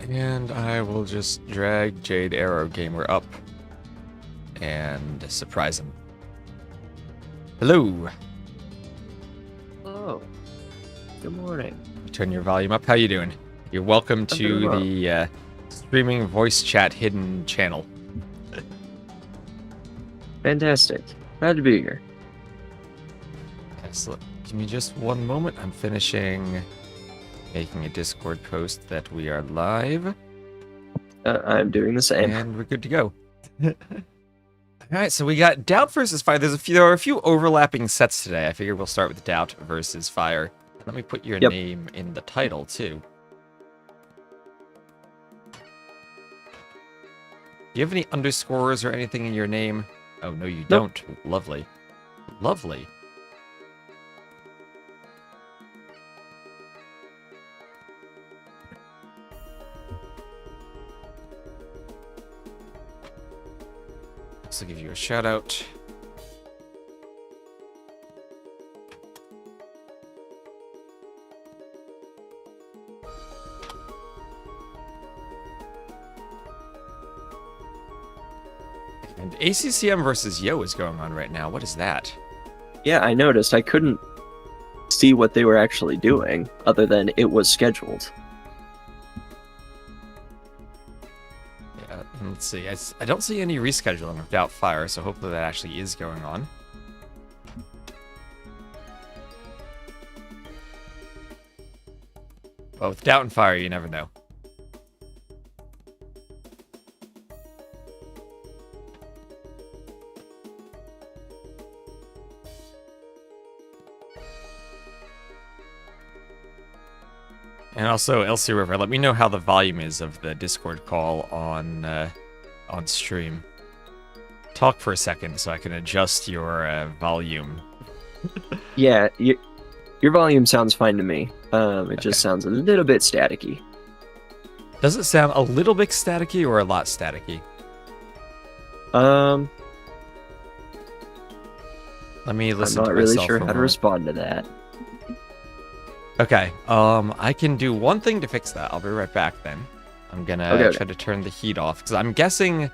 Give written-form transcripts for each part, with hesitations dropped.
And I will just drag Jade Arrow Gamer up and surprise him. Hello. Oh, good morning. Turn your volume up. How you doing? You're welcome I'm to doing well. the streaming voice chat hidden channel. Fantastic. Glad to be here. Excellent. Give me just one moment. I'm finishing making a Discord post that we are live. I'm doing the same. And we're good to go. Alright, so we got DauT versus Fire. There are a few overlapping sets today. I figured we'll start with DauT versus Fire. Let me put your name in the title, too. Do you have any underscores or anything in your name? Oh, no, you don't. Lovely. Lovely. So give you a shout out. And ACCM versus Yo is going on right now. What is that? Yeah, I noticed. I couldn't see what they were actually doing, other than it was scheduled. Yeah, let's see. I don't see any rescheduling of DauT Fire, so hopefully that actually is going on. Well, with DauT and Fire, you never know. And also, LC River, let me know how the volume is of the Discord call on stream. Talk for a second so I can adjust your volume. Yeah, your volume sounds fine to me. It just sounds a little bit staticky. Does it sound a little bit staticky or a lot staticky? Let me listen to myself. I'm not really sure how to respond to that. Okay, I can do one thing to fix that. I'll be right back then. I'm gonna try to turn the heat off, because I'm guessing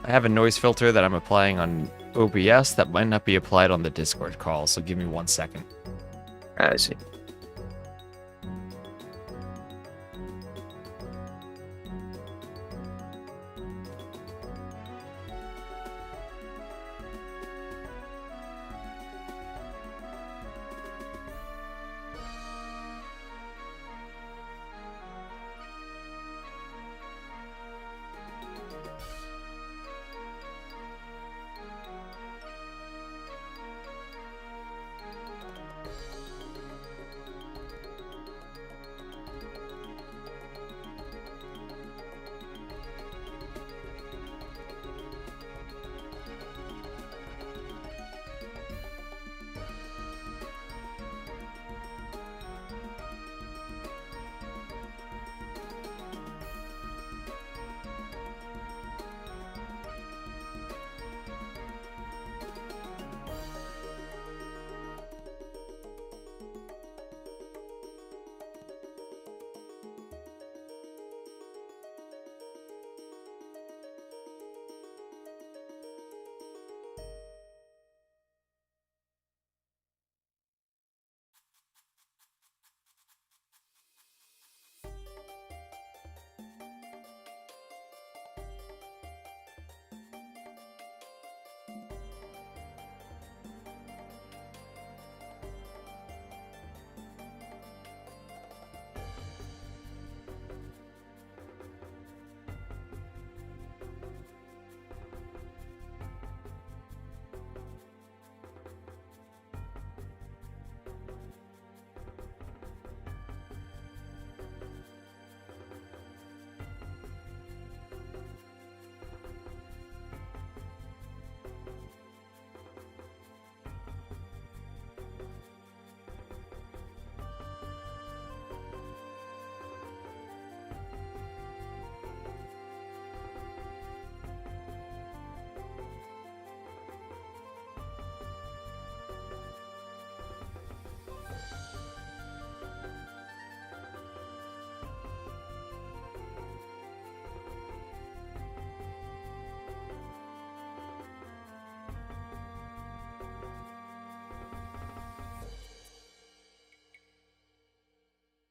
I have a noise filter that I'm applying on OBS that might not be applied on the Discord call, so give me 1 second. I see.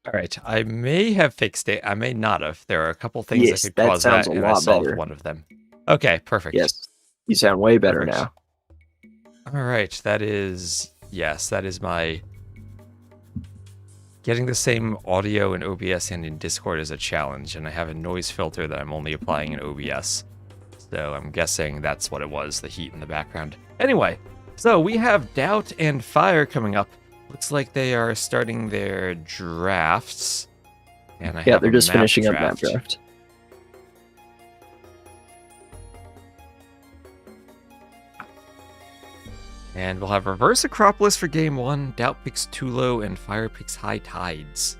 All right, I may have fixed it. I may not have. There are a couple things that Yes, could that cause sounds that, a and I lot solved better. one of them. Okay, perfect. Yes, you sound way better Perfect. now. All right, that is... Yes, that is my... Getting the same audio in OBS and in Discord is a challenge, and I have a noise filter that I'm only applying in OBS. So I'm guessing that's what it was, the heat in the background. Anyway, so we have DauT and F1Re coming up. Looks like they are starting their drafts. And Yeah, they're just finishing up map draft. And we'll have reverse acropolis for game 1. DauT picks Tulo and F1Re picks high tides.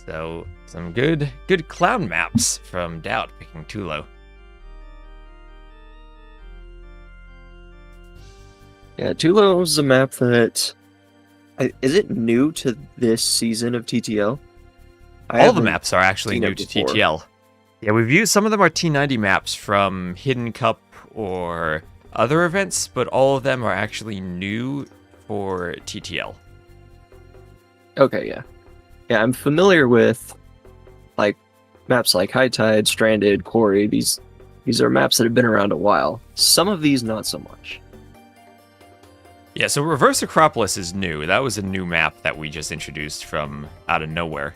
So some good clown maps from DauT picking Tulo. Yeah, Tulo is a map that... Is it new to this season of TTL? All the maps are actually new to before. TTL. Yeah, we've used... Some of them are T90 maps from Hidden Cup or other events, but all of them are actually new for TTL. Okay, yeah. Yeah, I'm familiar with like maps like High Tide, Stranded, Quarry. These are maps that have been around a while. Some of these not so much. Yeah, so Reverse Acropolis is new. That was a new map that we just introduced from out of nowhere.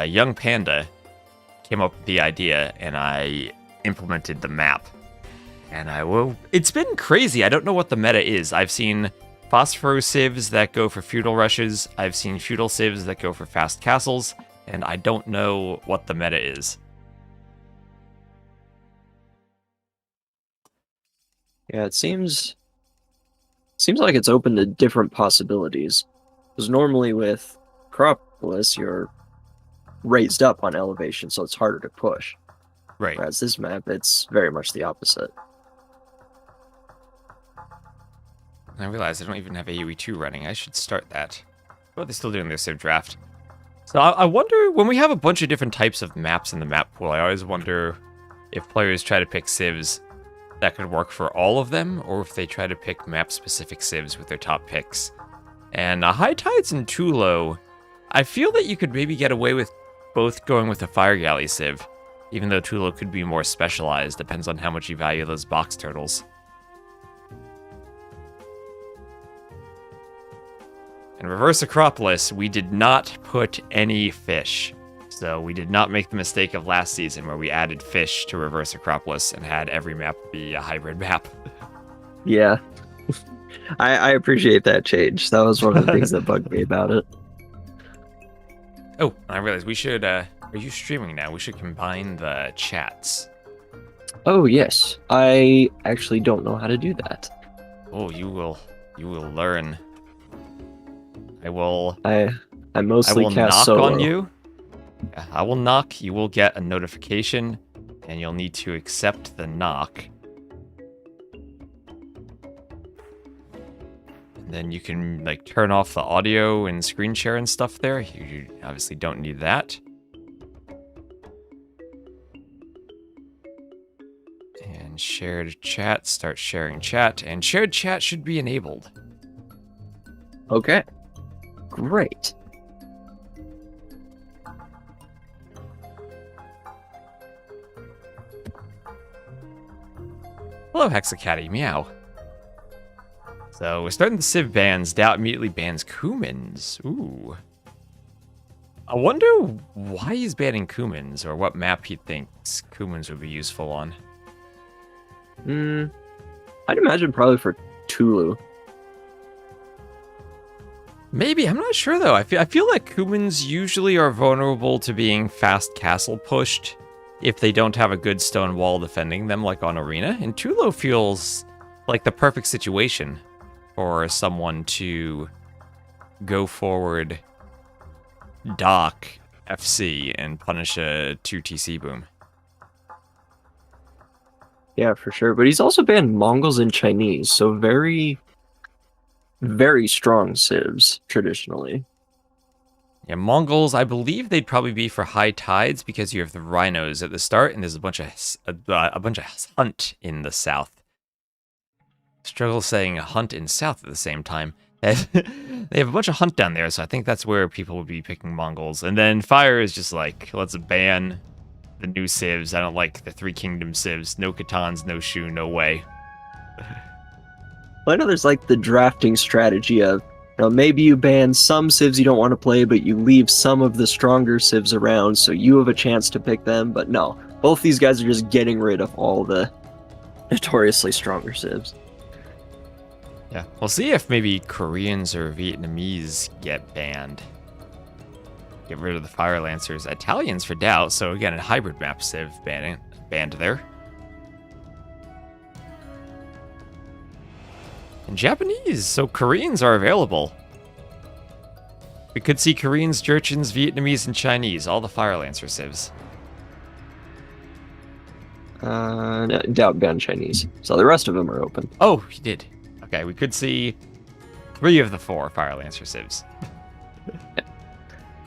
Young Panda came up with the idea, and I implemented the map. And it's been crazy. I don't know what the meta is. I've seen Phosphoro civs that go for feudal rushes. I've seen feudal civs that go for fast castles. And I don't know what the meta is. Yeah, it seems like it's open to different possibilities. Because normally with Acropolis, you're raised up on elevation, so it's harder to push. Right. Whereas this map, it's very much the opposite. I realize I don't even have AoE2 running. I should start that. But they're still doing their civ draft. So I wonder, when we have a bunch of different types of maps in the map pool, I always wonder if players try to pick civs that could work for all of them, or if they try to pick map-specific civs with their top picks. And High Tides and Tulo, I feel that you could maybe get away with both going with a Fire Galley civ, even though Tulo could be more specialized, depends on how much you value those box turtles. In Reverse Acropolis, we did not put any fish. So we did not make the mistake of last season where we added fish to Reverse Acropolis and had every map be a hybrid map. Yeah. I appreciate that change. That was one of the things that bugged me about it. Oh, I realized we should, are you streaming now? We should combine the chats. Oh, yes. I actually don't know how to do that. Oh, you will learn. I mostly will cast knock solo. on you. Yeah, I will knock, you will get a notification, and you'll need to accept the knock. And then you can, like, turn off the audio and screen share and stuff there. You obviously don't need that. And shared chat, start sharing chat, and shared chat should be enabled. Okay. Great. Hello, Hexacaddy, meow. So we're starting the civ bans. DauT immediately bans Kumans. Ooh. I wonder why he's banning Kumans, or what map he thinks Kumans would be useful on. I'd imagine probably for Tulu. Maybe, I'm not sure though. I feel like Kumans usually are vulnerable to being fast castle pushed if they don't have a good stone wall defending them, like on Arena. And Tulo feels like the perfect situation for someone to go forward, dock FC, and punish a 2TC boom. Yeah, for sure. But he's also banned Mongols and Chinese, so very, very strong civs, traditionally. Yeah, Mongols, I believe they'd probably be for high tides because you have the rhinos at the start, and there's a bunch of hunt in the south. Struggle saying hunt in south at the same time. They have a bunch of hunt down there, so I think that's where people would be picking Mongols. And then fire is just like, let's ban the new civs. I don't like the Three Kingdom civs. No Catans, no Shu, no way. Well, I know there's like the drafting strategy of, maybe you ban some civs you don't want to play, but you leave some of the stronger civs around so you have a chance to pick them. But no, both these guys are just getting rid of all the notoriously stronger civs. Yeah, we'll see if maybe Koreans or Vietnamese get banned. Get rid of the Fire Lancers. Italians for DauT, so again, a hybrid map civ banned there. And Japanese, so Koreans are available. We could see Koreans, Jurchens, Vietnamese, and Chinese, all the Fire Lancer civs. No, DauT banned Chinese, so the rest of them are open. Oh, he did. Okay, we could see 3 of the 4 Fire Lancer civs.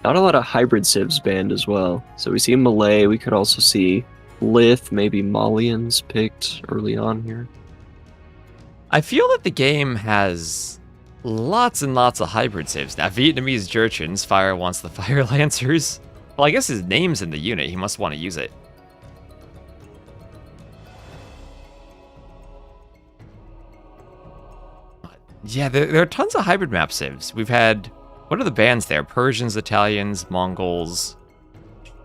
Not a lot of hybrid civs banned as well. So we see Malay, we could also see Lith, maybe Malians picked early on here. I feel that the game has lots and lots of hybrid civs. Now, Vietnamese Jurchens, Fire wants the Fire Lancers. Well, I guess his name's in the unit. He must want to use it. Yeah, there are tons of hybrid map civs. We've had, what are the bands there? Persians, Italians, Mongols,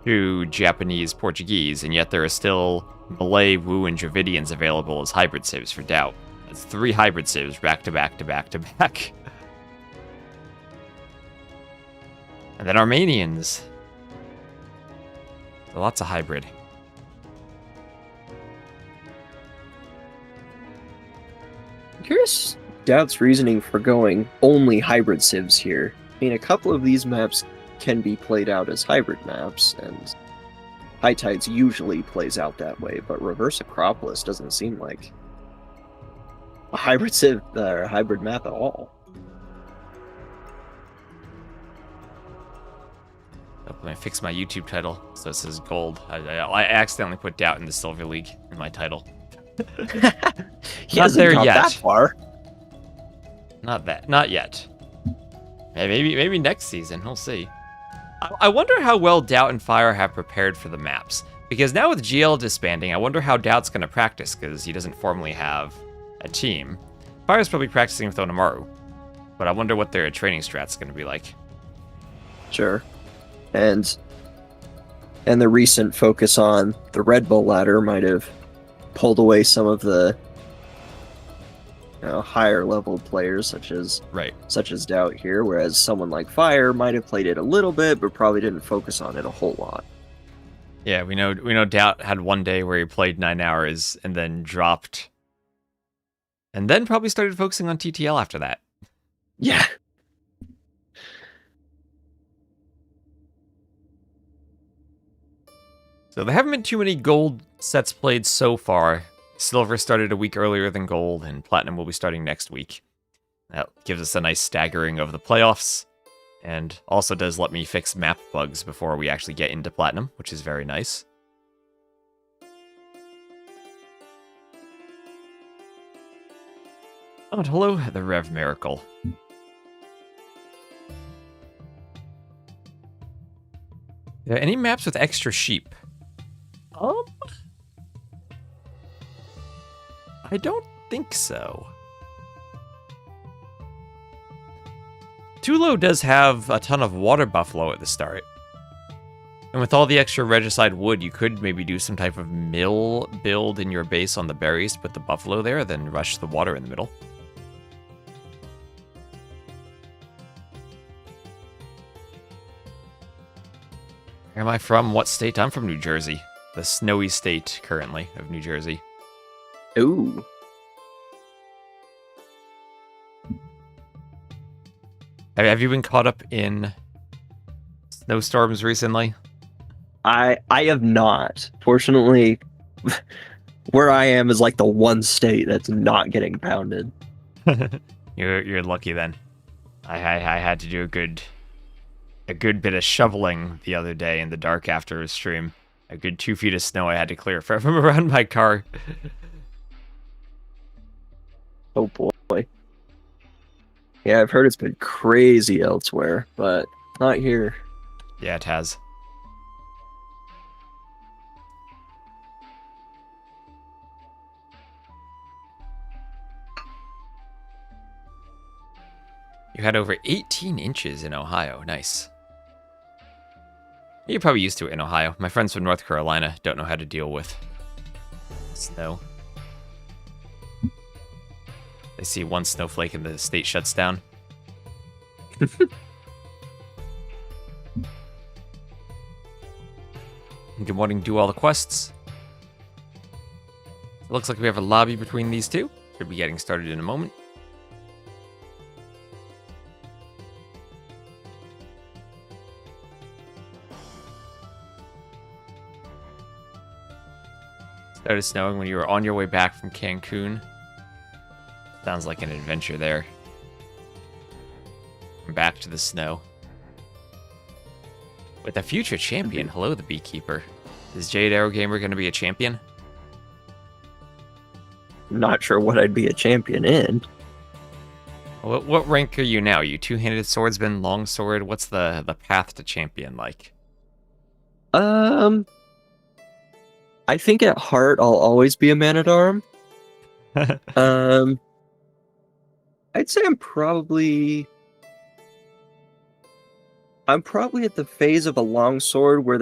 Shu, Japanese, Portuguese, and yet there are still Malay, Wu, and Dravidians available as hybrid civs for DauT. That's 3 hybrid civs back to back to back to back. And then Armenians. So lots of hybrid. I'm curious DauT's reasoning for going only hybrid civs here. I mean, a couple of these maps can be played out as hybrid maps, and High Tides usually plays out that way, but Reverse Acropolis doesn't seem like a hybrid civ or a hybrid map at all. Oh, let me fix my YouTube title so it says gold. I accidentally put DauT in the Silver League in my title. He hasn't there got yet. that far. Not yet. Maybe next season. We'll see. I wonder how well DauT and Fire have prepared for the maps. Because now with GL disbanding, I wonder how DauT's going to practice, because he doesn't formally have a team. Fire's probably practicing with Onamaru. But I wonder what their training strat's going to be like. Sure. And the recent focus on the Red Bull ladder might have pulled away some of the higher level players such as DauT here, whereas someone like Fire might have played it a little bit but probably didn't focus on it a whole lot. Yeah, we know DauT had one day where he played 9 hours and then dropped, and then probably started focusing on TTL after that. Yeah. So there haven't been too many gold sets played so far. Silver started a week earlier than gold, and Platinum will be starting next week. That gives us a nice staggering of the playoffs, and also does let me fix map bugs before we actually get into Platinum, which is very nice. Oh, and hello, the Rev Miracle. Are there any maps with extra sheep? I don't think so. Tulo does have a ton of water buffalo at the start. And with all the extra regicide wood, you could maybe do some type of mill build in your base on the berries, put the buffalo there, then rush the water in the middle. Where am I from? What state? I'm from New Jersey. The snowy state, currently, of New Jersey. Ooh. Have you been caught up in snowstorms recently? I have not. Fortunately, where I am is like the one state that's not getting pounded. You're lucky then. I had to do a good bit of shoveling the other day in the dark after a stream. A good 2 feet of snow I had to clear from around my car. Oh boy. Yeah, I've heard it's been crazy elsewhere, but not here. Yeah, it has. You had over 18 inches in Ohio. Nice. You're probably used to it in Ohio. My friends from North Carolina don't know how to deal with snow. They see one snowflake and the state shuts down. Good morning, do all the quests. It looks like we have a lobby between these two. Should be getting started in a moment. Started snowing when you were on your way back from Cancun. Sounds like an adventure there. Back to the snow. With a future champion. Hello, the beekeeper. Is Jade Arrow Gamer going to be a champion? Not sure what I'd be a champion in. What rank are you now? Are you two-handed swordsman, longsword? What's the path to champion like? I think at heart I'll always be a man-at-arm. I'd say I'm probably at the phase of a longsword where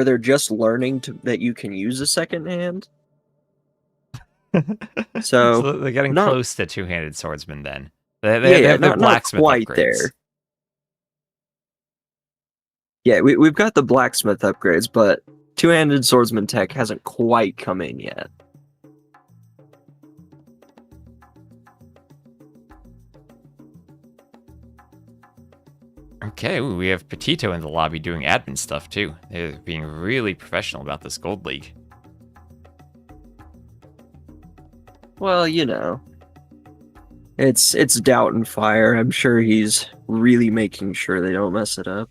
they're just learning that you can use a second hand. So they're getting not, close to two-handed swordsman then. They have their blacksmith not quite upgrades. There. Yeah, we've got the blacksmith upgrades, but two-handed swordsman tech hasn't quite come in yet. Okay, ooh, we have Petito in the lobby doing admin stuff too. They're being really professional about this gold league. Well, you know, it's DauT and Fire. I'm sure he's really making sure they don't mess it up.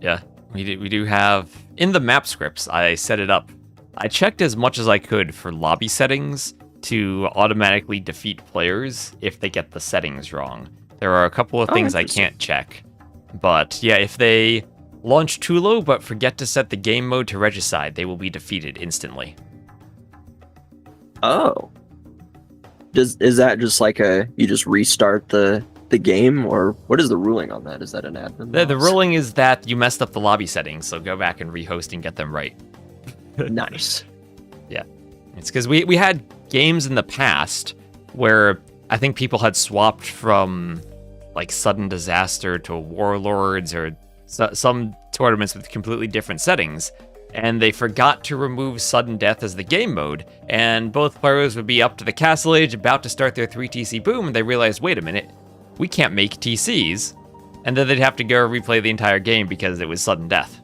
Yeah, we do have in the map scripts. I set it up. I checked as much as I could for lobby settings to automatically defeat players if they get the settings wrong. There are a couple of things I can't check. But yeah, if they launch too low but forget to set the game mode to regicide, they will be defeated instantly. Oh. Is that just like you just restart the game, or what is the ruling on that? Is that an admin? The ruling is that you messed up the lobby settings, so go back and rehost and get them right. Nice. Yeah. It's because we had games in the past where I think people had swapped from like Sudden Disaster to Warlords or some tournaments with completely different settings, and they forgot to remove Sudden Death as the game mode, and both players would be up to the castle age about to start their 3TC boom, and they realized, wait a minute, we can't make TCs, and then they'd have to go replay the entire game because it was Sudden Death.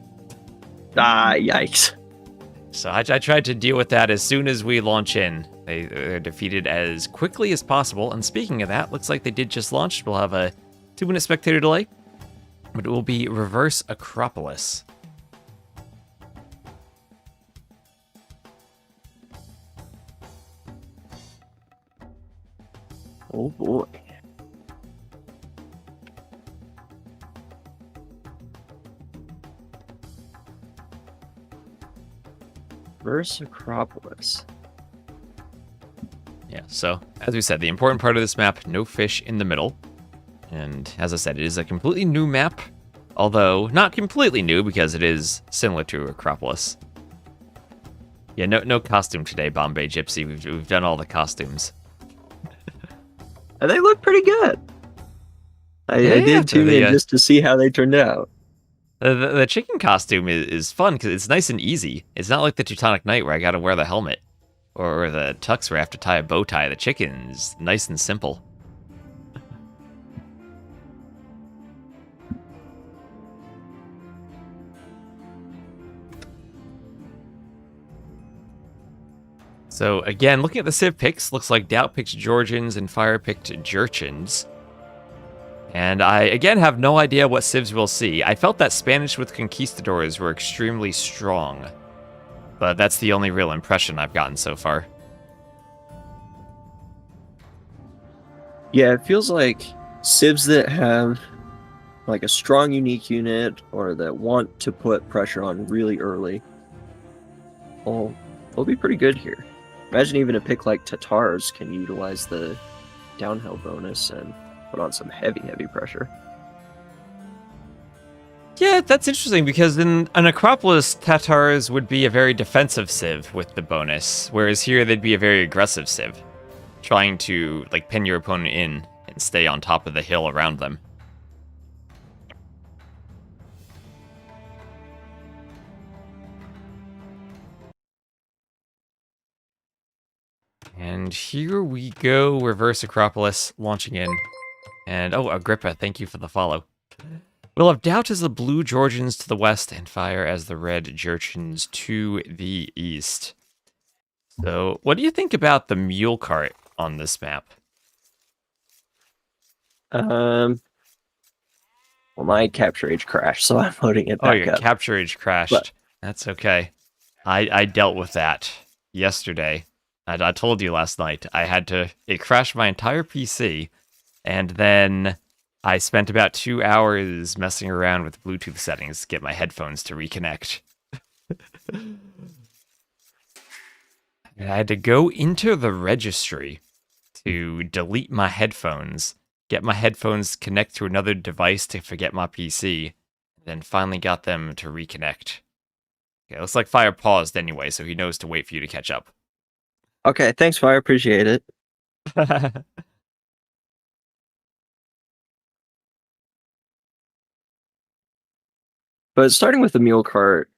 Ah, yikes. So I tried to deal with that as soon as we launch in. They're defeated as quickly as possible. And speaking of that, looks like they did just launch. We'll have a 2-minute spectator delay, but it will be Reverse Acropolis. Oh boy. Reverse Acropolis. Yeah, so as we said, the important part of this map, no fish in the middle. And as I said, it is a completely new map, although not completely new because it is similar to Acropolis. Yeah, no costume today, Bombay Gypsy. We've done all the costumes. And they look pretty good. I did tune in just to see how they turned out. The chicken costume is fun because it's nice and easy. It's not like the Teutonic Knight where I gotta wear the helmet. Or the tux where I have to tie a bow tie. The chicken is nice and simple. So again, looking at the Civ picks, looks like DauT picked Georgians and Fire picked Jurchens. And I, again, have no idea what Civs we'll see. I felt that Spanish with Conquistadors were extremely strong. But that's the only real impression I've gotten so far. Yeah, it feels like civs that have like a strong unique unit or that want to put pressure on really early, they'll be pretty good here. Imagine even a pick like Tatars can utilize the downhill bonus and put on some heavy pressure. Yeah, that's interesting because in an Acropolis, Tatars would be a very defensive civ with the bonus, whereas here they'd be a very aggressive civ, trying to like pin your opponent in and stay on top of the hill around them. And here we go, reverse Acropolis launching in. And oh, Agrippa, thank you for the follow. We'll have DauT as the blue Georgians to the west and Fire as the red Jurchens to the east. So, what do you think about the mule cart on this map? Well, my capture age crashed, so I'm loading it back up. Oh, your capture age crashed. But that's okay. I dealt with that yesterday. I told you last night. It crashed my entire PC, and then I spent about 2 hours messing around with Bluetooth settings to get my headphones to reconnect. I had to go into the registry to delete my headphones, get my headphones to connect to another device to forget my PC, then finally got them to reconnect. Okay, looks like Fire paused anyway, so he knows to wait for you to catch up. Okay, thanks, Fire. Appreciate it. But starting with the mule cart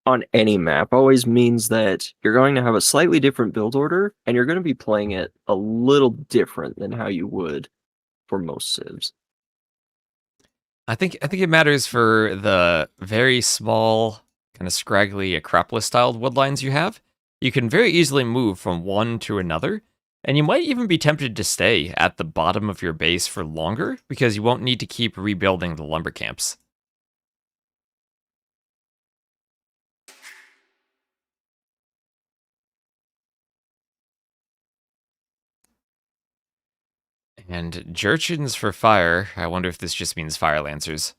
on any map always means that you're going to have a slightly different build order, and you're going to be playing it a little different than how you would for most civs. I think it matters for the very small, kind of scraggly Acropolis-styled woodlines you have. You can very easily move from one to another, and you might even be tempted to stay at the bottom of your base for longer because you won't need to keep rebuilding the lumber camps. And Jurchens for Fire. I wonder if this just means Fire Lancers.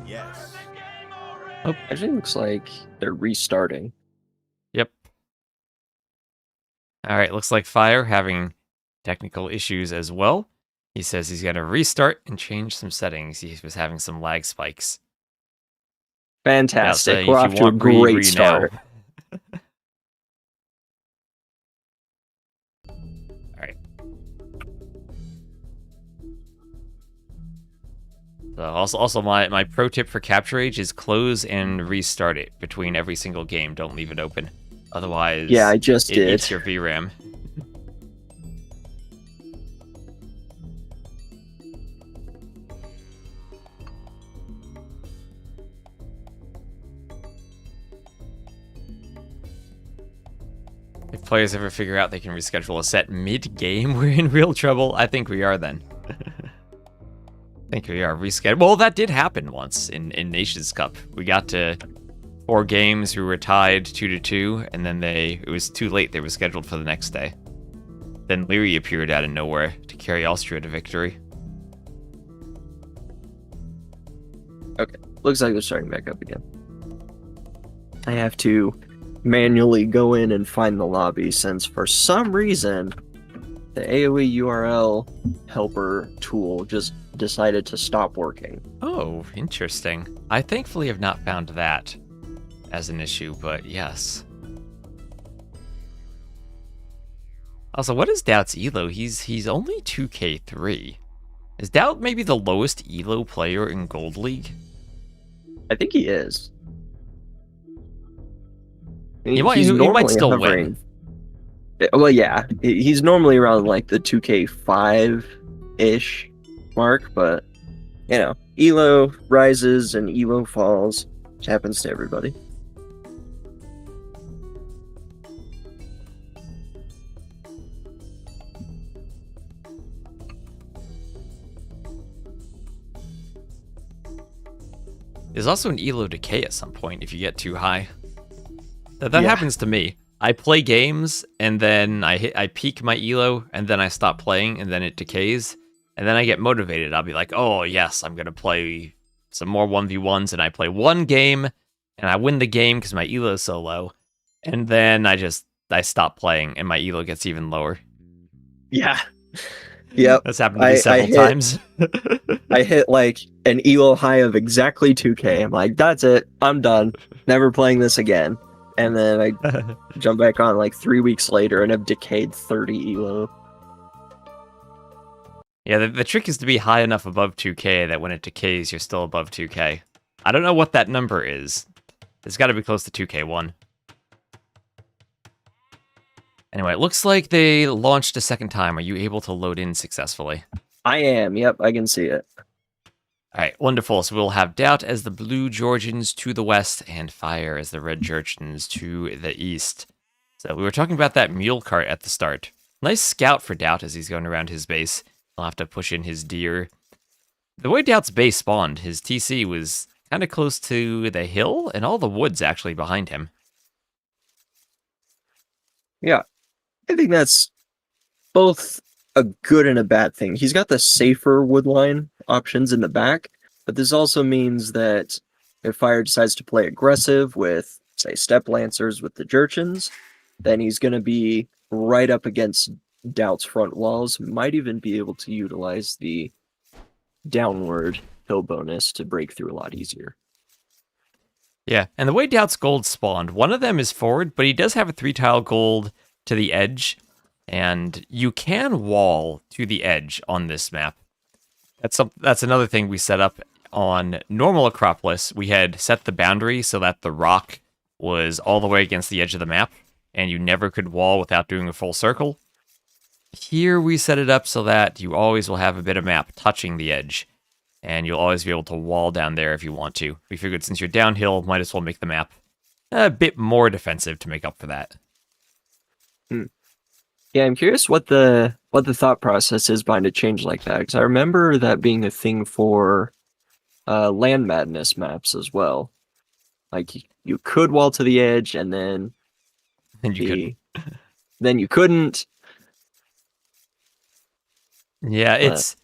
Yes. Oh, actually looks like they're restarting. Yep. Alright, looks like Fire having technical issues as well. He says he's going to restart and change some settings. He was having some lag spikes. Fantastic. We're off to a great start. Alright. So also my pro tip for capture age is close and restart it between every single game. Don't leave it open. Otherwise, yeah, I just did. Eats your VRAM. If players ever figure out they can reschedule a set mid-game, we're in real trouble. I think we are then. I think we are rescheduled. Well, that did happen once in Nations Cup. We got to 4 games, we were tied 2-2, and then it was too late. They were scheduled for the next day. Then Leary appeared out of nowhere to carry Austria to victory. Okay, looks like they're starting back up again. I have to manually go in and find the lobby since for some reason the AoE URL helper tool just decided to stop working. Oh, interesting. I thankfully have not found that as an issue, but yes. Also, what is DauT's elo? He's only 2k3. Is DauT maybe the lowest elo player in Gold League? I think he is. He might still win. Well, yeah, he's normally around like the 2k5-ish mark, but you know, elo rises and elo falls, which happens to everybody. There's also an elo decay at some point if you get too high. That Yeah. happens to me. I play games, and then I peak my elo, and then I stop playing, and then it decays, and then I get motivated. I'll be like, oh yes, I'm gonna play some more 1v1s, and I play one game, and I win the game because my elo is so low, and then I stop playing, and my elo gets even lower. Yeah. Yep. That's happened to me several times. I hit like an elo high of exactly 2k. I'm like, that's it. I'm done. Never playing this again. And then I jump back on like 3 weeks later and have decayed 30 elo. Yeah, the trick is to be high enough above 2k that when it decays, you're still above 2k. I don't know what that number is. It's got to be close to 2k1. Anyway, it looks like they launched a second time. Are you able to load in successfully? I am. Yep, I can see it. All right, wonderful. So we'll have DauT as the blue Georgians to the west and Fire as the red Georgians to the east. So we were talking about that mule cart at the start. Nice scout for DauT as he's going around his base. He'll have to push in his deer. The way DauT's base spawned, his TC was kind of close to the hill and all the woods actually behind him. Yeah, I think that's both a good and a bad thing. He's got the safer woodline options in the back, but this also means that if Fire decides to play aggressive with, say, Step Lancers with the Jurchins, then he's going to be right up against DauT's front walls, might even be able to utilize the downward hill bonus to break through a lot easier. Yeah, and the way DauT's gold spawned, one of them is forward, but he does have a 3-tile gold to the edge, and you can wall to the edge on this map. That's another thing we set up on normal Acropolis. We had set the boundary so that the rock was all the way against the edge of the map, and you never could wall without doing a full circle. Here we set it up so that you always will have a bit of map touching the edge, and you'll always be able to wall down there if you want to. We figured since you're downhill, might as well make the map a bit more defensive to make up for that. Yeah, I'm curious what the thought process is behind a change like that, because I remember that being a thing for Land Madness maps as well. Like you could wall to the edge, and then then you couldn't. Yeah,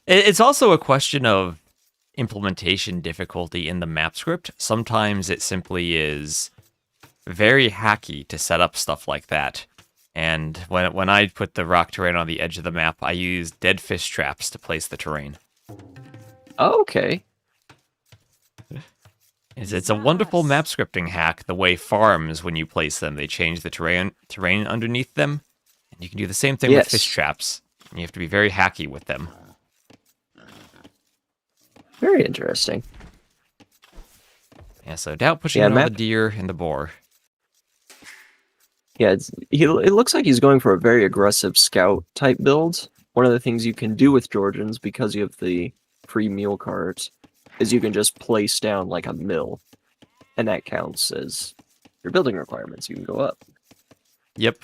it's also a question of implementation difficulty in the map script. Sometimes it simply is very hacky to set up stuff like that. And when I put the rock terrain on the edge of the map, I used dead fish traps to place the terrain. Oh, okay. It's a wonderful map scripting hack. The way farms, when you place them, they change the terrain underneath them. And you can do the same thing with fish traps. And you have to be very hacky with them. Very interesting. Yeah, so DauT pushing in all the deer and the boar. Yeah, it looks like he's going for a very aggressive scout type build. One of the things you can do with Georgians, because you have the free mule cart, is you can just place down like a mill, and that counts as your building requirements. You can go up. Yep.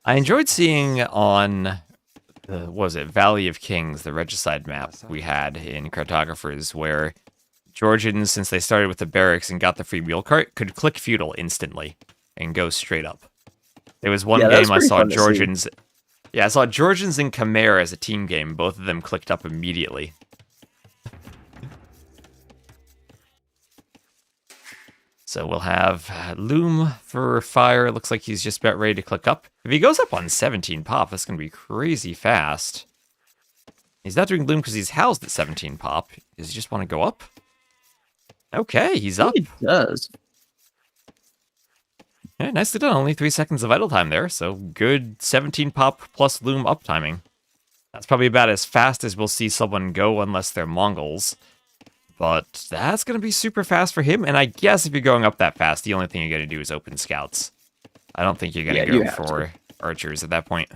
I enjoyed seeing on Valley of Kings, the regicide map we had in Cartographers, where Georgians, since they started with the barracks and got the free mule cart, could click feudal instantly and go straight up. There was one game I saw Georgians. Yeah, I saw Georgians and Khmer as a team game. Both of them clicked up immediately. So we'll have Loom for Fire. Looks like he's just about ready to click up. If he goes up on 17 pop, that's going to be crazy fast. He's not doing Loom because he's housed at 17 pop. Does he just want to go up? Okay, he's up. He does. Yeah, nicely done. Only 3 seconds of idle time there, so good 17 pop plus Loom up timing. That's probably about as fast as we'll see someone go unless they're Mongols. But that's going to be super fast for him, and I guess if you're going up that fast, the only thing you're going to do is open scouts. I don't think you're going to go for archers at that point.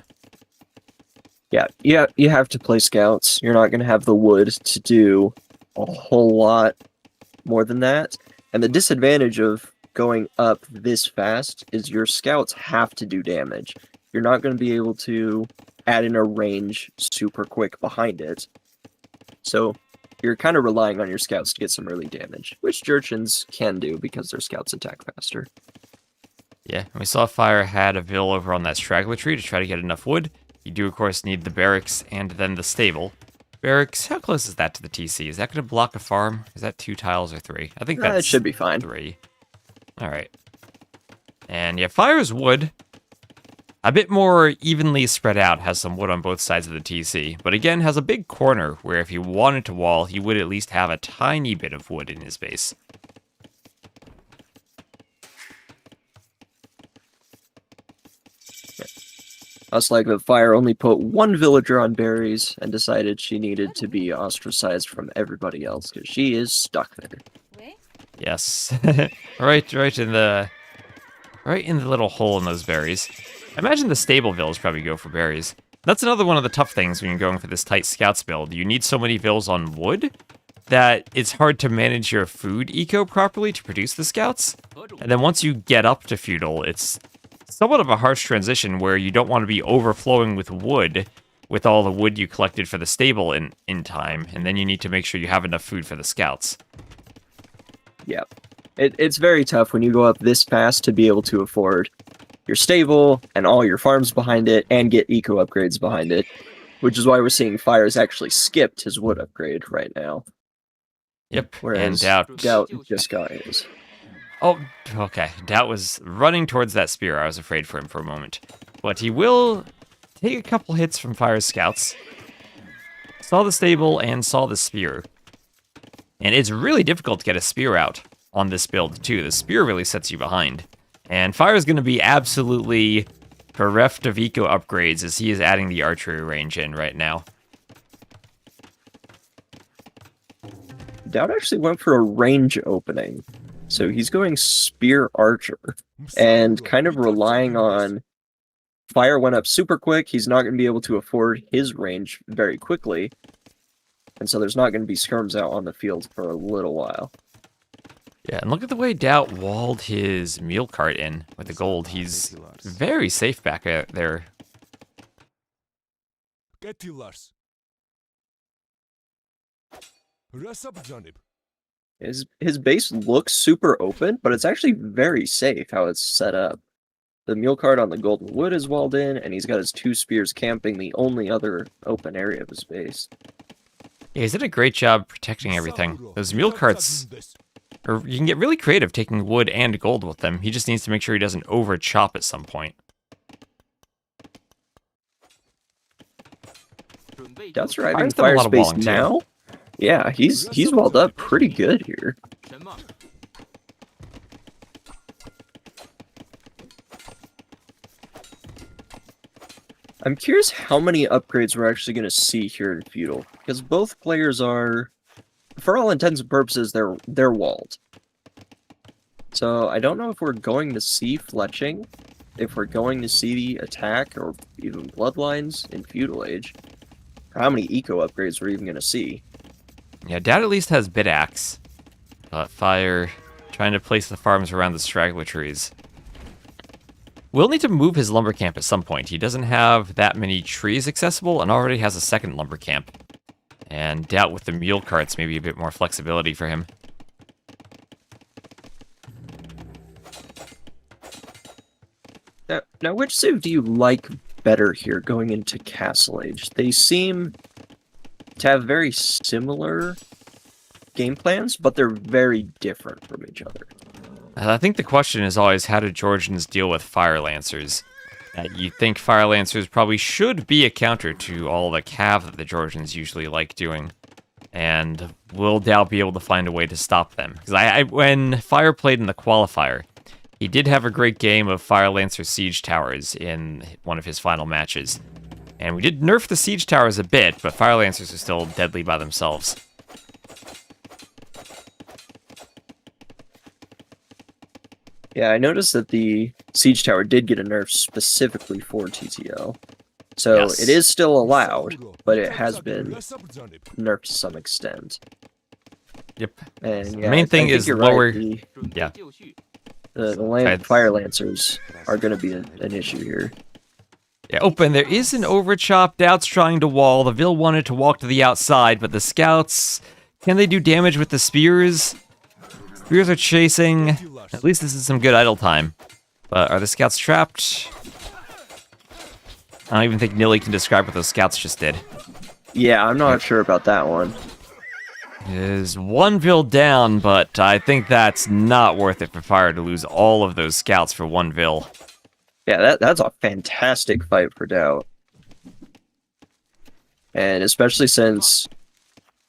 Yeah, you have to play scouts. You're not going to have the wood to do a whole lot more than that. And the disadvantage of going up this fast is your scouts have to do damage. You're not going to be able to add in a range super quick behind it. So you're kind of relying on your scouts to get some early damage, which Jurchins can do because their scouts attack faster. Yeah, and we saw Fire had a Vil over on that straggler tree to try to get enough wood. You do, of course, need the barracks and then the stable. Barracks, how close is that to the TC? Is that going to block a farm? Is that 2 tiles or 3? I think that's it should be fine. 3. Alright. And yeah, Fire's wood, a bit more evenly spread out, has some wood on both sides of the TC, but again has a big corner where if he wanted to wall, he would at least have a tiny bit of wood in his base. Us like the Fire only put one villager on berries and decided she needed to be ostracized from everybody else because she is stuck there. Yes. right in the little hole in those berries. I imagine the stable vills probably go for berries. That's another one of the tough things when you're going for this tight scouts build. You need so many vills on wood that it's hard to manage your food eco properly to produce the scouts. And then once you get up to feudal, it's somewhat of a harsh transition where you don't want to be overflowing with wood with all the wood you collected for the stable in time, and then you need to make sure you have enough food for the scouts. Yeah. It's very tough when you go up this fast to be able to afford your stable and all your farms behind it and get eco upgrades behind it, which is why we're seeing Fire's actually skipped his wood upgrade right now. Yep, Whereas and DauT just got his. Oh, okay. DauT was running towards that spear. I was afraid for him for a moment. But he will take a couple hits from Fire's scouts. Saw the stable and saw the spear. And it's really difficult to get a spear out on this build, too. The spear really sets you behind. And Fire's going to be absolutely bereft of eco upgrades as he is adding the archery range in right now. DauT actually went for a range opening. So he's going Spear Archer and kind of relying on Fire went up super quick. He's not going to be able to afford his range very quickly. And so there's not going to be skirms out on the field for a little while. Yeah, and look at the way DauT walled his mule cart in with the gold. He's very safe back there. His base looks super open, but it's actually very safe how it's set up. The mule cart on the golden wood is walled in, and he's got his 2 spears camping the only other open area of his base. Yeah, he's done a great job protecting everything. Those mule carts, or you can get really creative taking wood and gold with them. He just needs to make sure he doesn't over chop at some point. DauT's driving Fire's base now. Yeah, he's walled up pretty good here. I'm curious how many upgrades we're actually going to see here in Feudal, because both players are, for all intents and purposes, they're walled. So I don't know if we're going to see fletching, if we're going to see the attack, or even bloodlines in Feudal Age. How many eco upgrades we're even going to see. Yeah, DauT at least has Bit Axe. Fire trying to place the farms around the straggler trees. We'll need to move his lumber camp at some point. He doesn't have that many trees accessible and already has a second lumber camp. And DauT with the mule carts, maybe a bit more flexibility for him. Now, which civ do you like better here going into Castle Age? They seem to have very similar game plans, but they're very different from each other. I think the question is always, how do Georgians deal with Fire Lancers? You think Fire Lancers probably should be a counter to all the cav that the Georgians usually like doing. And will DauT be able to find a way to stop them? Because when Fire played in the qualifier, he did have a great game of Fire Lancer Siege Towers in one of his final matches. And we did nerf the Siege Towers a bit, but Fire Lancers are still deadly by themselves. Yeah, I noticed that the Siege Tower did get a nerf specifically for TTL. So Yes. It is still allowed, but it has been nerfed to some extent. Yep. And The yeah, main thing I think is you're lower... right, Yeah. the Fire Lancers are going to be an issue here. Yeah, open. There is an overchop. DauT's trying to wall. The Vil wanted to walk to the outside, but the scouts... Can they do damage with the spears? Spears are chasing. At least this is some good idle time. But are the scouts trapped? I don't even think Nilly can describe what those scouts just did. Yeah, I'm not sure about that one. Is one Vil down, but I think that's not worth it for Fire to lose all of those scouts for one Vil. Yeah, that's a fantastic fight for DauT. And especially since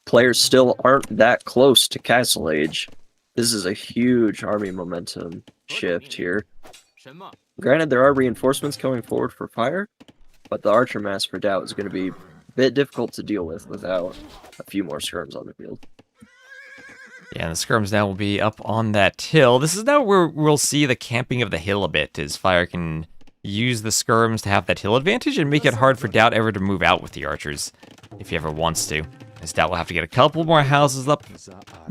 players still aren't that close to Castle Age, this is a huge army momentum shift here. Granted, there are reinforcements coming forward for Fire, but the Archer Mass for DauT is going to be a bit difficult to deal with without a few more skirms on the field. Yeah, and the skirms now will be up on that hill. This is now where we'll see the camping of the hill a bit, as Fire can use the skirms to have that hill advantage and make it hard for DauT ever to move out with the archers, if he ever wants to. As DauT will have to get a couple more houses up,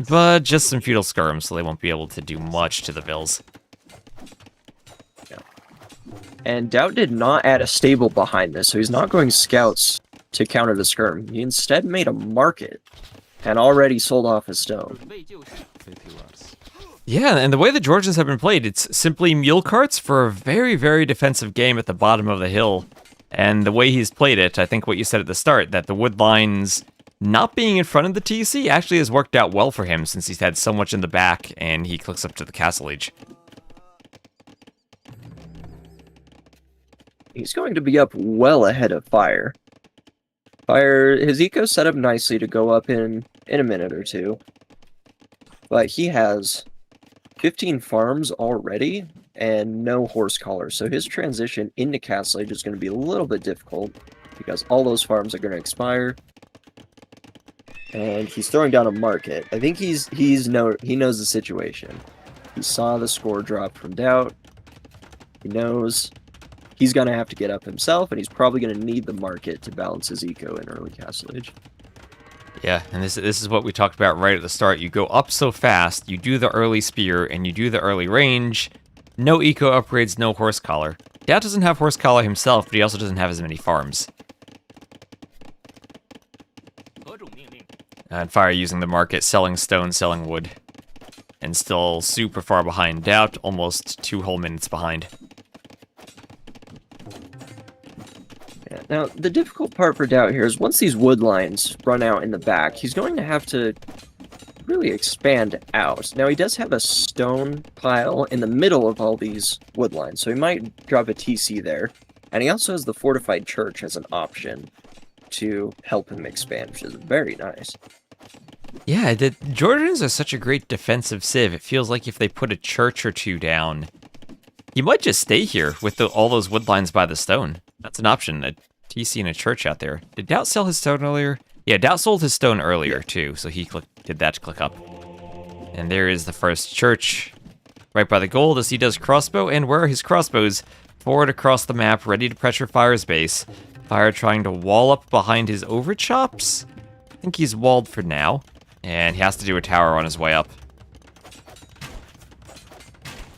but just some feudal skirms, so they won't be able to do much to the Vils. Yeah. And DauT did not add a stable behind this, so he's not going scouts to counter the skirm. He instead made a market and already sold off his stone. Yeah, and the way the Georgians have been played, it's simply mule carts for a very, very defensive game at the bottom of the hill. And the way he's played it, I think what you said at the start, that the wood lines not being in front of the TC actually has worked out well for him since he's had so much in the back and he clicks up to the castle age. He's going to be up well ahead of Fire. Fire, his eco set up nicely to go up in a minute or two. But he has 15 farms already and no horse collars, so his transition into Castle Age is going to be a little bit difficult because all those farms are going to expire. And he's throwing down a market. I think he knows the situation. He saw the score drop from DauT. He knows he's going to have to get up himself, and he's probably going to need the market to balance his eco in early Castle Age. Yeah, and this is what we talked about right at the start. You go up so fast, you do the early spear, and you do the early range. No eco upgrades, no horse collar. DauT doesn't have horse collar himself, but he also doesn't have as many farms. And Fire using the market, selling stone, selling wood. And still super far behind DauT, almost 2 whole minutes behind. Yeah, now, the difficult part for DauT here is once these wood lines run out in the back, he's going to have to really expand out. Now, he does have a stone pile in the middle of all these wood lines, so he might drop a TC there. And he also has the fortified church as an option to help him expand, which is very nice. Yeah, the Jordans are such a great defensive civ. It feels like if they put a church or two down, he might just stay here with all those wood lines by the stone. That's an option, a TC and a church out there. Did DauT sell his stone earlier? Yeah, DauT sold his stone earlier, too, so he did that to click up. And there is the first church, right by the gold, as he does crossbow. And where are his crossbows? Forward across the map, ready to pressure Fire's base. Fire trying to wall up behind his overchops. I think he's walled for now. And he has to do a tower on his way up.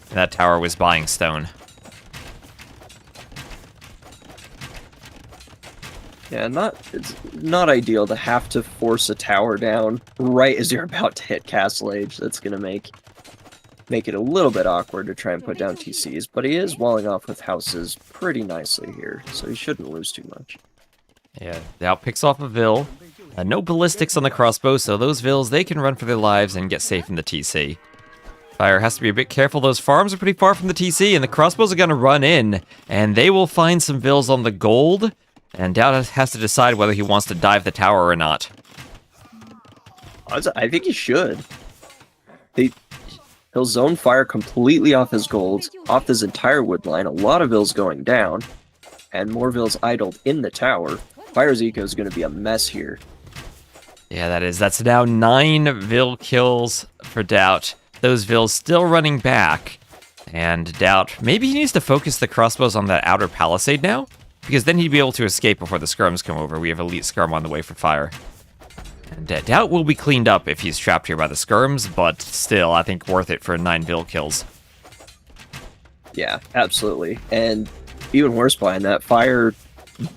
And that tower was buying stone. Yeah, it's not ideal to have to force a tower down right as you're about to hit Castle Age. That's going to make it a little bit awkward to try and put down TCs, but he is walling off with houses pretty nicely here, so he shouldn't lose too much. Yeah, DauT picks off a Vil. No ballistics on the crossbow, so those Vils, they can run for their lives and get safe in the TC. Fire has to be a bit careful. Those farms are pretty far from the TC, and the crossbows are going to run in, and they will find some Vils on the gold, and DauT has to decide whether he wants to dive the tower or not. I think he should. He'll zone Fire completely off his gold, off this entire wood line, a lot of Vils going down, and more Vils idled in the tower. Fire's eco is going to be a mess here. Yeah, that's now 9 Vil kills for DauT. Those Vils still running back. And DauT, maybe he needs to focus the crossbows on that outer palisade now, because then he'd be able to escape before the skirms come over. We have elite skirm on the way for Fire. And DauT will be cleaned up if he's trapped here by the skirms, but still, I think worth it for 9 Vil kills. Yeah, absolutely. And even worse behind that, Fire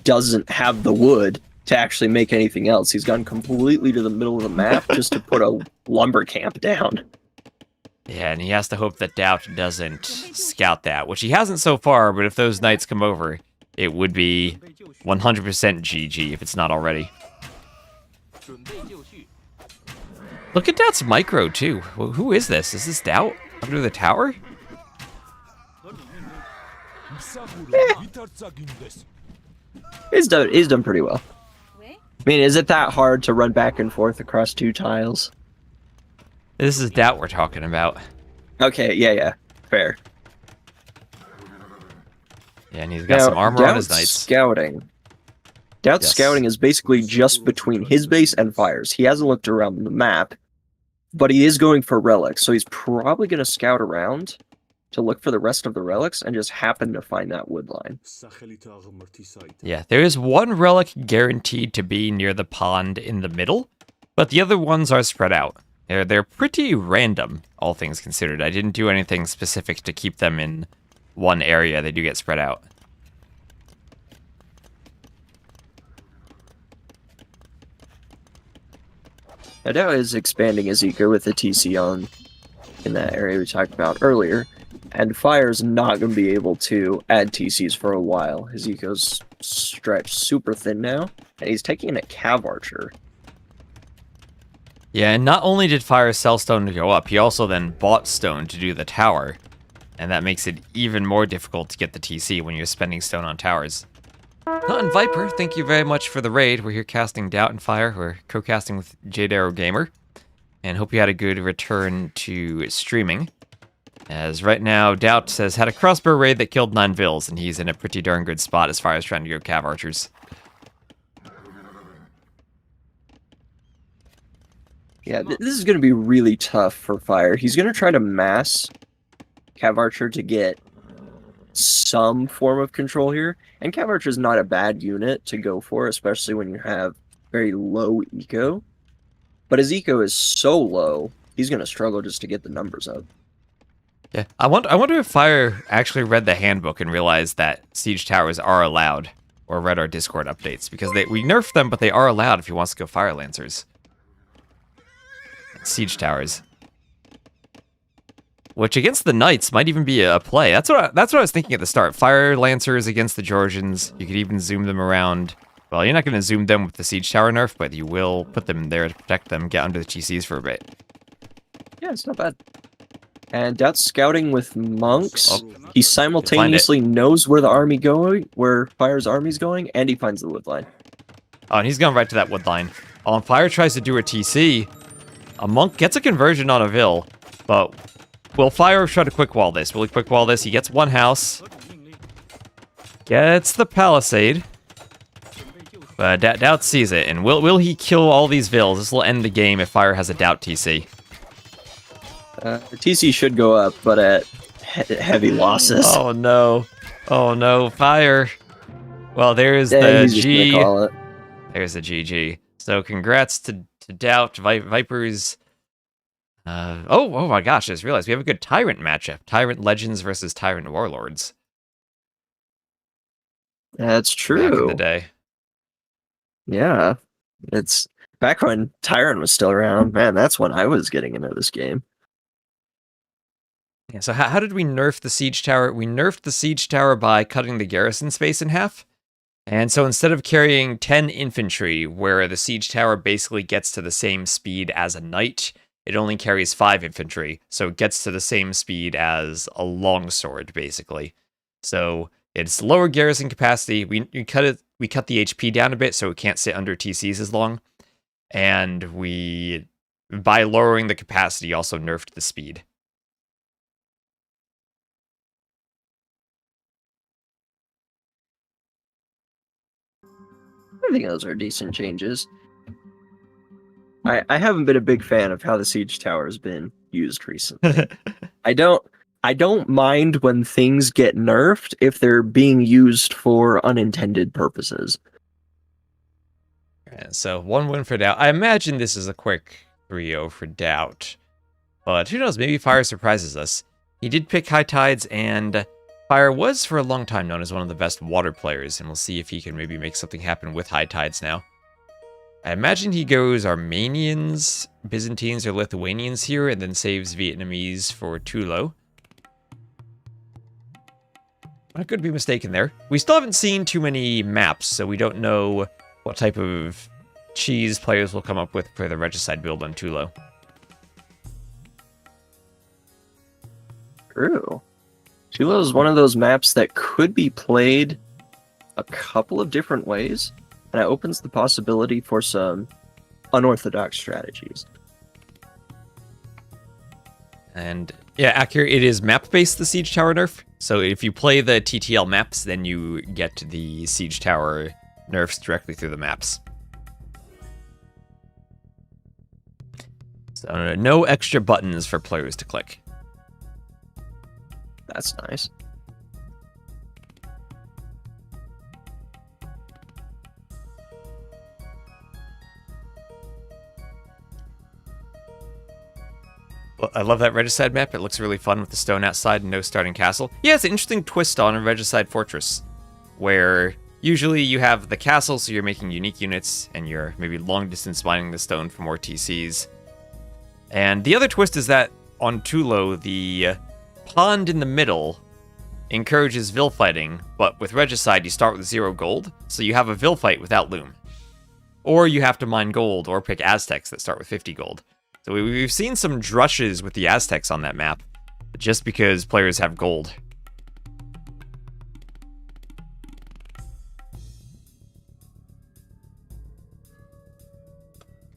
doesn't have the wood to actually make anything else. He's gone completely to the middle of the map just to put a lumber camp down. Yeah, and he has to hope that DauT doesn't scout that, which he hasn't so far, but if those knights come over, it would be 100% GG if it's not already. Look at DauT's micro, too. Who is this? Is this DauT under the tower? He's done pretty well. I mean, is it that hard to run back and forth across 2 tiles? This is DauT we're talking about. Okay, yeah, fair. Yeah, and he's got some armor on his knights. Scouting. DauT's scouting is basically just between his base and Fire's. He hasn't looked around the map, but he is going for relics, so he's probably going to scout around to look for the rest of the relics and just happen to find that wood line. Yeah, there is one relic guaranteed to be near the pond in the middle, but the other ones are spread out. They're pretty random, all things considered. I didn't do anything specific to keep them in one area. They do get spread out. Now DauT is expanding his eco with the TC on in that area we talked about earlier, and Fire's not going to be able to add TCs for a while. His eco's stretched super thin now, and he's taking a Cav Archer. Yeah, and not only did Fire sell stone to go up, he also then bought stone to do the tower, and that makes it even more difficult to get the TC when you're spending stone on towers. Not in Viper, thank you very much for the raid. We're here casting DauT and Fire. We're co-casting with Jade Gamer, and hope you had a good return to streaming. As right now, DauT says, had a crossbow raid that killed 9 vills, and he's in a pretty darn good spot as far as trying to go Cav Archers. Yeah, this is going to be really tough for Fire. He's going to try to mass Cav Archer to get some form of control here. And Cav Archer is not a bad unit to go for, especially when you have very low eco. But his eco is so low, he's going to struggle just to get the numbers up. Yeah, I wonder if Fire actually read the handbook and realized that siege towers are allowed, or read our Discord updates, because we nerfed them, but they are allowed if he wants to go Fire Lancers. Siege towers, which against the knights might even be a play. That's what I was thinking at the start. Fire Lancers against the Georgians. You could even zoom them around. Well, you're not going to zoom them with the siege tower nerf, but you will put them there to protect them, get under the TCs for a bit. Yeah, it's not bad. And DauT's scouting with monks. Oh, he simultaneously knows where the army going, where Fire's army's going, and he finds the wood line. Oh, and he's going right to that wood line. Oh, and Fire tries to do a TC. A monk gets a conversion on a vill, but will Fire try to quick wall this? Will he quick wall this? He gets one house. Gets the palisade. But DauT sees it, and will he kill all these vills? This will end the game if Fire has a DauT TC. The TC should go up, but at heavy losses. Oh no. Oh no, Fire. Well, there's the G. There's the GG. So congrats to DauT, Vipers. Oh my gosh, I just realized we have a good Tyrant matchup. Tyrant Legends versus Tyrant Warlords. That's true. Back in the day. Yeah. It's back when Tyrant was still around. Man, that's when I was getting into this game. Yeah, so how did we nerf the siege tower? We nerfed the siege tower by cutting the garrison space in half. And so instead of carrying 10 infantry, where the siege tower basically gets to the same speed as a knight, it only carries 5 infantry. So it gets to the same speed as a longsword, basically. So it's lower garrison capacity. We cut the HP down a bit so it can't sit under TCs as long. And by lowering the capacity, also nerfed the speed. I think those are decent changes. I haven't been a big fan of how the siege tower has been used recently. I don't mind when things get nerfed if they're being used for unintended purposes. Yeah, so 1 win for DauT. I imagine this is a quick 3-0 for DauT. But who knows, maybe Fire surprises us. He did pick High Tides, and Fire was for a long time known as one of the best water players, and we'll see if he can maybe make something happen with High Tides now. I imagine he goes Armenians, Byzantines, or Lithuanians here, and then saves Vietnamese for Tulo. I could be mistaken there. We still haven't seen too many maps, so we don't know what type of cheese players will come up with for the regicide build on Tulo. True. Tulo is one of those maps that could be played a couple of different ways, and it opens the possibility for some unorthodox strategies. And yeah, accurate. It is map-based, the Siege Tower nerf. So if you play the TTL maps, then you get the Siege Tower nerfs directly through the maps. So no extra buttons for players to click. That's nice. Well, I love that Regicide map. It looks really fun with the stone outside and no starting castle. Yeah, it's an interesting twist on a Regicide Fortress, where usually you have the castle, so you're making unique units, and you're maybe long-distance mining the stone for more TCs. And the other twist is that on Tulo, the pond in the middle encourages Vil fighting, but with Regicide, you start with 0 gold, so you have a Vil fight without loom. Or you have to mine gold, or pick Aztecs that start with 50 gold. So we've seen some drushes with the Aztecs on that map, just because players have gold.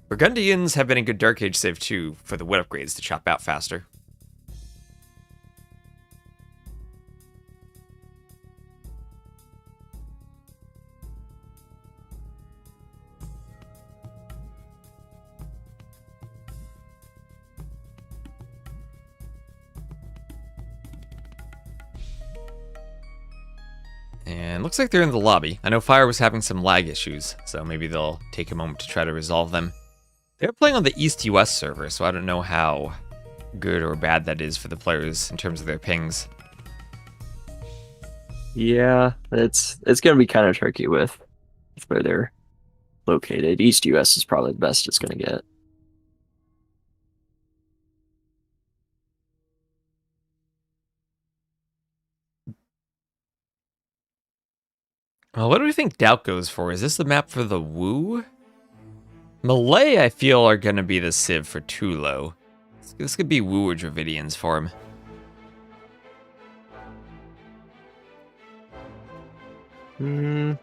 Burgundians have been a good Dark Age save too, for the wood upgrades to chop out faster. And looks like they're in the lobby. I know Fire was having some lag issues, so maybe they'll take a moment to try to resolve them. They're playing on the East US server, so I don't know how good or bad that is for the players in terms of their pings. Yeah, it's going to be kind of tricky with where they're located. East US is probably the best it's going to get. Well, what do we think DauT goes for? Is this the map for the Wu? Malay, I feel, are going to be the Civ for Tulo. This could be Wu or Dravidians for him.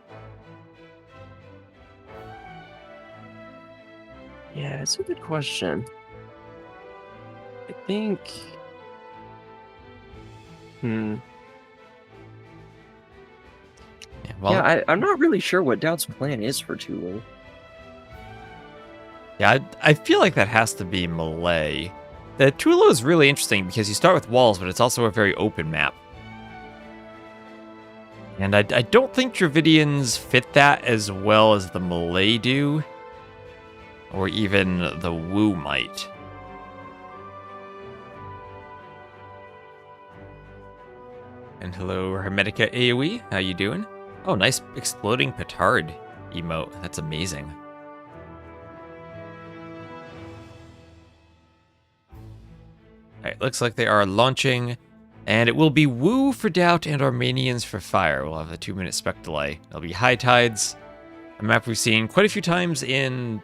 Yeah, it's a good question. I think... Yeah, I'm not really sure what DauT's plan is for Tulo. Yeah, I feel like that has to be Malay. The Tulo is really interesting because you start with walls, but it's also a very open map. And I don't think Dravidians fit that as well as the Malay do. Or even the Wu might. And hello, Hermetica AoE. How you doing? Oh, nice exploding petard emote. That's amazing. Alright, looks like they are launching. And it will be Wu for DauT and Armenians for Fire. We'll have a 2-minute spec delay. It'll be High Tides, a map we've seen quite a few times in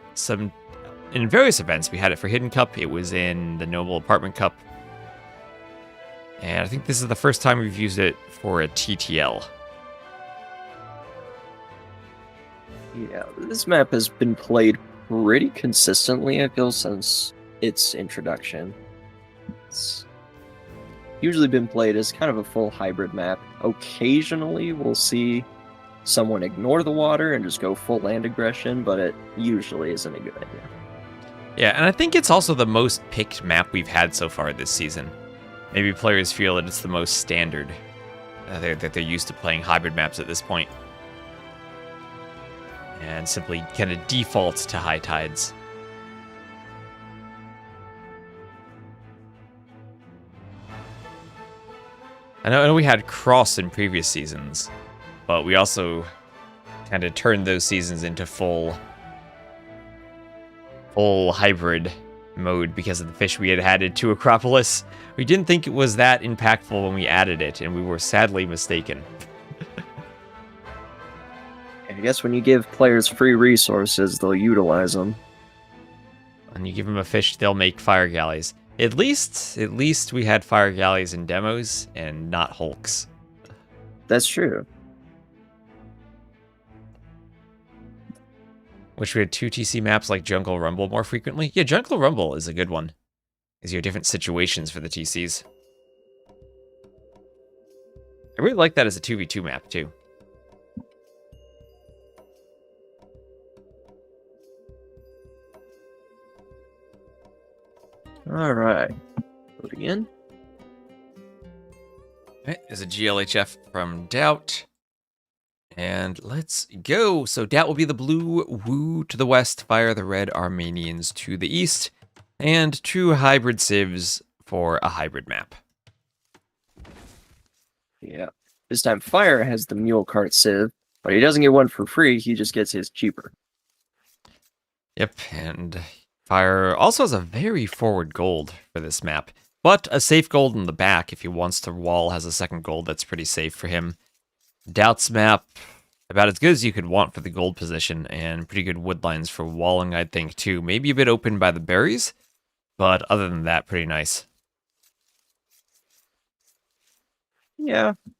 various events. We had it for Hidden Cup. It was in the Noble Apartment Cup. And I think this is the first time we've used it for a TTL. Yeah, this map has been played pretty consistently, I feel, since its introduction. It's usually been played as kind of a full hybrid map. Occasionally, we'll see someone ignore the water and just go full land aggression, but it usually isn't a good idea. Yeah, and I think it's also the most picked map we've had so far this season. Maybe players feel that it's the most standard, that they're used to playing hybrid maps at this point. And simply kind of default to High Tides. I know we had Cross in previous seasons, but we also kind of turned those seasons into full whole hybrid mode because of the fish we had added to Acropolis. We didn't think it was that impactful when we added it, and we were sadly mistaken. I guess when you give players free resources, they'll utilize them. And you give them a fish, they'll make fire galleys. At least we had fire galleys in demos and not hulks. That's true. Wish we had 2 TC maps like Jungle Rumble more frequently. Yeah, Jungle Rumble is a good one. Is your different situations for the TCs. I really like that as a 2v2 map too. Alright. Loading in. Alright, there's a GLHF from DauT. And let's go. So DauT will be the blue, Wu to the west, Fire the red, Armenians to the east, and 2 hybrid civs for a hybrid map. Yeah. This time Fire has the mule cart civ, but he doesn't get one for free, he just gets his cheaper. Yep, and Fire also has a very forward gold for this map, but a safe gold in the back if he wants to wall, has a second gold that's pretty safe for him. DauT's map, about as good as you could want for the gold position, and pretty good wood lines for walling, I'd think, too. Maybe a bit open by the berries, but other than that, pretty nice. Yeah. I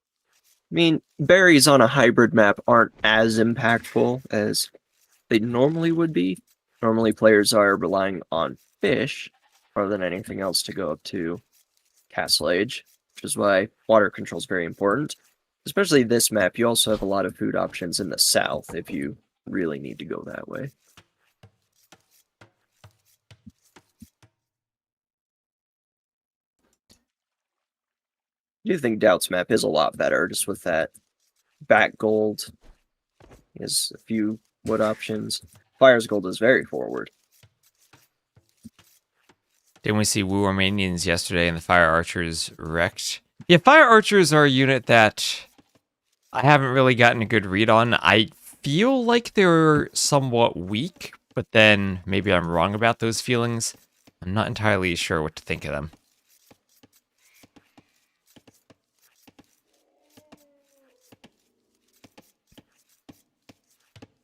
mean, berries on a hybrid map aren't as impactful as they normally would be. Normally, players are relying on fish more than anything else to go up to Castle Age, which is why water control is very important. Especially this map, you also have a lot of food options in the south if you really need to go that way. I do think DauT's map is a lot better, just with that back gold. He has a few wood options. Fire's gold is very forward. Didn't we see Wu Armenians yesterday and the Fire Archers wrecked? Yeah, Fire Archers are a unit that I haven't really gotten a good read on. I feel like they're somewhat weak, but then maybe I'm wrong about those feelings. I'm not entirely sure what to think of them.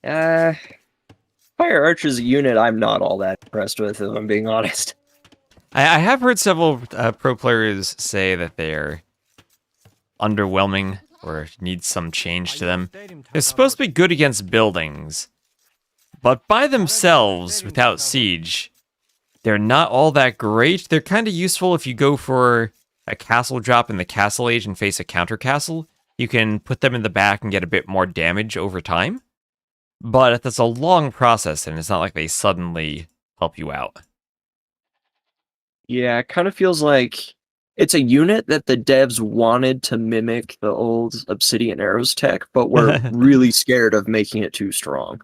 Fire Archer's a unit I'm not all that impressed with, if I'm being honest. I have heard several pro players say that they're underwhelming or need some change to them. They're supposed to be good against buildings, but by themselves, without siege, they're not all that great. They're kind of useful if you go for a castle drop in the Castle Age and face a counter castle. You can put them in the back and get a bit more damage over time. But that's a long process, and it's not like they suddenly help you out. Yeah, it kind of feels like it's a unit that the devs wanted to mimic the old Obsidian Arrows tech, but were really scared of making it too strong.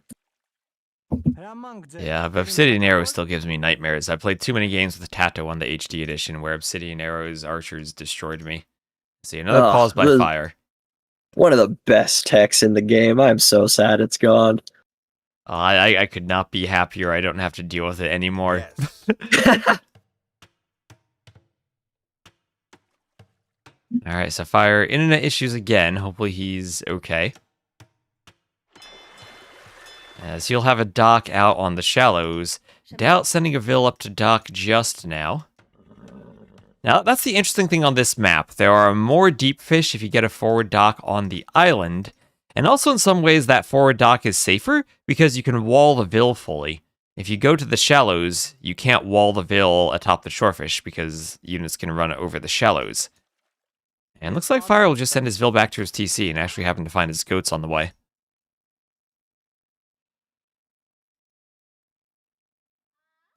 Yeah, but Obsidian Arrows still gives me nightmares. I played too many games with Tato on the HD edition where Obsidian Arrows archers destroyed me. See, another pause by fire. One of the best techs in the game. I'm so sad it's gone. I could not be happier. I don't have to deal with it anymore. Yes. Alright, so Fire, internet issues again. Hopefully he's okay. As he'll have a dock out on the shallows. DauT sending a Vil up to dock just now. Now, that's the interesting thing on this map. There are more deep fish if you get a forward dock on the island. And also in some ways that forward dock is safer because you can wall the Vil fully. If you go to the shallows, you can't wall the Vil atop the shorefish because units can run over the shallows. And looks like Fire will just send his Vil back to his TC and actually happen to find his goats on the way.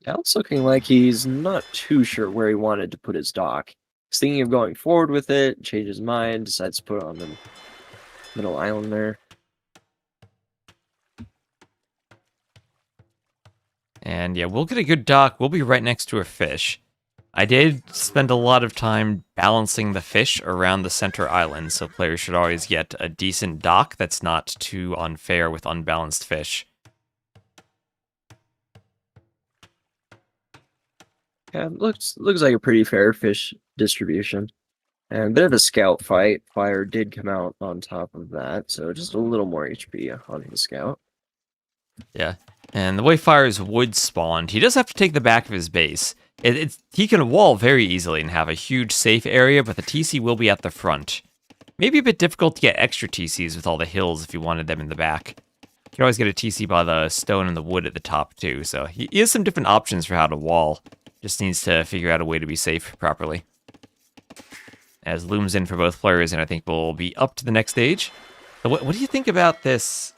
DauT's looking like he's not too sure where he wanted to put his dock. He's thinking of going forward with it, change his mind, decides to put it on the middle island there. And yeah, we'll get a good dock. We'll be right next to a fish. I did spend a lot of time balancing the fish around the center island, so players should always get a decent dock that's not too unfair with unbalanced fish. Yeah, looks like a pretty fair fish distribution. And a bit of a scout fight. Fire did come out on top of that, so just a little more HP on his scout. Yeah. And the way Fire's wood spawned, he does have to take the back of his base. He can wall very easily and have a huge safe area, but the TC will be at the front. Maybe a bit difficult to get extra TCs with all the hills if you wanted them in the back. You can always get a TC by the stone and the wood at the top too, so he has some different options for how to wall. Just needs to figure out a way to be safe properly. As looms in for both players, and I think we'll be up to the next stage. So what do you think about this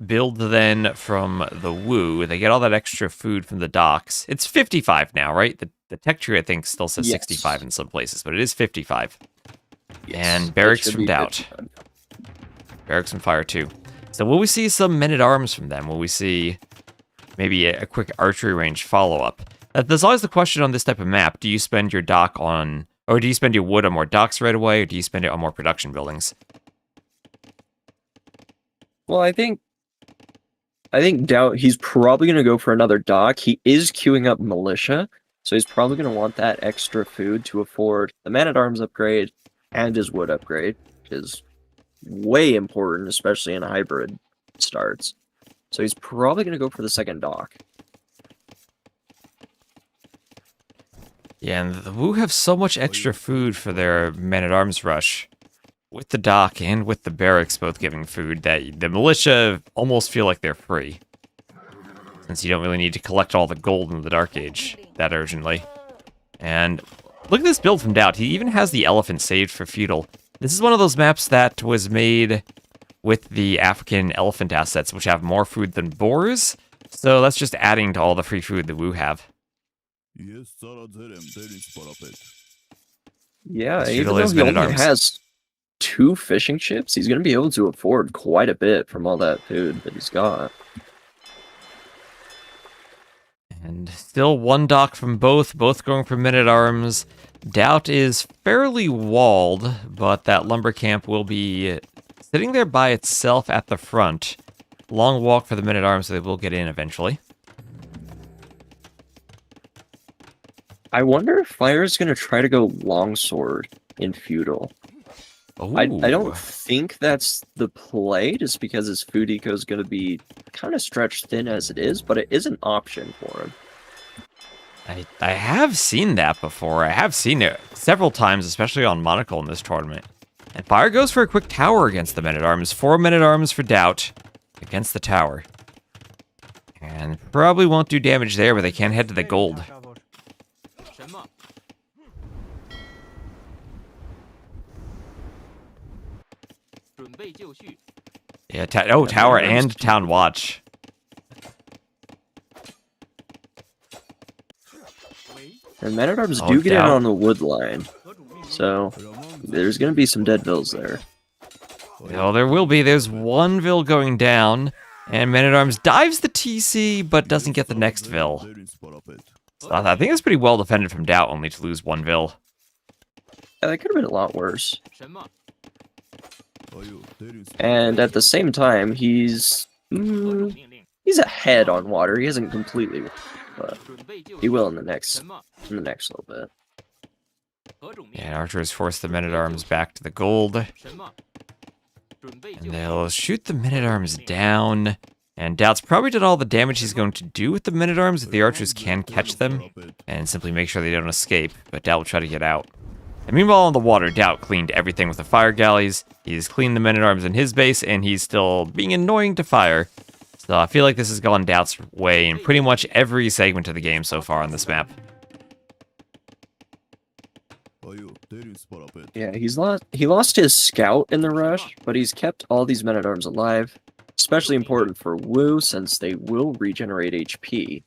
build then from the Woo? They get all that extra food from the docks. It's 55 now, right? The tech tree, I think, still says 65 in some places, but it is 55. Yes, and barracks from DauT. Barracks from Fire too. So will we see some men-at-arms from them? Will we see maybe a quick archery range follow-up? There's always the question on this type of map. Do you spend your dock on... Or do you spend your wood on more docks right away, or do you spend it on more production buildings? Well, I think DauT, he's probably going to go for another dock. He is queuing up militia, so he's probably going to want that extra food to afford the man-at-arms upgrade and his wood upgrade, which is way important, especially in hybrid starts. So he's probably going to go for the second dock. Yeah, and the Woo have so much extra food for their men-at-arms rush, with the dock and with the barracks both giving food, that the militia almost feel like they're free, since you don't really need to collect all the gold in the Dark Age that urgently. And look at this build from DauT. He even has the elephant saved for feudal. This is one of those maps that was made with the African elephant assets, which have more food than boars, so that's just adding to all the free food the Woo have. Yeah, even though he only has 2 fishing ships, he's going to be able to afford quite a bit from all that food that he's got. And still one dock from both going for men-at-arms. DauT is fairly walled, but that lumber camp will be sitting there by itself at the front. Long walk for the men-at-arms, so they will get in eventually. I wonder if Fire is going to try to go longsword in feudal. I don't think that's the play, just because his food eco is going to be kind of stretched thin as it is, but it is an option for him. I have seen that before. I have seen it several times, especially on Monocle in this tournament. And Fire goes for a quick tower against the men-at-arms. 4 men-at-arms for DauT against the tower. And probably won't do damage there, but they can head to the gold. Yeah, tower and town watch. And men-at-arms do get in on the wood line, so there's going to be some dead vills there. Well, there will be. There's one vill going down, and men-at-arms dives the TC, but doesn't get the next vill. So I think it's pretty well defended from DauT, only to lose 1 vill. Yeah, that could have been a lot worse. And at the same time, he's ahead on water. He hasn't completely, but he will in the next little bit. Yeah, archers force the men-at-arms back to the gold. And they'll shoot the men-at-arms down. And DauT's probably done all the damage he's going to do with the men-at-arms if the archers can catch them and simply make sure they don't escape, but DauT will try to get out. And meanwhile on the water, DauT cleaned everything with the fire galleys. He's cleaned the men-at-arms in his base, and he's still being annoying to fire. So I feel like this has gone DauT's way in pretty much every segment of the game so far on this map. Yeah, he lost his scout in the rush, but he's kept all these men-at-arms alive. Especially important for Woo, since they will regenerate HP.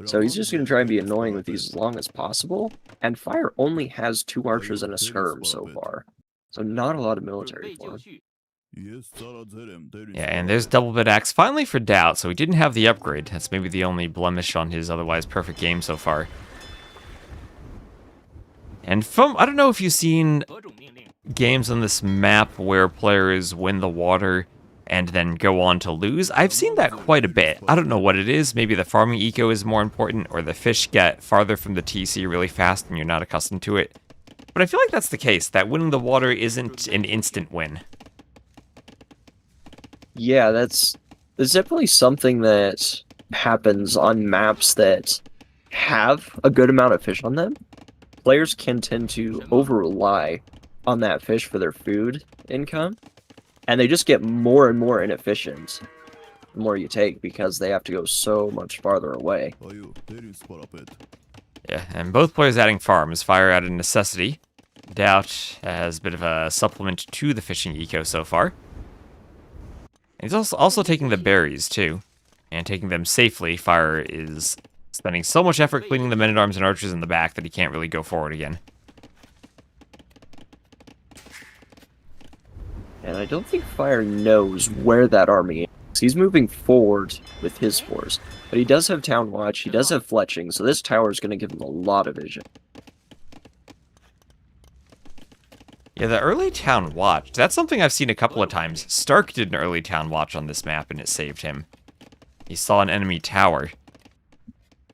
So he's just going to try and be annoying with these as long as possible. And Fire only has 2 archers and a skirm so far. So not a lot of military for him. Yeah, and there's double bit axe finally for DauT, so he didn't have the upgrade. That's maybe the only blemish on his otherwise perfect game so far. And I don't know if you've seen games on this map where players win the water and then go on to lose. I've seen that quite a bit. I don't know what it is. Maybe the farming eco is more important, or the fish get farther from the TC really fast and you're not accustomed to it. But I feel like that's the case, that winning the water isn't an instant win. Yeah, that's definitely something that happens on maps that have a good amount of fish on them. Players can tend to over-rely on that fish for their food income, and they just get more and more inefficient the more you take because they have to go so much farther away. Yeah, and both players adding farms. Fire out of necessity. DauT has a bit of a supplement to the fishing eco so far. And he's also taking the berries, too. And taking them safely. Fire is spending so much effort cleaning the men-at-arms and archers in the back that he can't really go forward again. And I don't think Fire knows where that army is. He's moving forward with his force. But he does have Town Watch, he does have Fletching, so this tower is going to give him a lot of vision. Yeah, the early Town Watch, that's something I've seen a couple of times. Stark did an early Town Watch on this map and it saved him. He saw an enemy tower.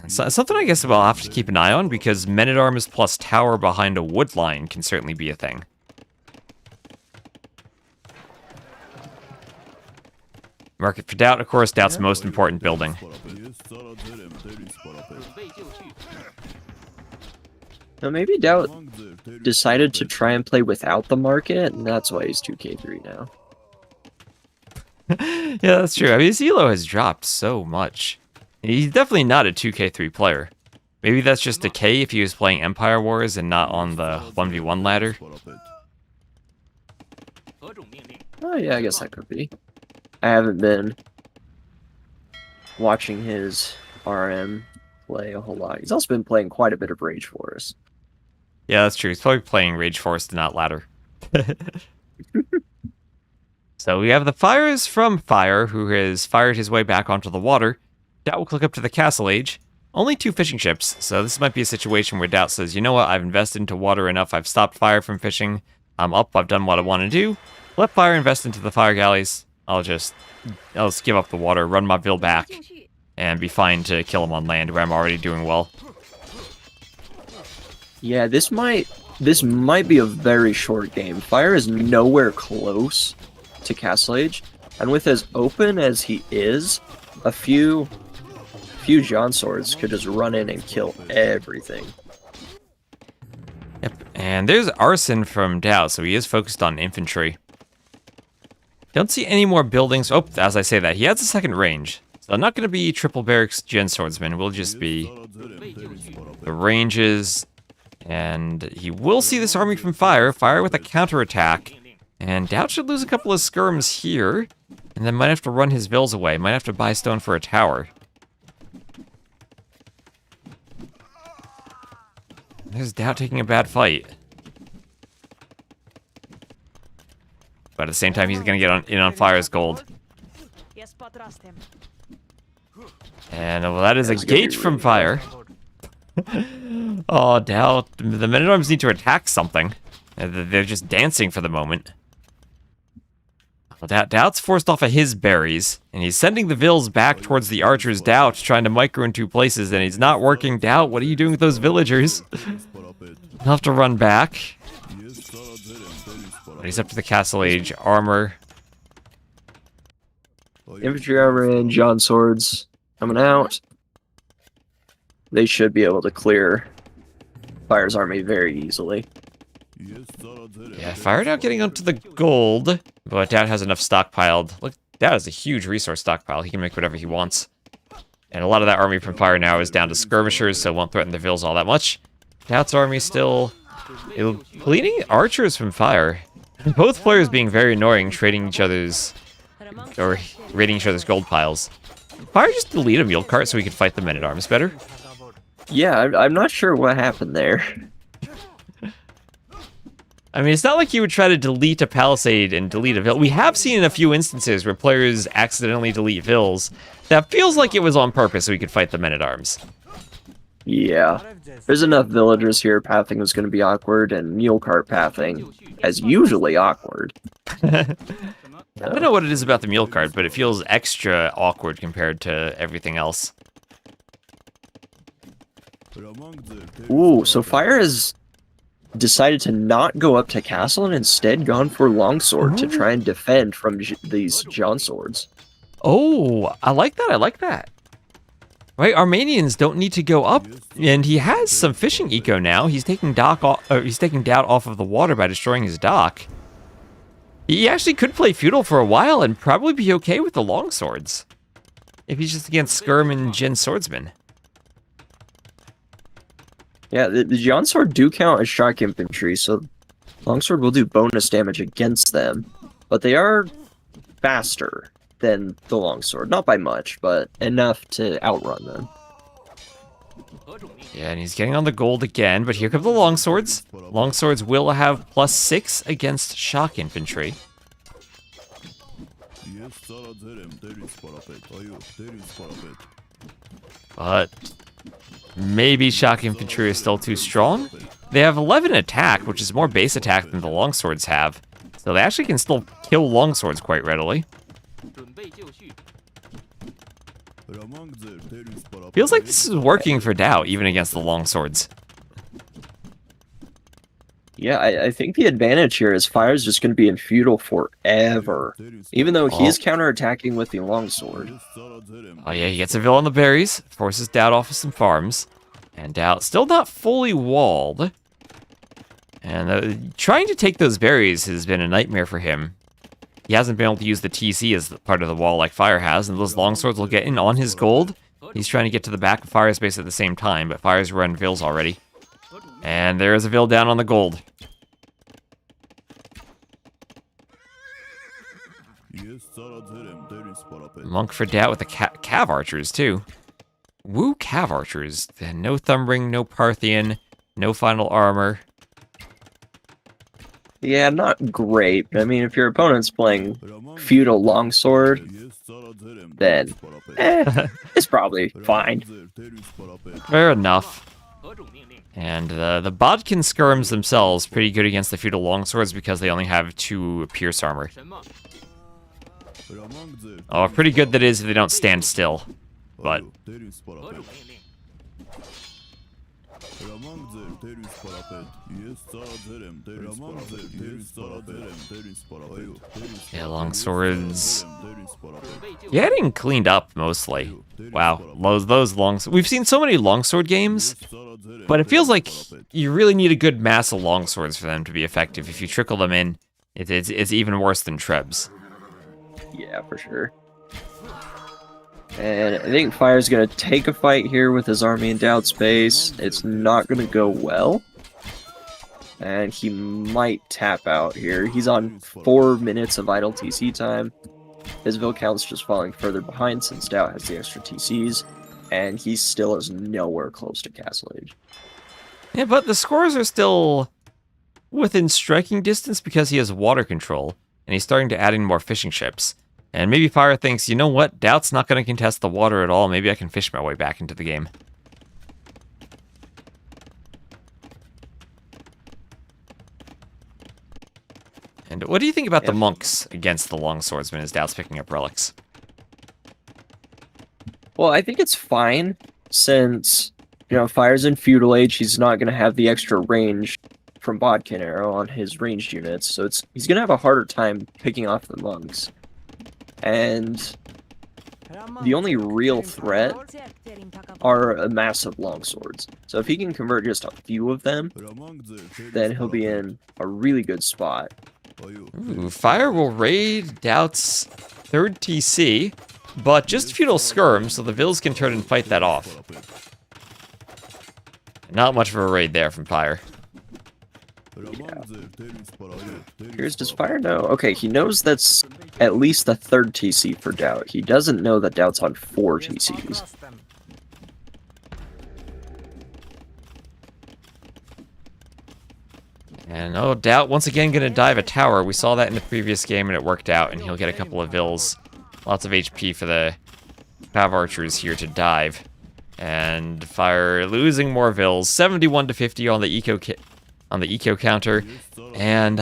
And so, something I guess we'll have to keep an eye on, because men-at-arms plus tower behind a wood line can certainly be a thing. Market for DauT, of course, DauT's most important building. Now maybe DauT decided to try and play without the market, and that's why he's 2k3 now. Yeah, that's true. I mean, his elo has dropped so much. He's definitely not a 2k3 player. Maybe that's just a K if he was playing Empire Wars and not on the 1v1 ladder. Oh yeah, I guess that could be. I haven't been watching his RM play a whole lot. He's also been playing quite a bit of Rage Force. Yeah, that's true. He's probably playing Rage Force, not ladder. So we have the fires from Fire, who has fired his way back onto the water. DauT will click up to the Castle Age. Only 2 fishing ships, so this might be a situation where DauT says, you know what, I've invested into water enough, I've stopped Fire from fishing, I'm up, I've done what I want to do. Let Fire invest into the Fire galleys. I'll just give up the water, run my Vil back, and be fine to kill him on land, where I'm already doing well. Yeah, this might be a very short game. Fire is nowhere close to Castle Age, and with as open as he is, a few John swords could just run in and kill everything. Yep, and there's arson from DauT, so he is focused on infantry. Don't see any more buildings. Oh, as I say that, he has a second range. So not going to be triple barracks gen swordsman. Will just be the ranges. And he will see this army from Fire. Fire with a counterattack. And DauT should lose a couple of skirms here. And then might have to run his Vils away. Might have to buy stone for a tower. There's DauT taking a bad fight. But at the same time, he's going to get in on Fire's gold. And well, that is a gate from Fire. Oh, DauT. The men-at-arms need to attack something. They're just dancing for the moment. Well, DauT's forced off of his berries, and he's sending the Vils back towards the archers. DauT trying to micro in 2 places, and he's not working. DauT, what are you doing with those villagers? He'll have to run back. But he's up to the Castle Age armor. Infantry armor in, John swords coming out. They should be able to clear Fire's army very easily. Yeah, Fire now getting onto the gold, but DauT has enough stockpiled. Look, DauT has a huge resource stockpile. He can make whatever he wants. And a lot of that army from Fire now is down to skirmishers, so won't threaten the Vils all that much. DauT's army still bleeding archers from Fire. Both players being very annoying, trading each other's, or raiding each other's gold piles. Fire just delete a mule cart so we could fight the men-at-arms better. Yeah, I'm not sure what happened there. I mean, it's not like you would try to delete a palisade and delete a Vil. We have seen in a few instances where players accidentally delete Vils. That feels like it was on purpose so we could fight the men-at-arms. Yeah. There's enough villagers here, pathing was going to be awkward, and mule cart pathing as usually awkward. I don't know what it is about the mule cart, but it feels extra awkward compared to everything else. Ooh, so Fire has decided to not go up to castle and instead gone for longsword to try and defend from these John swords. Oh, I like that. I like that. Right, Armenians don't need to go up, and he has some fishing eco now. He's taking DauT off of the water by destroying his dock. He actually could play feudal for a while and probably be okay with the longswords if he's just against Skirm and Jin swordsman. Yeah, the John sword do count as shock infantry, so longsword will do bonus damage against them, but they are faster than the longsword. Not by much, but enough to outrun them. Yeah, and he's getting on the gold again, but here come the longswords. Longswords will have +6 against shock infantry. But maybe shock infantry is still too strong. They have 11 attack, which is more base attack than the longswords have. So they actually can still kill longswords quite readily. Feels like this is working for DauT, even against the longswords. Yeah, I think the advantage here is Fire's just going to be in feudal forever, even though he is counterattacking with the longsword. Oh yeah, he gets a villain on the berries, forces DauT off of some farms, and DauT still not fully walled. And trying to take those berries has been a nightmare for him. He hasn't been able to use the TC as part of the wall like Fire has, and those longswords will get in on his gold. He's trying to get to the back of Fire's base at the same time, but Fire's run Vils already. And there is a Vil down on the gold. Monk for DauT with the Cav Archers, too. Woo Cav Archers. No Thumbring, no Parthian, no Final Armor. Yeah, not great. I mean, if your opponent's playing feudal longsword, then it's probably fine. Fair enough. And the Bodkin Skirms themselves pretty good against the feudal longswords because they only have 2 pierce armor. Oh, pretty good that is if they don't stand still. But yeah, longswords getting cleaned up mostly. Wow, those longs. We've seen so many longsword games, but it feels like you really need a good mass of longswords for them to be effective. If you trickle them in, it's even worse than Trebs. Yeah, for sure. And I think Fire's going to take a fight here with his army in DauT space. It's not going to go well. And he might tap out here. He's on 4 minutes of idle TC time. His Vil count's just falling further behind since DauT has the extra TCs. And he still is nowhere close to Castle Age. Yeah, but the scores are still within striking distance because he has water control. And he's starting to add in more fishing ships. And maybe Fire thinks, you know what, DauT's not going to contest the water at all. Maybe I can fish my way back into the game. And what do you think about the monks against the longswordsmen as DauT's picking up relics? Well, I think it's fine since, Fire's in feudal age. He's not going to have the extra range from Bodkin Arrow on his ranged units, so he's going to have a harder time picking off the monks. And the only real threat are a massive longswords. So if he can convert just a few of them, then he'll be in a really good spot. Ooh, Fire will raid DauT's 3rd TC, but just feudal skirm, so the Vils can turn and fight that off. Not much of a raid there from Fire. Yeah. Does Fire know? Okay, he knows that's at least the 3rd TC for DauT. He doesn't know that DauT's on 4 TCs. And DauT once again going to dive a tower. We saw that in the previous game and it worked out, and he'll get a couple of Vils. Lots of HP for the Cav Archers here to dive. And Fire losing more Vils. 71 to 50 on the eco kit. on the eco counter, and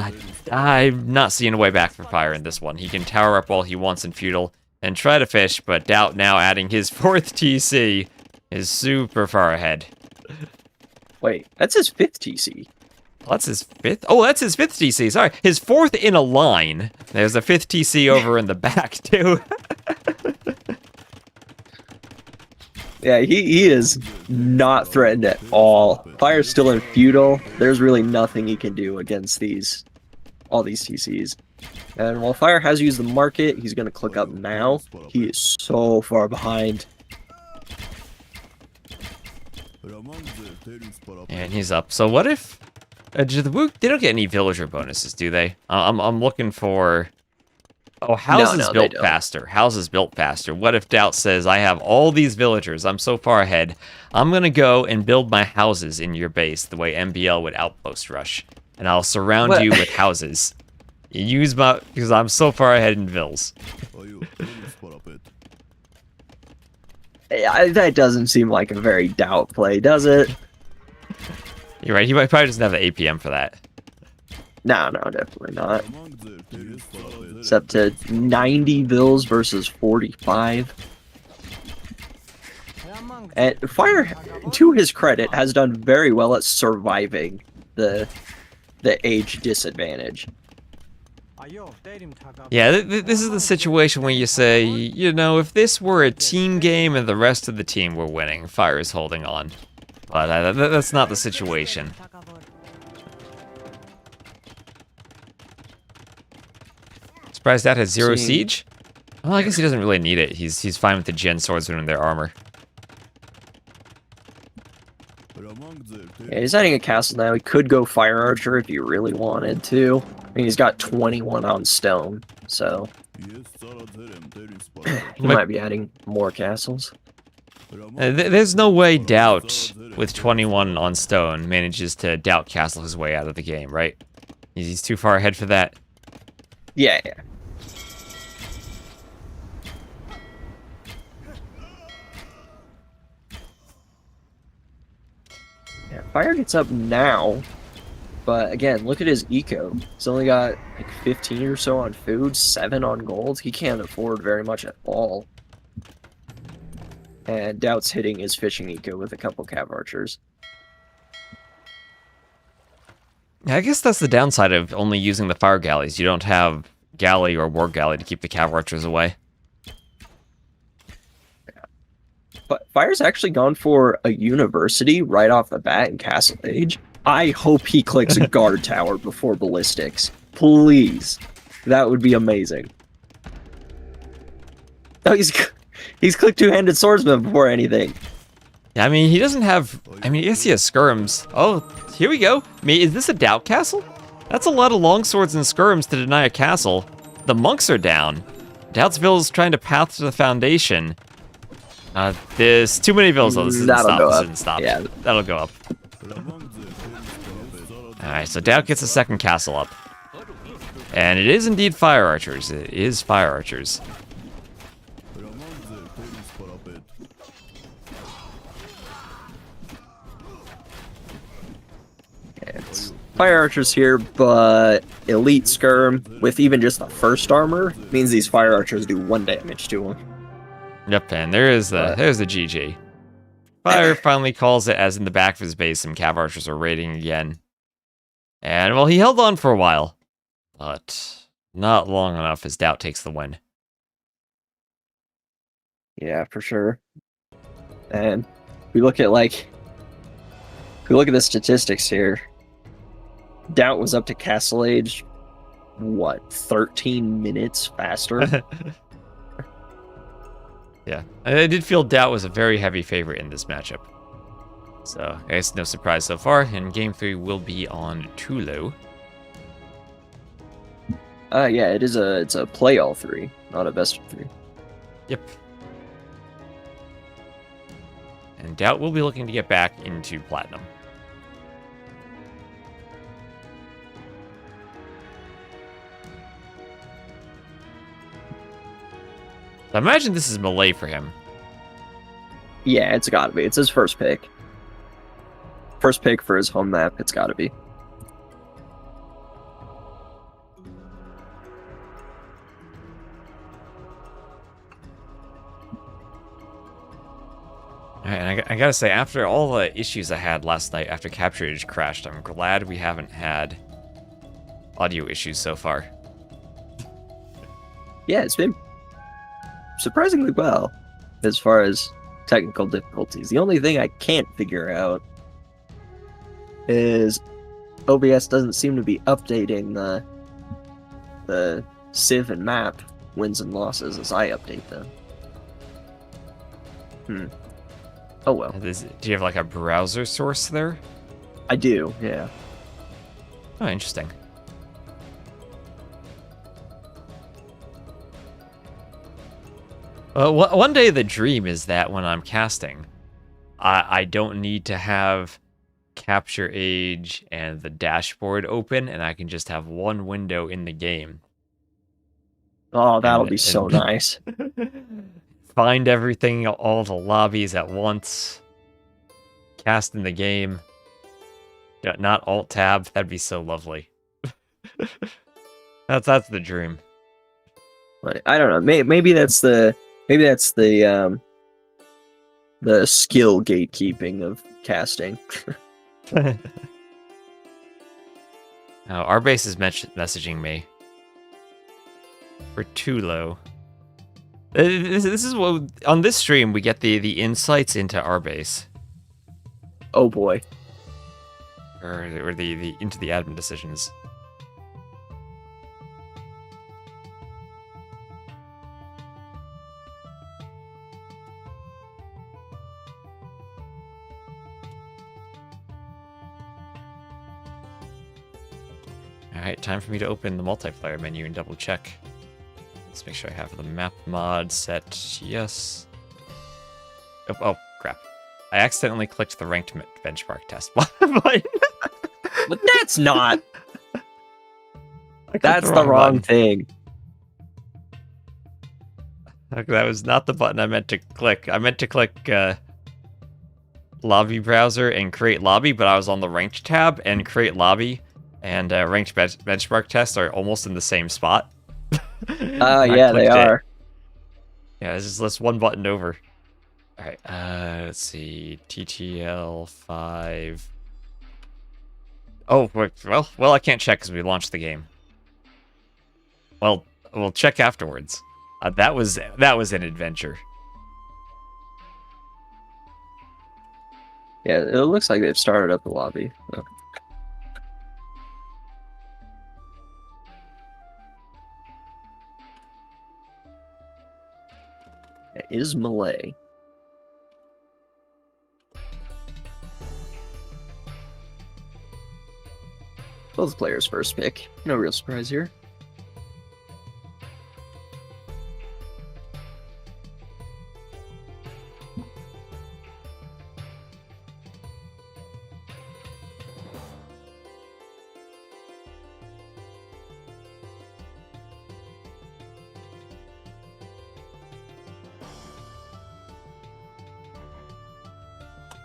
I'm not seeing a way back for Fire in this one. He can tower up all he wants in Feudal and try to fish, but DauT now adding his 4th TC is super far ahead. Wait, that's his 5th TC. That's his 5th? Oh, that's his 5th TC, sorry. His 4th in a line. There's a 5th TC over in the back, too. Yeah, he is not threatened at all. Fire's still in Feudal. There's really nothing he can do against all these TCs. And while Fire has used the market, he's going to click up now. He is so far behind. And he's up. So what if... they don't get any villager bonuses, do they? I'm looking for... Oh, houses built faster. Houses built faster. What if DauT says, I have all these villagers. I'm so far ahead. I'm going to go and build my houses in your base the way MBL would outpost rush. And I'll surround you with houses. You use my... Because I'm so far ahead in vills. That doesn't seem like a very DauT play, does it? You're right. He probably doesn't have the APM for that. No, definitely not. It's up to 90 vills versus 45. And Fire, to his credit, has done very well at surviving the age disadvantage. Yeah, this is the situation where you say, you know, if this were a team game and the rest of the team were winning, Fire is holding on. But that's not the situation. Surprised that has 0 siege? Well, I guess he doesn't really need it. He's fine with the Gen swordsmen and their armor. Yeah, he's adding a castle now. He could go Fire Archer if he really wanted to. I mean, he's got 21 on stone, so he might be adding more castles. There's no way DauT, with 21 on stone, manages to DauT castle his way out of the game, right? He's too far ahead for that. Yeah. Fire gets up now, but again, look at his eco. He's only got like 15 or so on food, 7 on gold. He can't afford very much at all. And DauT's hitting his fishing eco with a couple cav archers. I guess that's the downside of only using the fire galleys. You don't have galley or war galley to keep the cav archers away. But Fire's actually gone for a university right off the bat in Castle Age. I hope he clicks a guard tower before ballistics. Please. That would be amazing. Oh, he's clicked two-handed swordsman before anything. Yeah, I mean, he doesn't have... I mean, yes, he has skirms. Oh, here we go. I mean, is this a DauT castle? That's a lot of longswords and skirms to deny a castle. The monks are down. DauT'sville is trying to path to the foundation. There's too many vills, though. This isn't stop. This isn't stop. Yeah. That'll go up. Alright, so DauT gets a second castle up. And it is indeed fire archers. It is fire archers. It's fire archers here, but elite skirm with even just the first armor means these fire archers do 1 damage to him. Yep, and there's the GG. Fire finally calls it as in the back of his base some cav archers are raiding again. And, well, he held on for a while, but not long enough as DauT takes the win. Yeah, for sure. And we look at the statistics here. DauT was up to Castle Age, what, 13 minutes faster? Yeah, I did feel DauT was a very heavy favorite in this matchup. So, I guess no surprise so far, and Game 3 will be on Tulu. Yeah, it's a play all 3, not a best of 3. Yep. And DauT will be looking to get back into Platinum. I imagine this is melee for him. Yeah, it's gotta be. It's his first pick. First pick for his home map, it's gotta be. Alright, and I gotta say, after all the issues I had last night after Capture Age crashed, I'm glad we haven't had audio issues so far. Yeah, it's been surprisingly well as far as technical difficulties. The only thing I can't figure out is OBS doesn't seem to be updating the Civ and map wins and losses as I update them. Oh well. Do you have like a browser source there? I do, yeah. Oh, interesting. One day the dream is that when I'm casting, I don't need to have Capture Age and the dashboard open, and I can just have one window in the game. Oh, that'll be so nice. Find everything, all the lobbies at once. Cast in the game. Not Alt-Tab. That'd be so lovely. That's the dream. But I don't know. Maybe that's the skill gatekeeping of casting. Now, our base is messaging me. We're too low. This is what on this stream we get the insights into our base. Oh boy. Or the into the admin decisions. Alright, time for me to open the multiplayer menu and double check. Let's make sure I have the map mod set. Yes. Oh, crap. I accidentally clicked the ranked benchmark test button. But that's not. That's the wrong thing. That was not the button I meant to click. I meant to click lobby browser and create lobby, but I was on the ranked tab, and create lobby and ranked benchmark test are almost in the same spot. Yeah, they are. Yeah, it's just one button over. All right, let's see, TTL5. Oh, wait, well, I can't check because we launched the game. Well, we'll check afterwards. That was an adventure. Yeah, it looks like they've started up the lobby. Oh. It is Malay. Both players' first pick. No real surprise here.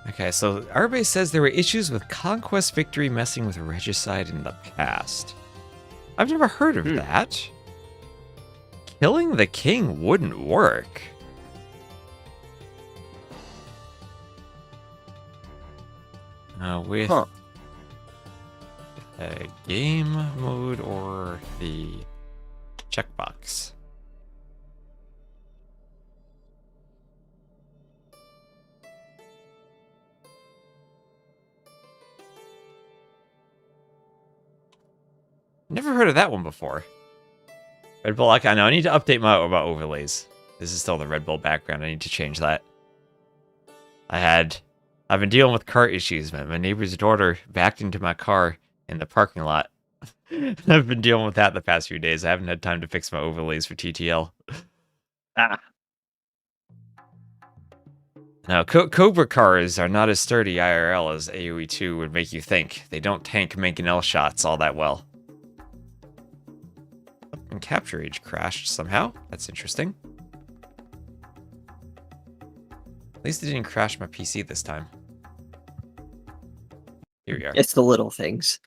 Okay, so our base says there were issues with Conquest Victory messing with Regicide in the past. I've never heard of that. Killing the king wouldn't work. With a game mode or the checkbox. Never heard of that one before. Red Bull, I know I need to update my about overlays. This is still the Red Bull background. I need to change that. I've been dealing with car issues, man. My neighbor's daughter backed into my car in the parking lot. I've been dealing with that the past few days. I haven't had time to fix my overlays for TTL. Now, Cobra cars are not as sturdy IRL as AoE 2 would make you think. They don't tank mangonel shots all that well. And Capture Age crashed somehow. That's interesting. At least it didn't crash my PC this time. Here we are. It's the little things.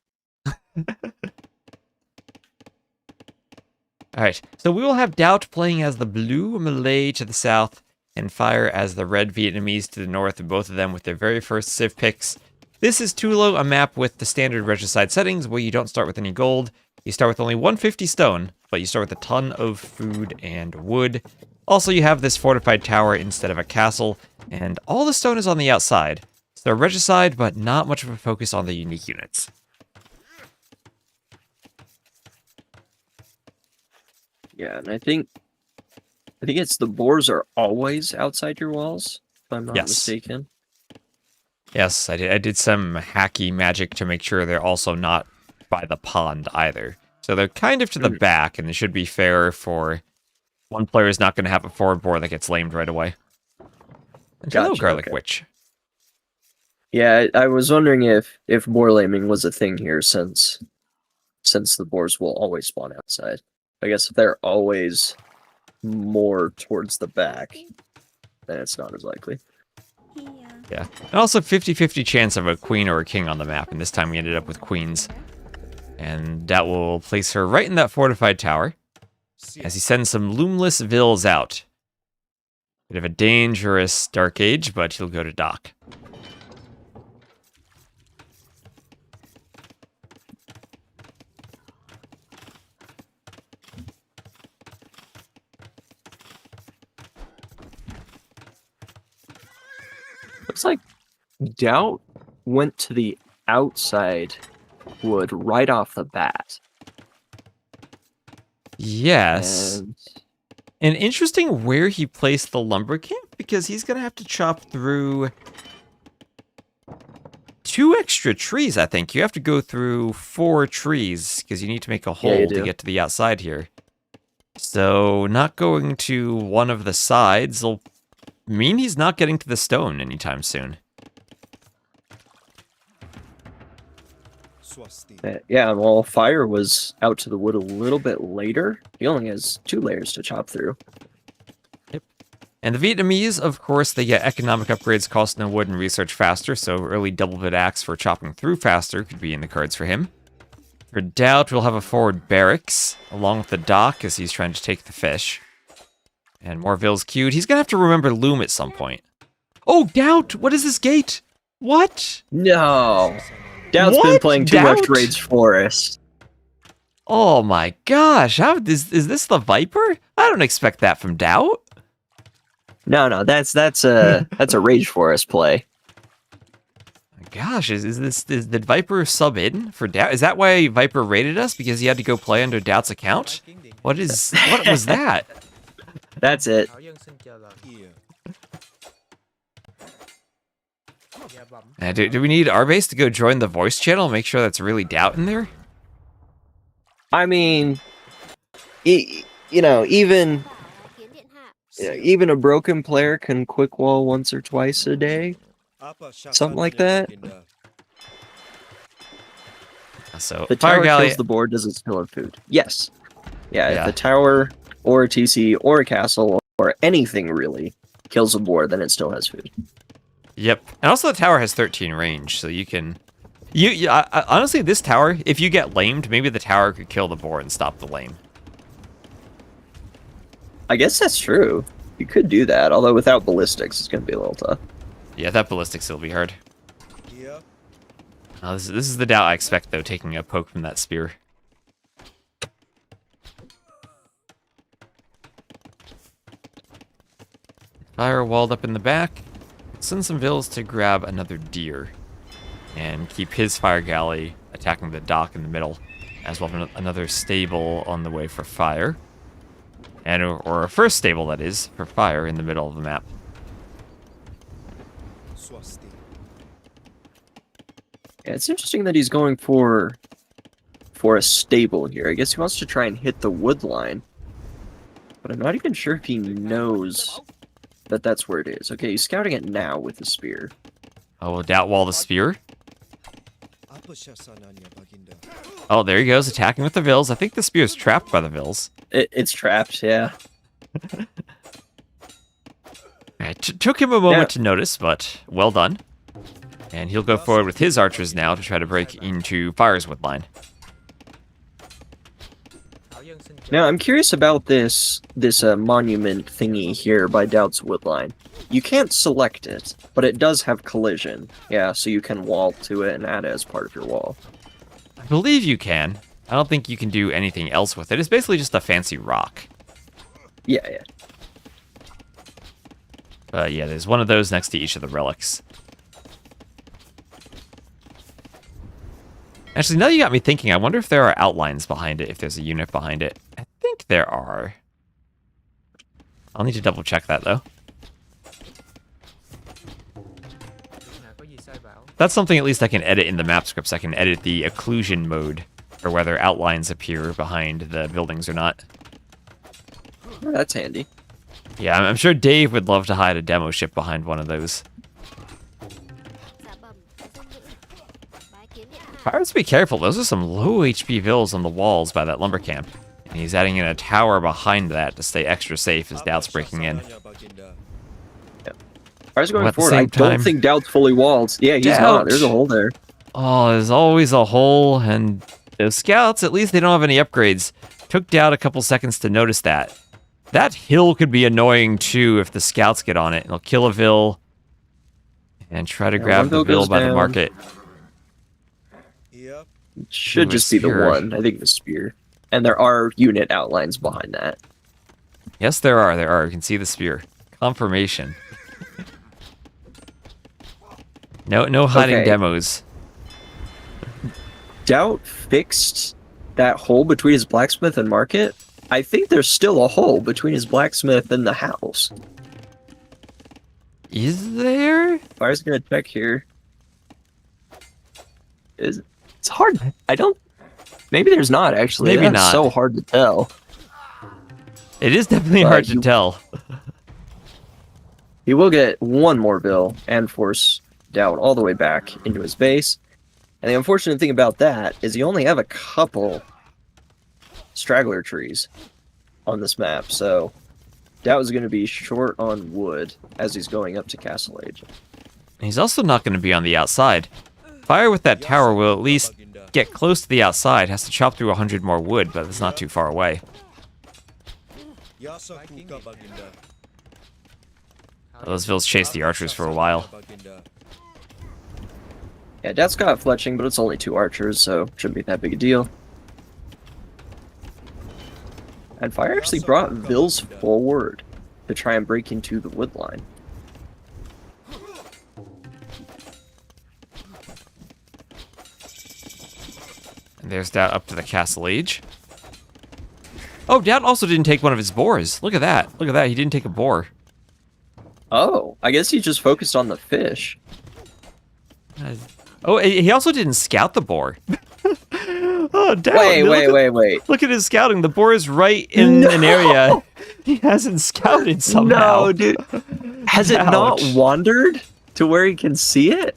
Alright, so we will have DauT playing as the blue Malay to the south, and Fire as the red Vietnamese to the north, and both of them with their very first Civ picks. This is Tulo, a map with the standard regicide settings where you don't start with any gold. You start with only 150 stone, but you start with a ton of food and wood. Also, you have this fortified tower instead of a castle, and all the stone is on the outside. So regicide, but not much of a focus on the unique units. Yeah, and I think it's the boars are always outside your walls, if I'm not mistaken. Yes, I did some hacky magic to make sure they're also not by the pond either. So they're kind of to the back, and it should be fair for one player is not going to have a forward boar that gets lamed right away. And hello, Garlic Witch. Yeah, I was wondering if boar laming was a thing here since the boars will always spawn outside. I guess if they're always more towards the back, then it's not as likely. Yeah. And also 50-50 chance of a queen or a king on the map, and this time we ended up with queens. And that will place her right in that fortified tower as he sends some Loomless Vills out. Bit of a dangerous Dark Age, but he'll go to dock. Looks like DauT went to the outside wood right off the bat. Yes. And interesting where he placed the lumber camp, because he's going to have to chop through 2 extra trees, I think. You have to go through 4 trees, because you need to make a hole to get to the outside here. So not going to one of the sides will mean he's not getting to the stone anytime soon. Yeah, well, Fire was out to the wood a little bit later. He only has 2 layers to chop through. Yep. And the Vietnamese, of course, they get economic upgrades, cost no wood, and research faster, so early double bit axe for chopping through faster could be in the cards for him. For DauT, we'll have a forward barracks, along with the dock as he's trying to take the fish. And more Vills queued. He's going to have to remember Loom at some point. Oh, DauT! What is this gate? What? No! DauT's been playing too much Rage Forest. Oh my gosh, how is this the Viper? I don't expect that from DauT. No, that's a Rage Forest play. Gosh, did Viper sub in for DauT? Is that why Viper raided us? Because he had to go play under DauT's account? What was that? That's it. Do we need our base to go join the voice channel? Make sure that's really DauT in there? I mean, even a broken player can quick wall once or twice a day. Something like that. So the tower kills the board, does it still have food? Yes. Yeah, if the tower or a TC or a castle or anything really kills a board, then it still has food. Yep. And also the tower has 13 range, so you can... honestly, this tower, if you get lamed, maybe the tower could kill the board and stop the lame. I guess that's true. You could do that, although without ballistics, it's going to be a little tough. Yeah, that ballistics will be hard. Yeah. This is the DauT I expect, though, taking a poke from that spear. Fire walled up in the back. Send some Vills to grab another deer. And keep his fire galley attacking the dock in the middle. As well as another stable on the way for Fire. Or a first stable, that is, for Fire in the middle of the map. Yeah, it's interesting that he's going for a stable here. I guess he wants to try and hit the wood line. But I'm not even sure if he knows that that's where it is. Okay, he's scouting it now with the spear. Oh, will DauT wall the spear? Oh, there he goes, attacking with the Vills. I think the spear is trapped by the Vills. It's trapped, yeah. It took him a moment to notice, but well done. And he'll go forward with his archers now to try to break into Fire's wood line. Now, I'm curious about this monument thingy here by DauT's Woodline. You can't select it, but it does have collision. Yeah, so you can wall to it and add it as part of your wall. I believe you can. I don't think you can do anything else with it. It's basically just a fancy rock. Yeah, yeah. Yeah, there's one of those next to each of the relics. Actually, now you got me thinking, I wonder if there are outlines behind it, if there's a unit behind it. I think there are. I'll need to double check that, though. That's something at least I can edit in the map scripts. I can edit the occlusion mode for whether outlines appear behind the buildings or not. Oh, that's handy. Yeah, I'm sure Dave would love to hide a demo ship behind one of those. Pirates, be careful. Those are some low HP vills on the walls by that lumber camp. And he's adding in a tower behind that to stay extra safe as DauT's breaking in. Pirates going forward, I don't think DauT's fully walled. Yeah, he's not. There's a hole there. Oh, there's always a hole, and those scouts, at least they don't have any upgrades. Took DauT a couple seconds to notice that. That hill could be annoying, too, if the scouts get on it. They'll kill a vill and try to grab the vill by the market. Yep. Should just be the one. I think the spear. And there are unit outlines behind that. Yes, there are. There are. You can see the spear. Confirmation. No hiding demos. DauT fixed that hole between his blacksmith and market. I think there's still a hole between his blacksmith and the house. Is there? Fire's gonna check here. It's hard. I don't. Maybe there's not actually. Maybe That's not. So hard to tell. It is definitely hard to tell. He will get one more bill and force DauT all the way back into his base. And the unfortunate thing about that is you only have a couple straggler trees on this map, so DauT is going to be short on wood as he's going up to Castle Age. He's also not going to be on the outside. Fire with that tower will at least get close to the outside. Has to chop through 100 more wood, but it's not too far away. Those vills chase the archers for a while. Yeah, DauT's got fletching, but it's only 2 archers, so shouldn't be that big a deal. And Fire actually brought vills forward to try and break into the wood line. And there's DauT up to the Castle Age. Oh, DauT also didn't take one of his boars. Look at that. Look at that. He didn't take a boar. Oh, I guess he just focused on the fish. Oh, he also didn't scout the boar. Oh, DauT, wait. Look at his scouting. The boar is right in an area he hasn't scouted somehow. No, dude. Has it not wandered to where he can see it?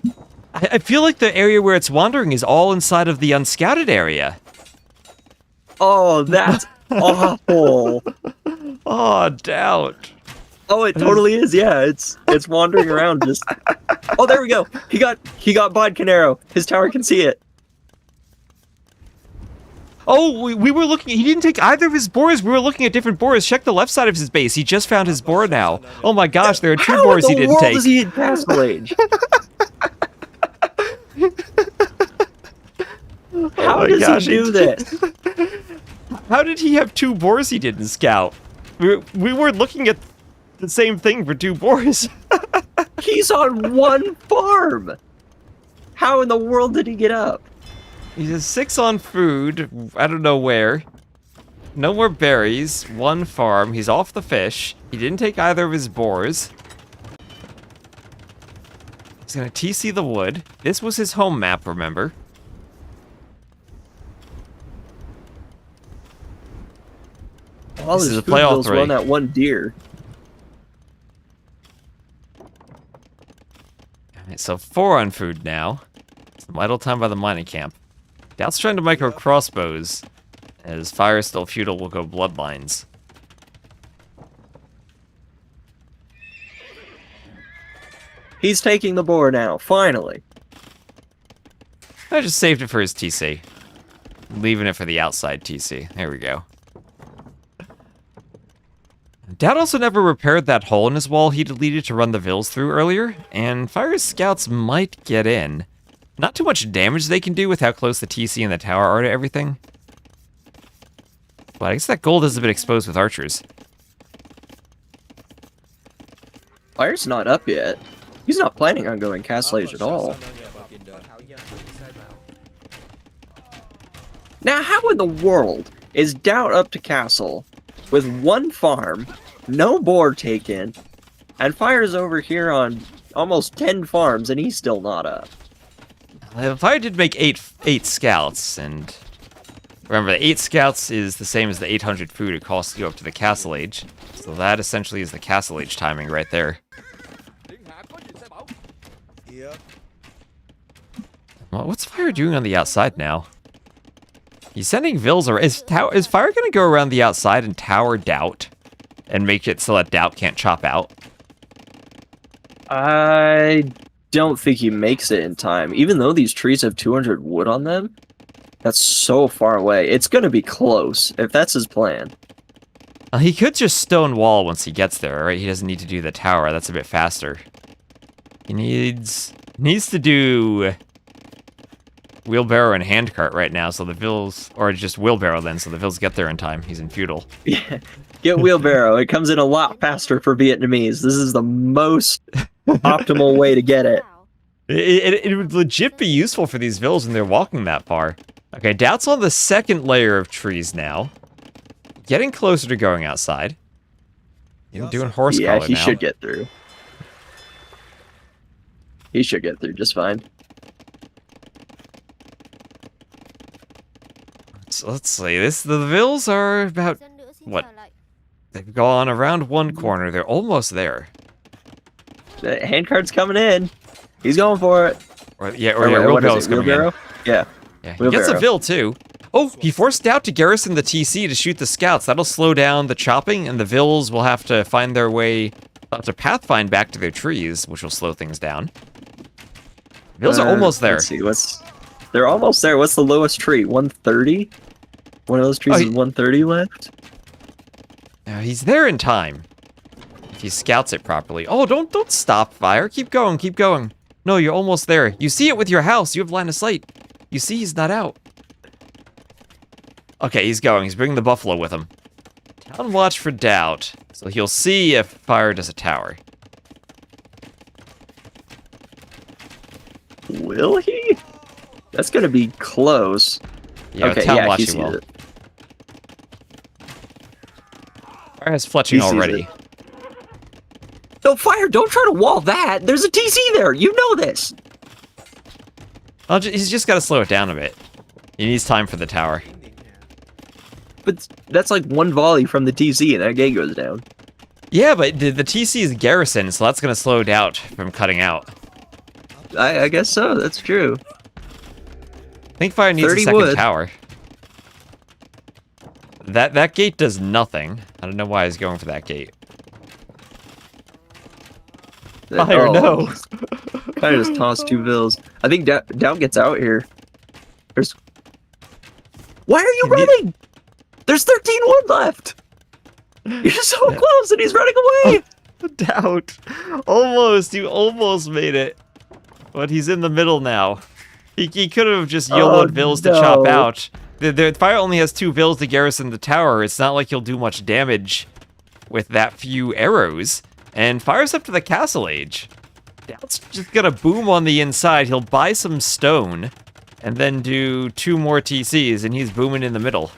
I feel like the area where it's wandering is all inside of the unscouted area. Oh, that's awful. Oh, DauT. Oh, it totally is. Yeah, it's wandering around just. Oh, there we go. He got Bodkin Arrow. His tower can see it. Oh, we were looking. He didn't take either of his boars. We were looking at different boars. Check the left side of his base. He just found his boar now. Oh my gosh, there are 2 boars he didn't take. How in the world does he hit Castle Age? How does he do this? How did he have 2 boars he didn't scout? We were looking at the same thing for 2 boars. He's on 1 farm. How in the world did he get up? He has 6 on food. I don't know where. No more berries. 1 farm. He's off the fish. He didn't take either of his boars. He's gonna TC the wood. This was his home map, remember? All his food bills were on that 1 deer. Alright, so 4 on food now. Some idle time by the mining camp. DauT's trying to micro crossbows. As Fire is still feudal, we'll go bloodlines. He's taking the boar now, finally. I just saved it for his TC. Leaving it for the outside TC. There we go. DauT also never repaired that hole in his wall he deleted to run the vills through earlier, and Fire's scouts might get in. Not too much damage they can do with how close the TC and the tower are to everything. But I guess that gold has been exposed with archers. Fire's not up yet. He's not planning on going Castle Age at all. Now, how in the world is DauT up to Castle with one farm, no boar taken, and Fire's over here on almost 10 farms, and he's still not up? Fire did make eight scouts, and remember, the 8 scouts is the same as the 800 food it costs to go up to the Castle Age. So that essentially is the Castle Age timing right there. Yep. Well, what's Fire doing on the outside now? He's sending vills around. Is Fire going to go around the outside and tower DauT? And make it so that DauT can't chop out? I don't think he makes it in time. Even though these trees have 200 wood on them, that's so far away. It's going to be close, if that's his plan. He could just stone wall once he gets there, right? He doesn't need to do the tower. That's a bit faster. He needs to do wheelbarrow and handcart right now, so the vills, or just wheelbarrow then, so the vills get there in time. He's in feudal. Yeah, get wheelbarrow. It comes in a lot faster for Vietnamese. This is the most optimal way to get it. It would legit be useful for these vills when they're walking that far. Okay, DauT's on the second layer of trees now. Getting closer to going outside. Even doing horse collar now. Yeah, he should get through. He should get through just fine. So let's see. The vills are about, what? They've gone around one corner. They're almost there. The handcart's coming in. He's going for it. Or wheelbarrow's coming in. Yeah. Yeah, he gets a vill too. Oh, he forced DauT to garrison the TC to shoot the scouts. That'll slow down the chopping, and the vills will have to find their way up to pathfind back to their trees, which will slow things down. Vills are almost there. Let's see, they're almost there. What's the lowest tree? 130? One of those trees is 130 left? He's there in time. If he scouts it properly. Oh, don't stop, Fire. Keep going, keep going. No, you're almost there. You see it with your house. You have line of sight. You see he's not out. Okay, he's going. He's bringing the buffalo with him. Town watch for DauT. So he'll see if Fire does a tower. Will he? That's gonna be close. Yeah, okay, town yeah, watch he he sees will. it. Fire has fletching already. No, Fire, don't try to wall that. There's a TC there. You know this. He's just got to slow it down a bit. He needs time for the tower. But that's like one volley from the TC and that gate goes down. Yeah, but the TC is garrison, so that's going to slow DauT from cutting out. I guess so. That's true. I think Fire needs a second wood. tower. That gate does nothing. I don't know why he's going for that gate. Fire, no. Fire just tossed 2 vills. I think DauT gets out here. Why are you running? There's 13 wood left. You're so close, and he's running away. DauT. Almost. You almost made it. But he's in the middle now. He could have just YOLO'd vills to chop out. The Fire only has 2 vills to garrison the tower. It's not like he'll do much damage with that few arrows. And Fire's up to the Castle Age. DauT's just gonna boom on the inside. He'll buy some stone, and then do 2 more TCs, and he's booming in the middle.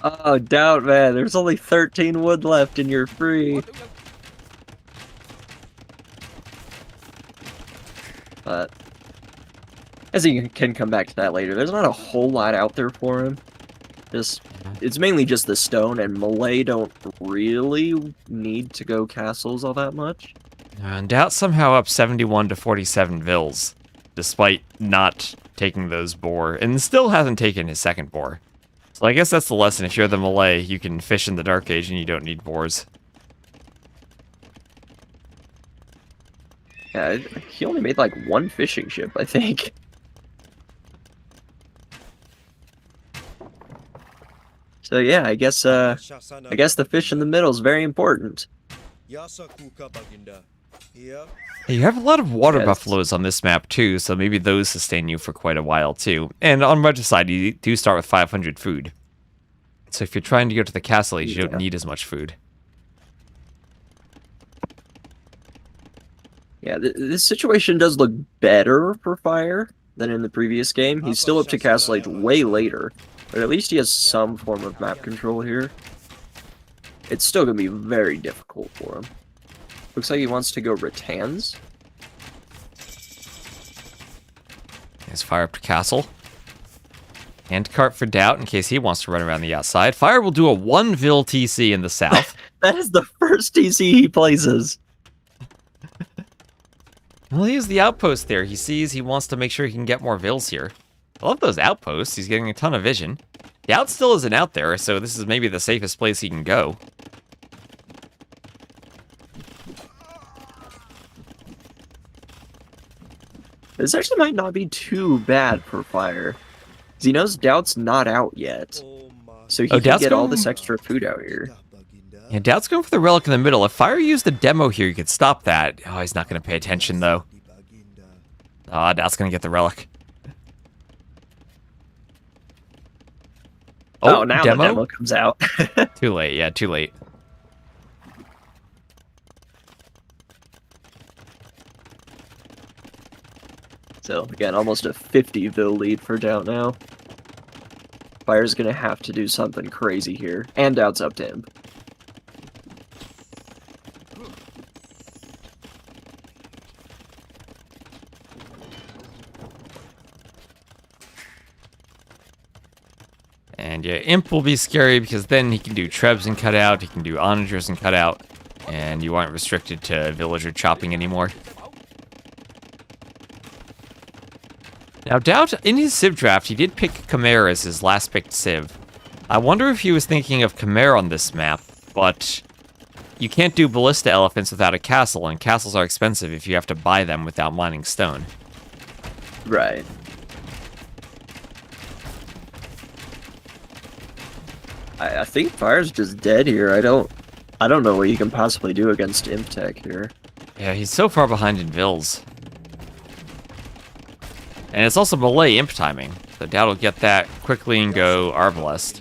Oh, DauT, man. There's only 13 wood left, and you're free. But as he can come back to that later, there's not a whole lot out there for him. It's mainly just the stone, and Malay don't really need to go castles all that much. And DauT somehow up 71 to 47 vills, despite not taking those boar, and still hasn't taken his second boar. So I guess that's the lesson. If you're the Malay, you can fish in the Dark Age and you don't need boars. Yeah, he only made like 1 fishing ship, I think. So yeah, I guess the fish in the middle is very important. Hey, you have a lot of water Yes. buffaloes on this map too, so maybe those sustain you for quite a while too. And on Regicide, you do start with 500 food. So if you're trying to go to the castle age, you don't need as much food. Yeah, this situation does look better for Fire than in the previous game. He's still up to castle age way later, but at least he has some form of map control here. It's still going to be very difficult for him. Looks like he wants to go Rattans. There's Fire up to castle. And cart for DauT in case he wants to run around the outside. Fire will do a 1 Vil TC in the south. That is the first TC he places. Well, he has the outpost there. He sees he wants to make sure he can get more Vils here. I love those outposts. He's getting a ton of vision. DauT still isn't out there, so this is maybe the safest place he can go. This actually might not be too bad for Fire. Because he knows DauT's not out yet. So he can DauT's get all going- this extra food out here. Yeah, DauT's going for the relic in the middle. If Fire used the demo here, you could stop that. Oh, he's not going to pay attention, though. Ah, DauT's going to get the relic. Oh, now the demo comes out. Too late, yeah, too late. So, again, almost a 50 Vil lead for DauT now. Fire's gonna have to do something crazy here. And DauT's up to him. And yeah, Imp will be scary because then he can do Trebs and cut out, he can do Onagers and cut out, and you aren't restricted to villager chopping anymore. Now, DauT, in his Civ draft, he did pick Khmer as his last picked Civ. I wonder if he was thinking of Khmer on this map, but you can't do ballista elephants without a castle, and castles are expensive if you have to buy them without mining stone. Right. I think Fire's just dead here. I don't know what you can possibly do against Imp Tech here. Yeah, he's so far behind in Vils. And it's also melee Imp timing, so DauT will get that quickly and go Arbalest.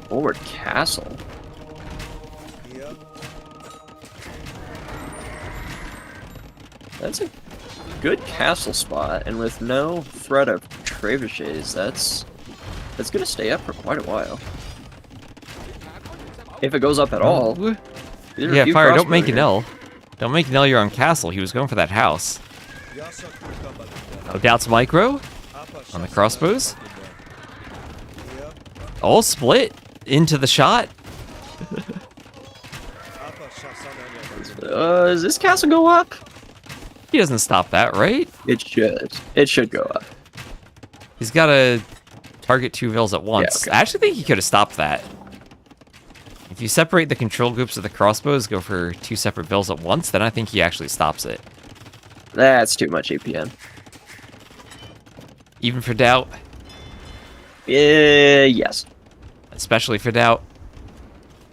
Forward castle. That's a good castle spot, and with no threat of trebuchets, that's gonna stay up for quite a while. If it goes up at all. There's a Yeah, few Fire, don't crossbow make an here. L. Don't make an L your own castle. He was going for that house. Oh, DauT's micro on the crossbows. All split into the shot. Does this castle go up? He doesn't stop that, right? It should. It should go up. He's got to target 2 Vils at once. Yeah, okay. I actually think he could have stopped that. If you separate the control groups of the crossbows, go for 2 separate Vils at once, then I think he actually stops it. That's too much APN. Even for DauT, Yes. especially for DauT.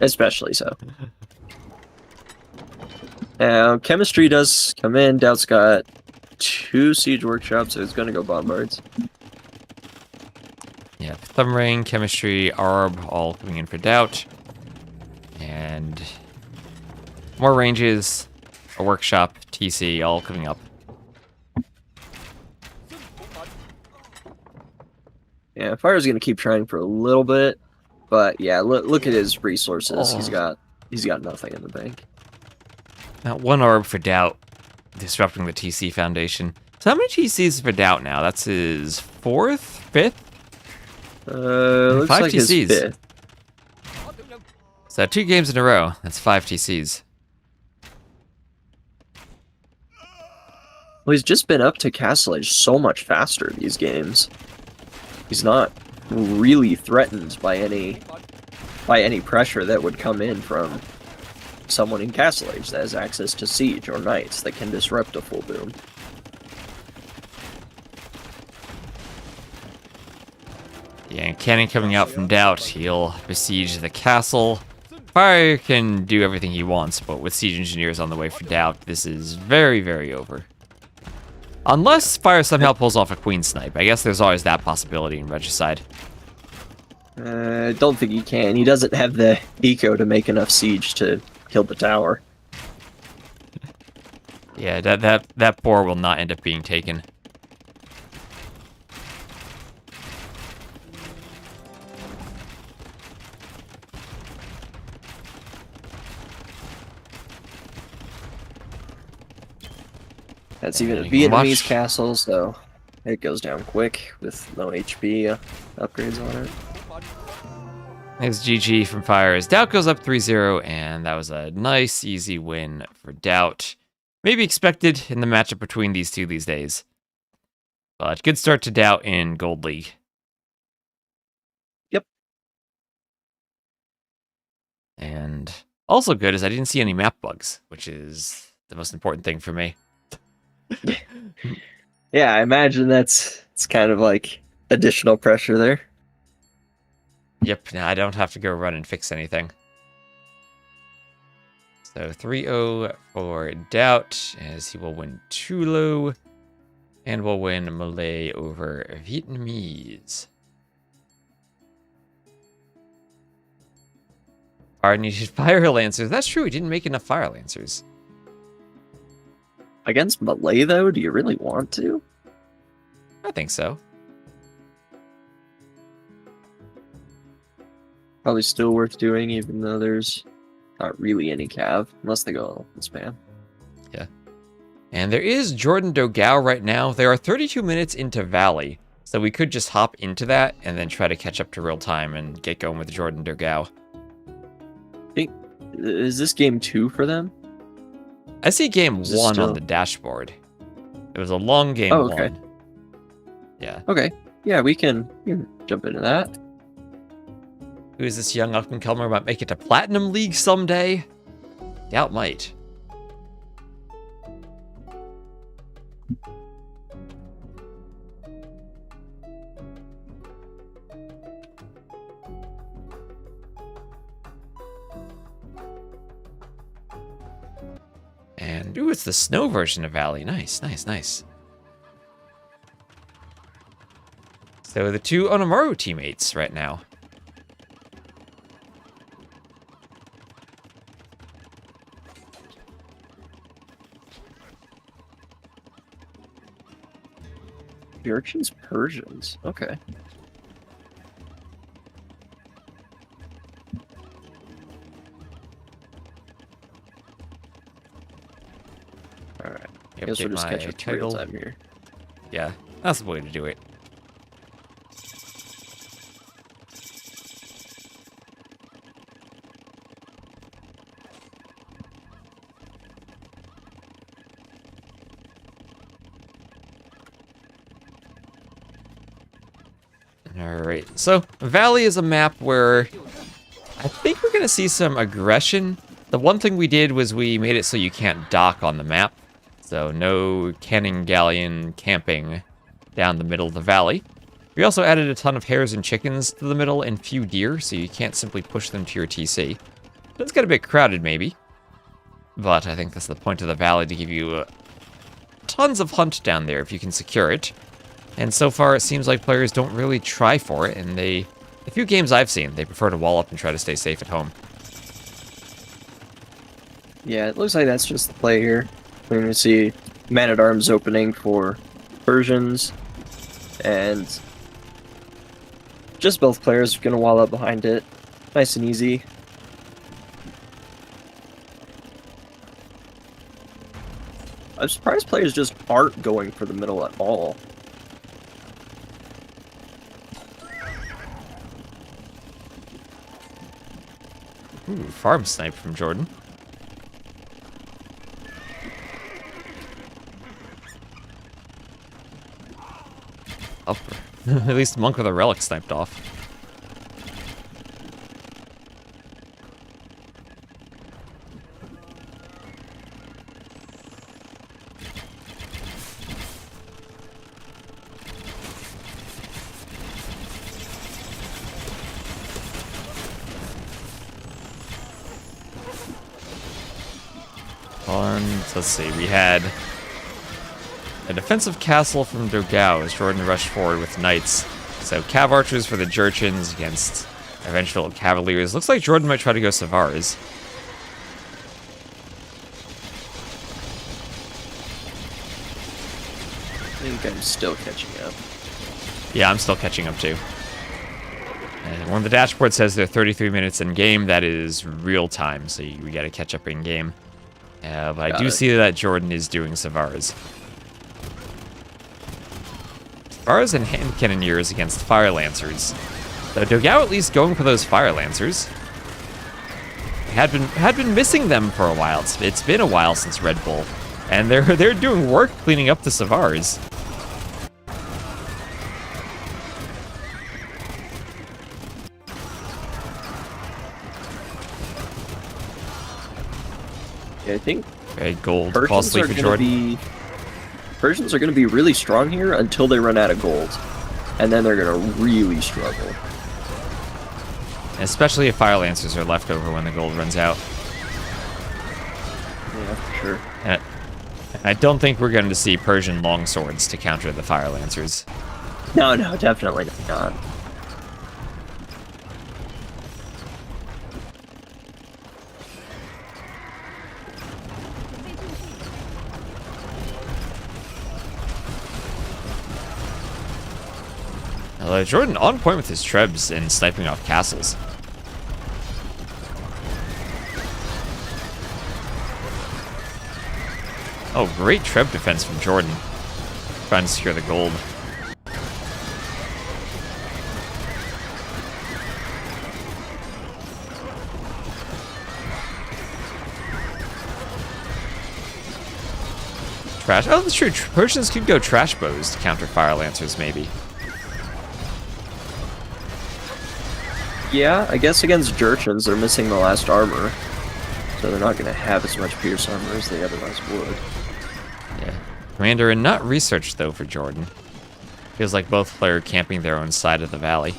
Especially so. Now, chemistry does come in. DauT's got 2 siege workshops, so it's gonna go bombards. Yeah, Thumb Ring, Chemistry, Arb, all coming in for DauT. And more ranges, a workshop, TC, all coming up. Yeah, Fire's gonna keep trying for a little bit, but yeah, look at his resources. Oh. He's got nothing in the bank. Now, 1 Arb for DauT, disrupting the TC foundation. So how many TCs for DauT now? That's his 4th? 5th? Looks 5 like his TCs. 5th. So 2 games in a row. That's 5 TCs. Well, he's just been up to Castle Age so much faster these games. He's not really threatened by any pressure that would come in from someone in Castle Age that has access to Siege or Knights that can disrupt a full boom. Yeah, and cannon coming out from DauT, he'll besiege the castle. Fire can do everything he wants, but with siege engineers on the way for DauT, this is very, very over. Unless Fire somehow pulls off a queen snipe. I guess there's always that possibility in Regicide. I don't think he can. He doesn't have the eco to make enough siege to kill the tower. Yeah, that boar will not end up being taken. That's even a Vietnamese castle, so it goes down quick with no HP upgrades on it. It's GG from Fire as DauT goes up 3-0, and that was a nice, easy win for DauT. Maybe expected in the matchup between these two these days. But good start to DauT in Gold League. Yep. And also good is I didn't see any map bugs, which is the most important thing for me. Yeah, I imagine it's kind of like additional pressure there. Yep, now I don't have to go run and fix anything. So 3-0 for DauT, as he will win Chulo, and will win Malay over Vietnamese. Fire needed Fire Lancers. That's true, he didn't make enough Fire Lancers. Against Malay, though, do you really want to? I think so. Probably still worth doing, even though there's not really any cav, unless they go and spam. Yeah. And there is JorDan dogao right now. There are 32 minutes into Valley, so we could just hop into that and then try to catch up to real time and get going with JorDan dogao. Is this game 2 for them? I see game 1 still on the dashboard. It was a long game. Oh, okay. 1. Yeah. Okay. Yeah, we can jump into that. Who is this young up-and-comer? Might make it to Platinum League someday? DauT might. And, ooh, it's the snow version of Valley. Nice, nice, nice. So the two Onomaru teammates right now. Urchins Persians. Okay. Alright. I guess we'll just catch up to real time here. Yeah, that's the way to do it. Alright, so Valley is a map where I think we're going to see some aggression. The one thing we did was we made it so you can't dock on the map. So no cannon galleon camping down the middle of the valley. We also added a ton of hares and chickens to the middle and few deer, so you can't simply push them to your TC. It's got a bit crowded maybe, but I think that's the point of the valley, to give you tons of hunt down there if you can secure it. And so far it seems like players don't really try for it, and the few games I've seen, they prefer to wall up and try to stay safe at home. Yeah, it looks like that's just the play here. We're going to see Man-at-Arms opening for Persians, and just both players are going to wall up behind it. Nice and easy. I'm surprised players just aren't going for the middle at all. Ooh, farm snipe from JorDan. Oh, at least Monk with a relic sniped off. And let's see, we had a defensive castle from dogao as JorDan rushed forward with knights. So cav archers for the Jurchens against eventual cavaliers. Looks like JorDan might try to go Savars. I think I'm still catching up. Yeah, I'm still catching up too. And when the dashboard says they're 33 minutes in game, that is real time, so we gotta catch up in game. But I do see that JorDan is doing Savars. Savars and hand cannoneers against fire lancers. So dogao at least going for those fire lancers. Had been missing them for a while. It's been a while since Red Bull, and they're doing work cleaning up the Savars. Yeah, I think gold costly for JorDan. Persians are going to be really strong here until they run out of gold, and then they're going to really struggle. Especially if fire lancers are left over when the gold runs out. Yeah, for sure. And I don't think we're going to see Persian longswords to counter the fire lancers. No, definitely not. JorDan on point with his trebs and sniping off castles. Oh, great treb defense from JorDan. Trying to secure the gold. Trash. Oh, that's true. Persians could go trash bows to counter fire lancers, maybe. Yeah, I guess against Jurchens, they're missing the last armor, so they're not going to have as much pierce armor as they otherwise would. Yeah. Commander, and not research, though, for JorDan. Feels like both players camping their own side of the valley.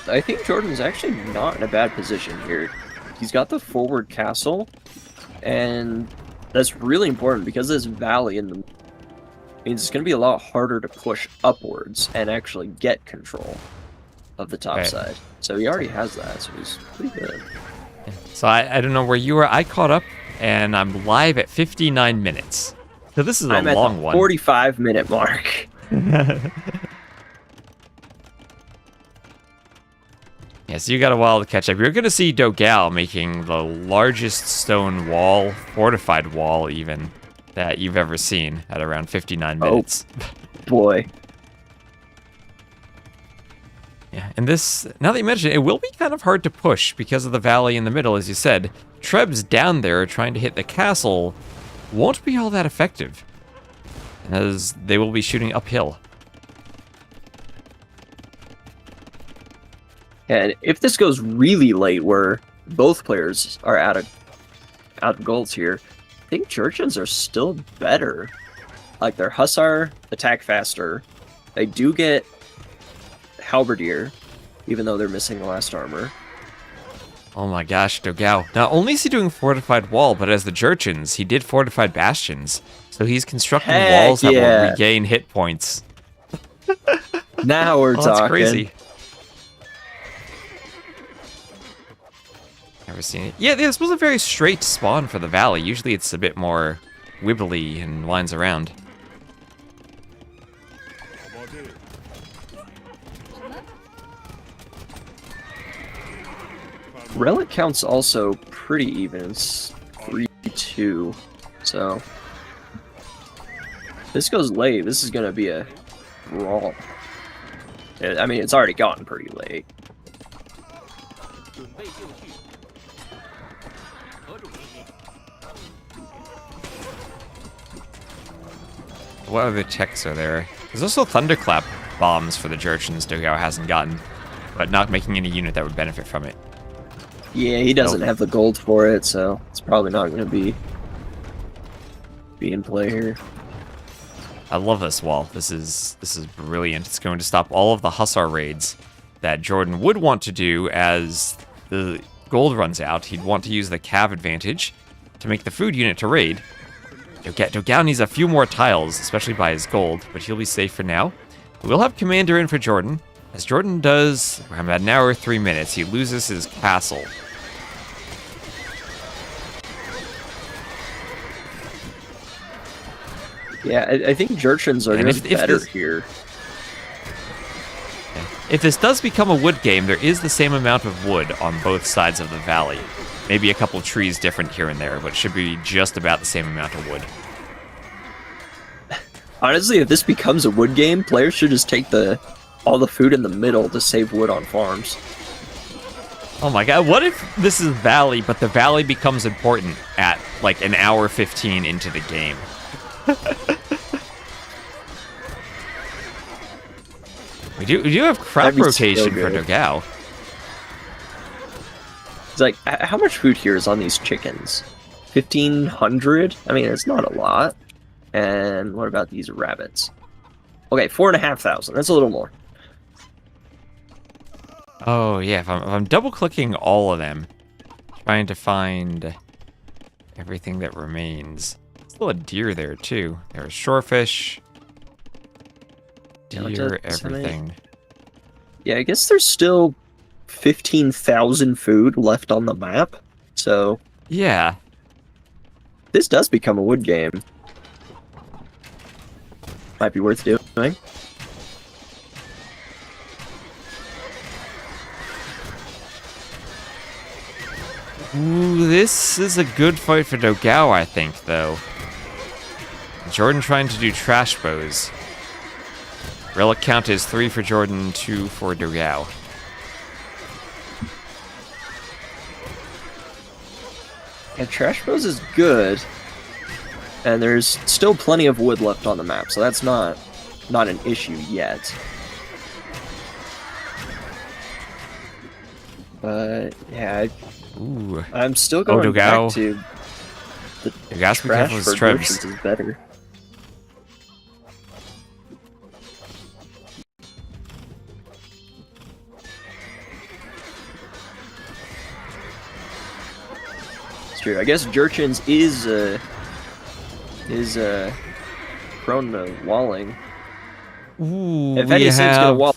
I think JorDan's actually not in a bad position here. He's got the forward castle, and that's really important because this valley in the means it's going to be a lot harder to push upwards and actually get control of the top side. So he already has that, so he's pretty good. So I don't know where you were. I caught up, and I'm live at 59 minutes. So this is a long one. 45-minute mark. Yeah, so you got a while to catch up. You're going to see dogao making the largest stone wall, fortified wall even, that you've ever seen at around 59 minutes. Oh, boy. Yeah, and this, now that you mention it, it will be kind of hard to push because of the valley in the middle, as you said. Trebs down there trying to hit the castle won't be all that effective, as they will be shooting uphill. And if this goes really late, where both players are out of golds here, I think Jurchens are still better. Like, their Hussar attack faster. They do get Halberdier, even though they're missing the last armor. Oh my gosh, dogao. Not only is he doing fortified wall, but as the Jurchens, he did fortified bastions. So he's constructing walls that will regain hit points. Now we're talking. That's crazy. Never seen it. Yeah, this was a very straight spawn for the valley. Usually it's a bit more wibbly and winds around. Relic count's also pretty even. It's 3-2. So if this goes late, this is gonna be a brawl. I mean, it's already gotten pretty late. What other checks are there? There's also thunderclap bombs for the Jurchens dogao hasn't gotten, but not making any unit that would benefit from it. Yeah, he doesn't have the gold for it, so it's probably not going to be in play here. I love this wall. This is brilliant. It's going to stop all of the Hussar raids that JorDan would want to do as the gold runs out. He'd want to use the cav advantage to make the food unit to raid. dogao needs a few more tiles, especially by his gold, but he'll be safe for now. We'll have Commander in for JorDan. As JorDan does, I'm at an hour 3 minutes, he loses his castle. Yeah, I think Jurchens are going to be better here. If this does become a wood game, there is the same amount of wood on both sides of the valley. Maybe a couple trees different here and there, but it should be just about the same amount of wood. Honestly, if this becomes a wood game, players should just take all the food in the middle to save wood on farms. Oh my god, what if this is valley, but the valley becomes important at like an hour 15 into the game? We do have crop rotation for dogao. It's like, how much food here is on these chickens? 1,500? I mean, it's not a lot. And what about these rabbits? Okay, 4,500. That's a little more. Oh yeah, if I'm double clicking all of them, trying to find everything that remains. Still a deer there too. There's shorefish, deer, everything. Yeah, I guess there's still 15,000 food left on the map. So yeah, this does become a wood game. Might be worth doing. Ooh, this is a good fight for dogao, I think, though. JorDan trying to do trash bows. Relic count is 3 for JorDan, 2 for dogao. Yeah, trash bows is good. And there's still plenty of wood left on the map, so that's not an issue yet. But yeah, Ooh. I'm still going back to the dogao's be careful with his trebs. Is better. It's true. I guess Jurchens is prone to walling. Ooh, if anything's gonna wall.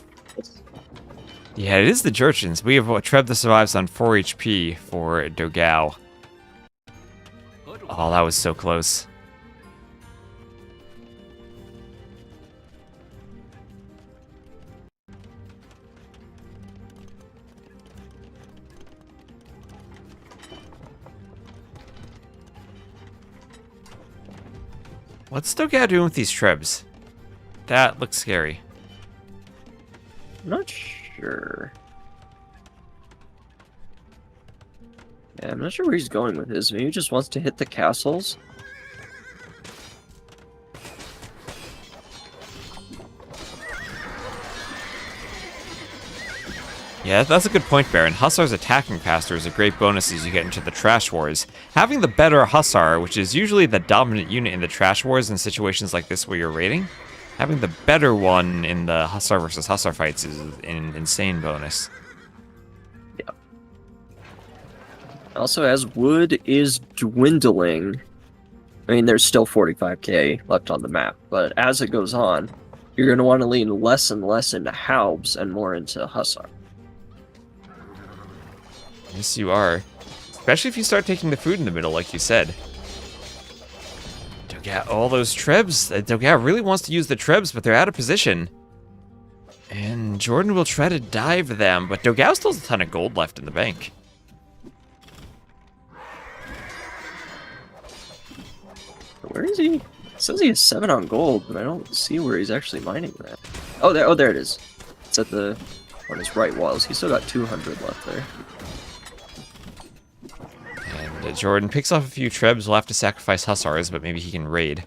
Yeah, it is the Jurchens. We have a Treb that survives on 4 HP for dogao. Oh, that was so close. What's dogao doing with these Trebs? That looks scary. I'm not sure. Yeah, I'm not sure where he's going with this. Maybe he just wants to hit the castles. Yeah, that's a good point, Baron. Hussar's attacking faster is a great bonus as you get into the Trash Wars. Having the better Hussar, which is usually the dominant unit in the Trash Wars in situations like this where you're raiding, having the better one in the Hussar versus Hussar fights is an insane bonus. Yeah. Also, as wood is dwindling, I mean, there's still 45k left on the map, but as it goes on, you're going to want to lean less and less into Haubs and more into Hussar. Yes, you are. Especially if you start taking the food in the middle, like you said. dogao, all those Trebs. dogao really wants to use the Trebs, but they're out of position. And JorDan will try to dive them, but dogao still has a ton of gold left in the bank. Where is he? It says he has 7 on gold, but I don't see where he's actually mining that. Oh, there it is. It's at on his right walls. He's still got 200 left there. And JorDan picks off a few Trebs. We'll have to sacrifice Hussars, but maybe he can raid.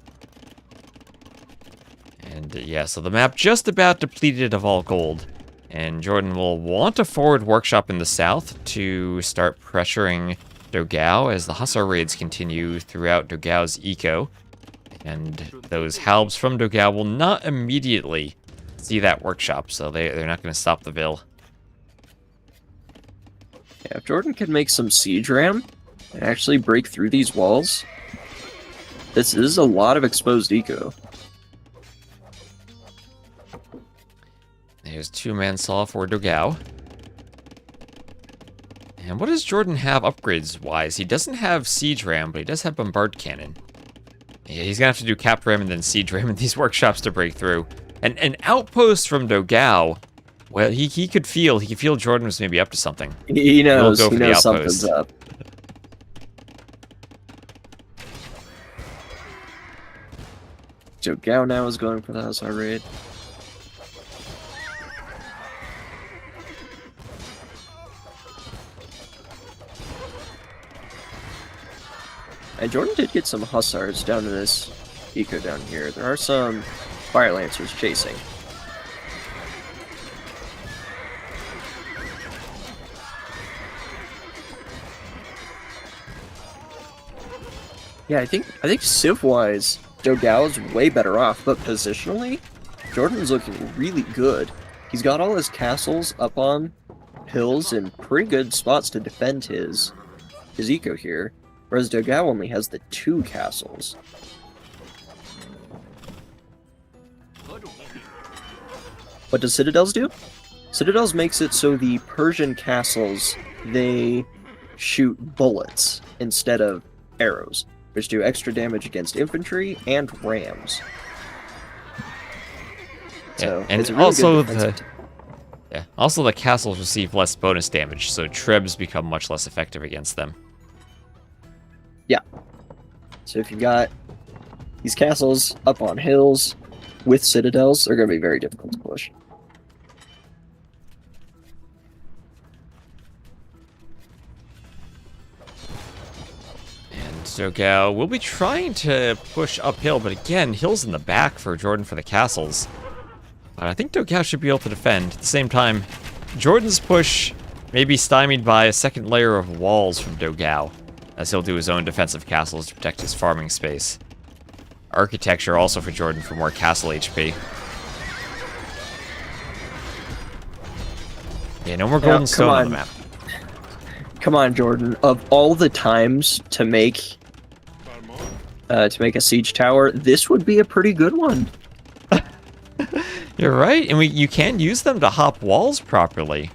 And yeah, so the map just about depleted of all gold. And JorDan will want a forward workshop in the south to start pressuring dogao as the Hussar raids continue throughout dogao's eco. And those halbs from dogao will not immediately see that workshop, so they're not going to stop the Vil. Yeah, if JorDan can make some siege ram and actually break through these walls, this is a lot of exposed eco. There's 2-man saw for dogao. And what does JorDan have upgrades-wise? He doesn't have siege ram, but he does have bombard cannon. Yeah, he's gonna have to do cap ram and then siege ram in these workshops to break through. And an outpost from dogao, well, he could feel JorDan was maybe up to something. He knows, He'll go he for the knows outpost. something's up. Dogao now is going for the Hussar raid. And JorDan did get some Hussars down to this eco down here. There are some Fire Lancers chasing. Yeah, I think civ-wise, dogao's way better off, but positionally, JorDan's looking really good. He's got all his castles up on hills in pretty good spots to defend his eco here, whereas dogao only has the 2 castles. What does Citadels do? Citadels makes it so the Persian castles, they shoot bullets instead of arrows, which do extra damage against infantry and rams. So, yeah, and it's a really also good also the castles receive less bonus damage, so trebs become much less effective against them. Yeah. So if you've got these castles up on hills with citadels, they're going to be very difficult to push. And dogao will be trying to push uphill, but again, hills in the back for JorDan for the castles. But I think dogao should be able to defend. At the same time, JorDan's push may be stymied by a second layer of walls from dogao, as he'll do his own defensive castles to protect his farming space. Architecture also for JorDan for more castle HP. Yeah, no more golden stone on the map. Come on, JorDan. Of all the times to make a siege tower, this would be a pretty good one. You're right, and you can use them to hop walls properly.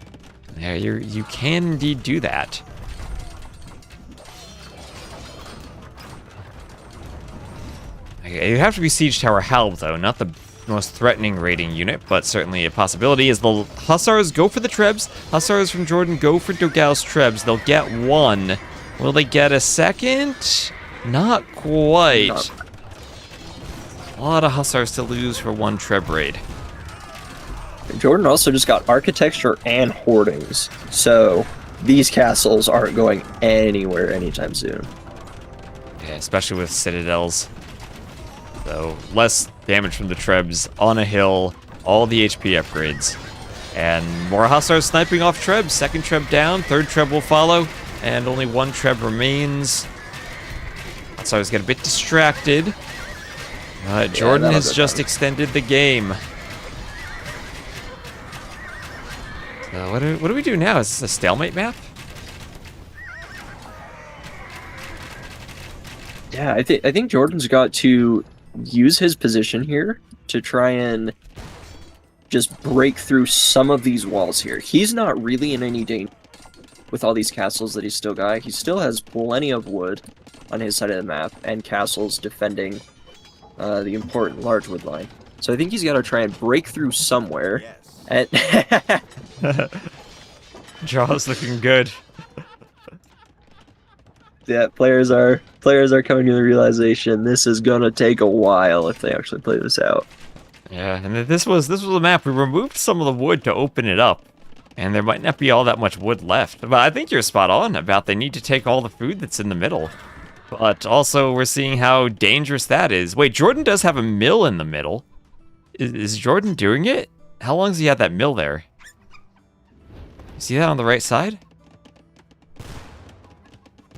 Yeah, you can indeed do that. You have to be Siege Tower Halb, though, not the most threatening raiding unit, but certainly a possibility as the Hussars go for the Trebs. Hussars from JorDan go for dogao's Trebs. They'll get 1. Will they get a second? Not quite. A lot of Hussars to lose for 1 Treb raid. JorDan also just got architecture and hoardings, so these castles aren't going anywhere anytime soon. Yeah, especially with citadels. So, less damage from the Trebs on a hill, all the HP upgrades. And more Hussars sniping off Trebs. 2nd Treb down, 3rd Treb will follow, and only 1 Treb remains. Hussars get a bit distracted. JorDan has just extended the game. So what do we do now? Is this a stalemate map? Yeah, I think JorDan's got to use his position here to try and just break through some of these walls here. He's not really in any danger with all these castles that he's still got. He still has plenty of wood on his side of the map and castles defending the important large wood line. So I think he's got to try and break through somewhere. Yes. And Jaw's looking good. yeah, players are coming to the realization this is gonna take a while if they actually play this out. Yeah, and this was a map. We removed some of the wood to open it up, and there might not be all that much wood left. But I think you're spot on about they need to take all the food that's in the middle. But also, we're seeing how dangerous that is. Wait, JorDan does have a mill in the middle. Is JorDan doing it? How long has he had that mill there? See that on the right side?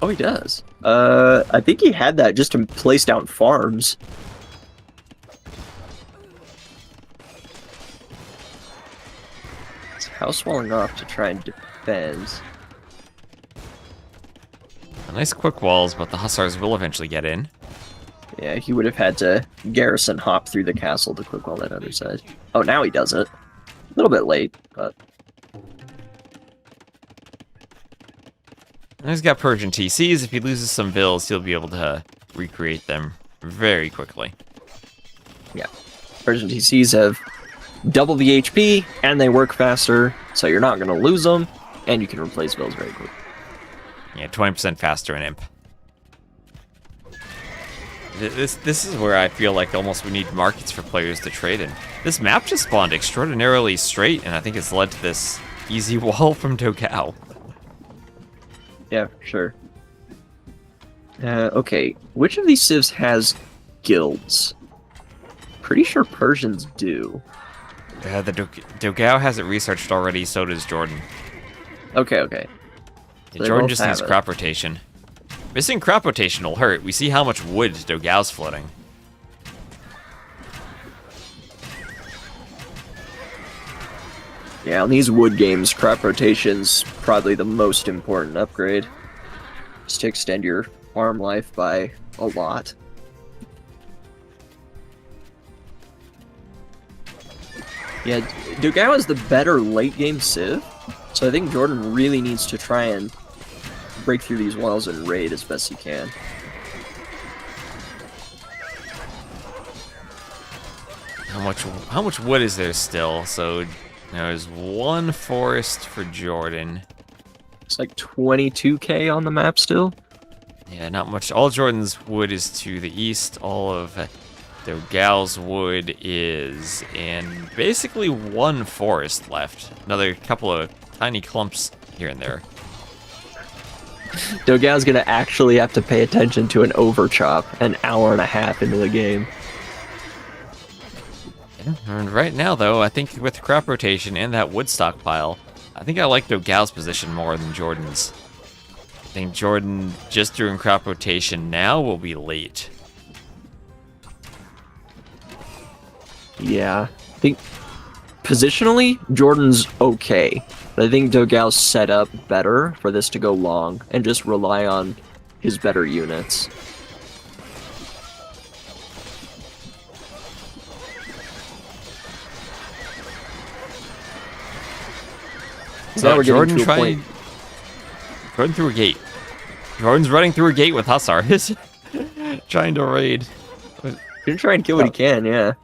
Oh, he does. I think he had that just to place down farms. Is house walling off to try and defend. Nice quick walls, but the Hussars will eventually get in. Yeah, he would have had to garrison hop through the castle to quick wall that other side. Oh, now he does it. A little bit late, but... And he's got Persian TCs. If he loses some vills, he'll be able to recreate them very quickly. Yeah. Persian TCs have double the HP, and they work faster, so you're not going to lose them, and you can replace vills very quickly. Yeah, 20% faster in Imp. This is where I feel like almost we need markets for players to trade in. This map just spawned extraordinarily straight, and I think it's led to this easy wall from dogao. Yeah, for sure. Okay, which of these civs has guilds? Pretty sure Persians do. The dogao has it researched already, so does JorDan. Okay. Yeah, JorDan just needs crop rotation. Missing crop rotation will hurt. We see how much wood dogao's floating. Yeah, on these wood games, crop rotation's probably the most important upgrade. Just to extend your farm life by a lot. Yeah, dogao is the better late game civ, so I think JorDan really needs to try and break through these walls and raid as best he can. How much wood is there still? So there's one forest for JorDan. It's like 22k on the map still. Yeah, not much. All JorDan's wood is to the east. All of dogao's wood is in basically one forest left. Another couple of tiny clumps here and there. Dogao's gonna actually have to pay attention to an overchop an hour and a half into the game. Yeah, and right now, though, I think with crop rotation and that wood stockpile, I think I like dogao's position more than JorDan's. I think JorDan, just doing crop rotation now, will be late. Yeah, I think positionally, JorDan's okay. But I think dogao's set up better for this to go long and just rely on his better units. So now JorDan trying through a gate. JorDan's running through a gate with Hussars, trying to raid. He's gonna try and kill what he can, yeah.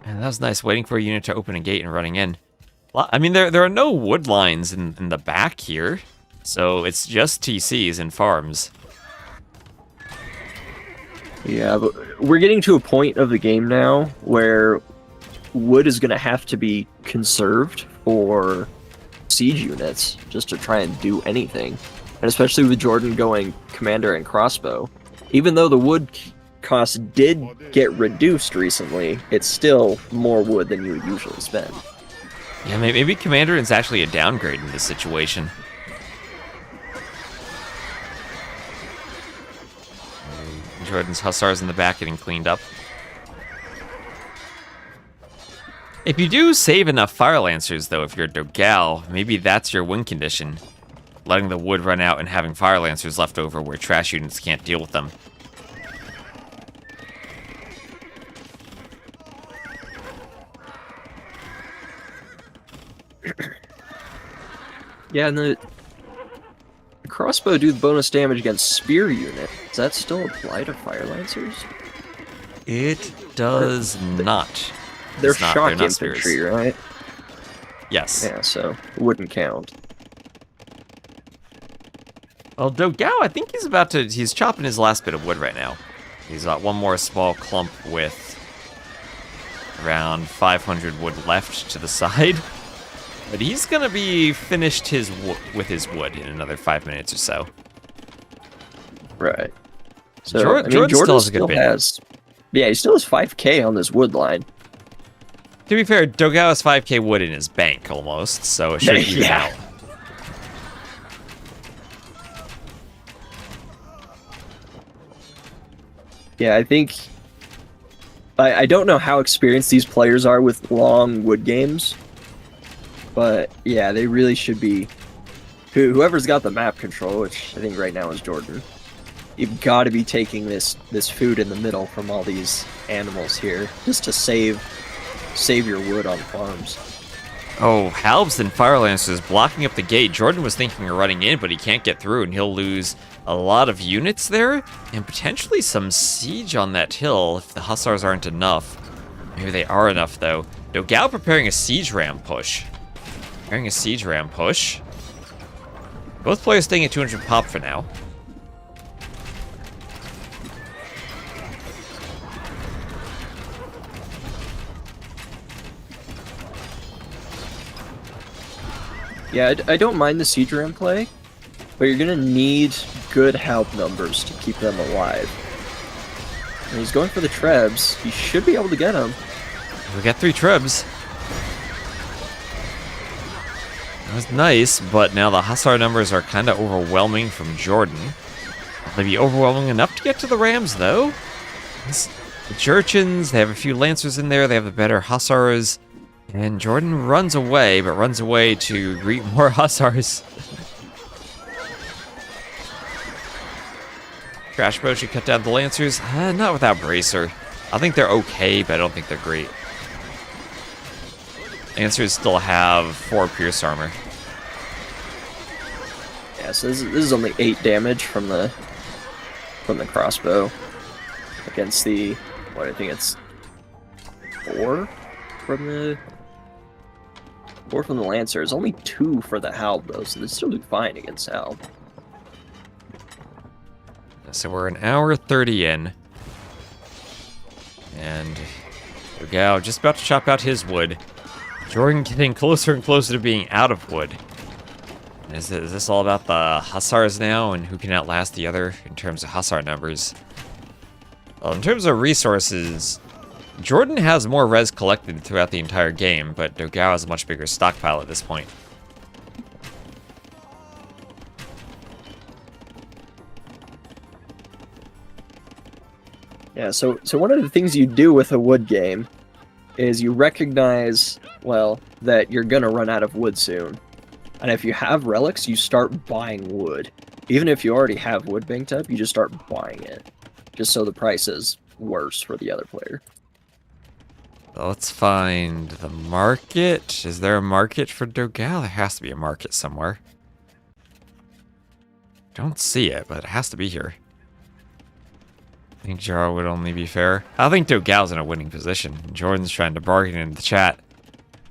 And that was nice, waiting for a unit to open a gate and running in. I mean, there are no wood lines in the back here, so it's just TCs and farms. Yeah, but we're getting to a point of the game now where wood is going to have to be conserved for siege units just to try and do anything. And especially with JorDan going commander and crossbow. Even though the wood cost did get reduced recently, it's still more wood than you would usually spend. Yeah, maybe commander is actually a downgrade in this situation. JorDan's Hussars in the back getting cleaned up. If you do save enough Fire Lancers, though, if you're dogao, maybe that's your win condition. Letting the wood run out and having Fire Lancers left over where trash units can't deal with them. Yeah, and the crossbow do the bonus damage against spear unit. Does that still apply to Fire Lancers? It does not. They're shock infantry, right? Yes. Yeah, so it wouldn't count. Well, dogao, I think he's chopping his last bit of wood right now. He's got one more small clump with around 500 wood left to the side. But he's gonna be finished with his wood in another 5 minutes or so. Right. So JorDan still has a good bit. Yeah, he still has 5k on this wood line. To be fair, dogao has 5k wood in his bank almost, so it should even out. Yeah, I think... I don't know how experienced these players are with long wood games, but yeah, they really should be... Whoever's got the map control, which I think right now is JorDan, you've got to be taking this food in the middle from all these animals here, just to save your wood on farms. Oh, Halbs and Fire Lancers blocking up the gate. JorDan was thinking of running in, but he can't get through, and he'll lose a lot of units there, and potentially some siege on that hill if the Hussars aren't enough. Maybe they are enough, though. dogao preparing a siege ram push. Both players staying at 200 pop for now. Yeah, I don't mind the siege ram play, but you're gonna need good help numbers to keep them alive. And he's going for the trebs. He should be able to get them. We got 3 trebs. That was nice, but now the Hussar numbers are kind of overwhelming from JorDan. Will they be overwhelming enough to get to the Rams, though? The Jurchens, they have a few Lancers in there, they have the better Hussars. And JorDan runs away, but runs away to greet more Hussars. Crashbow should cut down the Lancers. Not without Bracer. I think they're okay, but I don't think they're great. Lancers still have 4 Pierce Armor. Yeah, so this is only 8 damage from the crossbow against the, what, I think it's 4 from the Lancers. Only 2 for the Halb, though, so they still do fine against Halb. So we're an hour 30 in. And dogao just about to chop out his wood. JorDan getting closer and closer to being out of wood. Is this all about the Hussars now and who can outlast the other in terms of Hussar numbers? Well, in terms of resources, JorDan has more res collected throughout the entire game, but dogao has a much bigger stockpile at this point. Yeah, so one of the things you do with a wood game is you recognize, well, that you're gonna run out of wood soon. And if you have relics, you start buying wood. Even if you already have wood banked up, you just start buying it. Just so the price is worse for the other player. Well, let's find the market. Is there a market for dogao? There has to be a market somewhere. Don't see it, but it has to be here. I think Jaro would only be fair. I think dogao's in a winning position. JorDan's trying to bargain in the chat.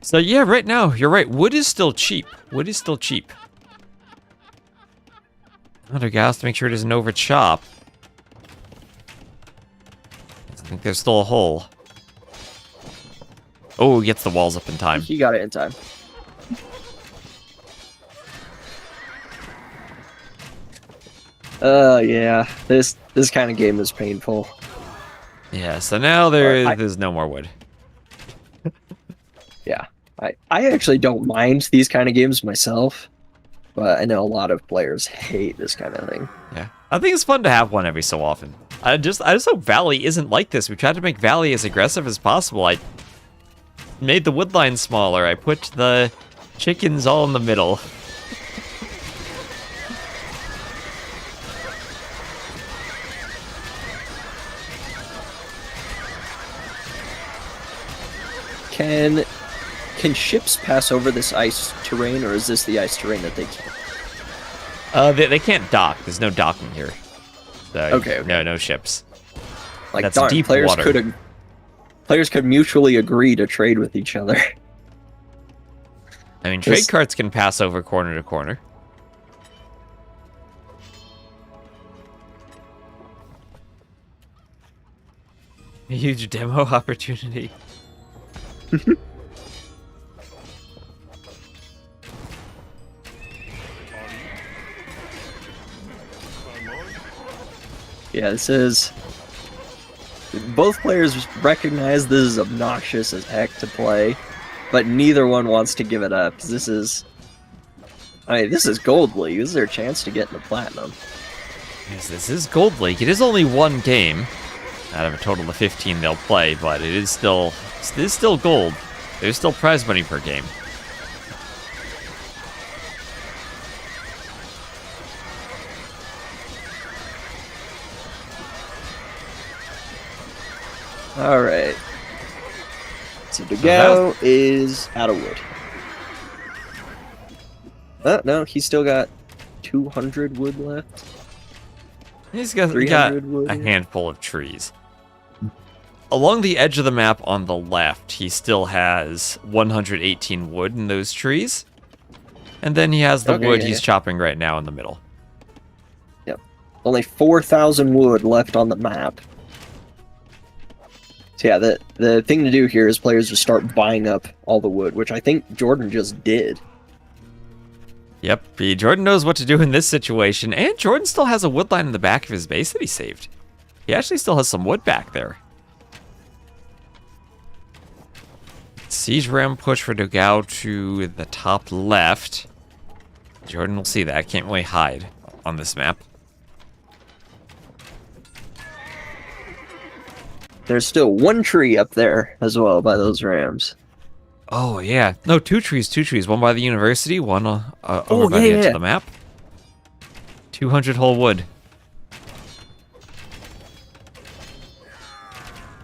So yeah, right now, you're right. Wood is still cheap. Wood is still cheap. dogao has to make sure it doesn't over chop. I think there's still a hole. Oh, he gets the walls up in time. He got it in time. Yeah. This kind of game is painful. Yeah, so now there's no more wood. Yeah. I actually don't mind these kind of games myself, but I know a lot of players hate this kind of thing. Yeah. I think it's fun to have one every so often. I just hope Valley isn't like this. We tried to make Valley as aggressive as possible. I made the wood line smaller. I put the chickens all in the middle. Can ships pass over this ice terrain, or is this the ice terrain that they can't? They can't dock. There's no docking here. So Okay. No ships. Like, That's darn, deep players water. Players could mutually agree to trade with each other. I mean, trade carts can pass over corner to corner. A huge demo opportunity. Yeah, this is... Both players recognize this is obnoxious as heck to play, but neither one wants to give it up. This is... I mean, this is Gold League. This is their chance to get into Platinum. Yes, this is Gold League. It is only one game. out of a total of 15 they'll play, but it is still gold. There's still prize money per game. All right. So dogao is out of wood. No, he's still got 200 wood left. He's got wood. a handful of trees. Along the edge of the map on the left, he still has 118 wood in those trees. And then he has the wood he's chopping right now in the middle. Yep. Only 4,000 wood left on the map. So yeah, the thing to do here is players just start buying up all the wood, which I think JorDan just did. Yep, JorDan knows what to do in this situation, and JorDan still has a wood line in the back of his base that he saved. He actually still has some wood back there. Siege ram push for dogao to the top left. JorDan will see that. Can't really hide on this map. There's still one tree up there as well by those rams. Oh, yeah. No, two trees. One by the university, one over by the edge of the map. 200 whole wood.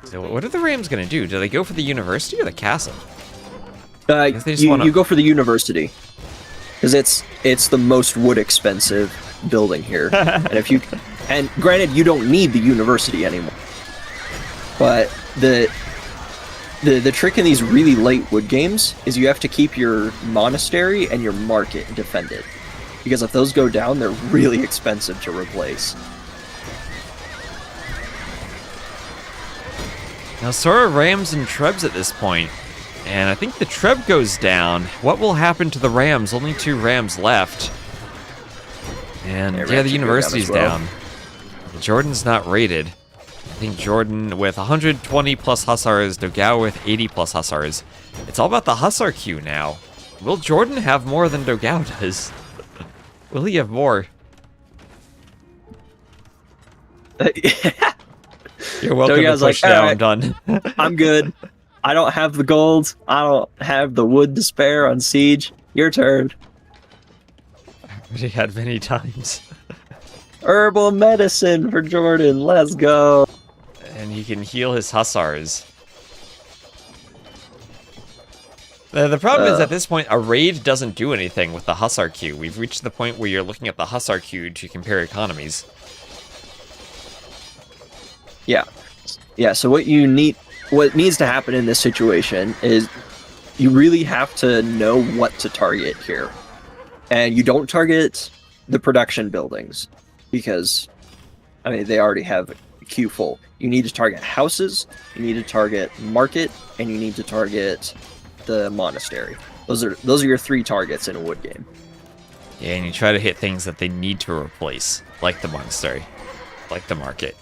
So what are the rams going to do? Do they go for the university or the castle? You go for the university. Because it's the most wood expensive building here. And granted, you don't need the university anymore. But the trick in these really late wood games is you have to keep your monastery and your market defended. Because if those go down, they're really expensive to replace. Now, Sora rams and trebs at this point, and I think the treb goes down. What will happen to the rams? Only 2 rams left. And yeah, the university's down. JorDan's not rated. I think JorDan with 120 plus hussars, dogao with 80 plus hussars. It's all about the hussar queue now. Will JorDan have more than dogao does? Will he have more? You're welcome to push now, I'm done. I'm good. I don't have the gold. I don't have the wood to spare on siege. Your turn. I've already had many times. Herbal medicine for JorDan. Let's go. And he can heal his hussars. The problem is at this point, a raid doesn't do anything with the hussar queue. We've reached the point where you're looking at the hussar queue to compare economies. Yeah, so what needs to happen in this situation is you really have to know what to target here. And you don't target the production buildings because, I mean, they already have a queue full. You need to target houses, you need to target market, and you need to target the monastery. Those are your 3 targets in a wood game. Yeah, and you try to hit things that they need to replace, like the monastery, like the market.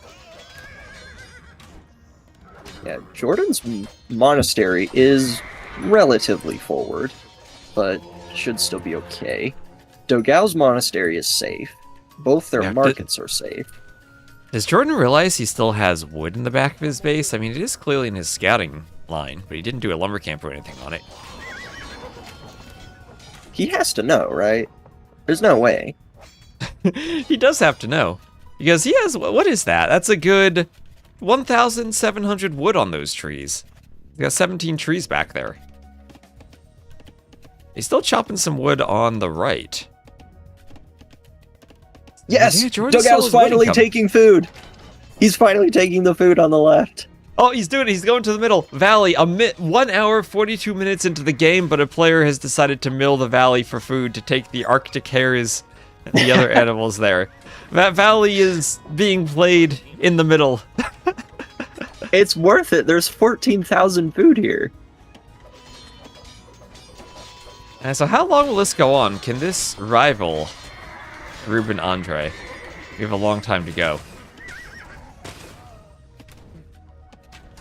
Yeah, JorDan's monastery is relatively forward, but should still be okay. Dogao's monastery is safe. Both their markets are safe. Does JorDan realize he still has wood in the back of his base? I mean, it is clearly in his scouting line, but he didn't do a lumber camp or anything on it. He has to know, right? There's no way. He does have to know. Because he has, what is that? That's a good 1,700 wood on those trees. He's got 17 trees back there. He's still chopping some wood on the right. Yes! Dogao's finally taking food! He's finally taking the food on the left. Oh, he's doing it. He's going to the middle. Valley, 1 hour, 42 minutes into the game, but a player has decided to mill the valley for food to take the Arctic hares and the other animals there. That valley is being played in the middle. It's worth it. There's 14,000 food here. And so how long will this go on? Can this rival Ruben Andre? We have a long time to go.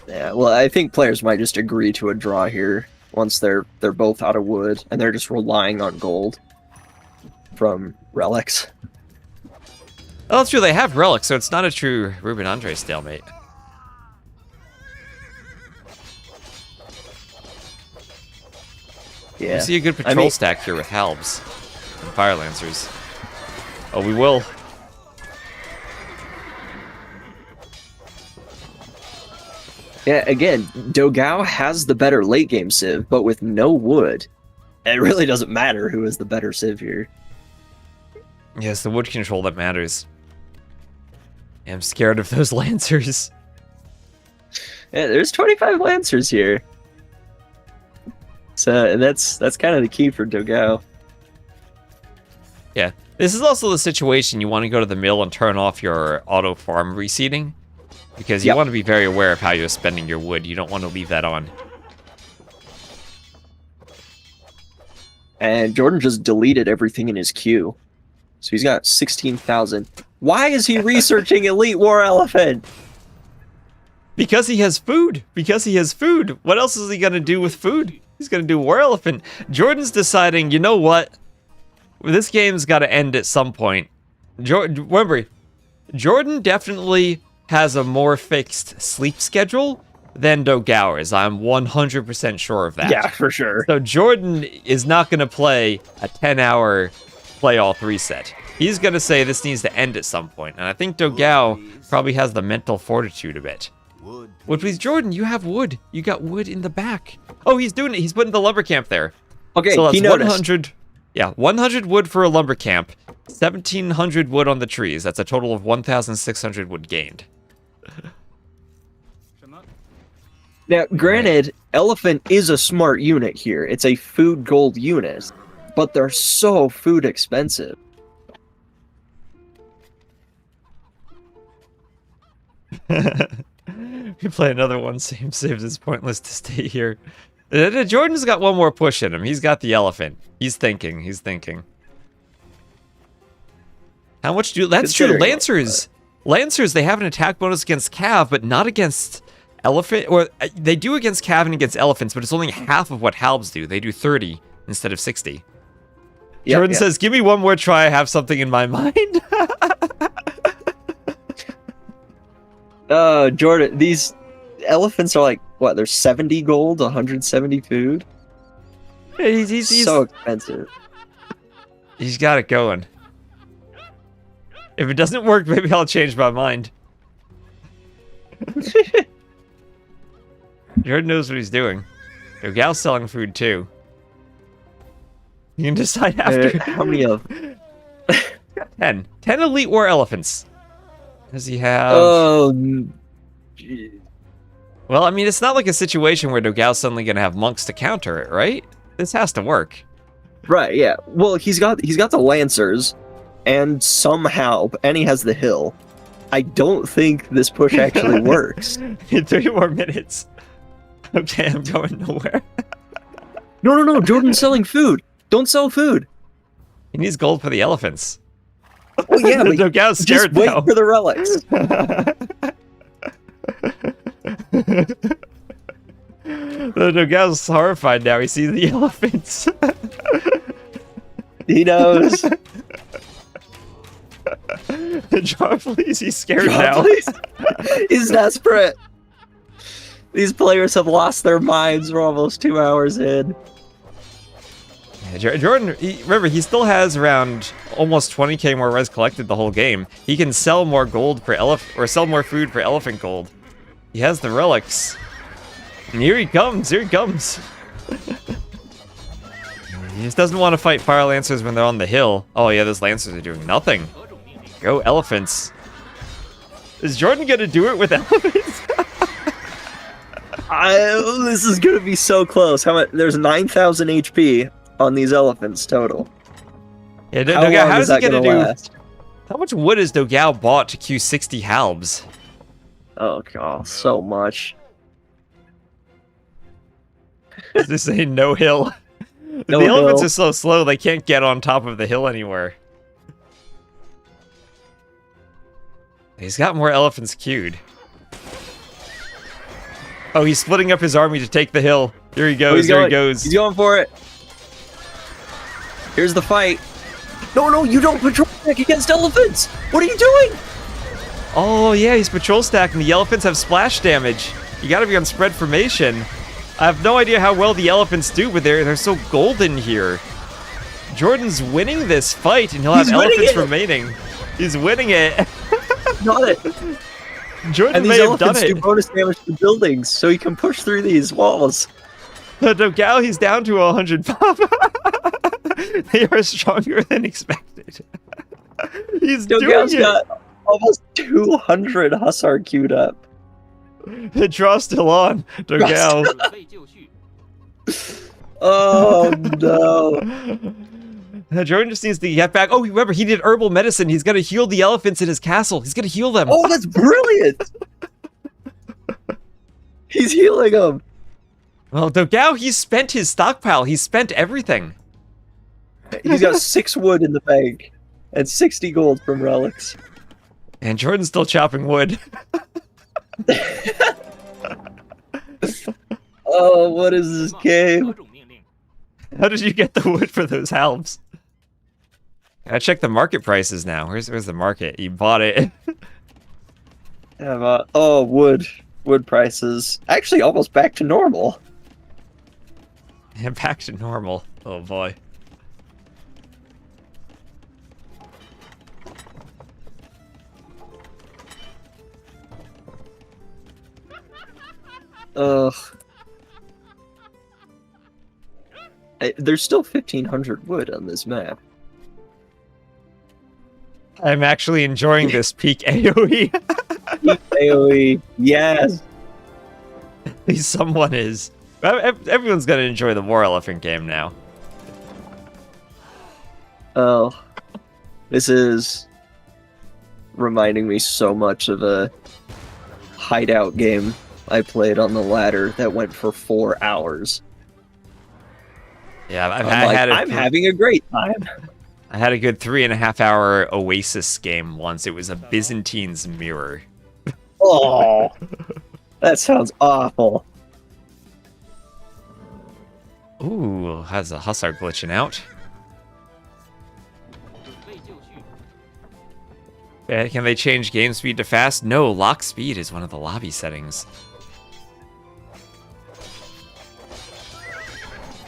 Yeah, well, I think players might just agree to a draw here once they're both out of wood and they're just relying on gold from relics. Oh, that's true. They have relics, so it's not a true Ruben Andre stalemate. Yeah. We see a good patrol stack here with Halbs and Fire Lancers. Oh, we will. Yeah, again, dogao has the better late game civ, but with no wood, it really doesn't matter who is the better civ here. Yes, the wood control that matters. I'm scared of those Lancers. Yeah, there's 25 Lancers here. So and that's kind of the key for dogao. Yeah, this is also the situation you want to go to the mill and turn off your auto farm reseeding. Because you want to be very aware of how you're spending your wood. You don't want to leave that on. And JorDan just deleted everything in his queue. So he's got 16,000. Why is he researching Elite War Elephant? Because he has food. Because he has food. What else is he going to do with food? He's going to do War Elephant. JorDan's deciding, you know what? This game's got to end at some point. Remember, JorDan definitely has a more fixed sleep schedule than dogao is. I'm 100% sure of that. Yeah, for sure. So JorDan is not going to play a 10-hour play all 3 set. He's going to say this needs to end at some point. And I think dogao probably has the mental fortitude a bit. Which means, JorDan, you have wood. You got wood in the back. Oh, he's doing it. He's putting the lumber camp there. Okay, so that's he noticed. 100. Yeah, 100 wood for a lumber camp. 1,700 wood on the trees. That's a total of 1,600 wood gained. Now, granted, Elephant is a smart unit here. It's a food gold unit, but they're so food expensive. We play another one, same saves. It's pointless to stay here. JorDan's got one more push in him. He's got the elephant. He's thinking. He's thinking. How much do... That's true. Lancers. Lancers, they have an attack bonus against Cav, but not against elephant. Or they do against Cav and against elephants, but it's only half of what Halbs do. They do 30 instead of 60. Yep, JorDan says, give me one more try. I have something in my mind. JorDan, these elephants are like, what, they're 70 gold, 170 food? He's so expensive. He's got it going. If it doesn't work, maybe I'll change my mind. JorDan knows what he's doing. Dogao's selling food too. You can decide after. How many of? 10. 10 Elite War elephants. Does he have... Oh... Well, I mean, it's not like a situation where Dogao's suddenly going to have monks to counter it, right? This has to work. Right, yeah. Well, he's got the Lancers, and somehow, and he has the hill. I don't think this push actually works. In 3 more minutes. Okay, I'm going nowhere. No, JorDan's selling food. Don't sell food. He needs gold for the elephants. Well, yeah, but Dogao's scared just wait now. for the relics. The Dogao's horrified now. He sees the elephants. He knows. Draw, please. He's scared Draw, now. please. He's desperate. These players have lost their minds. We're almost 2 hours in. Yeah, JorDan, remember, he still has around almost 20k more res collected the whole game. He can sell more gold for elephant, or sell more food for elephant gold. He has the relics. And here he comes. Here he comes. He just doesn't want to fight fire lancers when they're on the hill. Oh yeah, those lancers are doing nothing. Go elephants. Is JorDan gonna do it with elephants? This is gonna be so close. How much? There's 9,000 HP on these elephants total. Yeah, Dogao, how is he gonna do? Last? How much wood has Dogao bought to queue 60 Halbs? Oh god, so much. This ain't no hill. No the elephants hill. are so slow they can't get on top of the hill anywhere. He's got more elephants queued. Oh, he's splitting up his army to take the hill. Here he goes, there he goes. He's going for it. Here's the fight. No, you don't patrol stack against elephants! What are you doing? Oh yeah, he's patrol stacking. The elephants have splash damage. You gotta be on spread formation. I have no idea how well the elephants do, but they're so golden here. JorDan's winning this fight, and he'll have elephants remaining. He's winning it. Got it. JorDan And may these have done elephants do it. bonus damage to buildings, so he can push through these walls. dogao, he's down to 100 pop. They are stronger than expected. He's dogao's doing it. got almost 200 Hussar queued up. The draw's still on. dogao. Oh no. JorDan just needs to get back. Oh, remember, he did herbal medicine. He's going to heal the elephants in his castle. He's going to heal them. Oh, that's brilliant. He's healing them. Well, dogao, he's spent his stockpile. He's spent everything. He's got 6 wood in the bank and 60 gold from relics. And JorDan's still chopping wood. Oh, what is this game? How did you get the wood for those halves? I check the market prices now. Where's the market? You bought it. Oh, wood prices. Actually, almost back to normal. Yeah, back to normal. Oh boy. Ugh. There's still 1,500 wood on this map. I'm actually enjoying this peak AoE. AoE, yes. At least someone is. Everyone's gonna enjoy the War Elephant game now. Oh, this is reminding me so much of a hideout game I played on the ladder that went for 4 hours. Yeah, I'm having a great time. I had a good 3.5 hour Oasis game once. It was a Byzantine's Mirror. Oh, that sounds awful. Ooh, has a Hussar glitching out. Can they change game speed to fast? No, lock speed is one of the lobby settings.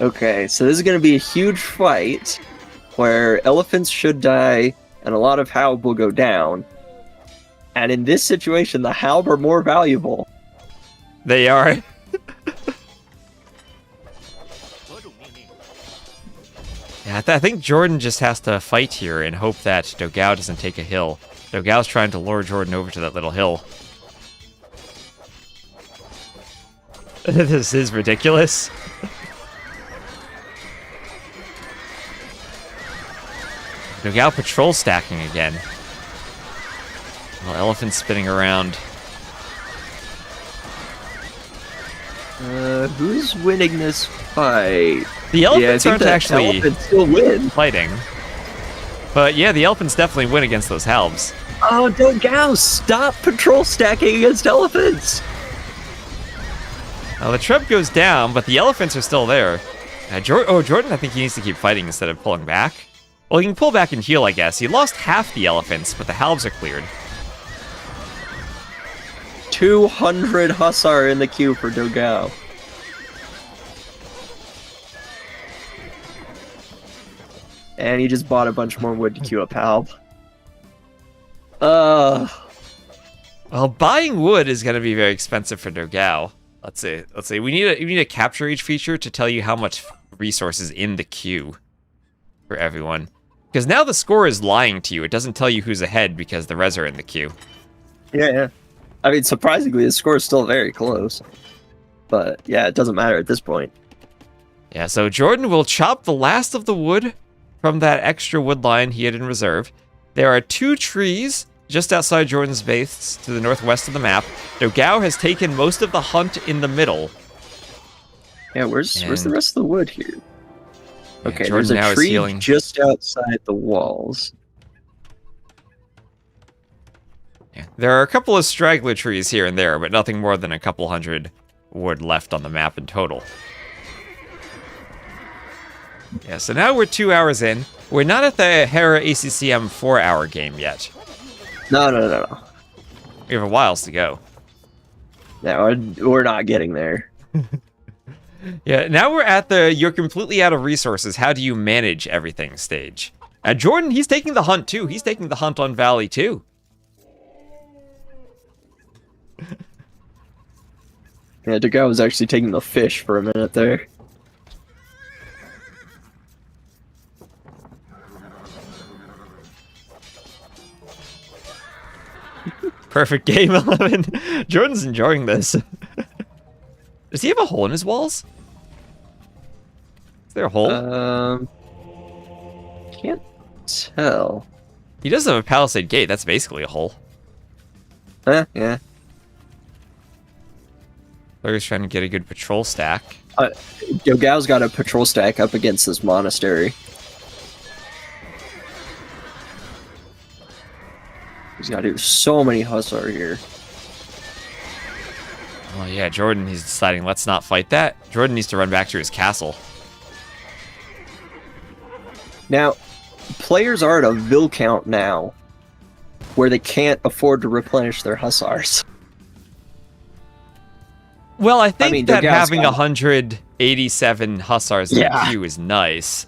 Okay, so this is going to be a huge fight where elephants should die and a lot of Halb will go down. And in this situation, the Halb are more valuable. They are. Yeah, I think JorDan just has to fight here and hope that dogao doesn't take a hill. dogao's trying to lure JorDan over to that little hill. This is ridiculous. dogao patrol stacking again. Well, elephant spinning around. Who's winning this fight? The elephants aren't actually elephants still win. fighting. But yeah, the elephants definitely win against those halves. Oh, dogao, stop patrol stacking against elephants! The trip goes down, but the elephants are still there. JorDan, I think he needs to keep fighting instead of pulling back. Well, he can pull back and heal, I guess. He lost half the elephants, but the halves are cleared. 200 Hussar in the queue for dogao. And he just bought a bunch more wood to queue up Halb. Well, buying wood is going to be very expensive for dogao. Let's see. We need a capture each feature to tell you how much resources in the queue for everyone. Because now the score is lying to you. It doesn't tell you who's ahead because the res are in the queue. Yeah. I mean, surprisingly, the score is still very close. But yeah, it doesn't matter at this point. Yeah, so JorDan will chop the last of the wood from that extra wood line he had in reserve. There are 2 trees just outside JorDan's base to the northwest of the map. dogao has taken most of the hunt in the middle. Yeah, where's the rest of the wood here? Okay, JorDan there's now a is tree healing. just outside the walls. Yeah. There are a couple of straggler trees here and there, but nothing more than a couple hundred wood left on the map in total. Yeah, so now we're 2 hours in. We're not at the Hera ACCM 4-hour game yet. No. We have a while to go. No, we're not getting there. Yeah, now we're at the you're completely out of resources. How do you manage everything stage? JorDan, he's taking the hunt too. He's taking the hunt on Valley too. Yeah, dogao was actually taking the fish for a minute there. Perfect game 11. JorDan's enjoying this. Does he have a hole in his walls? Is there a hole? Can't tell. He does have a palisade gate. That's basically a hole. Yeah. Player's trying to get a good patrol stack. dogao's got a patrol stack up against this monastery. He's got to do so many hussar here. Oh yeah, JorDan, he's deciding let's not fight that. JorDan needs to run back to his castle. Now, players are at a vil count now where they can't afford to replenish their hussars. Well, I think that dogao having got 187 hussars in the queue is nice.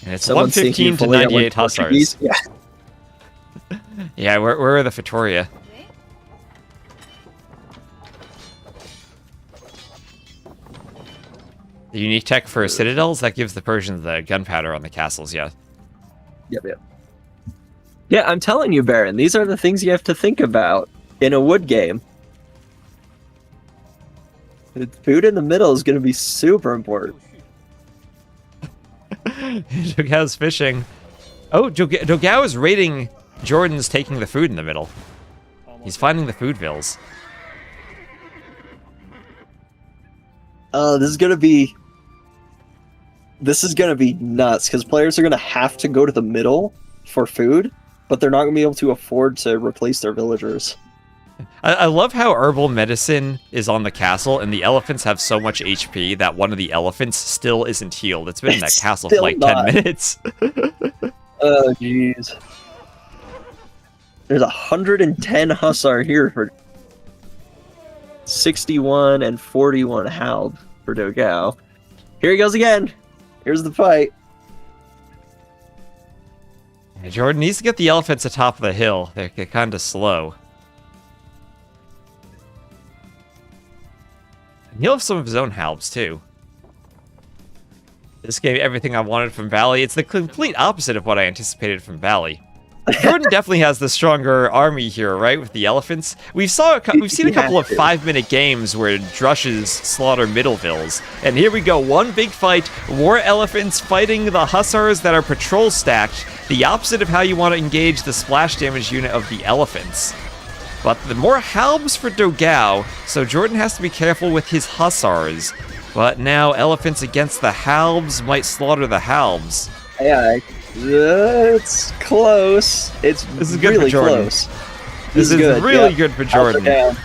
And it's Someone's 115 to thinking fully 98 at one hussars. Portuguese. Yeah. Yeah, where are the F1Re? The unique tech for citadels, that gives the Persians the gunpowder on the castles, yeah. Yep. Yeah, I'm telling you, Baron, these are the things you have to think about in a wood game. The food in the middle is going to be super important. dogao's fishing. Oh, dogao is raiding JorDan's taking the food in the middle. He's finding the food vills. This is gonna be nuts because players are gonna have to go to the middle for food, but they're not gonna be able to afford to replace their villagers. I love how herbal medicine is on the castle, and the elephants have so much HP that one of the elephants still isn't healed. It's been in that castle for like 10 minutes. Oh, jeez. There's 110 hussar here for 61 and 41 halb for dogao. Here he goes again. Here's the fight. Yeah, JorDan needs to get the elephants atop of the hill. They're kind of slow. And he'll have some of his own halbs, too. This gave everything I wanted from Valley. It's the complete opposite of what I anticipated from Valley. JorDan definitely has the stronger army here, right? With the elephants. We've seen a couple of 5-minute games where Drushes slaughter Middlevilles. And here we go, one big fight. More elephants fighting the hussars that are patrol stacked. The opposite of how you want to engage the splash damage unit of the elephants. But the more halbs for dogao, so JorDan has to be careful with his hussars. But now elephants against the halbs might slaughter the halbs. Yeah, it's close. This is good really for close. This is good. Really good for JorDan.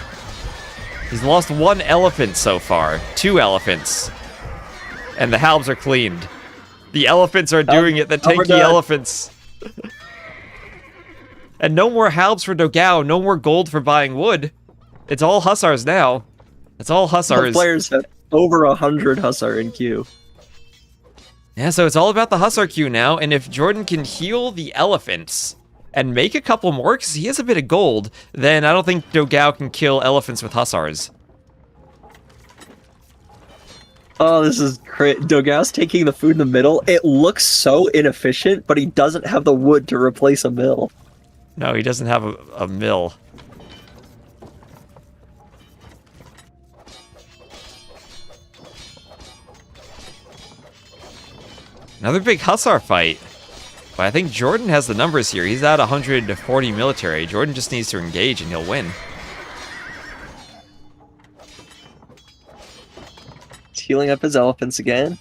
He's lost one elephant so far. 2 elephants. And the halbs are cleaned. The elephants are doing it, the tanky elephants. And no more halbs for dogao, no more gold for buying wood. It's all hussars now. It's all hussars. The players have over 100 hussar in queue. Yeah, so it's all about the hussar queue now, and if JorDan can heal the elephants and make a couple more, because he has a bit of gold, then I don't think dogao can kill elephants with hussars. Oh, this is great. dogao's taking the food in the middle. It looks so inefficient, but he doesn't have the wood to replace a mill. No, he doesn't have a mill. Another big hussar fight. But I think JorDan has the numbers here. He's at 140 military. JorDan just needs to engage and he'll win. He's healing up his elephants again.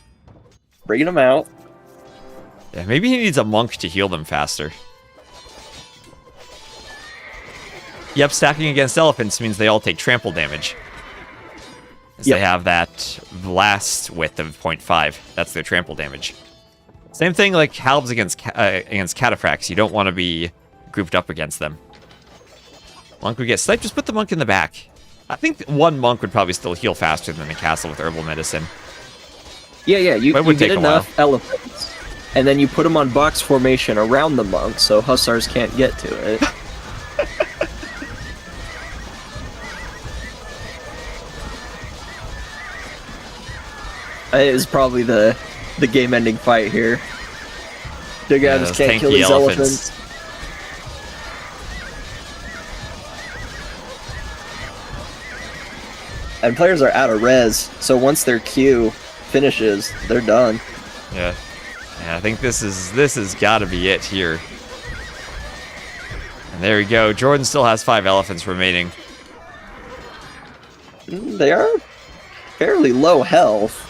Bringing them out. Yeah, maybe he needs a monk to heal them faster. Yep, stacking against elephants means they all take trample damage. As they have that blast width of 0.5. That's their trample damage. Same thing like halbs against cataphracts. You don't want to be grouped up against them. Monk would get sniped. Just put the monk in the back. I think one monk would probably still heal faster than a castle with herbal medicine. Yeah, you would get take a enough elephants, and then you put them on box formation around the monk, so hussars can't get to it. It is probably the game-ending fight here. Dogao just can't kill these elephants. And players are out of res, so once their Q finishes, they're done. Yeah, I think this has got to be it here. And there we go. JorDan still has 5 elephants remaining. They are fairly low health.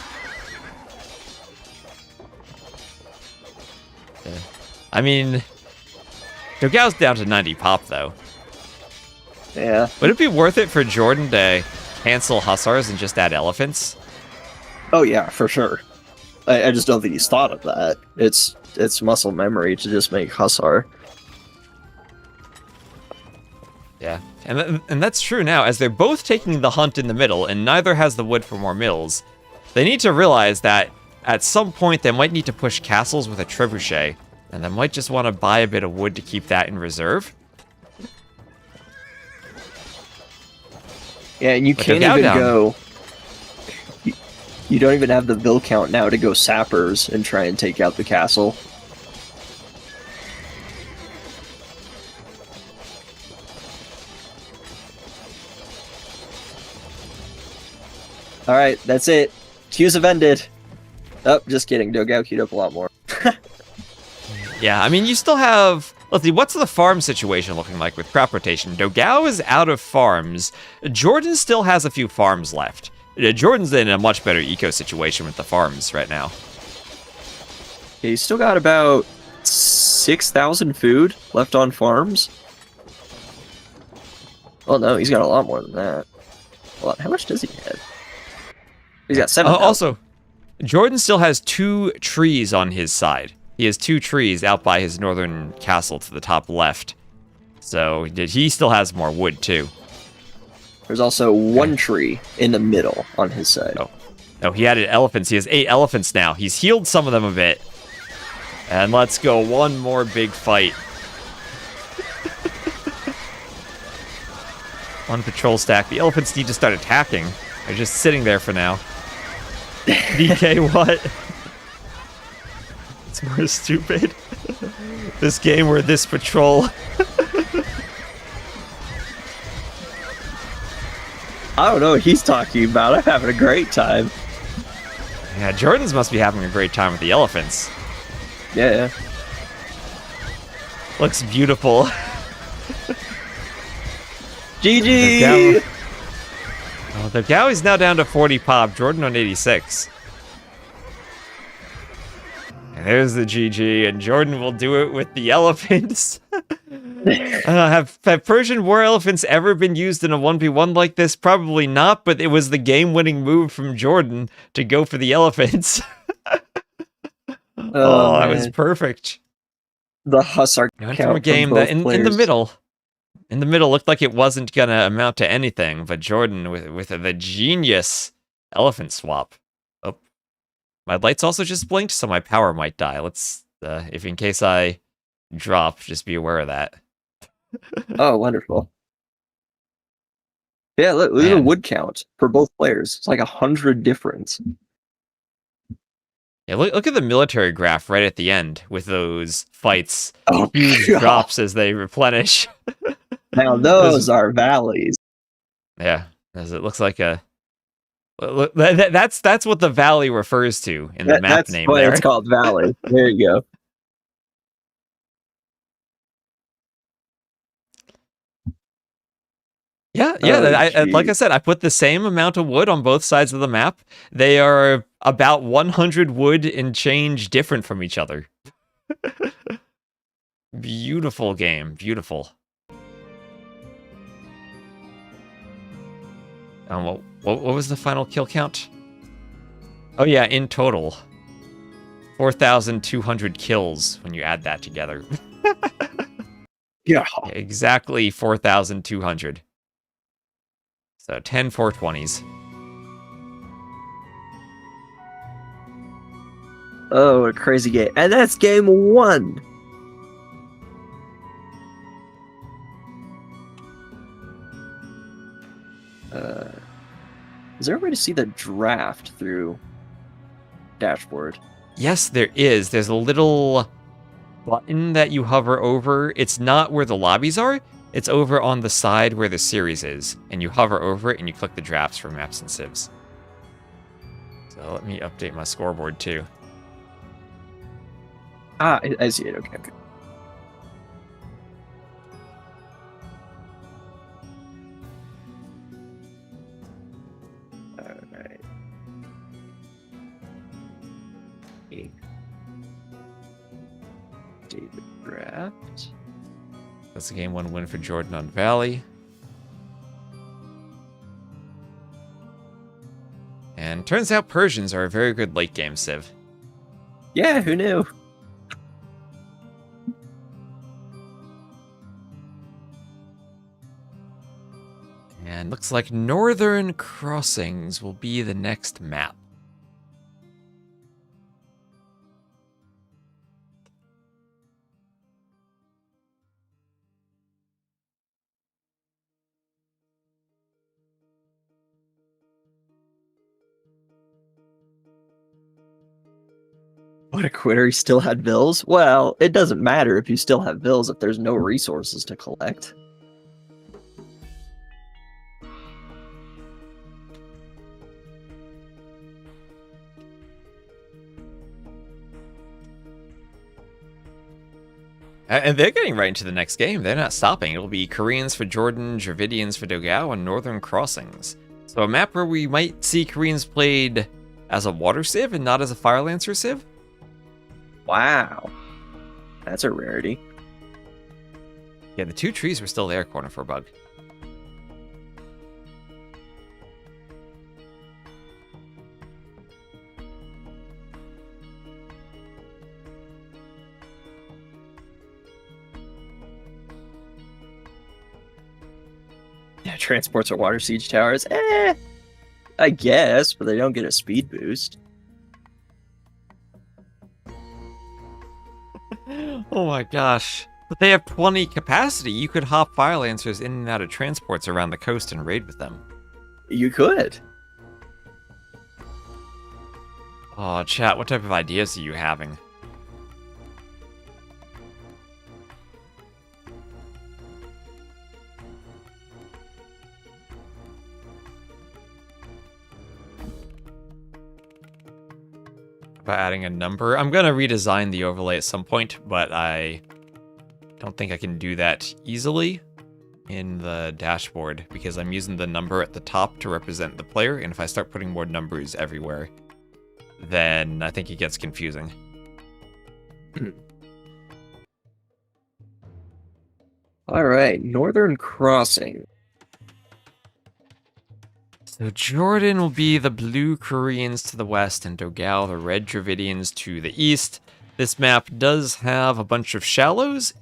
Yeah. I mean, Dogao's down to 90 pop though. Yeah. Would it be worth it for JorDan to cancel hussars and just add elephants? Oh yeah, for sure. I just don't think he's thought of that. It's muscle memory to just make hussar. Yeah, and that's true now, as they're both taking the hunt in the middle, and neither has the wood for more mills. They need to realize that at some point they might need to push castles with a trebuchet, and they might just want to buy a bit of wood to keep that in reserve. Yeah, and you can't even go... You don't even have the Vil count now to go sappers and try and take out the castle. Alright, that's it. Queues have ended. Oh, just kidding. Dogao queued up a lot more. Yeah, I mean, you still have... Let's see, what's the farm situation looking like with crop rotation? Dogao is out of farms. JorDan still has a few farms left. JorDan's in a much better eco situation with the farms right now. Yeah, he's still got about 6,000 food left on farms. Oh no, he's got a lot more than that. Hold on, how much does he have? He's got 7,000. Also, JorDan still has 2 trees on his side. He has 2 trees out by his northern castle to the top left. So he still has more wood too. There's also 1 tree in the middle on his side. Oh, he added elephants. He has 8 elephants now. He's healed some of them a bit. And let's go, one more big fight. One patrol stack. The elephants need to start attacking. They're just sitting there for now. DK, what? It's more stupid. This game where this patrol... I don't know what he's talking about. I'm having a great time. Yeah, JorDan's must be having a great time with the elephants. Yeah. Looks beautiful. GG! Oh, the Dogao is now down to 40 pop. JorDan on 86. And there's the GG, and JorDan will do it with the elephants. Have Persian war elephants ever been used in a 1v1 like this? Probably not, but it was the game-winning move from JorDan to go for the elephants. Oh, that was perfect. The hussar count from a game that in the middle looked like it wasn't gonna amount to anything, but JorDan with the genius elephant swap. Oh, my lights also just blinked, so my power might die. Let's, if in case I drop, just be aware of that. Oh, wonderful. Yeah, look at the wood count for both players. It's like 100 difference. Yeah, look at the military graph right at the end with those fights. Oh, huge God. drops as they replenish. Now those are valleys. Yeah, as it looks like a... That's what the valley refers to in the map name there. It's called valley. There you go. Yeah, like I said, I put the same amount of wood on both sides of the map. They are about 100 wood and change different from each other. Beautiful game, beautiful. What was the final kill count? Oh yeah, in total, 4,200 kills when you add that together. Yeah, exactly 4,200. So 10 420s. Oh, a crazy game. And that's game 1. Is there a way to see the draft through dashboard? Yes, there is. There's a little button that you hover over. It's not where the lobbies are. It's over on the side where the series is. And you hover over it and you click the drafts for maps and civs. So let me update my scoreboard too. Ah, I see it. Okay. Alright. David draft. That's a game 1 win for JorDan on Valley. And turns out Persians are a very good late game civ. Yeah, who knew? And looks like Northern Crossings will be the next map. What a quitter, he still had bills? Well, it doesn't matter if you still have bills if there's no resources to collect. And they're getting right into the next game. They're not stopping. It'll be Koreans for JorDan, Dravidians for dogao, and Northern Crossings. So a map where we might see Koreans played as a water civ and not as a Fire Lancer civ. Wow. That's a rarity. Yeah, the 2 trees were still there, corner for a bug. Yeah, transports or water siege towers. I guess, but they don't get a speed boost. Oh my gosh. But they have 20 capacity. You could hop Fire Lancers in and out of transports around the coast and raid with them. You could. Oh, chat, what type of ideas are you having? By adding a number. I'm going to redesign the overlay at some point, but I don't think I can do that easily in the dashboard because I'm using the number at the top to represent the player, and if I start putting more numbers everywhere, then I think it gets confusing. All right, Northern Crossing. So JorDan will be the blue Koreans to the west and dogao, the red Dravidians, to the east. This map does have a bunch of shallows,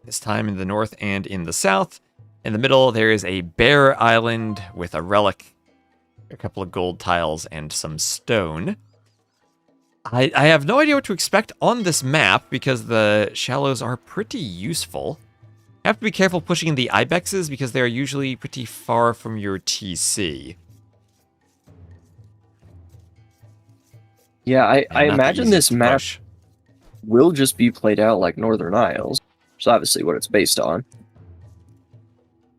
this time in the north and in the south. In the middle, there is a bare island with a relic, a couple of gold tiles, and some stone. I have no idea what to expect on this map because the shallows are pretty useful. You have to be careful pushing in the ibexes because they are usually pretty far from your TC. Yeah, I imagine this map push. will just be played out like Northern Isles, which is obviously what it's based on.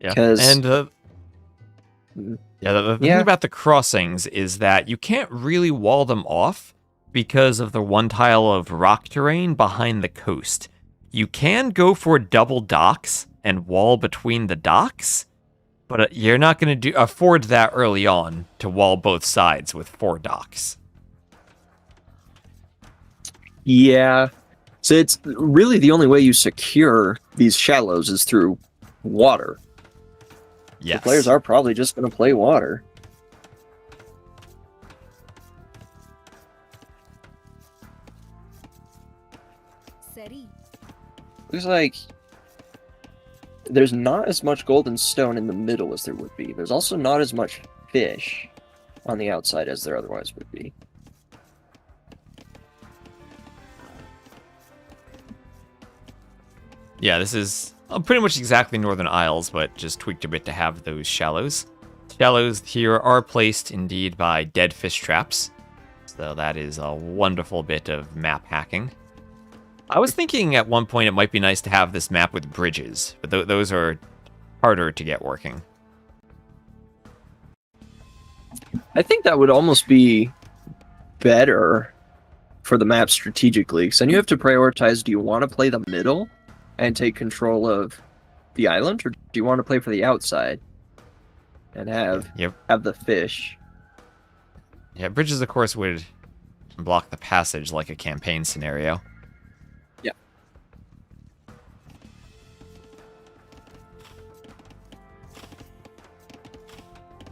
Yeah, 'Cause- and the thing about the crossings is that you can't really wall them off because of the one tile of rock terrain behind the coast. You can go for double docks and wall between the docks, but you're not going to afford that early on to wall both sides with 4 docks. Yeah. So it's really the only way you secure these shallows is through water. Yes. The players are probably just going to play water. Looks like there's not as much gold and stone in the middle as there would be. There's also not as much fish on the outside as there otherwise would be. Yeah, this is pretty much exactly Northern Isles, but just tweaked a bit to have those shallows. Shallows here are placed indeed by dead fish traps, so that is a wonderful bit of map hacking. I was thinking at one point it might be nice to have this map with bridges, but those are harder to get working. I think that would almost be better for the map strategically, because then you have to prioritize, do you want to play the middle and take control of the island, or do you want to play for the outside and have the fish? Yeah, bridges, of course, would block the passage like a campaign scenario. Yeah.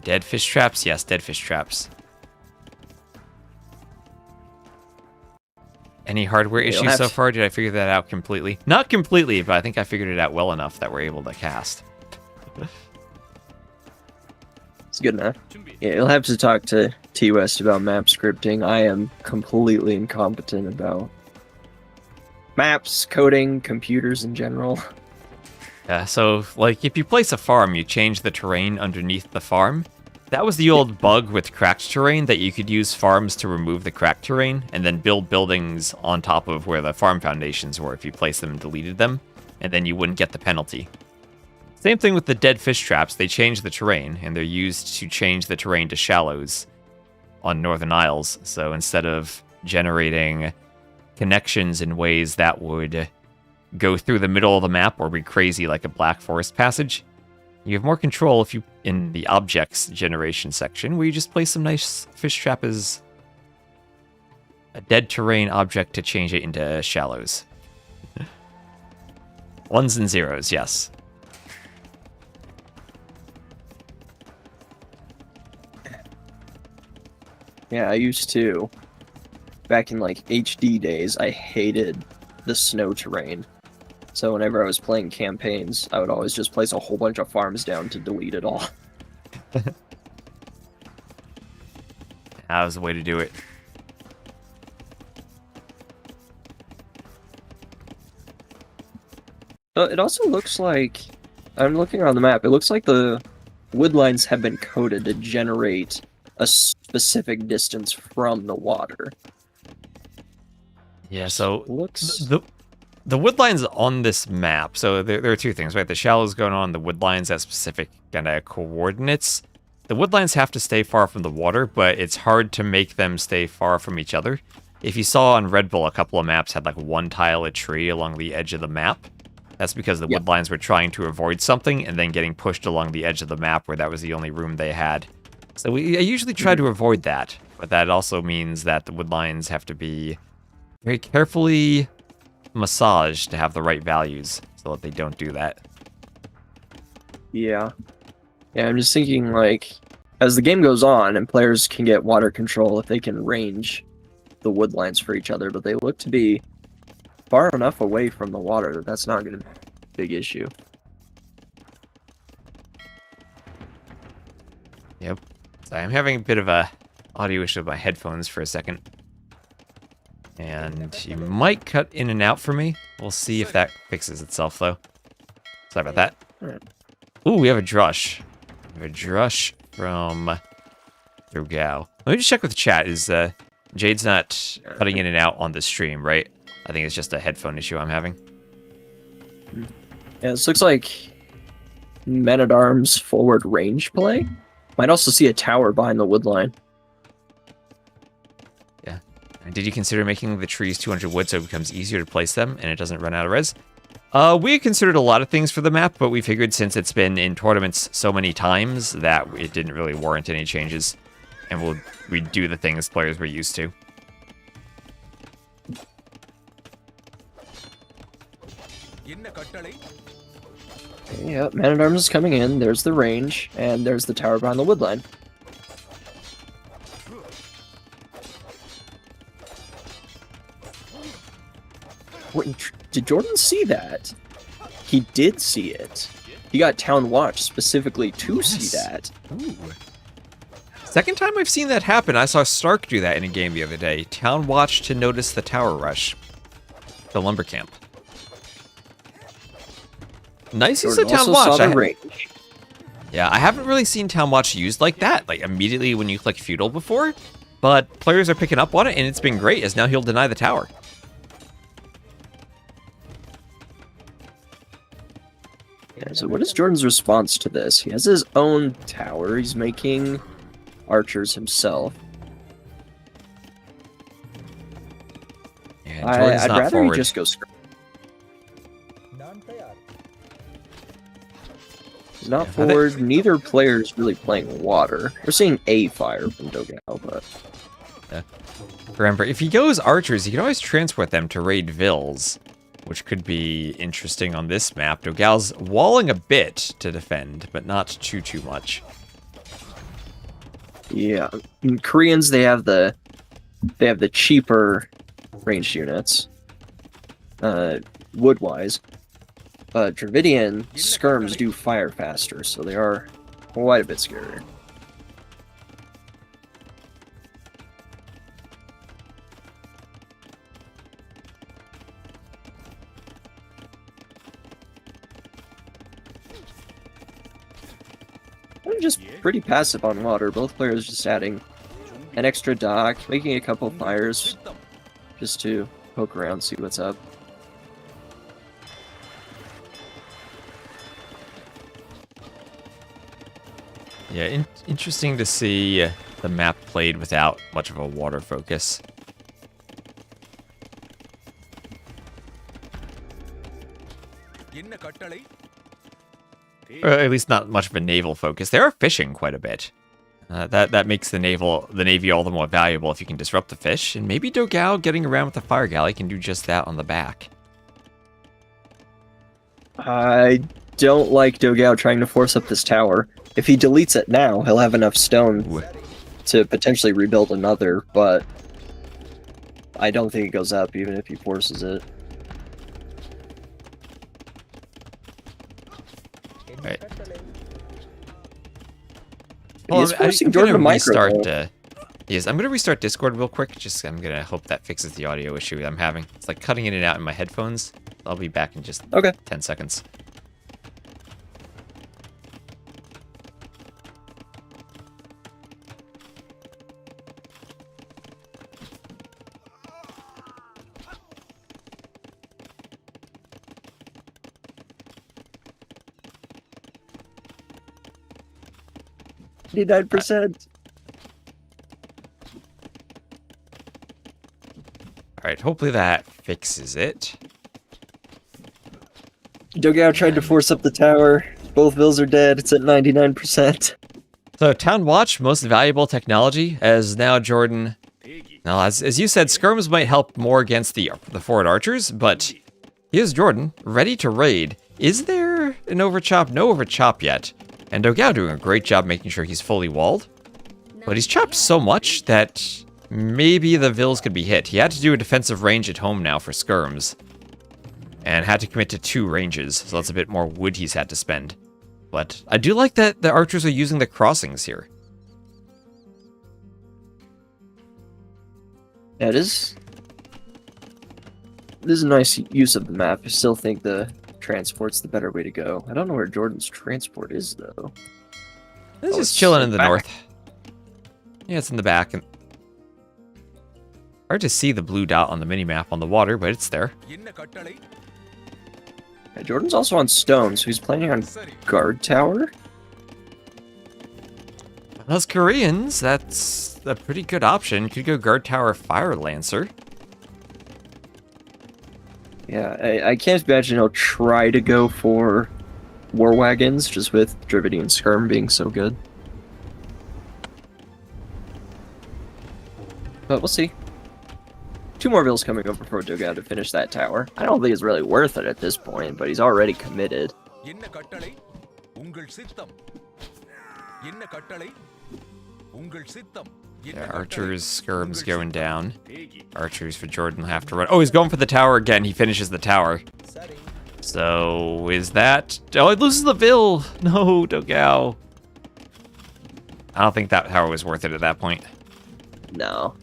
Dead fish traps? Yes, dead fish traps. Any hardware issues so far? Did I figure that out completely? Not completely, but I think I figured it out well enough that we're able to cast. It's good enough. Yeah, you'll have to talk to T-West about map scripting. I am completely incompetent about maps, coding, computers in general. Yeah, so, like, if you place a farm, you change the terrain underneath the farm. That was the old bug with cracked terrain, that you could use farms to remove the cracked terrain, and then build buildings on top of where the farm foundations were if you placed them and deleted them, and then you wouldn't get the penalty. Same thing with the dead fish traps. They change the terrain, and they're used to change the terrain to shallows on Northern Isles. So instead of generating connections in ways that would go through the middle of the map or be crazy like a Black Forest passage, you have more control if you in the objects generation section, where you just place some nice fish trap as a dead terrain object to change it into shallows. Ones and zeros, yes. Yeah, I used to. Back in like HD days, I hated the snow terrain. So whenever I was playing campaigns, I would always just place a whole bunch of farms down to delete it all. That was the way to do it. It also looks like, I'm looking around the map, it looks like the wood lines have been coded to generate a specific distance from the water. Yeah, so looks... The wood lines on this map, so there are two things, right? The shallows going on, the wood lines at specific kind of coordinates. The wood lines have to stay far from the water, but it's hard to make them stay far from each other. If you saw on Red Bull, a couple of maps had like one tile a tree along the edge of the map. That's because the wood lines were trying to avoid something and then getting pushed along the edge of the map where that was the only room they had. So I usually try to avoid that, but that also means that the wood lines have to be very carefully massaged to have the right values so that they don't do that. Yeah, I'm just thinking, like, as the game goes on and players can get water control if they can range the wood lines for each other, but they look to be far enough away from the water that that's not going to be a big issue. Yep. So I'm having a bit of a audio issue with my headphones for a second. And you might cut in and out for me. We'll see if that fixes itself, though. Sorry about that. Right. Ooh, we have a drush. We have a drush from dogao. Let me just check with the chat. Is Jade's not cutting in and out on the stream, right? I think it's just a headphone issue I'm having. Yeah, this looks like Men-at-Arms forward range play. Might also see a tower behind the wood line. Yeah. Did you consider making the trees 200 wood so it becomes easier to place them and it doesn't run out of res? We considered a lot of things for the map, but we figured since it's been in tournaments so many times that it didn't really warrant any changes. And we'd do the things players were used to. Yep, Man-at-Arms is coming in, there's the range, and there's the tower behind the wood line. Wait, did JorDan see that? He did see it. he got Town Watch specifically to see that. Ooh. Second time I've seen that happen. I saw Stark do that in a game the other day. Town Watch to notice the tower rush. The lumber camp. Nice use of Town Watch. Yeah, I haven't really seen Town Watch used like that, like immediately when you click Feudal before, but players are picking up on it, and it's been great, as now he'll deny the tower. Yeah, so what is Jordan's response to this? He has his own tower. He's making archers himself. Yeah, Jordan's I'd not rather forward. he just go Skirm. He's not forward. Neither player is really playing water. We're seeing a fire from dogao, but... Remember, if he goes archers, he can always transport them to raid vills, which could be interesting on this map. Dogao's walling a bit to defend, but not too much. Yeah, in Koreans they have the cheaper ranged units, wood-wise. But Dravidian skirms do fire faster, so they are quite a bit scarier. I'm just pretty passive on water. Both players just adding an extra dock, making a couple fires just to poke around, see what's up. Yeah, interesting to see the map played without much of a water focus. Or at least not much of a naval focus. They are fishing quite a bit. That makes the navy all the more valuable if you can disrupt the fish. And maybe dogao getting around with the fire galley can do just that on the back. I don't like dogao trying to force up this tower. If he deletes it now, he'll have enough stone to potentially rebuild another, but I don't think it goes up even if he forces it. Right. He is forcing Jordan to micro. Yes, I'm gonna restart Discord real quick. I'm gonna hope that fixes the audio issue I'm having. It's like cutting in and out in my headphones. I'll be back in just 10 seconds. %. Alright, hopefully that fixes it. dogao tried to force up the tower. Both vills are dead. It's at 99%. So, Town Watch, most valuable technology, as now Jordan... Now, as you said, skirms might help more against the forward archers, but here's Jordan, ready to raid. Is there an overchop? No overchop yet. And dogao doing a great job making sure he's fully walled. But he's chopped so much that maybe the vills could be hit. He had to do a defensive range at home now for skirms. And had to commit to 2 ranges, so that's a bit more wood he's had to spend. But I do like that the archers are using the crossings here. Yeah, this is a nice use of the map. I still think the transport's the better way to go. I don't know where Jordan's transport is, though. It's just chilling in the north. Yeah, it's in the back. And hard to see the blue dot on the mini-map on the water, but it's there. Yeah, Jordan's also on stone, so he's planning on guard tower. Those Koreans, that's a pretty good option. Could go guard tower fire lancer. Yeah, I can't imagine he'll try to go for war wagons, just with Dravidian skirm being so good. But we'll see. 2 more vills coming over for dogao to finish that tower. I don't think it's really worth it at this point, but he's already committed. Yeah, archers, skirms going down. Archers for Jordan will have to run. Oh, he's going for the tower again. He finishes the tower. So, is that... Oh, it loses the Vil! No, dogao. I don't think that tower was worth it at that point. No.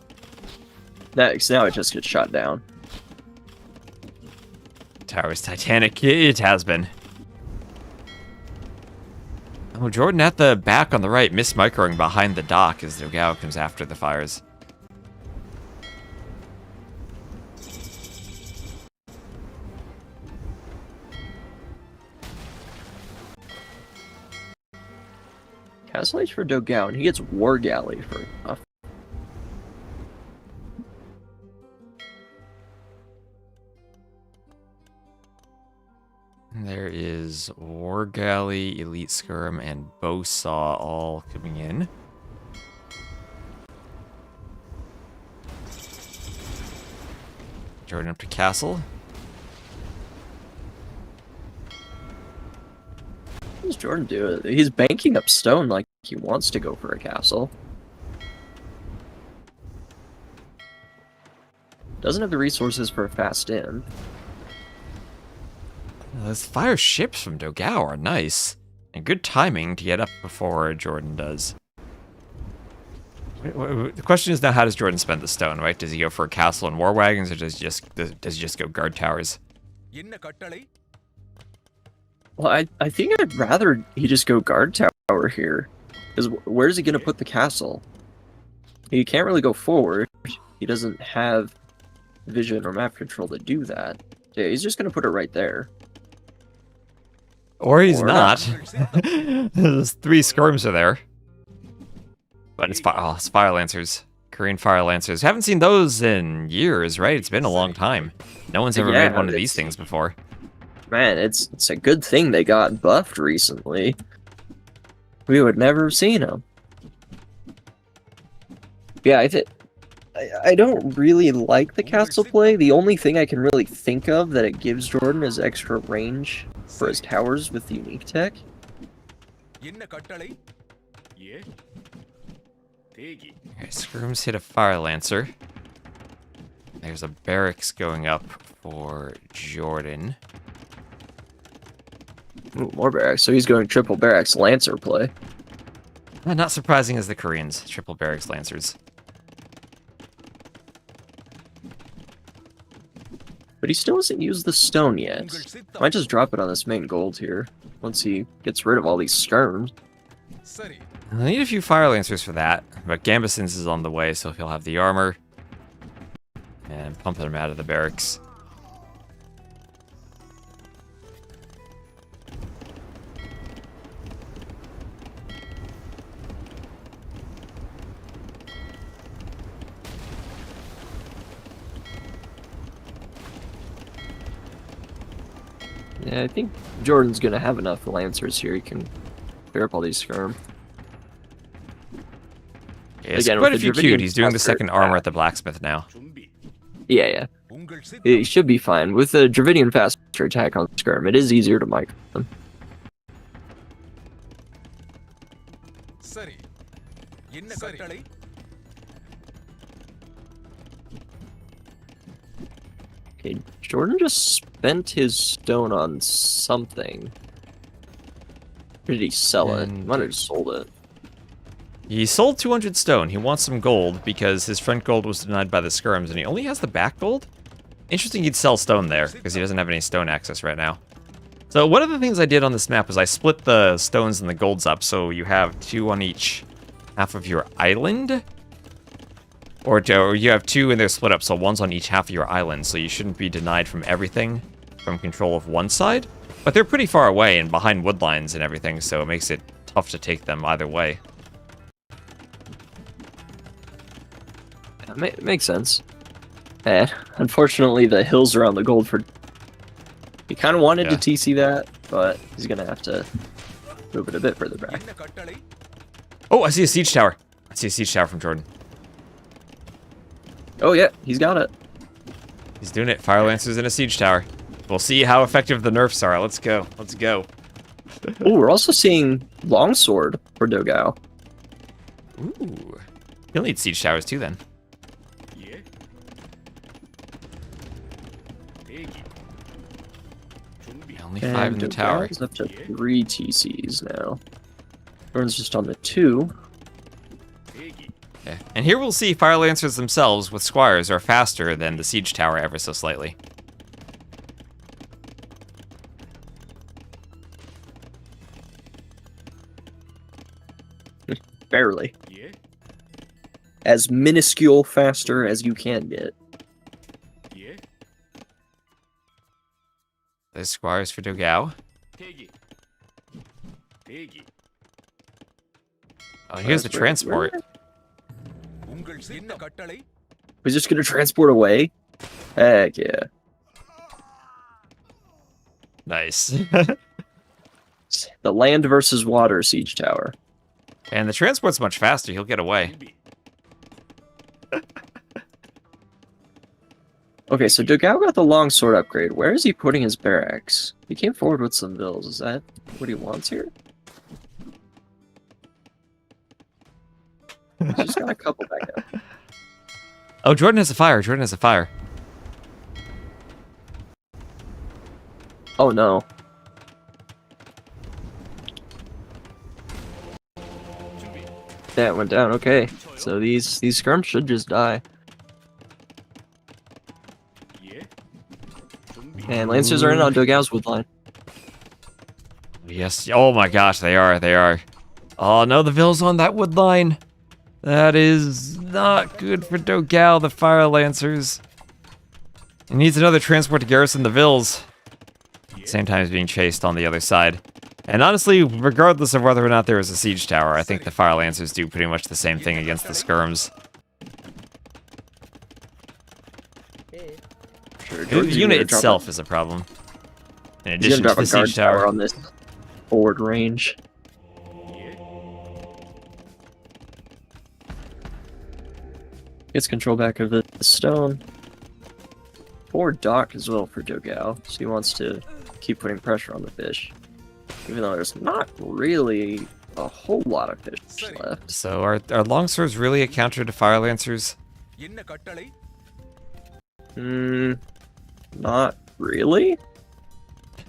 Next, now it just gets shot down. Tower is titanic. It has been. Oh, JorDan at the back on the right, mis-microing behind the dock as dogao comes after the fires. Castle Age for dogao, and he gets War Galley for enough. There is War Galley, Elite Skirm, and Bowsaw all coming in. JorDan up to castle. What does JorDan do? He's banking up stone like he wants to go for a castle. Doesn't have the resources for a fast in. Those fire ships from dogao are nice. And good timing to get up before JorDan does. The question is now, how does JorDan spend the stone, right? Does he go for a castle and war wagons, or does he just go guard towers? Well, I think I'd rather he just go guard tower here. Because where's he going to put the castle? He can't really go forward. He doesn't have vision or map control to do that. Yeah, he's just going to put it right there. Or he's not. Those 3 skirms are there. But it's Fire Lancers. Korean Fire Lancers. Haven't seen those in years, right? It's been a long time. No one's ever made one of these things before. Man, it's a good thing they got buffed recently. We would never have seen them. Yeah, I don't really like the castle play. The only thing I can really think of that it gives JorDan is extra range for his towers with the unique tech. Okay, Skirms hit a Fire Lancer. There's a barracks going up for JorDan. Ooh, more barracks. So he's going triple barracks Lancer play. Not surprising as the Koreans, triple barracks Lancers. But he still hasn't used the stone yet. Might just drop it on this main gold here, once he gets rid of all these skirms. I need a few Fire Lancers for that, but Gambeson's is on the way, so he'll have the armor. And pumping him out of the barracks. Yeah, I think JorDan's gonna have enough Lancers here. He can clear up all these skirm. Yeah, it's quite a few queued. He's doing the second armor at the blacksmith now. Yeah. He should be fine. With the Dravidian faster attack on skirm, it is easier to micro them. Okay, JorDan just spent his stone on something. Or did he sell it? He might have just sold it. He sold 200 stone. He wants some gold because his front gold was denied by the skirms, and he only has the back gold? Interesting he'd sell stone there, because he doesn't have any stone access right now. So one of the things I did on this map was I split the stones and the golds up, so you have 2 on each half of your island. Or you have 2 and they're split up, so 1's on each half of your island, so you shouldn't be denied from everything from control of one side. But they're pretty far away and behind wood lines and everything, so it makes it tough to take them either way. That makes sense. And unfortunately, the hills around the gold for... He kind of wanted to TC that, but he's going to have to move it a bit further back. Oh, I see a siege tower. I see a siege tower from JorDan. Oh yeah, he's got it. He's doing it. Fire Lancers in a siege tower. We'll see how effective the nerfs are. Let's go. Let's go. Oh, we're also seeing longsword for dogao. Ooh. He'll need siege towers too then. Only 5 in the tower. It's up to 3 TCs now. Jordan's just on the 2. Yeah. And here we'll see Fire Lancers themselves with Squires are faster than the Siege Tower ever so slightly. Barely. As minuscule faster as you can get. There's Squires for dogao. Oh, here's the transport. We're just gonna transport away? Heck yeah. Nice. The land versus water siege tower. And the transport's much faster, he'll get away. Okay, so dogao got the longsword upgrade. Where is he putting his barracks? He came forward with some bills. Is that what he wants here? He's just got a couple back up. Oh, JorDan has a fire. JorDan has a fire. Oh no. That went down. Okay, so these skirms should just die. And Lancers are in on dogao's woodline. Yes. Oh my gosh, they are. They are. Oh no, the Ville's on that wood line. That is not good for dogao, the Fire Lancers. He needs another transport to garrison the Villes. At the same time as being chased on the other side. And honestly, regardless of whether or not there is a siege tower, I think the Fire Lancers do pretty much the same thing against the skirms. Sure, The unit itself is a problem. In addition to the siege tower on this forward range. Gets control back of the stone. Or dock as well for dogao, so he wants to keep putting pressure on the fish. Even though there's not really a whole lot of fish left. So are longswords really a counter to Fire Lancers? Not really?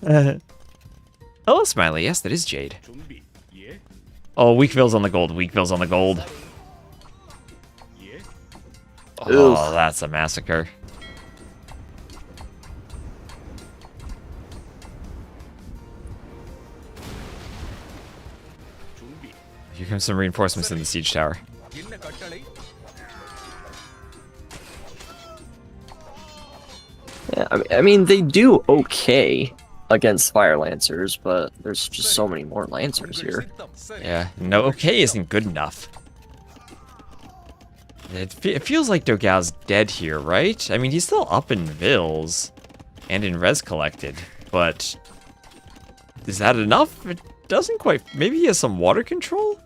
Hello, Smiley. Yes, that is Jade. Oh, Weakville's on the gold. Weakville's on the gold. Oh, that's a massacre. Here comes some reinforcements in the siege tower. Yeah, I mean, they do okay against Fire Lancers, but there's just so many more Lancers here. Yeah, no, okay isn't good enough. It feels like dogao's dead here, right? I mean, he's still up in Villes and in Res Collected, but is that enough? It doesn't quite. Maybe he has some water control?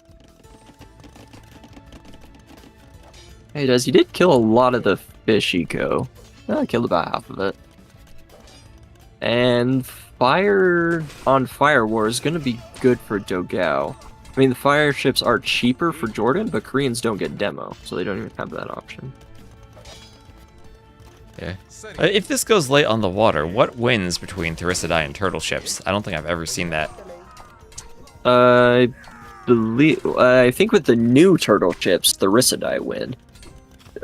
Hey, he does. He did kill a lot of the fish eco. I killed about half of it. And fire on Fire War is going to be good for dogao. I mean, the fire ships are cheaper for JorDan, but Koreans don't get demo, so they don't even have that option. Yeah. If this goes late on the water, what wins between Therisidai and turtle ships? I don't think I've ever seen that. I think with the new turtle ships, Therisidai win.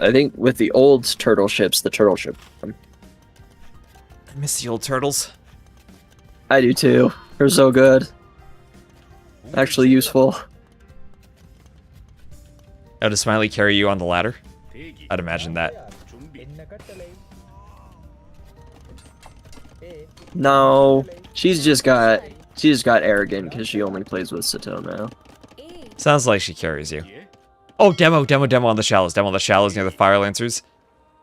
I think with the old turtle ships, the turtle ship win. I miss the old turtles. I do too. They're so good. Actually useful. Oh, does Smiley carry you on the ladder? I'd imagine that. No, she's just got arrogant because she only plays with Sato now. Sounds like she carries you. Oh, demo on the shallows. Demo on the shallows near the Fire Lancers.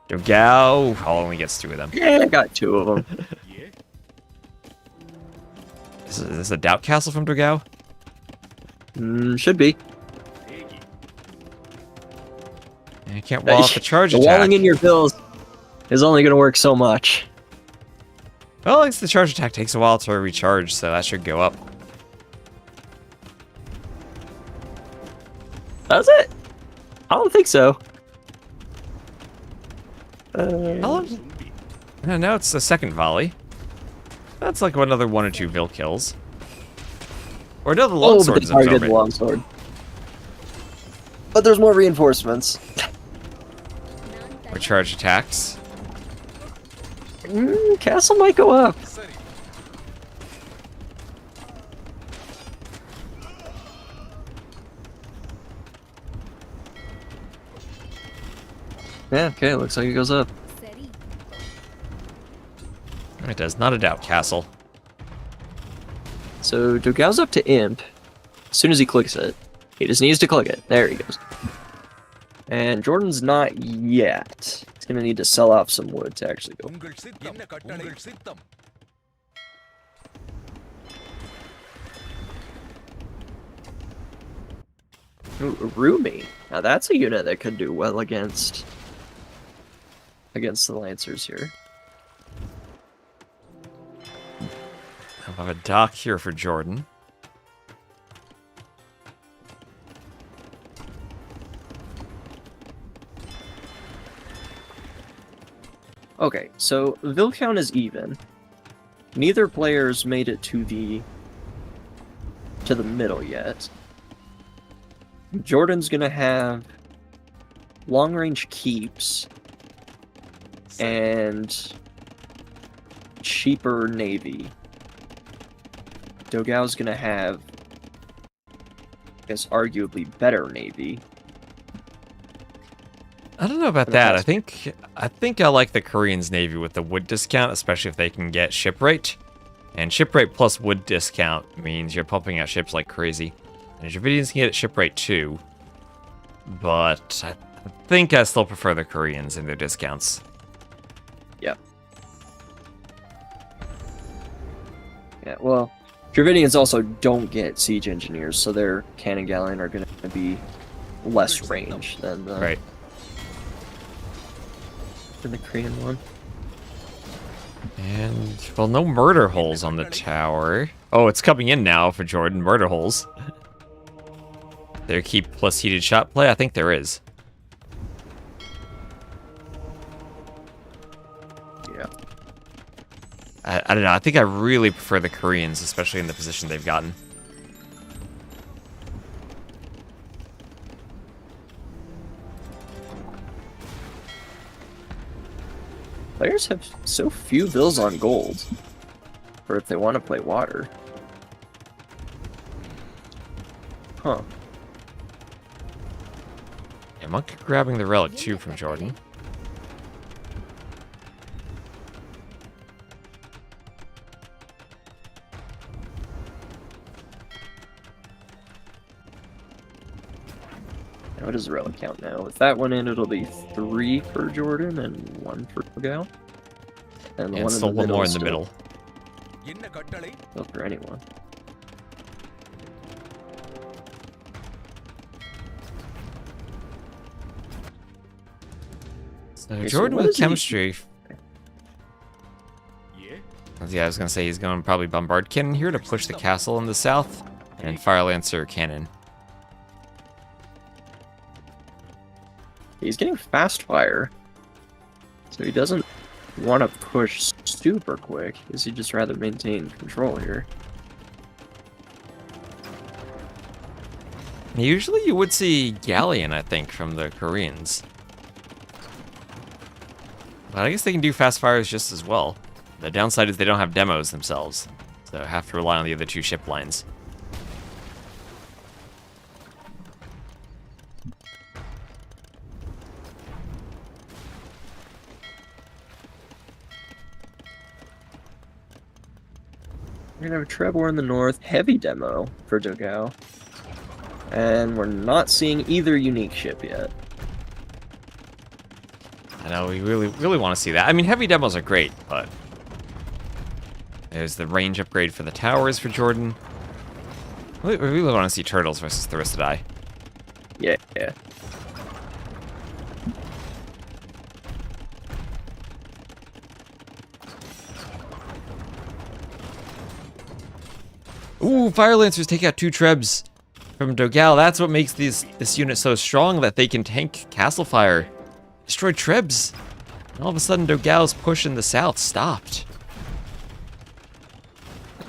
dogao. Oh, only gets 2 of them. Yeah, I got 2 of them. Is this a DauT castle from dogao? Should be. You can't wall off the charge attack. Walling in your bills is only going to work so much. Well, the charge attack takes a while to recharge, so that should go up. Does it? I don't think so. No, it's the second volley. That's like another 1 or 2 Vil kills. Or another Oh, longsword but is they targeted the absorbent. longsword. But there's more reinforcements. Or charge attacks. Castle might go up. Yeah, okay, looks like it goes up. It does, not a DauT castle. So dogao's up to imp. As soon as he clicks it, he just needs to click it. There he goes. And JorDan's not yet. He's gonna need to sell off some wood to actually go. Ooh, Rumi. Now that's a unit that could do well against the Lancers here. I'll have a dock here for JorDan. Okay, so Vil count is even. Neither player's made it to the middle yet. JorDan's gonna have long range keeps and cheaper navy. Dogao's gonna have, I guess, arguably better navy. I don't know about that. I think I like the Koreans' navy with the wood discount, especially if they can get ship rate. And ship rate plus wood discount means you're pumping out ships like crazy. And Dravidians can get ship rate too. But I think I still prefer the Koreans and their discounts. Yep. Yeah, well, Dravidians also don't get siege engineers, so their cannon galleon are going to be less range than the, Right. than the Korean one. And, well, no murder holes on the tower. Oh, it's coming in now for JorDan, murder holes. There keep plus heated shot play? I think there is. Yeah. I don't know, I think I really prefer the Koreans, especially in the position they've gotten. Players have so few bills on gold for if they want to play water. Huh. Yeah, Monk grabbing the relic too from JorDan. Now what does the relic count now? With that one in, it'll be 3 for JorDan and 1 for dogao. And the And one still in the one middle more is in the middle. still for anyone. So Okay, so JorDan what with is he- chemistry. Yeah, I was gonna say he's gonna probably bombard cannon here to push the castle in the south, and fire lancer cannon. He's getting fast fire. So he doesn't want to push super quick. Because he'd just rather maintain control here. Usually you would see galleon, I think, from the Koreans. But I guess they can do fast fires just as well. The downside is they don't have demos themselves, so have to rely on the other 2 ship lines. We're gonna have a Trebor in the north, heavy demo for dogao. And we're not seeing either unique ship yet. I know, we really want to see that. I mean, heavy demos are great, but there's the range upgrade for the towers for JorDan. We really want to see turtles versus the rest of the die. Yeah, yeah. Ooh, Fire Lancers take out 2 trebs from dogao. That's what makes this unit so strong, that they can tank castle fire, destroy trebs. And all of a sudden, dogao's push in the south stopped.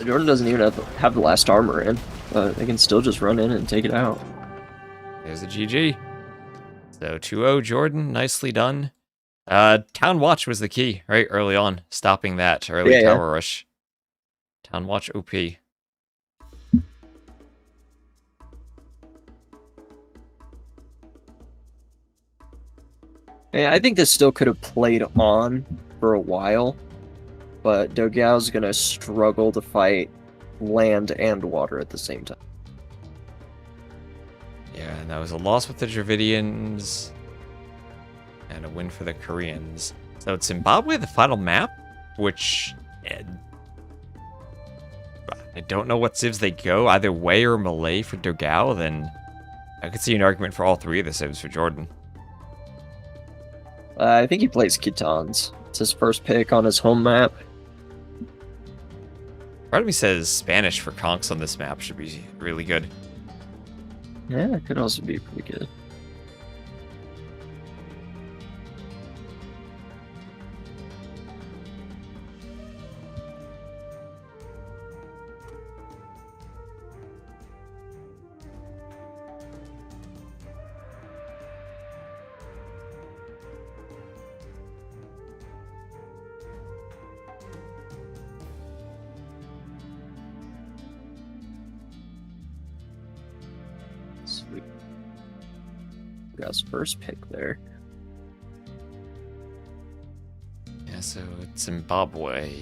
JorDan doesn't even have the last armor in, but they can still just run in and take it out. There's a GG. So 2-0 JorDan, nicely done. Town Watch was the key, right? Early on, stopping that early tower rush. Town Watch OP. Yeah, I think this still could have played on for a while, but dogao's gonna struggle to fight land and water at the same time. Yeah, and that was a loss with the Dravidians, and a win for the Koreans. So it's Zimbabwe, the final map, which I don't know what civs they go, either Wei or Malay for dogao, then I could see an argument for all three of the civs for JorDan. I think he plays Khitans. It's his first pick on his home map. Part of me says Spanish for conks on this map should be really good. Yeah, it could also be pretty good. Sweet. Got his first pick there. Yeah, so it's Zimbabwe.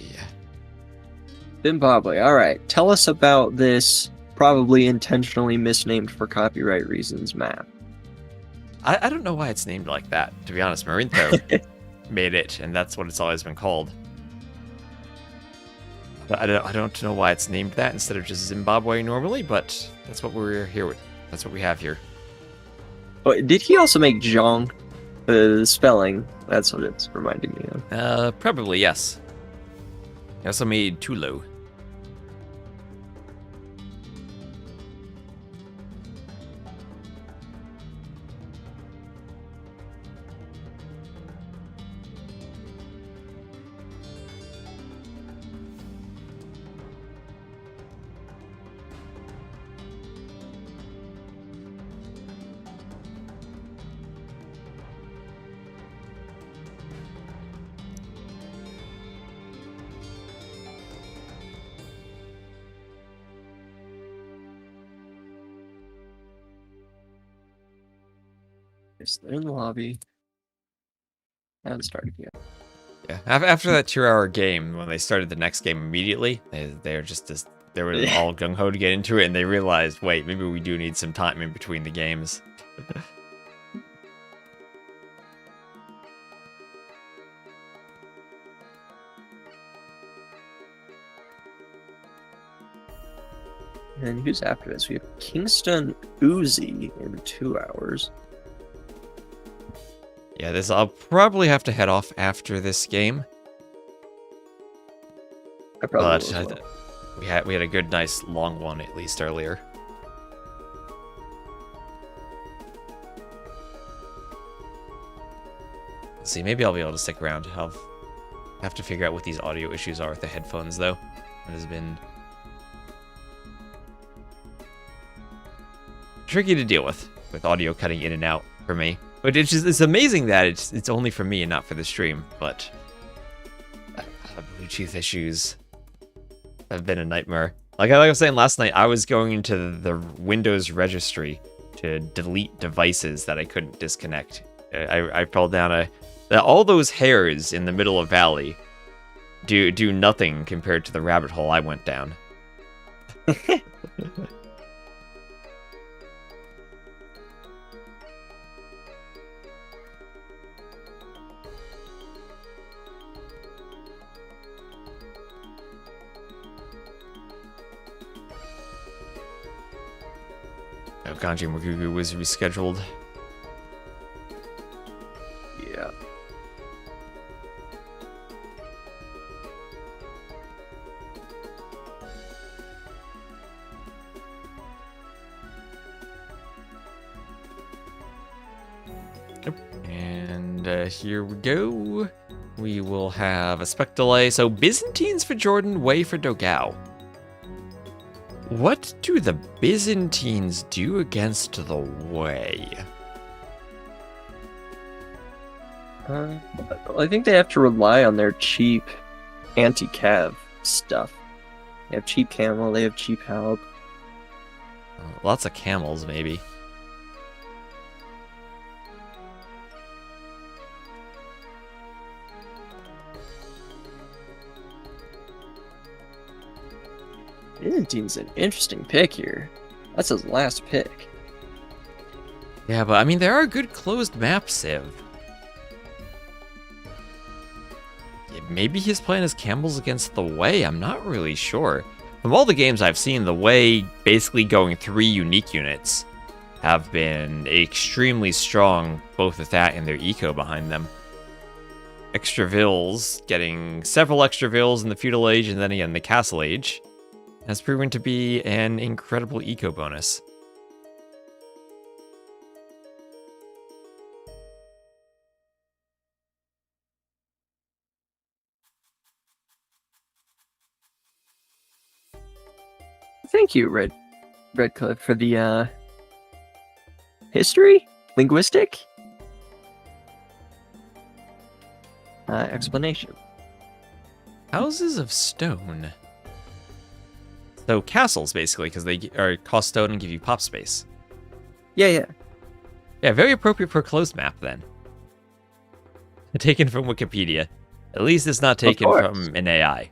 Zimbabwe. All right. Tell us about this probably intentionally misnamed for copyright reasons map. I don't know why it's named like that, to be honest. Marintho made it, and that's what it's always been called. I don't know why it's named that instead of just Zimbabwe normally, but that's what we're here with. That's what we have here. Oh, did he also make Zhong? The spelling. That's what it's reminding me of. Probably, yes. He also made Tulo. They're in the lobby. And started yet. Yeah, after that 2-hour game, when they started the next game immediately, they were they were all gung ho to get into it, and they realized, wait, maybe we do need some time in between the games. And who's after this? We have Kingston Uzzi in 2 hours. Yeah, I'll probably have to head off after this game. I probably But will as well. we had a good, nice, long one at least earlier. Let's see, maybe I'll be able to stick around. I'll have to figure out what these audio issues are with the headphones, though. It has been tricky to deal with audio cutting in and out for me. But it's amazing that it's only for me and not for the stream. But Bluetooth issues have been a nightmare. Like I was saying last night, I was going into the Windows registry to delete devices that I couldn't disconnect. I fell down all those hairs in the middle of Valley do nothing compared to the rabbit hole I went down. Kanji Magugu was rescheduled. Yeah. Yep. And here we go. We will have a spec delay. So Byzantines for JorDan, Wei for dogao. What do the Byzantines do against the Way? I think they have to rely on their cheap anti-cav stuff. They have cheap camel, they have cheap help. Lots of camels, maybe. Byzantine's an interesting pick here. That's his last pick. Yeah, but I mean, there are good closed maps, Civ. Yeah, maybe his plan is camels against the Way. I'm not really sure. From all the games I've seen, the Way basically going 3 unique units have been extremely strong, both with that and their eco behind them. Extra vills, getting several extra vills in the feudal age and then again the castle age, has proven to be an incredible eco bonus. Thank you, Redcliffe, for the history? Linguistic? Explanation. Houses of stone. So castles, basically, because they cost stone and give you pop space. Yeah. Yeah, very appropriate for a closed map, then. Taken from Wikipedia. At least it's not taken from an AI.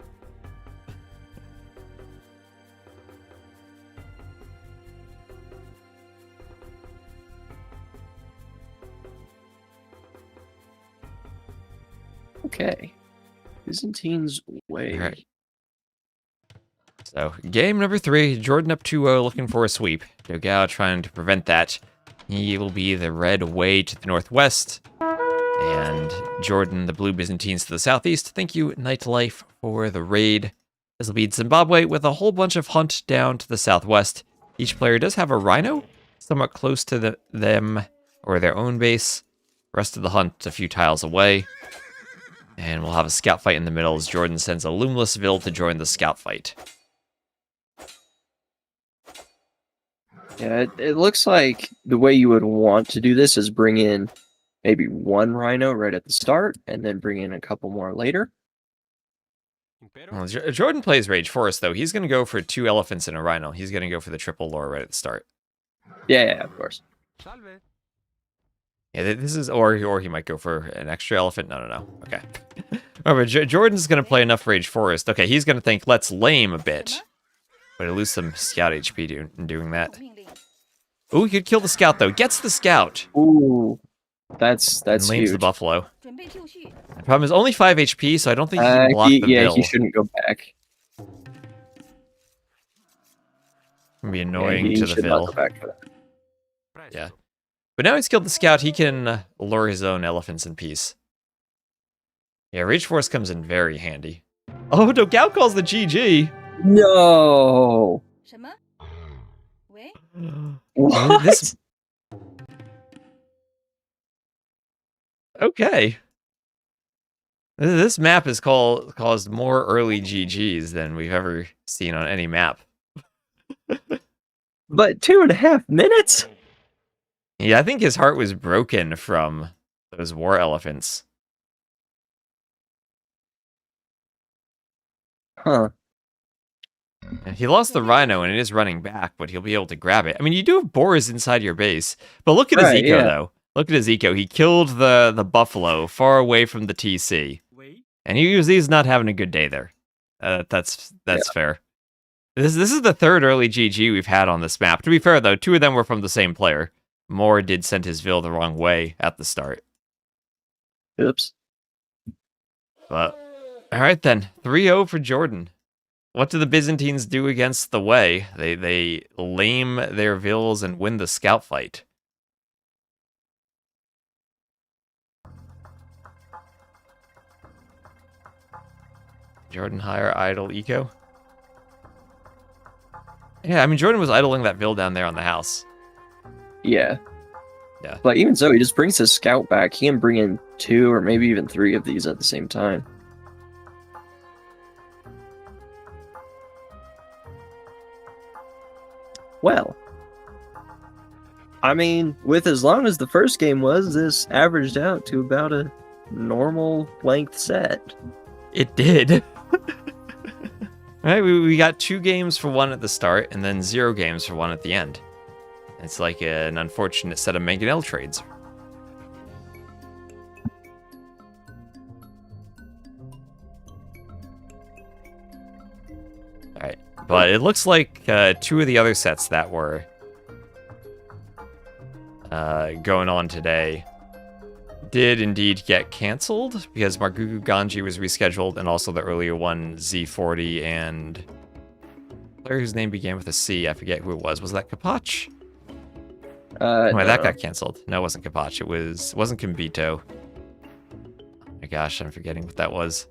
Okay. Byzantine's Way. All right. So, game number 3, JorDan up 2-0, looking for a sweep. dogao trying to prevent that. He will be the red Way to the northwest, and JorDan, the blue Byzantines, to the southeast. Thank you, Nightlife, for the raid. This will be Zimbabwe with a whole bunch of hunt down to the southwest. Each player does have a rhino, somewhat close to them, or their own base. The rest of the hunt a few tiles away. And we'll have a scout fight in the middle as JorDan sends a Lumeless Vil to join the scout fight. Yeah, it looks like the way you would want to do this is bring in maybe 1 rhino right at the start, and then bring in a couple more later. Well, JorDan plays Rage Forest, though. He's going to go for 2 elephants and a rhino. He's going to go for the triple lore right at the start. Yeah, of course. Yeah, this is, or he might go for an extra elephant. No. Okay. Remember, JorDan's going to play enough Rage Forest. Okay, he's going to think, let's lame a bit. But he lose some scout HP doing that. Ooh, he could kill the scout, though. Gets the scout. Ooh, that's and lames huge. the buffalo. The problem is only 5 HP, so I don't think he can block the bill. He shouldn't go back. It'd be annoying he to the should bill. not go back for that. Yeah. But now he's killed the scout, he can lure his own elephants in peace. Yeah, Rage Force comes in very handy. Oh, dogao calls the GG! No! What? Okay. This map has caused more early GGs than we've ever seen on any map. But 2.5 minutes? Yeah, I think his heart was broken from those war elephants. Huh. He lost the rhino and it is running back, but he'll be able to grab it. I mean, you do have boars inside your base, but look at his eco, though. Look at his eco. He killed the buffalo far away from the TC. And he's not having a good day there. That's fair. This is the 3rd early GG we've had on this map. To be fair, though, 2 of them were from the same player. Moore did send his Vil the wrong way at the start. Oops. But, alright then. 3-0 for JorDan. What do the Byzantines do against the Way? They lame their Vils and win the scout fight. JorDan higher idle eco? Yeah, I mean, JorDan was idling that Vil down there on the house. Yeah. Yeah. But even so, he just brings his scout back. He can bring in 2 or maybe even 3 of these at the same time. Well, I mean, with as long as the first game was, this averaged out to about a normal length set. It did. Right, we got 2 games for 1 at the start, and then 0 games for 1 at the end. It's like an unfortunate set of miguel trades. Alright, but it looks like 2 of the other sets that were going on today did indeed get canceled because Margugu Ganji was rescheduled, and also the earlier one, Z40, and player whose name began with a C, I forget who it was. Was that Kapach? No. That got canceled. No, it wasn't Kapach. It wasn't Kimbito. Oh my gosh, I'm forgetting what that was.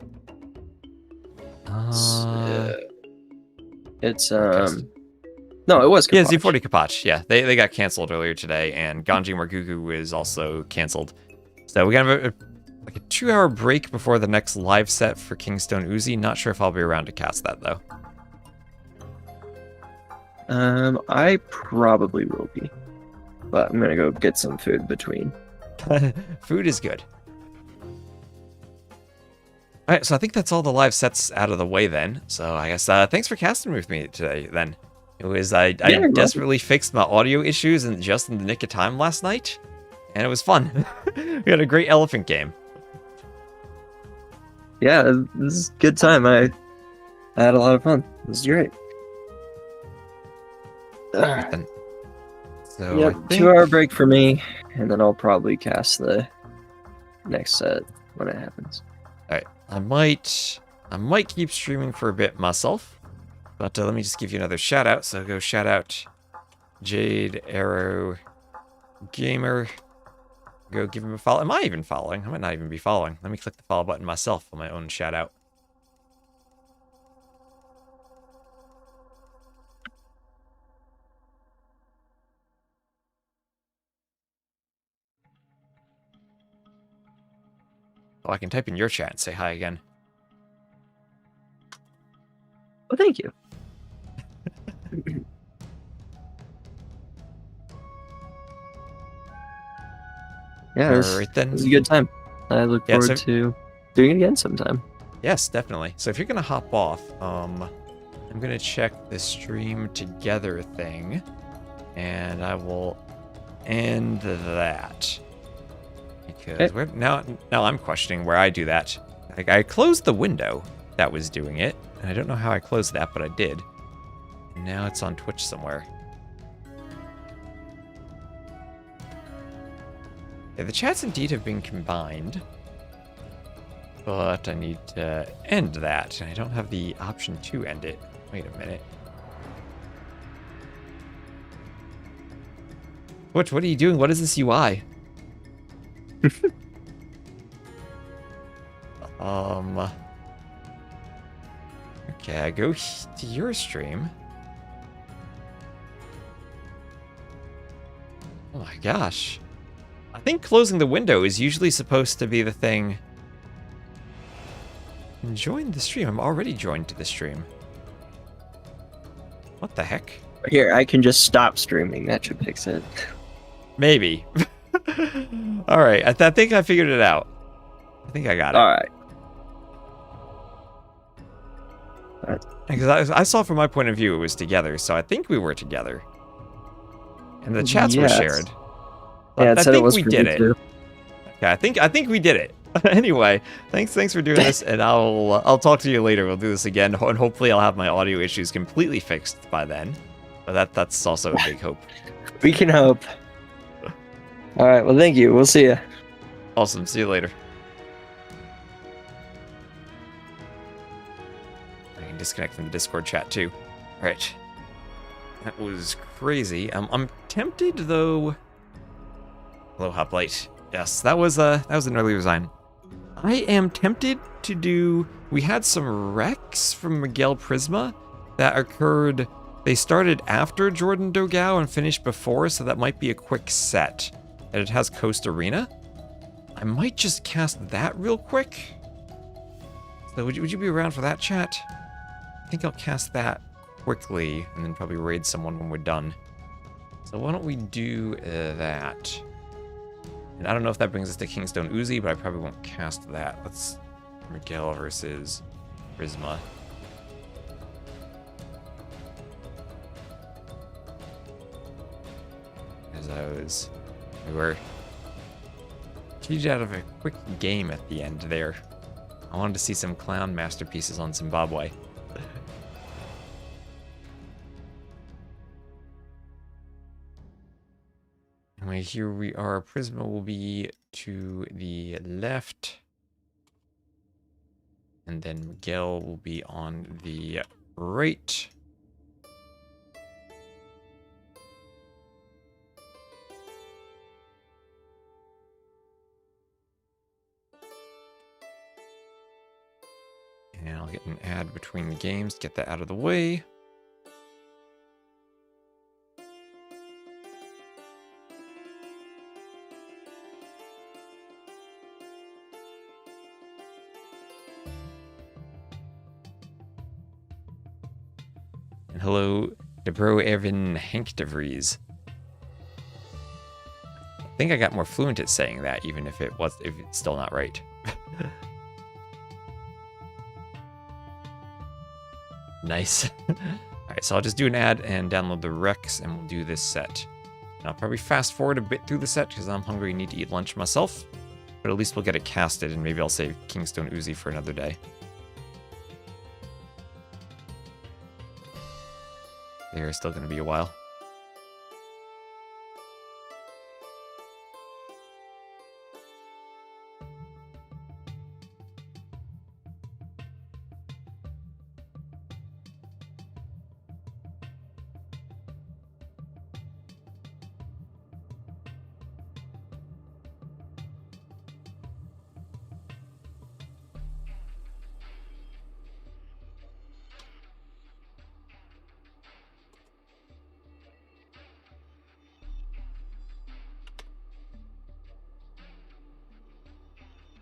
It's no, it was Kapach. Yeah, Z40 Kapach. Yeah, they got canceled earlier today, and Ganji Margugu is also canceled. So we got a 2-hour break before the next live set for KingstoNe Uzzi. Not sure if I'll be around to cast that though. I probably will be, but I'm gonna go get some food between. Food is good. All right, so I think that's all the live sets out of the way then. So I guess thanks for casting with me today. Then it was I desperately fixed my audio issues and just in the nick of time last night, and it was fun. We had a great elephant game. Yeah, this is a good time. I had a lot of fun. It was great. Then. So Yep, 2-hour break for me, and then I'll probably cast the next set when it happens. All right, I might keep streaming for a bit myself, but let me just give you another shout out. So go shout out Jade Arrow Gamer. Go give him a follow. Am I even following? I might not even be following. Let me click the follow button myself for my own shout out. Oh, I can type in your chat and say hi again. Oh, thank you. Yeah, Alright then. it was a good time. I look forward to doing it again sometime. Yes, definitely. So if you're gonna hop off, I'm gonna check the stream together thing, and I will end that. Because now I'm questioning where I do that. Like, I closed the window that was doing it, and I don't know how I closed that, but I did. And now it's on Twitch somewhere. Yeah, the chats indeed have been combined, but I need to end that, and I don't have the option to end it. Wait a minute. What are you doing? What is this UI? Okay, I go to your stream. Oh my gosh. I think closing the window is usually supposed to be the thing. Join the stream. I'm already joined to the stream. What the heck? Here, I can just stop streaming. That should fix it. Maybe. Alright, I think I figured it out. I think I got it. Alright. Because I saw from my point of view it was together, so I think we were together. And the chats were shared. Yeah, it I said think it was we for did me it. too. Okay, I think we did it. Anyway, thanks for doing this, and I'll talk to you later. We'll do this again, and hopefully I'll have my audio issues completely fixed by then. But that's also a big hope. We can hope. All right. Well, thank you. We'll see you. Awesome. See you later. I can disconnect from the Discord chat too. All right. That was crazy. I'm tempted though. Hello, Hoplite. Yes, that was an early resign. I am tempted to do. We had some wrecks from Miguel Prisma that occurred. They started after JorDan dogao and finished before, so that might be a quick set. And it has Coast Arena. I might just cast that real quick. So would you be around for that, chat? I think I'll cast that quickly and then probably raid someone when we're done. So why don't we do that? And I don't know if that brings us to Kingstone Uzzi, but I probably won't cast that. Let's Miguel versus Prisma. As we were cheated out of a quick game at the end there. I wanted to see some clown masterpieces on Zimbabwe. Anyway, here we are. Prisma will be to the left. And then Miguel will be on the right. And I'll get an ad between the games to get that out of the way. And hello, Debro Evan Hank de Vries. I think I got more fluent at saying that, even if it's still not right. Nice. Alright, so I'll just do an ad and download the Rex, and we'll do this set. And I'll probably fast forward a bit through the set, because I'm hungry and need to eat lunch myself. But at least we'll get it casted, and maybe I'll save Kingstone Uzzi for another day. There's still going to be a while.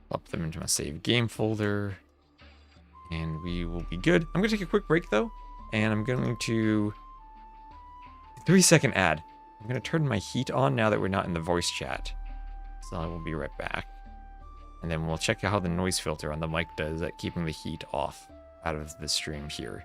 Plop them into my save game folder. And we will be good. I'm going to take a quick break, though. And I'm going to... 3-second ad. I'm going to turn my heat on now that we're not in the voice chat. So I will be right back. And then we'll check out how the noise filter on the mic does at keeping the heat off out of the stream here.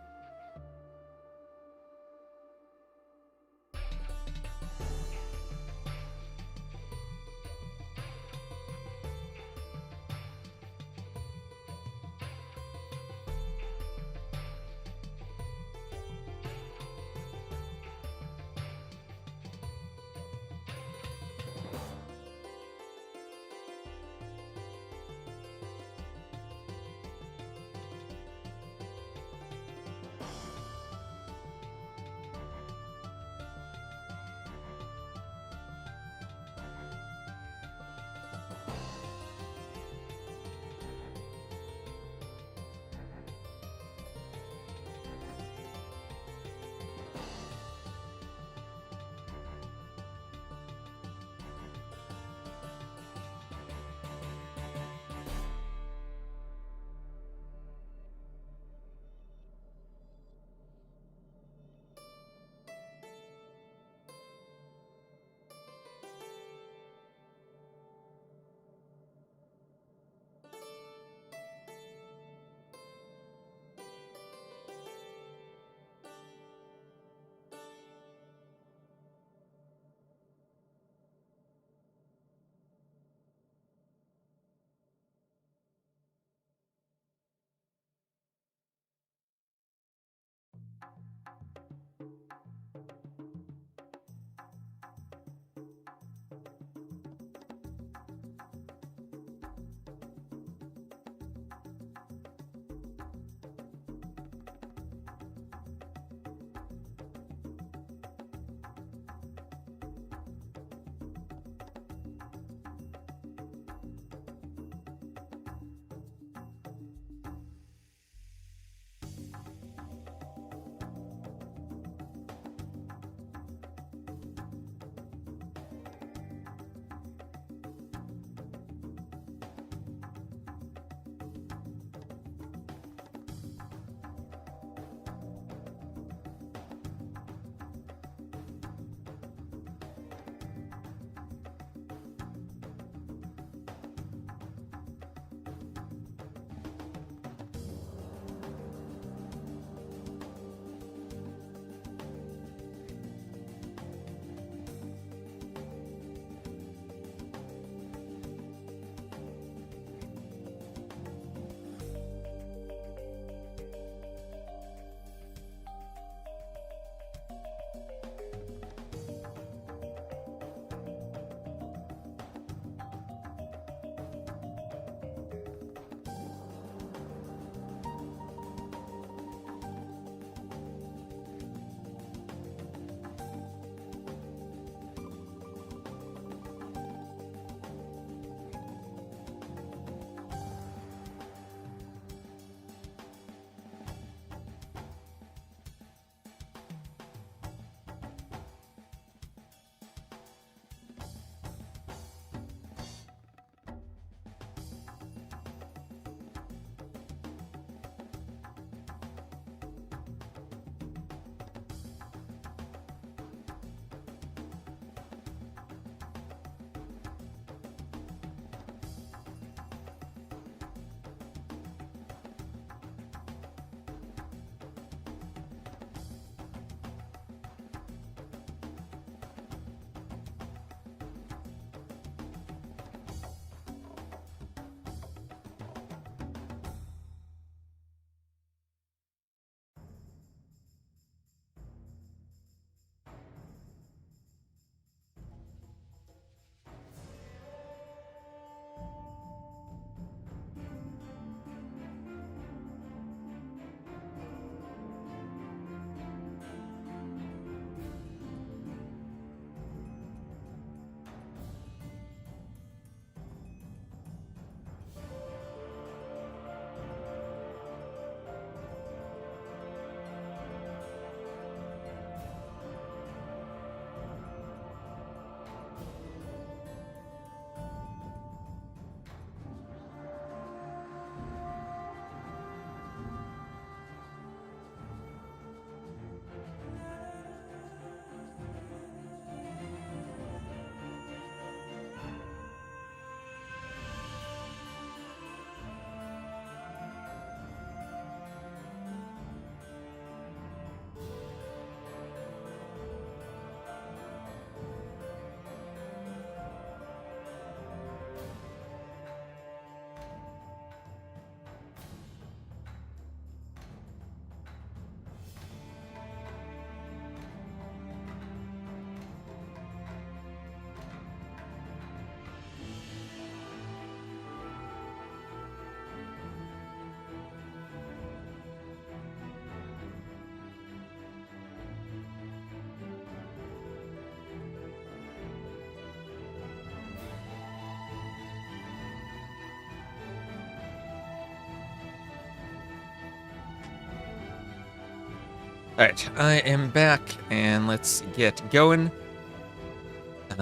Alright, I am back, and let's get going.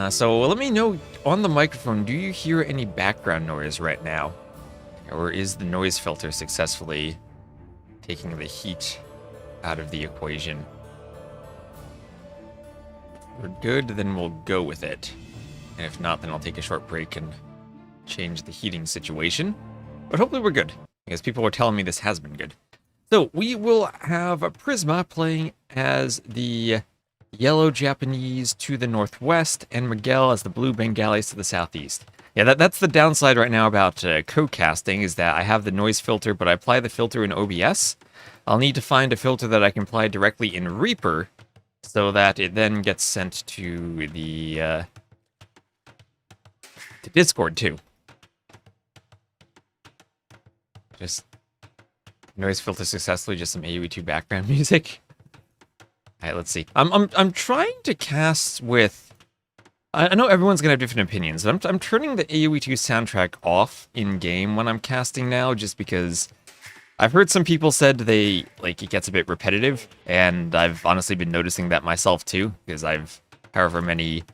So let me know on the microphone, do you hear any background noise right now? Or is the noise filter successfully taking the heat out of the equation? If we're good, then we'll go with it. And if not, then I'll take a short break and change the heating situation. But hopefully we're good, because people were telling me this has been good. So we will have Prisma playing as the yellow Japanese to the northwest, and Miguel as the blue Bengalis to the southeast. Yeah, that's the downside right now about co-casting, is that I have the noise filter, but I apply the filter in OBS. I'll need to find a filter that I can apply directly in Reaper, so that it then gets sent to the to Discord too. Just noise filter successfully, just some AoE2 background music. All right, let's see. I'm trying to cast with. I know everyone's gonna have different opinions, but I'm turning the AoE2 soundtrack off in game when I'm casting now, just because I've heard some people said it gets a bit repetitive, and I've honestly been noticing that myself too, because however many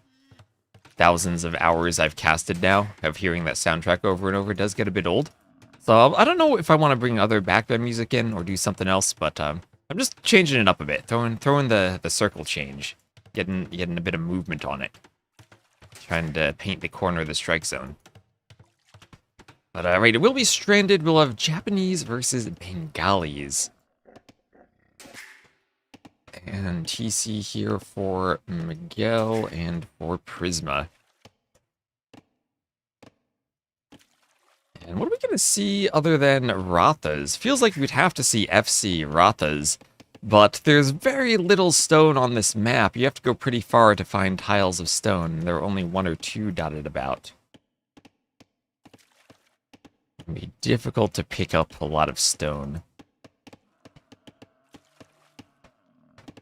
thousands of hours I've casted now of hearing that soundtrack over and over, does get a bit old. So I don't know if I want to bring other background music in or do something else, but I'm just changing it up a bit, throwing the circle change, getting a bit of movement on it, trying to paint the corner of the strike zone. But right, it will be stranded. We'll have Japanese versus Bengalis. And TC here for Miguel and for Prisma. And what are we going to see other than Rathas? Feels like we'd have to see FC Rathas, but there's very little stone on this map. You have to go pretty far to find tiles of stone. There are only 1 or 2 dotted about. It'd be difficult to pick up a lot of stone.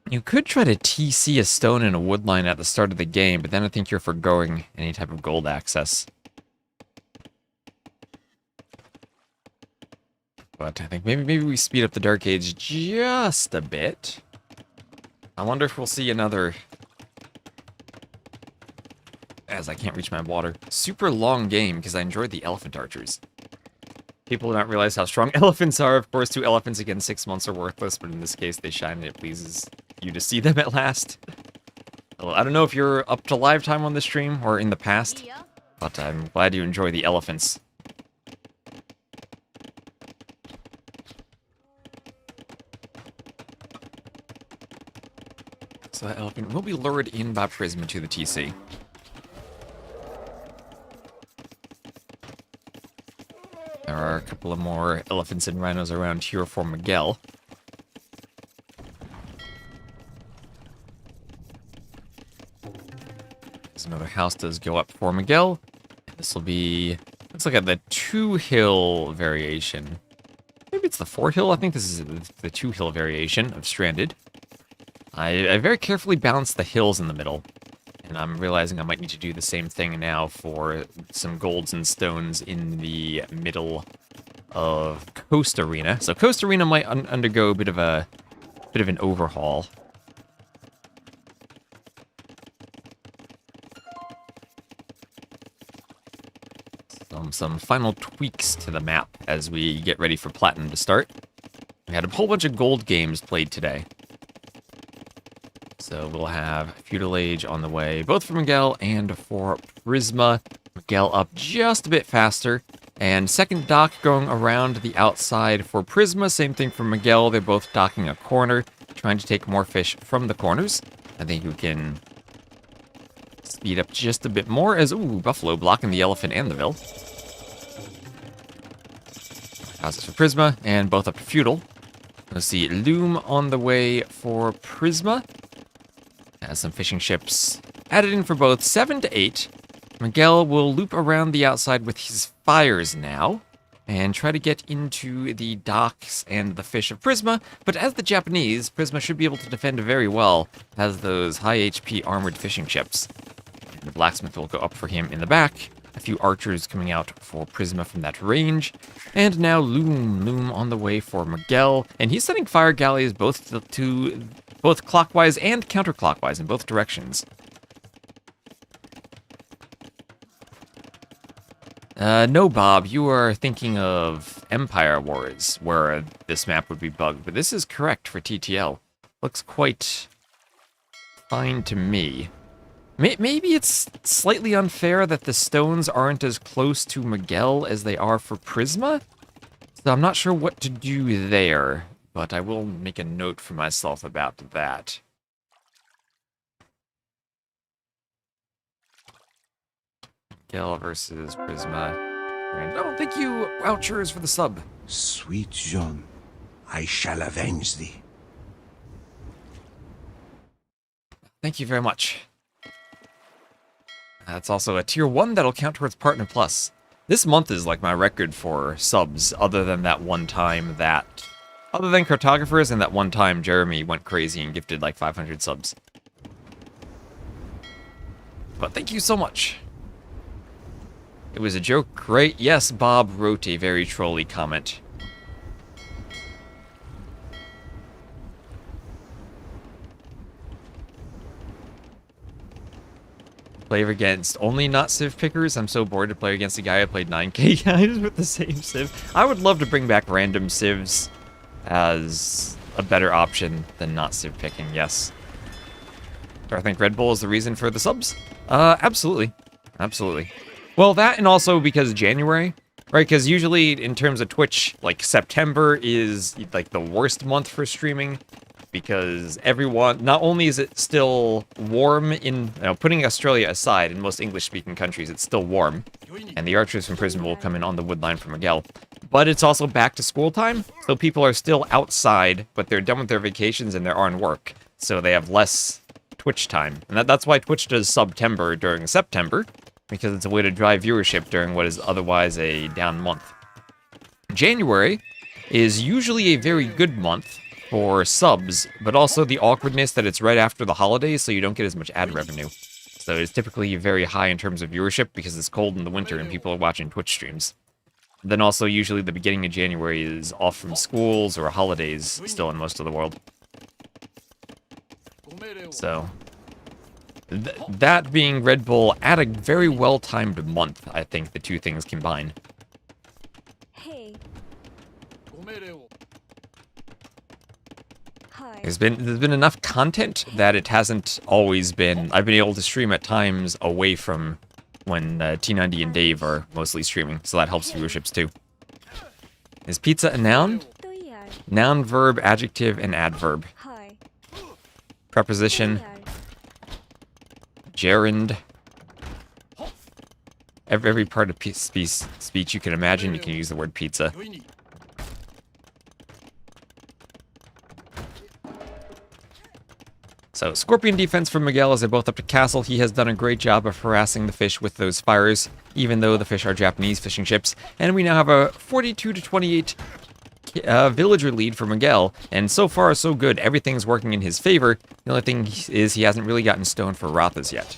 You could try to TC a stone in a wood line at the start of the game, but then I think you're forgoing any type of gold access. But I think maybe we speed up the Dark Age just a bit. I wonder if we'll see another, as I can't reach my water, super long game, because I enjoyed the elephant archers. People do not realize how strong elephants are. Of course, 2 elephants against 6 months are worthless, but in this case, they shine and it pleases you to see them at last. Well, I don't know if you're up to live time on the stream or in the past, but I'm glad you enjoy the elephants. So that elephant will be lured in by Prisma to the TC. There are a couple of more elephants and rhinos around here for Miguel. There's another house does go up for Miguel. This will be, looks like the 2-hill variation. Maybe it's the 4-hill? I think this is the 2-hill variation of Stranded. I very carefully balanced the hills in the middle, and I'm realizing I might need to do the same thing now for some golds and stones in the middle of Coast Arena. So Coast Arena might undergo a bit of an overhaul. Some final tweaks to the map as we get ready for Platinum to start. We had a whole bunch of gold games played today. So we'll have Feudal Age on the way, both for Miguel and for Prisma. Miguel up just a bit faster. And second dock going around the outside for Prisma. Same thing for Miguel. They're both docking a corner, trying to take more fish from the corners. I think we can speed up just a bit more as, ooh, Buffalo blocking the elephant and the Vil. Houses for Prisma, and both up to Feudal. Let's see, Loom on the way for Prisma. Has some fishing ships added in for both 7 to 8. Miguel will loop around the outside with his fires now and try to get into the docks and the fish of Prisma. But as the Japanese, Prisma should be able to defend very well as those high HP armored fishing ships. And the blacksmith will go up for him in the back. A few archers coming out for Prisma from that range. And now Loom on the way for Miguel. And he's sending fire galleys both to both clockwise and counterclockwise in both directions. No, Bob, you are thinking of Empire Wars, where this map would be bugged, but this is correct for TTL. Looks quite fine to me. Maybe it's slightly unfair that the stones aren't as close to Miguel as they are for Prisma, so I'm not sure what to do there, but I will make a note for myself about that. Miguel versus Prisma. And oh, thank you, Wouchers, for the sub. Sweet Jean, I shall avenge thee. Thank you very much. That's also a tier 1 that'll count towards Partner Plus. This month is like my record for subs, other than that one time that... Other than Cartographers and that one time Jeremy went crazy and gifted like 500 subs. But thank you so much. It was a joke, right? Yes, Bob wrote a very trolly comment. Play against only not Civ pickers. I'm so bored to play against a guy who played 9k guys with the same Civ. I would love to bring back random Civs as a better option than not Civ picking, yes. Do I think Red Bull is the reason for the subs? Absolutely. Absolutely. Well, that and also because January, right? Because usually in terms of Twitch, like September is like the worst month for streaming because everyone, not only is it still warm in, putting Australia aside, in most English-speaking countries, it's still warm, and the archers from Prisma will come in on the woodline from Miguel, but it's also back to school time, so people are still outside, but they're done with their vacations and they're on work, so they have less Twitch time. And that's why Twitch does September during September, because it's a way to drive viewership during what is otherwise a down month. January is usually a very good month for subs, but also the awkwardness that it's right after the holidays, so you don't get as much ad revenue. So it's typically very high in terms of viewership because it's cold in the winter and people are watching Twitch streams. Then also usually the beginning of January is off from schools or holidays still in most of the world. So that being Red Bull at a very well-timed month, I think the two things combine. Hey. Hi. There's been enough content that it hasn't always been... I've been able to stream at times away from when T90 and Dave are mostly streaming, so that helps viewerships too. Is pizza a noun? Noun, verb, adjective, and adverb. Hi. Preposition. Gerund. Every part of speech you can imagine, you can use the word pizza. So, Scorpion defense from Miguel as they're both up to castle. He has done a great job of harassing the fish with those fires, even though the fish are Japanese fishing ships. And we now have a 42-28 villager lead for Miguel. And so far, so good. Everything's working in his favor. The only thing is he hasn't really gotten stone for Rathas yet.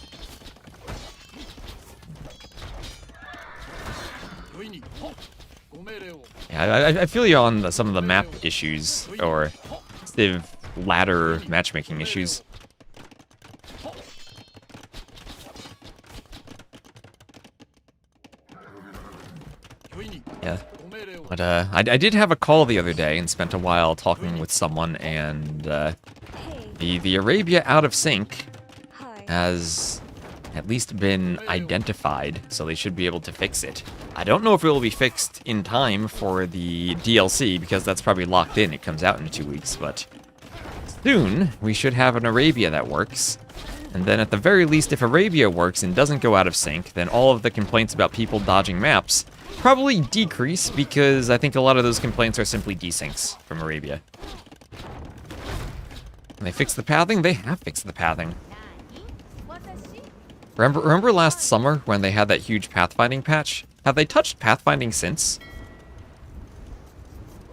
Yeah, I feel you on some of the map issues, or Civ ladder matchmaking issues. Yeah. But I did have a call the other day and spent a while talking with someone, and the Arabia out of sync has at least been identified, so they should be able to fix it. I don't know if it will be fixed in time for the DLC, because that's probably locked in. It comes out in 2 weeks, but soon we should have an Arabia that works. And then at the very least, if Arabia works and doesn't go out of sync, then all of the complaints about people dodging maps probably decrease, because I think a lot of those complaints are simply desyncs from Arabia. And they fixed the pathing? They have fixed the pathing. Remember last summer when they had that huge pathfinding patch? Have they touched pathfinding since?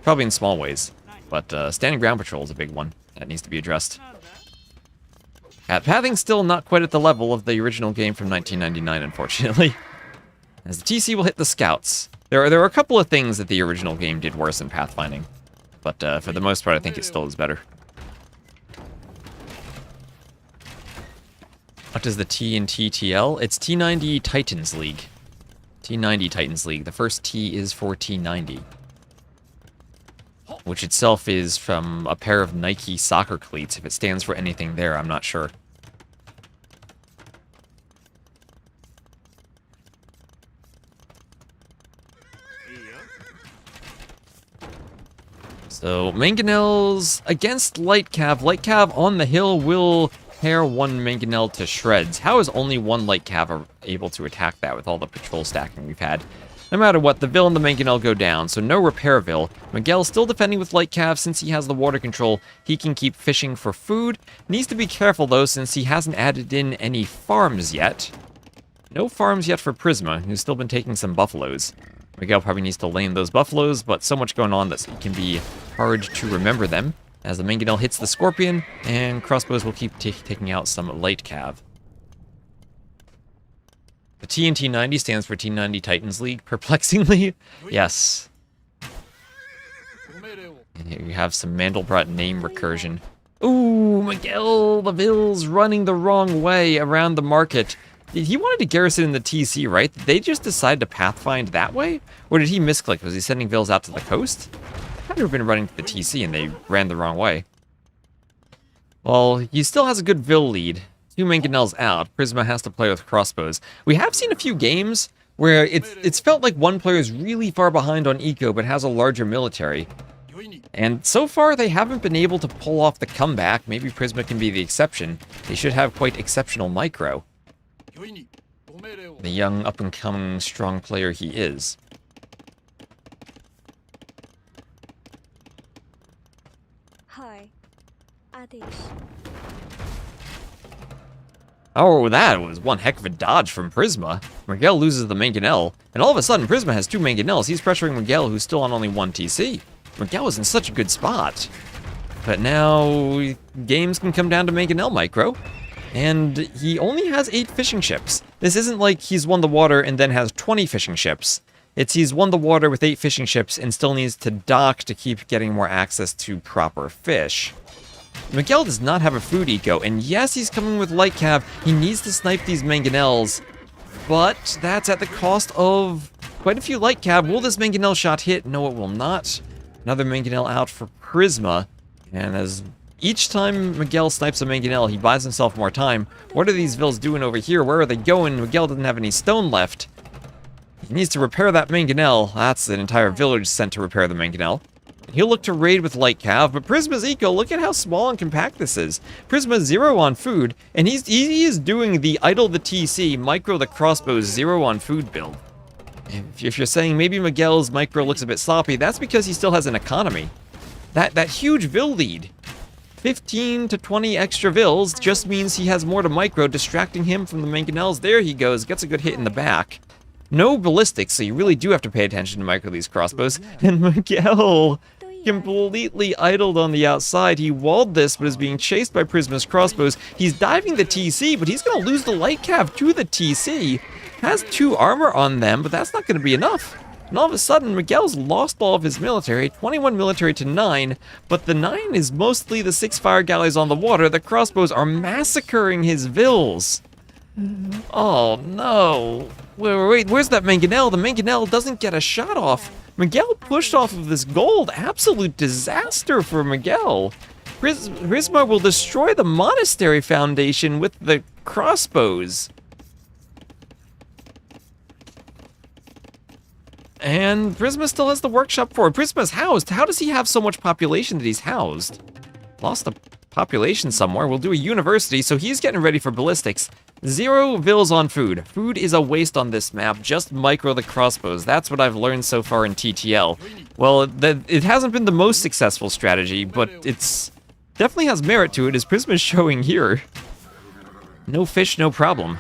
Probably in small ways, but standing ground patrol is a big one that needs to be addressed. Pathing's still not quite at the level of the original game from 1999, unfortunately. As the TC will hit the scouts. There are a couple of things that the original game did worse than pathfinding, but for the most part, I think it still is better. What is the T in TTL? It's T90 Titans League. T90 Titans League. The first T is for T90. Which itself is from a pair of Nike soccer cleats. If it stands for anything there, I'm not sure. So, mangonels against light cav. Light cav on the hill will tear one mangonel to shreds. How is only one light cav able to attack that with all the patrol stacking we've had? No matter what, the Vil and the mangonel go down, so no repair Vil. Miguel still defending with light cav since he has the water control. He can keep fishing for food. Needs to be careful though since he hasn't added in any farms yet. No farms yet for Prisma, who's still been taking some buffaloes. Miguel probably needs to lane those buffaloes, but so much going on that it can be hard to remember them. As the mangonel hits the scorpion, and crossbows will keep taking out some light cav. The T in T90 stands for T90 Titans League, perplexingly. Yes. And here you have some Mandelbrot name recursion. Ooh, Miguel, the Vil's running the wrong way around the market. He wanted to garrison in the TC, right? Did they just decide to pathfind that way? Or did he misclick? Was he sending Vils out to the coast? I thought they been running to the TC and they ran the wrong way. Well, he still has a good Vil lead. 2 mangonels out. Prisma has to play with crossbows. We have seen a few games where it's felt like one player is really far behind on eco but has a larger military. And so far they haven't been able to pull off the comeback. Maybe Prisma can be the exception. They should have quite exceptional micro. The young up-and-coming strong player he is. Hi. Adesh. Oh, that was one heck of a dodge from Prisma. Miguel loses the mangonel, and all of a sudden Prisma has 2 mangonels. He's pressuring Miguel, who's still on only 1 TC. Miguel is in such a good spot. But now, games can come down to mangonel micro. And he only has 8 fishing ships. This isn't like he's won the water and then has 20 fishing ships. It's he's won the water with 8 fishing ships and still needs to dock to keep getting more access to proper fish. Miguel does not have a food eco, and yes, he's coming with light cav. He needs to snipe these mangonels, but that's at the cost of quite a few light cav. Will this mangonel shot hit? No, it will not. Another mangonel out for Prisma, and as each time Miguel snipes a mangonel, he buys himself more time. What are these Vils doing over here? Where are they going? Miguel doesn't have any stone left. He needs to repair that mangonel. That's an entire village sent to repair the mangonel. He'll look to raid with light cav, but Prisma's eco, look at how small and compact this is. Prisma's 0 on food, and he is doing the idle the TC, micro the crossbows 0 on food build. If you're saying maybe Miguel's micro looks a bit sloppy, that's because he still has an economy. That huge Vil lead. 15 to 20 extra Vils just means he has more to micro, distracting him from the mangonels. There he goes, gets a good hit in the back. No ballistics, so you really do have to pay attention to micro these crossbows. And Miguel completely idled on the outside. He walled this, but is being chased by Prisma's crossbows. He's diving the TC, but he's going to lose the light cav to the TC. Has 2 armor on them, but that's not going to be enough. And all of a sudden, Miguel's lost all of his military, 21 military to 9, but the 9 is mostly the 6 fire galleys on the water. The crossbows are massacring his Vils. Oh no. Wait, where's that mangonel? The mangonel doesn't get a shot off. Miguel pushed off of this gold. Absolute disaster for Miguel. Prisma will destroy the monastery foundation with the crossbows. And Prisma still has the workshop for it. Prisma's housed. How does he have so much population that he's housed? Lost the population somewhere. We'll do a university, so he's getting ready for ballistics. 0 Vils on food. Food is a waste on this map. Just micro the crossbows. That's what I've learned so far in TTL. Well, it hasn't been the most successful strategy, but it's definitely has merit to it, as Prisma's showing here. No fish, no problem.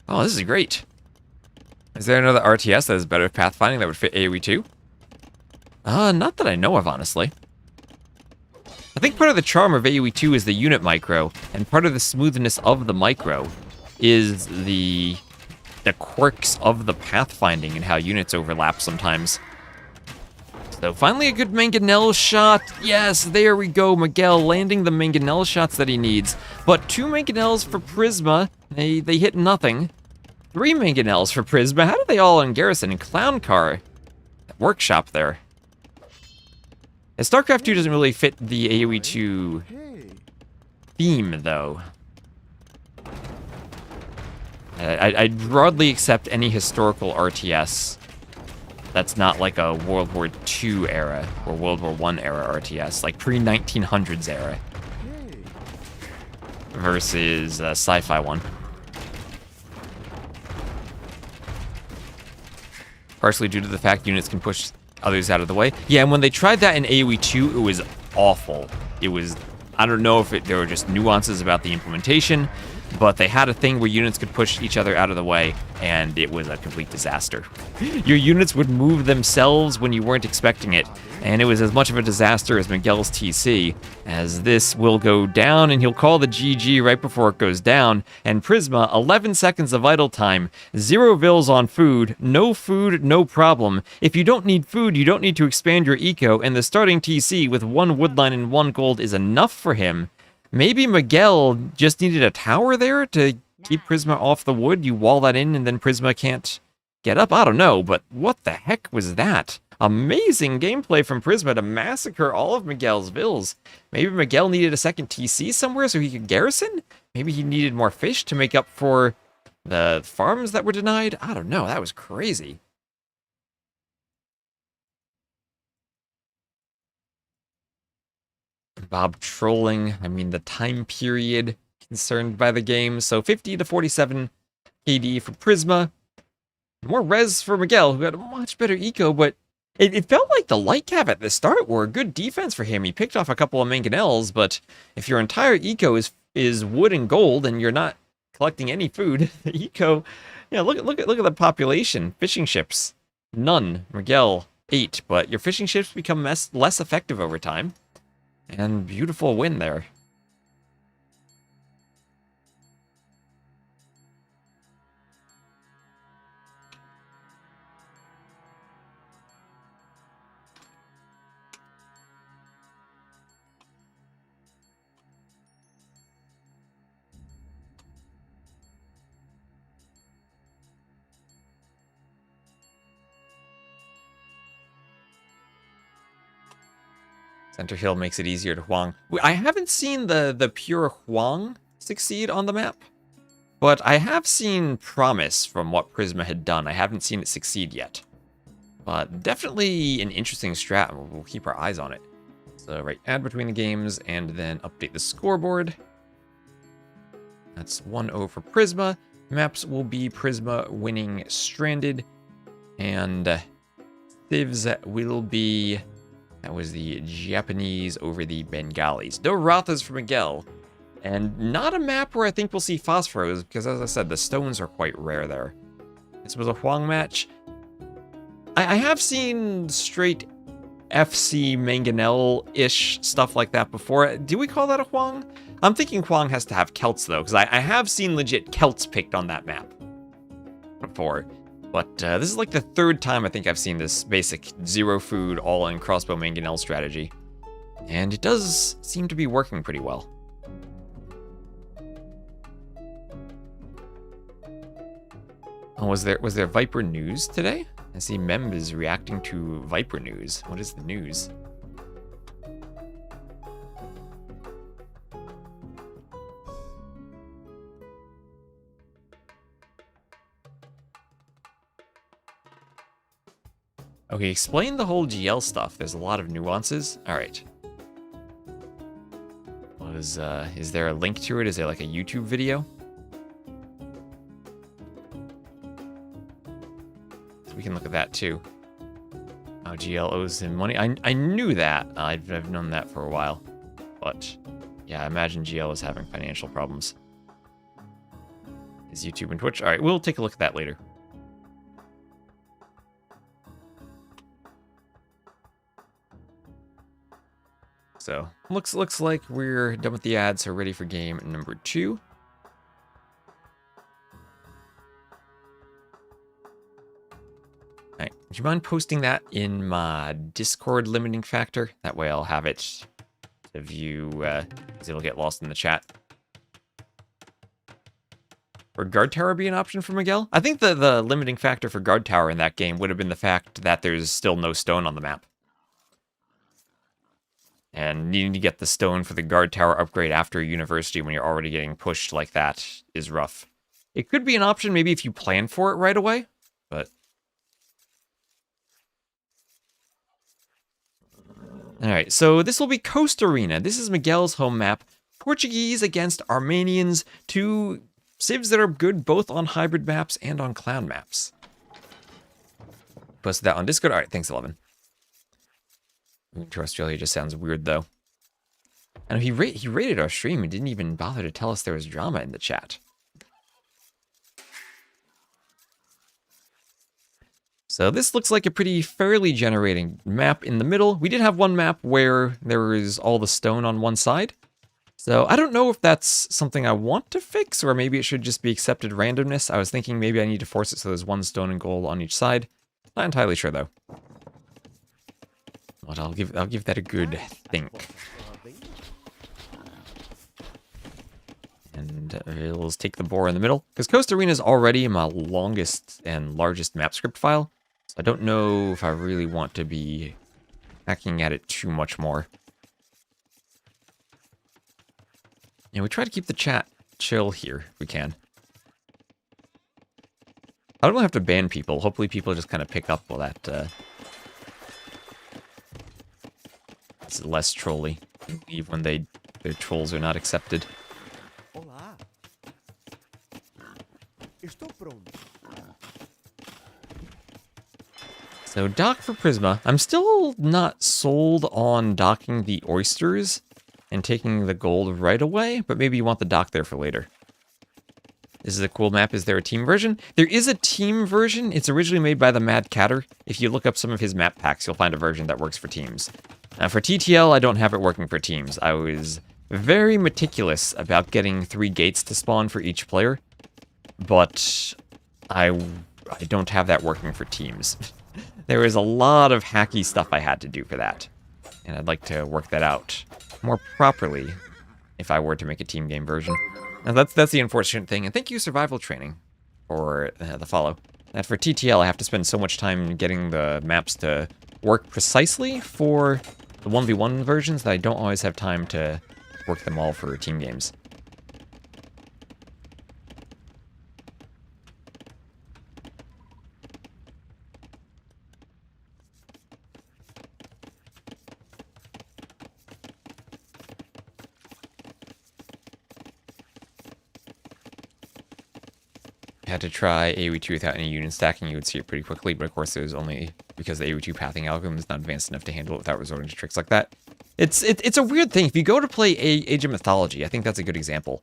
Oh, this is great. Is there another RTS that is better at pathfinding that would fit AoE 2? Not that I know of, honestly. I think part of the charm of AoE 2 is the unit micro, and part of the smoothness of the micro is the quirks of the pathfinding and how units overlap sometimes. So finally a good mangonel shot. Yes, there we go. Miguel landing the mangonel shots that he needs. But 2 mangonels for Prisma. They hit nothing. 3 mangonels for Prisma. How did they all in Garrison and Clown Car? Workshop there. StarCraft 2 doesn't really fit the AoE 2 theme, though. I'd broadly accept any historical RTS that's not like a World War II era or World War I era RTS, like pre-1900s era, versus a sci-fi one. Partially due to the fact units can push others out of the way. Yeah, and when they tried that in AoE 2, it was awful. It was, I don't know if there were just nuances about the implementation, but they had a thing where units could push each other out of the way, and it was a complete disaster. Your units would move themselves when you weren't expecting it, and it was as much of a disaster as Miguel's TC, as this will go down, and he'll call the GG right before it goes down, and Prisma, 11 seconds of idle time, 0 vills on food, no problem. If you don't need food, you don't need to expand your eco, and the starting TC with 1 woodline and 1 gold is enough for him. Maybe Miguel just needed a tower there to keep Prisma off the wood. You wall that in and then Prisma can't get up. I don't know, but what the heck was that? Amazing gameplay from Prisma to massacre all of Miguel's vills. Maybe Miguel needed a second TC somewhere so he could garrison? Maybe he needed more fish to make up for the farms that were denied? I don't know, that was crazy. Bob trolling, I mean the time period concerned by the game. So 50 to 47 KD for Prisma. More res for Miguel, who had a much better eco, but it felt like the light cap at the start were a good defense for him. He picked off a couple of mangonels, but if your entire eco is wood and gold and you're not collecting any food, the eco, yeah, look at the population. Fishing ships, none. Miguel, 8, but your fishing ships become less effective over time. And beautiful win there. Center Hill makes it easier to Huang. I haven't seen the pure Huang succeed on the map, but I have seen promise from what Prisma had done. I haven't seen it succeed yet, but definitely an interesting strat. We'll keep our eyes on it. So right, add between the games and then update the scoreboard. That's 1-0 for Prisma. Maps will be Prisma winning Stranded, and Civs will be... That was the Japanese over the Bengalis. No Rathas for Miguel. And not a map where I think we'll see Phosphoros, because as I said, the stones are quite rare there. This was a Huang match. I have seen straight FC Mangonel-ish stuff like that before. Do we call that a Huang? I'm thinking Huang has to have Celts, though, because I have seen legit Celts picked on that map before. But this is like the 3rd time I think I've seen this basic 0 food all-in crossbow mangonel strategy. And it does seem to be working pretty well. Oh, was there Viper news today? I see Mem is reacting to Viper news. What is the news? Okay, explain the whole GL stuff. There's a lot of nuances. All right. Is there a link to it? Is there like a YouTube video? So we can look at that too. Oh, GL owes him money. I knew that. I've known that for a while. But yeah, I imagine GL is having financial problems. Is YouTube and Twitch? All right, we'll take a look at that later. So, looks like we're done with the ads, so ready for game number 2. Alright, you mind posting that in my Discord limiting factor? That way I'll have it to view, because it'll get lost in the chat. Would guard tower be an option for Miguel? I think the limiting factor for guard tower in that game would have been the fact that there's still no stone on the map. And needing to get the stone for the guard tower upgrade after university when you're already getting pushed like that is rough. It could be an option maybe if you plan for it right away, but... Alright, so this will be Coast Arena. This is Miguel's home map. Portuguese against Armenians, two civs that are good both on hybrid maps and on clown maps. Posted that on Discord. Alright, thanks, 11. Moving to Australia just sounds weird, though. And he rated our stream and didn't even bother to tell us there was drama in the chat. So this looks like a pretty fairly generating map in the middle. We did have one map where there was all the stone on one side. So I don't know if that's something I want to fix, or maybe it should just be accepted randomness. I was thinking maybe I need to force it so there's one stone and gold on each side. Not entirely sure, though. But I'll give that a good think. And we'll take the boar in the middle. Because Coast Arena is already my longest and largest map script file. So I don't know if I really want to be hacking at it too much more. Yeah, we try to keep the chat chill here if we can. I don't really have to ban people. Hopefully people just kind of pick up all that, it's less trolly. Leave when their trolls are not accepted. Olá. Estou pronto. So dock for Prisma. I'm still not sold on docking the oysters and taking the gold right away, but maybe you want the dock there for later. This is a cool map. Is there a team version? There is a team version. It's originally made by the Mad Catter. If you look up some of his map packs, you'll find a version that works for teams. For TTL, I don't have it working for teams. I was very meticulous about getting 3 gates to spawn for each player, but I don't have that working for teams. There was a lot of hacky stuff I had to do for that, and I'd like to work that out more properly if I were to make a team game version. Now that's the unfortunate thing, and thank you, Survival Training, for the follow. And for TTL, I have to spend so much time getting the maps to work precisely for the 1v1 versions that I don't always have time to work them all for team games. I had to try AoE2 without any unit stacking, you would see it pretty quickly, but of course it was only because the AoE2 pathing algorithm is not advanced enough to handle it without resorting to tricks like that. It's a weird thing. If you go to play Age of Mythology, I think that's a good example.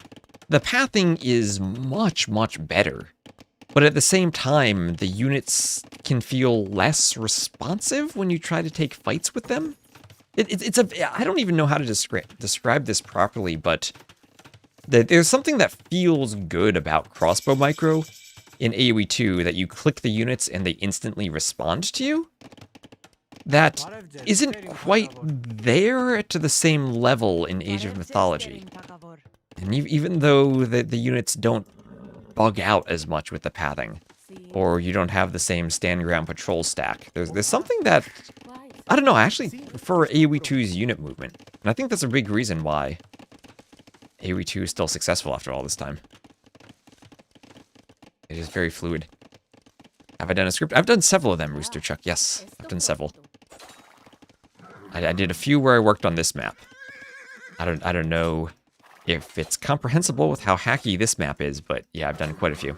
The pathing is much, much better, but at the same time, the units can feel less responsive when you try to take fights with them. I don't even know how to describe this properly, but there's something that feels good about crossbow micro in AoE 2 that you click the units and they instantly respond to you. That isn't quite there to the same level in Age of Mythology. And even though the units don't bug out as much with the pathing, or you don't have the same stand ground patrol stack, there's something that, I don't know, I actually prefer AoE 2's unit movement. And I think that's a big reason why AoE 2 is still successful after all this time. It is very fluid. Have I done a script? I've done several of them, Rooster Chuck. Yes, I've done several. I did a few where I worked on this map. I don't know if it's comprehensible with how hacky this map is, but yeah, I've done quite a few.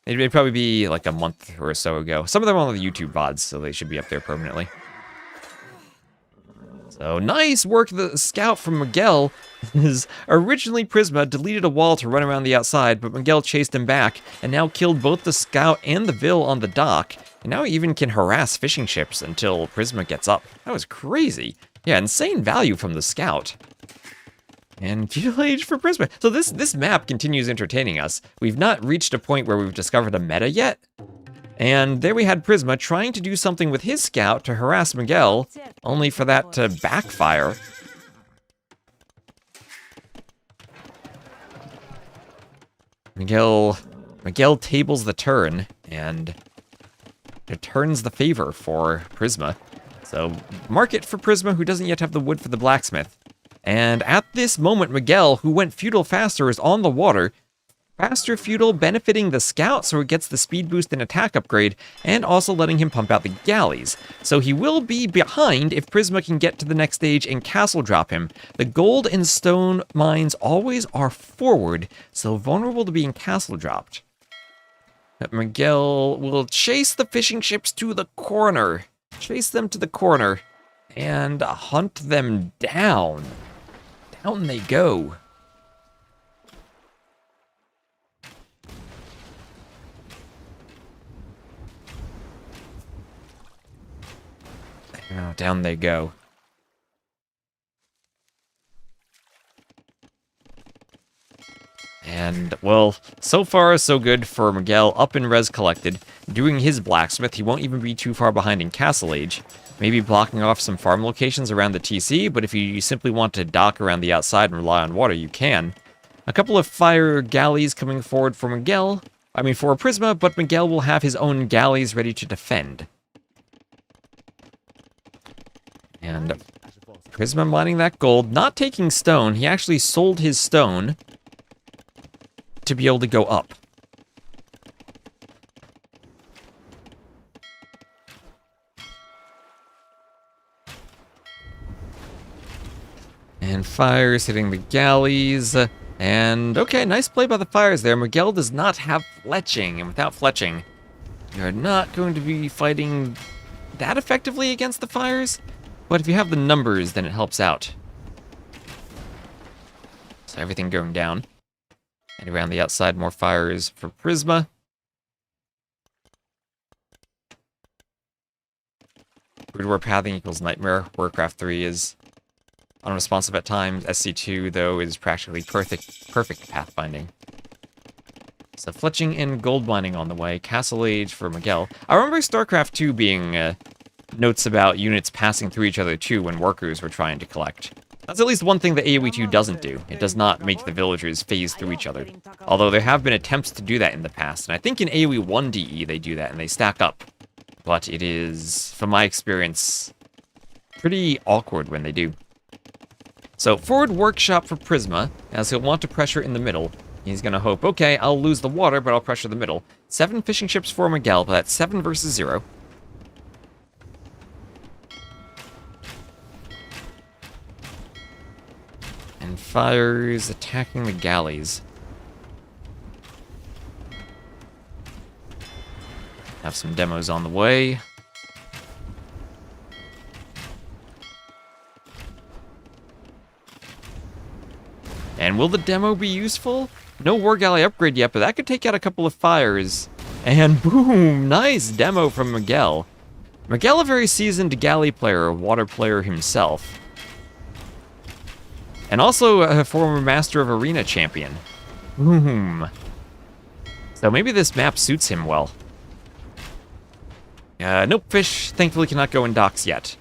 It'd probably be like a month or so ago. Some of them are on the YouTube VODs, so they should be up there permanently. So nice work, the scout from Miguel. Is originally Prisma deleted a wall to run around the outside, but Miguel chased him back and now killed both the scout and the Vil on the dock. And now he even can harass fishing ships until Prisma gets up. That was crazy. Yeah, insane value from the scout. And feudal age for Prisma. So this map continues entertaining us. We've not reached a point where we've discovered a meta yet, And there we had Prisma trying to do something with his scout to harass Miguel, only for that to backfire. Miguel tables the turn, and it turns the favor for Prisma. So, market for Prisma, who doesn't yet have the wood for the blacksmith. And at this moment, Miguel, who went feudal faster, is on the water. Faster feudal benefiting the scout, so it gets the speed boost and attack upgrade, and also letting him pump out the galleys. So he will be behind if Prisma can get to the next stage and castle drop him. The gold and stone mines always are forward, so vulnerable to being castle dropped. But Miguel will chase the fishing ships to the corner. Chase them to the corner and hunt them down. Down they go. Oh, down they go. And, well, so far so good for Miguel, up in res collected, doing his blacksmith. He won't even be too far behind in Castle Age. Maybe blocking off some farm locations around the TC, but if you simply want to dock around the outside and rely on water, you can. A couple of fire galleys coming forward for Miguel. I mean, for Prisma, but Miguel will have his own galleys ready to defend. And Prisma mining that gold, not taking stone. He actually sold his stone to be able to go up. And fires hitting the galleys. And okay, nice play by the fires there. Miguel does not have fletching, and without fletching, you're not going to be fighting that effectively against the fires. But if you have the numbers, then it helps out. So everything going down. And around the outside, more fires for Prisma. Grid War pathing equals Nightmare. Warcraft 3 is unresponsive at times. SC2, though, is practically perfect pathfinding. So fletching and gold mining on the way. Castle Age for Miguel. I remember StarCraft 2 being notes about units passing through each other, too, when workers were trying to collect. That's at least one thing that AoE 2 doesn't do. It does not make the villagers phase through each other. Although there have been attempts to do that in the past, and I think in AoE 1 DE they do that, and they stack up. But it is, from my experience, pretty awkward when they do. So, forward workshop for Prisma, as he'll want to pressure in the middle. He's gonna hope, okay, I'll lose the water, but I'll pressure the middle. 7 fishing ships for Miguel, but that's 7 versus 0. And fires attacking the galleys. Have some demos on the way. And will the demo be useful? No War Galley upgrade yet, but that could take out a couple of fires. And boom! Nice demo from Miguel. Miguel, a very seasoned galley player, a water player himself. And also a former Master of Arena champion. Boom. So maybe this map suits him well. Nope, fish thankfully cannot go in docks yet.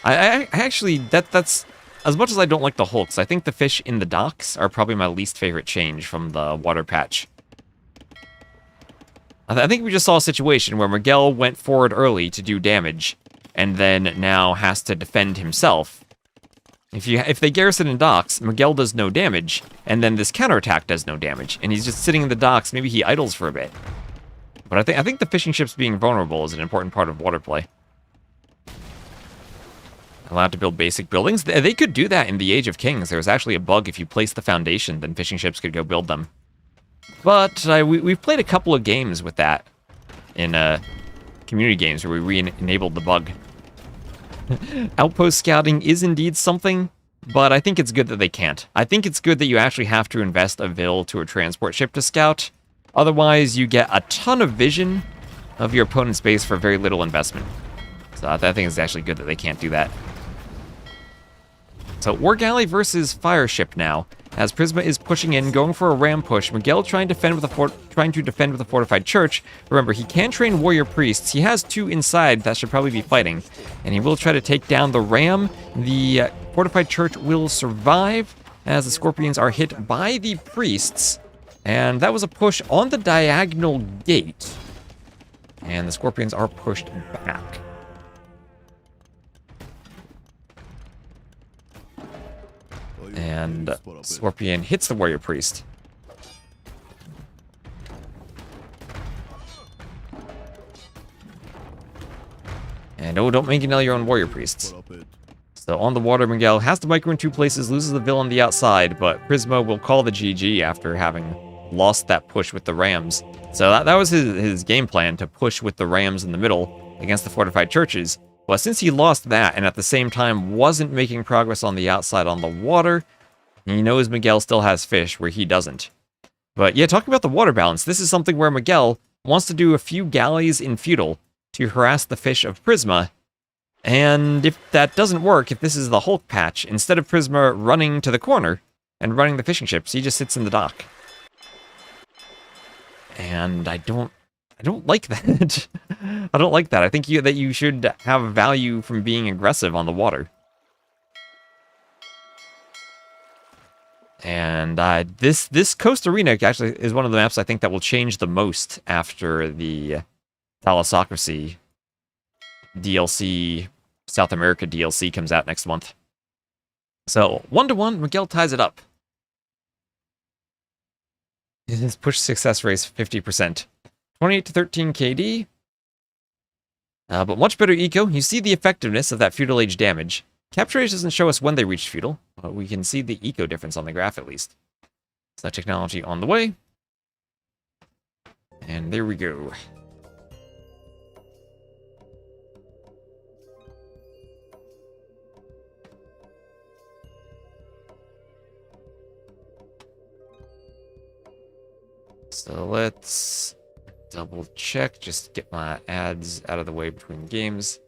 I actually, that's... As much as I don't like the hulks, I think the fish in the docks are probably my least favorite change from the water patch. I think we just saw a situation where Miguel went forward early to do damage, and then now has to defend himself. If they garrison in docks, Miguel does no damage, and then this counterattack does no damage, and he's just sitting in the docks. Maybe he idles for a bit. But I think the fishing ships being vulnerable is an important part of water play. Allowed to build basic buildings. They could do that in the Age of Kings. There was actually a bug. If you place the foundation, then fishing ships could go build them. But we've played a couple of games with that in community games where we re-enabled the bug. Outpost scouting is indeed something, but I think it's good that they can't. I think it's good that you actually have to invest a vil to a transport ship to scout. Otherwise, you get a ton of vision of your opponent's base for very little investment. So I think it's actually good that they can't do that. So War Galley versus Fire Ship now. as Prisma is pushing in, going for a ram push. Miguel trying to defend with a fortified church. Remember, he can train warrior priests. He has 2 inside that should probably be fighting, and he will try to take down the ram. The fortified church will survive as the scorpions are hit by the priests, and that was a push on the diagonal gate, and the scorpions are pushed back. And Scorpion hits the warrior priest. And oh, don't mangonel your own warrior priests. So on the water, Miguel has to micro in 2 places, loses the villain on the outside, but Prisma will call the GG after having lost that push with the rams. So that was his game plan, to push with the rams in the middle against the fortified churches. Well, since he lost that, and at the same time wasn't making progress on the outside on the water, he knows Miguel still has fish where he doesn't. But yeah, talking about the water balance, this is something where Miguel wants to do a few galleys in feudal to harass the fish of Prisma. And if that doesn't work, if this is the Hulk patch, instead of Prisma running to the corner and running the fishing ships, he just sits in the dock. And I don't like that. I don't like that. I think that you should have value from being aggressive on the water. And this Coast Arena actually is one of the maps I think that will change the most after the Thalassocracy DLC, South America DLC comes out next month. So 1-1, Miguel ties it up. His push success rate 50%. 28-13 KD. But much better eco. You see the effectiveness of that feudal age damage. Capture age doesn't show us when they reached feudal, but we can see the eco difference on the graph at least. So technology on the way. And there we go. So let's double check, just get my ads out of the way between games.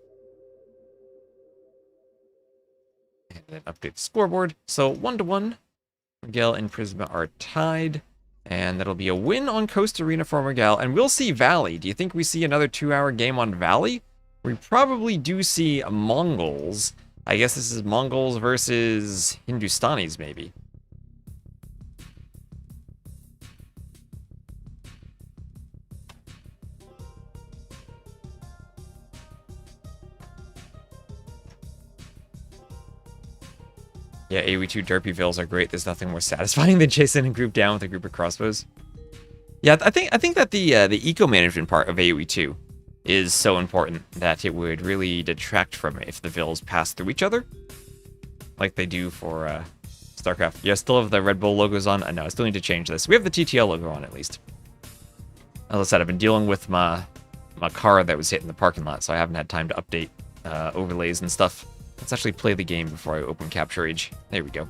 And then update the scoreboard. So 1-1, Miguel and Prisma are tied. And that'll be a win on Coast Arena for Miguel. And we'll see Valley. Do you think we see another 2-hour game on Valley? We probably do see Mongols. I guess this is Mongols versus Hindustanis, maybe. Yeah, AoE2 Derpyvilles are great. There's nothing more satisfying than chasing a group down with a group of crossbows. Yeah, I think that the eco management part of AoE2 is so important that it would really detract from it if the vills pass through each other, like they do for StarCraft. Yeah, still have the Red Bull logos on. No, I still need to change this. We have the TTL logo on at least. As I said, I've been dealing with my car that was hit in the parking lot, so I haven't had time to update overlays and stuff. Let's actually play the game before I open Capture Age. There we go.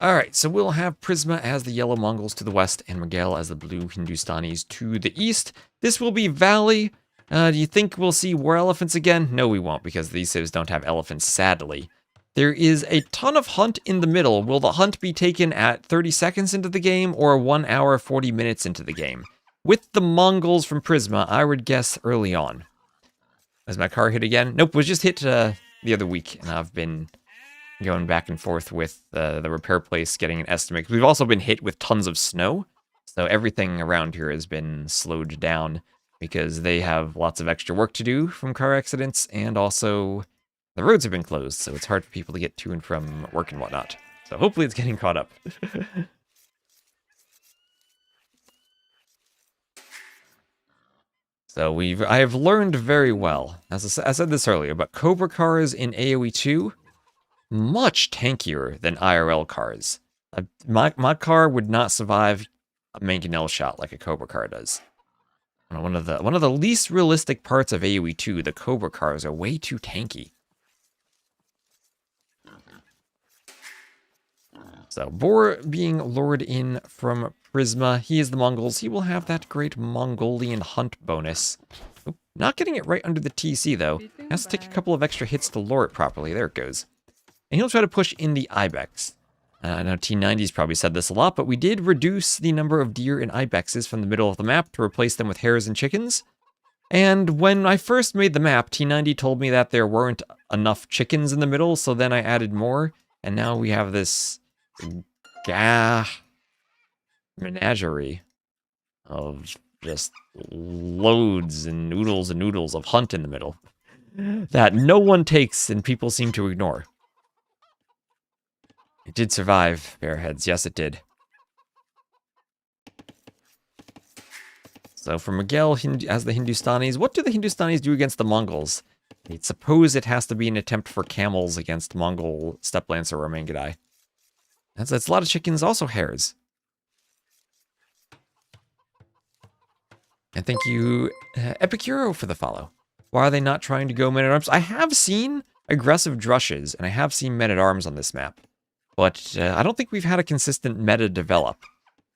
Alright, so we'll have Prisma as the yellow Mongols to the west and Miguel as the blue Hindustanis to the east. This will be Valley. Do you think we'll see war elephants again? No, we won't, because these cities don't have elephants, sadly. There is a ton of hunt in the middle. Will the hunt be taken at 30 seconds into the game or 1 hour, 40 minutes into the game? With the Mongols from Prisma, I would guess early on. Is my car hit again? Nope, was just hit the other week, and I've been going back and forth with the repair place, getting an estimate. We've also been hit with tons of snow, so everything around here has been slowed down because they have lots of extra work to do from car accidents, and also the roads have been closed, so it's hard for people to get to and from work and whatnot. So hopefully it's getting caught up. So I have learned very well, as I said this earlier, but Cobra cars in AoE 2, much tankier than IRL cars. My car would not survive a mangonel shot like a Cobra car does. One of the least realistic parts of AoE 2, the Cobra cars are way too tanky. So Boar being lured in from Prisma. He is the Mongols. He will have that great Mongolian hunt bonus. Oop, not getting it right under the TC, though. Has to take a couple of extra hits to lure it properly. There it goes. and he'll try to push in the ibex. I know T90's probably said this a lot, but we did reduce the number of deer and ibexes from the middle of the map to replace them with hares and chickens. And when I first made the map, T90 told me that there weren't enough chickens in the middle, so then I added more, and now we have this menagerie of just loads and noodles of hunt in the middle that no one takes and people seem to ignore. It did survive, Bearheads. Yes, it did. So for Miguel as the Hindustanis, what do the Hindustanis do against the Mongols? I suppose it has to be an attempt for camels against Mongol Steppe Lancer or Mangudai. That's a lot of chickens, also hares. And thank you, Epicuro, for the follow. Why are they not trying to go men-at-arms? I have seen aggressive drushes, and I have seen men-at-arms on this map. But I don't think we've had a consistent meta develop.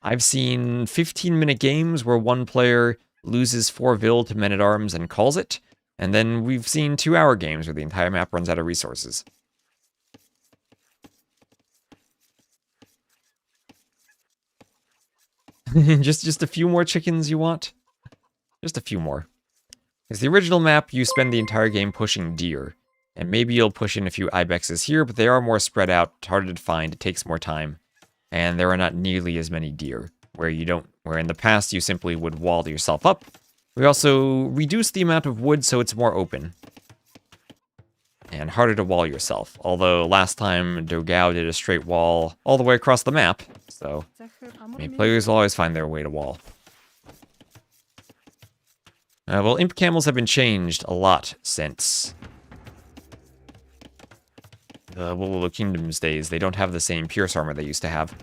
I've seen 15-minute games where one player loses 4 vil to men-at-arms and calls it, and then we've seen 2-hour games where the entire map runs out of resources. just a few more chickens you want? Just a few more. Because the original map, you spend the entire game pushing deer. And maybe you'll push in a few ibexes here, but they are more spread out, harder to find, it takes more time. And there are not nearly as many deer, where in the past you simply would wall yourself up. We also reduced the amount of wood so it's more open. And harder to wall yourself. Although last time dogao did a straight wall all the way across the map. So, I mean, players will always find their way to wall. Well, imp camels have been changed a lot since the Woololo Kingdom's days. They don't have the same pierce armor they used to have.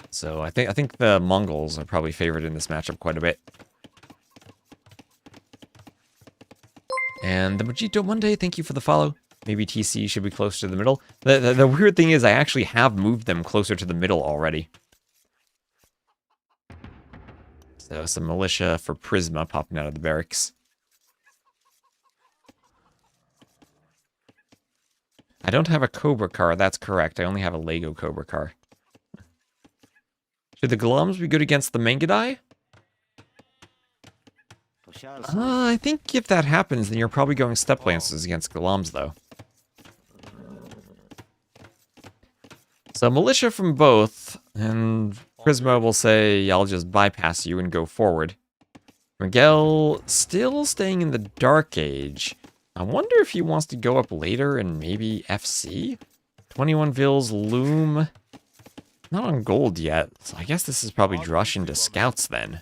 So I think the Mongols are probably favored in this matchup quite a bit. And the Mojito Monday, thank you for the follow. Maybe TC should be closer to the middle. The weird thing is I actually have moved them closer to the middle already. So some militia for Prisma popping out of the barracks. I don't have a Cobra car, that's correct. I only have a Lego Cobra car. Should the Glums be good against the Mangudai? I think if that happens, then you're probably going Steppe Lancers against Glums, though. So militia from both, and Prisma will say, I'll just bypass you and go forward. Miguel still staying in the Dark Age. I wonder if he wants to go up later and maybe FC? 21 Vils loom. Not on gold yet, so I guess this is probably Drush into scouts then.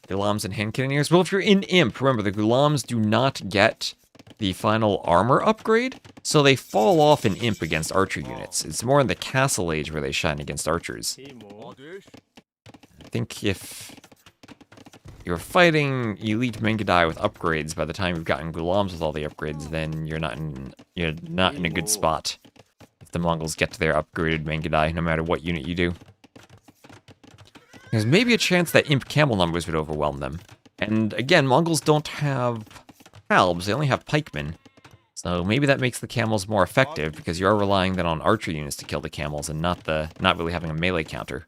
Gulams and hand cannoneers. Well, if you're in Imp, remember the Gulams do not get the final armor upgrade, so they fall off in Imp against archer units. It's more in the Castle Age where they shine against archers. I think if you're fighting elite Mangudai with upgrades, by the time you've gotten Gulams with all the upgrades, then you're not in a good spot. If the Mongols get to their upgraded Mangudai, no matter what unit you do. There's maybe a chance that Imp camel numbers would overwhelm them. And again, Mongols don't have halbs, they only have pikemen. So maybe that makes the camels more effective, because you are relying then on archer units to kill the camels, and not really having a melee counter.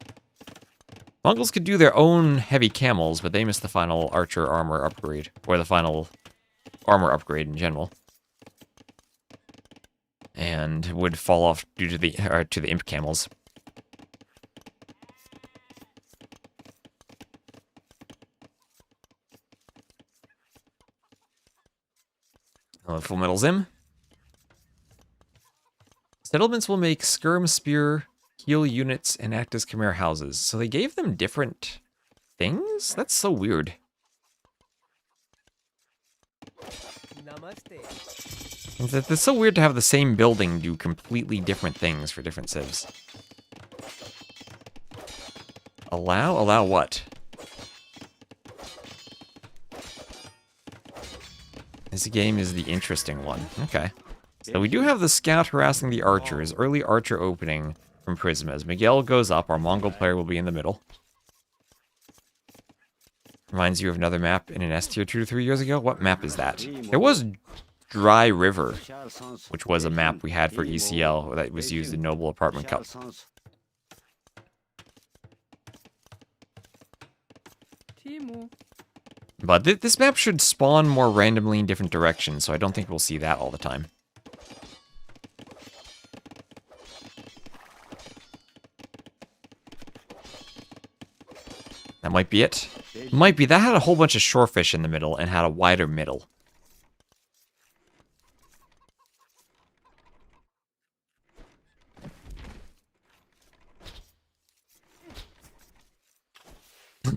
Mongols could do their own heavy camels, but they missed the final archer armor upgrade, or the final armor upgrade in general. And would fall off due to the imp camels. Full Metal Zim. Settlements will make skirm spear, heal units, and act as Khmer houses. So they gave them different things? That's so weird. It's so weird to have the same building do completely different things for different civs. Allow? Allow what? This game is the interesting one. Okay. So we do have the scout harassing the archers. Early archer opening from Prisma. As Miguel goes up, our Mongol player will be in the middle. Reminds you of another map in an S tier 2 to 3 years ago? What map is that? There was Dry River, which was a map we had for ECL that was used in Noble Apartment Cup. But this map should spawn more randomly in different directions, so I don't think we'll see that all the time. That might be it. Might be. That had a whole bunch of shorefish in the middle and had a wider middle.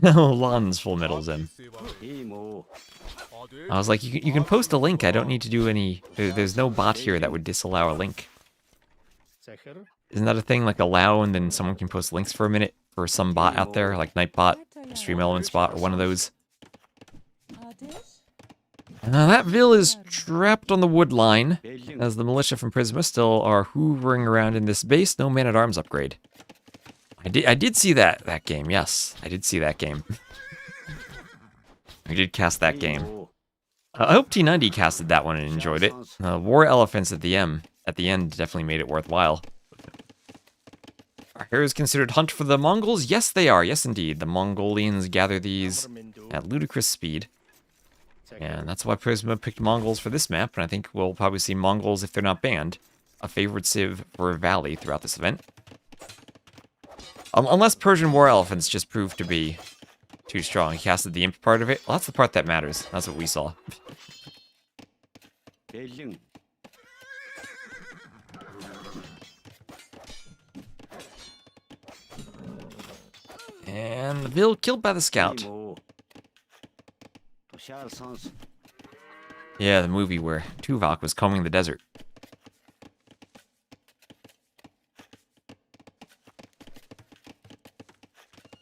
Lon's full middle's in. I was like, you can post a link. I don't need to do any... There's no bot here that would disallow a link. Isn't that a thing? Like allow and then someone can post links for a minute for some bot out there, like Nightbot, Stream Elements bot, or one of those. That Vil is trapped on the wood line, as the militia from Prisma still are hoovering around in this base. No man-at-arms upgrade. I did see that game, yes. I did see that game. I did cast that game. I hope T90 casted that one and enjoyed it. War Elephants at the end definitely made it worthwhile. Are heroes considered hunt for the Mongols? Yes, they are. Yes, indeed. The Mongolians gather these at ludicrous speed. And that's why Prisma picked Mongols for this map, and I think we'll probably see Mongols, if they're not banned, a favorite civ for Valley throughout this event. Unless Persian War Elephants just prove to be too strong. He casted the imp part of it. Well, that's the part that matters. That's what we saw. And the Vil killed by the scout. Yeah, the movie where Tuvok was combing the desert.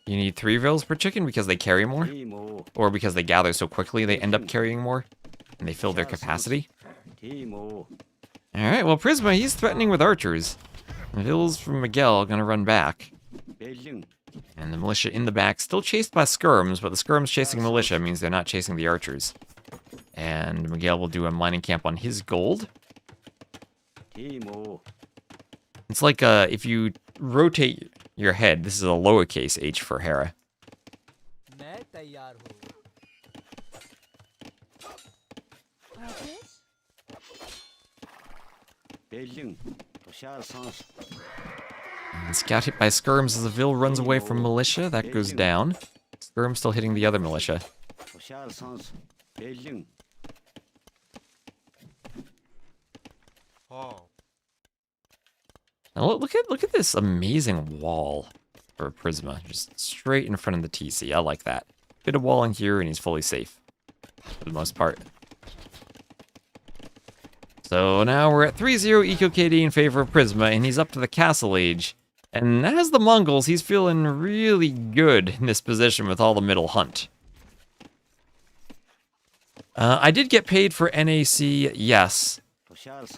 You need 3 Vils per chicken because they carry more? Or because they gather so quickly they end up carrying more? And they fill their capacity? Alright, well Prisma, he's threatening with archers. The Vils from Miguel are gonna run back. And the militia in the back, still chased by skirms, but the skirms chasing militia means they're not chasing the archers. And Miguel will do a mining camp on his gold. It's like if you rotate your head, this is a lowercase h for Hera. And scout hit by skirms as the Vil runs away from militia. That goes down. Skirm still hitting the other militia. Now look at this amazing wall for Prisma, just straight in front of the TC. I like that. Bit of wall in here, and he's fully safe for the most part. So now we're at 3-0 Eco KD in favor of Prisma, and he's up to the Castle Age. And as the Mongols, he's feeling really good in this position with all the middle hunt. I did get paid for NAC, yes.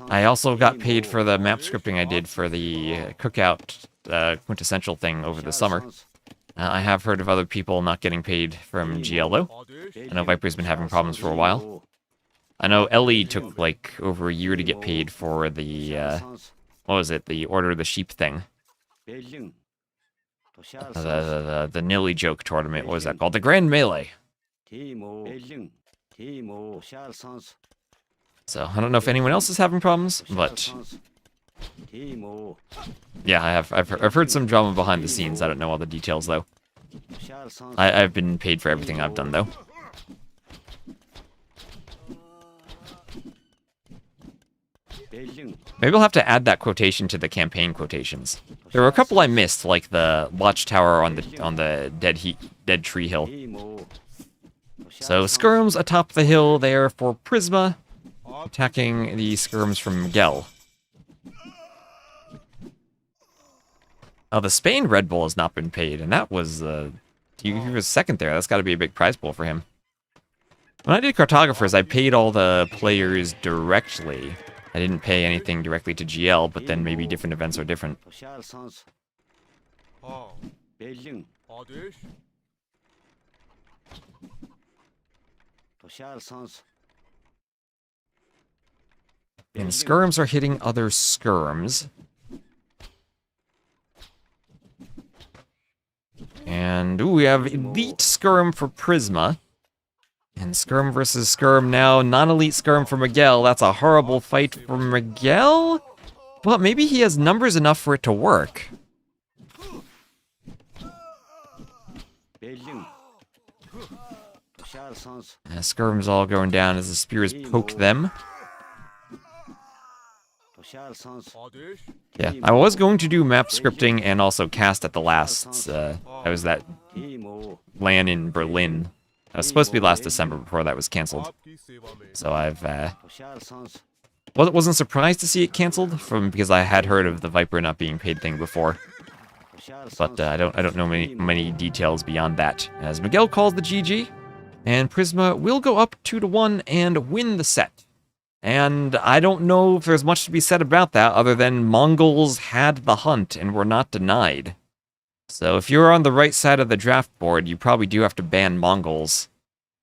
I also got paid for the map scripting I did for the Cookout Quintessential thing over the summer. I have heard of other people not getting paid from GL though. I know Viper's been having problems for a while. I know Ellie took like over a year to get paid for the, what was it, the Order of the Sheep thing. The Nilly Joke tournament, what was that called? The Grand Melee. So, I don't know if anyone else is having problems, but... yeah, I've heard some drama behind the scenes. I don't know all the details, though. I've been paid for everything I've done, though. Maybe I'll have to add that quotation to the campaign quotations. There were a couple I missed, like the watchtower on the dead tree hill. So, skirms atop the hill there for Prisma, attacking the skirms from Miguel. Oh, the Spain Red Bull has not been paid, and that was, he was second there. That's got to be a big prize pool for him. When I did Cartographers, I paid all the players directly. I didn't pay anything directly to GL, but then maybe different events are different. And skirms are hitting other skirms. And, ooh, we have Elite Skirm for Prisma. And Skirm versus Skirm now. Non-Elite Skirm for Miguel. That's a horrible fight for Miguel? But maybe he has numbers enough for it to work. Skirm's all going down as the spears poke them. Yeah, I was going to do map scripting and also cast at the last. That was that LAN in Berlin. It was supposed to be last December before that was canceled. So I've wasn't surprised to see it canceled because I had heard of the Viper not being paid thing before. But I don't know many details beyond that. As Miguel calls the GG, and Prisma will go up 2-1 and win the set. And I don't know if there's much to be said about that other than Mongols had the hunt and were not denied. So if you're on the right side of the draft board, you probably do have to ban Mongols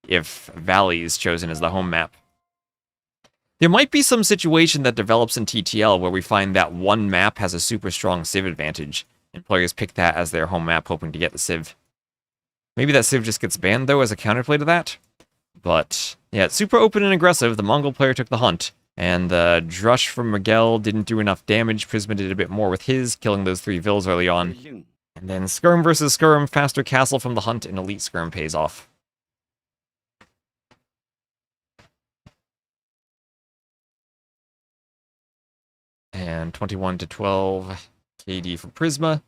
if Valley is chosen as the home map. There might be some situation that develops in TTL where we find that one map has a super strong Civ advantage, and players pick that as their home map hoping to get the Civ. Maybe that Civ just gets banned, though, as a counterplay to that. But, yeah, it's super open and aggressive. The Mongol player took the hunt. And the Drush from Miguel didn't do enough damage. Prisma did a bit more with his, killing those 3 Vils early on. And then Skirm versus Skirm, faster castle from the hunt, and Elite Skirm pays off. And 21-12 KD for Prisma.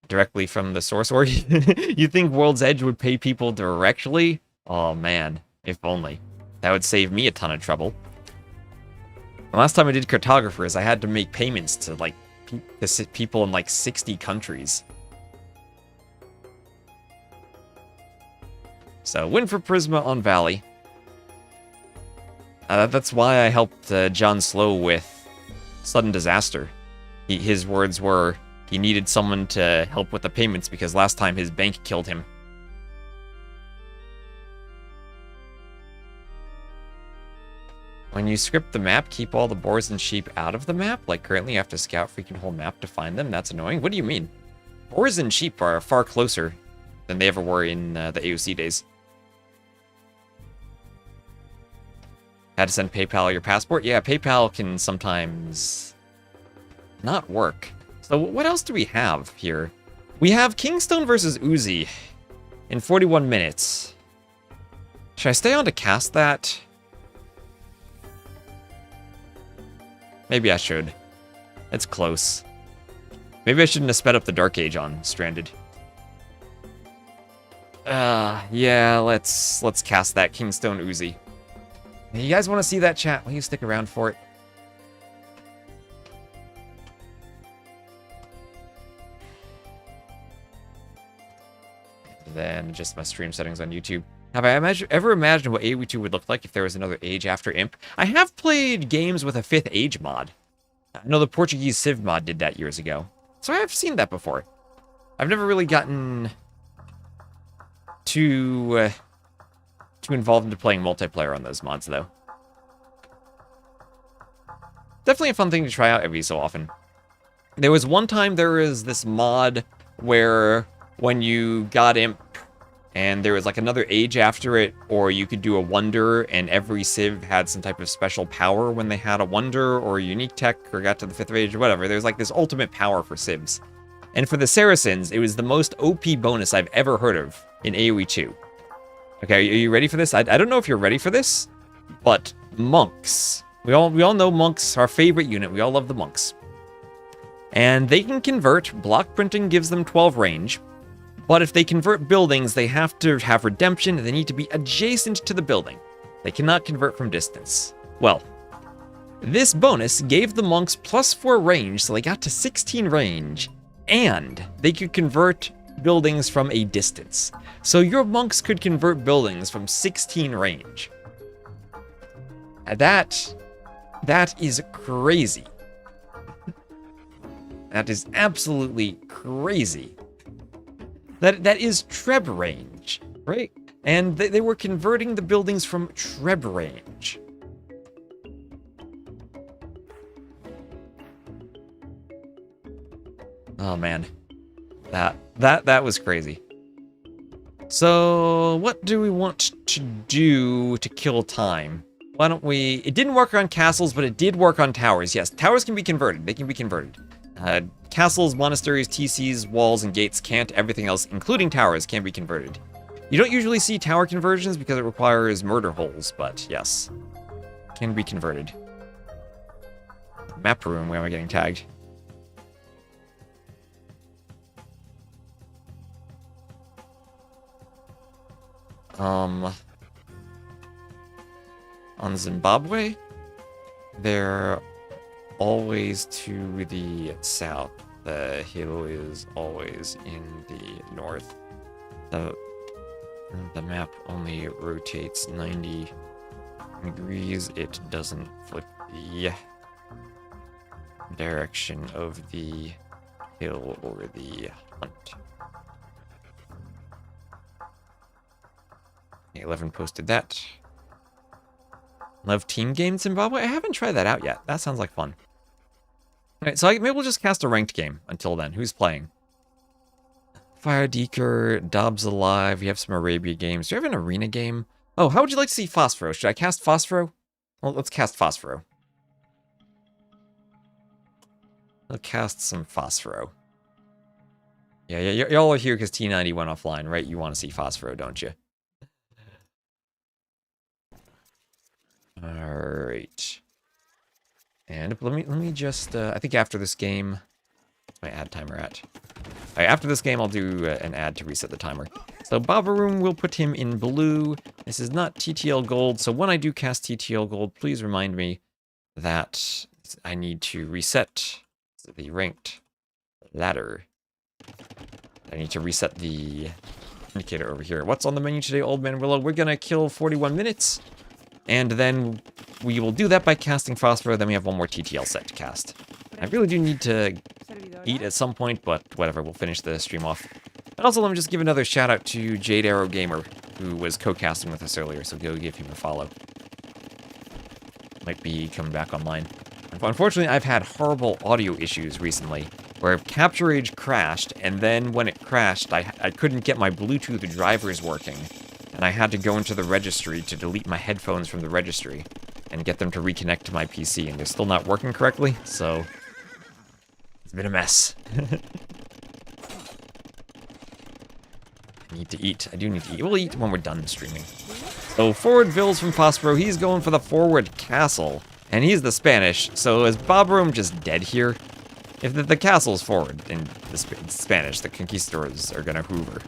Directly from the source org. You think World's Edge would pay people directly? Oh man, if only. That would save me a ton of trouble. The last time I did cartographers, I had to make payments to like people in like 60 countries. So win for Prisma on Valley. That's why I helped John Slow with Sudden Disaster. His words were, he needed someone to help with the payments because last time his bank killed him. When you script the map, keep all the boars and sheep out of the map? Like currently you have to scout freaking whole map to find them? That's annoying. What do you mean? Boars and sheep are far closer than they ever were in the AOC days. Had to send PayPal your passport? Yeah, PayPal can sometimes not work. So what else do we have here? We have KingstoNe versus Uzzi in 41 minutes. Should I stay on to cast that? Maybe I should. It's close. Maybe I shouldn't have sped up the Dark Age on Stranded. Yeah, let's cast that KingstoNe Uzzi. You guys want to see that, chat? Will you stick around for it? Then adjust my stream settings on YouTube. Have I ever imagined what AoE2 would look like if there was another Age after Imp? I have played games with a 5th Age mod. I know the Portuguese Civ mod did that years ago. So I've seen that before. I've never really gotten too involved into playing multiplayer on those mods, though. Definitely a fun thing to try out every so often. There was one time there was this mod where when you got Imp and there was like another Age after it, or you could do a Wonder, and every Civ had some type of special power when they had a Wonder or a unique tech or got to the 5th Age or whatever. There's like this ultimate power for Civs. And for the Saracens, it was the most OP bonus I've ever heard of in AoE 2. Okay, are you ready for this? I don't know if you're ready for this, but monks. We all know monks, our favorite unit. We all love the monks. And they can convert. Block printing gives them 12 range. But if they convert buildings, they have to have redemption, and they need to be adjacent to the building. They cannot convert from distance. Well, this bonus gave the monks +4 range, so they got to 16 range, and they could convert buildings from a distance. So your monks could convert buildings from 16 range. That is crazy. That is absolutely crazy. That is Treb range, right? And they were converting the buildings from Treb range. Oh man, that was crazy. So what do we want to do to kill time? Why don't we... It didn't work on castles, but it did work on towers. Yes, towers can be converted. They can be converted. Castles, monasteries, TCs, walls, and gates can't. Everything else, including towers, can be converted. You don't usually see tower conversions because it requires murder holes, but yes, can be converted. Map room, where am I getting tagged? On Zimbabwe, they're always to the south. The hill is always in the north. The map only rotates 90 degrees. It doesn't flip the direction of the hill or the hunt. 11 posted that. Love team game Zimbabwe? I haven't tried that out yet. That sounds like fun. Alright, so maybe we'll just cast a ranked game until then. Who's playing? Fire Deeker, Dobbs Alive. We have some Arabia games. Do you have an arena game? Oh, how would you like to see Phosphoro? Should I cast Phosphoro? Well, let's cast Phosphoro. I'll cast some Phosphoro. Yeah, y'all are here because T90 went offline, right? You want to see Phosphoro, don't you? Alright. And let me just, I think after this game, my ad timer at. Alright, after this game, I'll do an ad to reset the timer. So Babaroom, will put him in blue. This is not TTL Gold, so when I do cast TTL Gold, please remind me that I need to reset the ranked ladder. I need to reset the indicator over here. What's on the menu today, Old Man Willow? We're gonna kill 41 minutes. And then we will do that by casting Phosphor, then we have one more TTL set to cast. I really do need to eat at some point, but whatever, we'll finish the stream off. And also, let me just give another shout out to Jade Arrow Gamer, who was co-casting with us earlier, so go give him a follow. Might be coming back online. Unfortunately, I've had horrible audio issues recently, where Capture Age crashed, and then when it crashed, I couldn't get my Bluetooth drivers working. And I had to go into the registry to delete my headphones from the registry and get them to reconnect to my PC, and they're still not working correctly, so it's been a mess. I need to eat. I do need to eat. We'll eat when we're done streaming. So Forward Vills from Phosphoro, he's going for the Forward Castle, and he's the Spanish, so is Babaroom just dead here? If the castle's forward in the Spanish, the conquistadors are gonna hoover.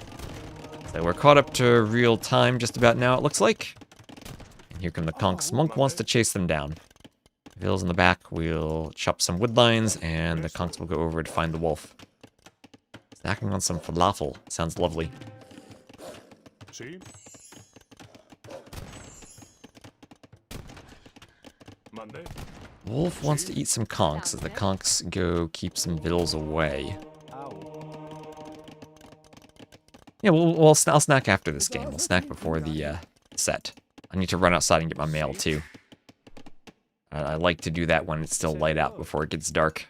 So we're caught up to real time just about now, it looks like. And here come the conks. Monk wants to chase them down. Ville's in the back. We'll chop some wood lines, and the conks will go over to find the wolf. Snacking on some falafel. Sounds lovely. See? Monday. Wolf wants to eat some conks as the conks go keep some vittles away. Yeah, I'll snack after this game. We'll snack before the set. I need to run outside and get my mail, too. I like to do that when it's still light out before it gets dark.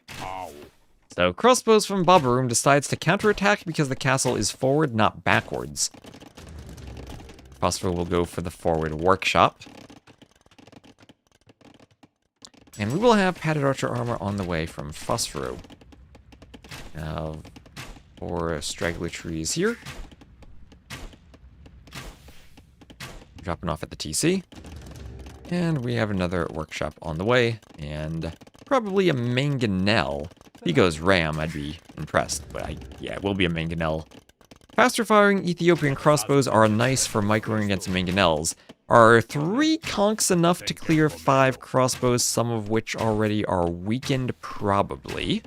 So, Crossbows from Babaroom decides to counterattack because the castle is forward, not backwards. Phosphor will go for the forward workshop. And we will have padded archer armor on the way from Phosphoro. Now, 4 straggler trees here. Dropping off at the TC. And we have another workshop on the way, and probably a mangonel. If he goes ram, I'd be impressed, but yeah, it will be a mangonel. Faster firing Ethiopian crossbows are nice for microing against mangonels. Are 3 conks enough to clear 5 crossbows, some of which already are weakened? Probably.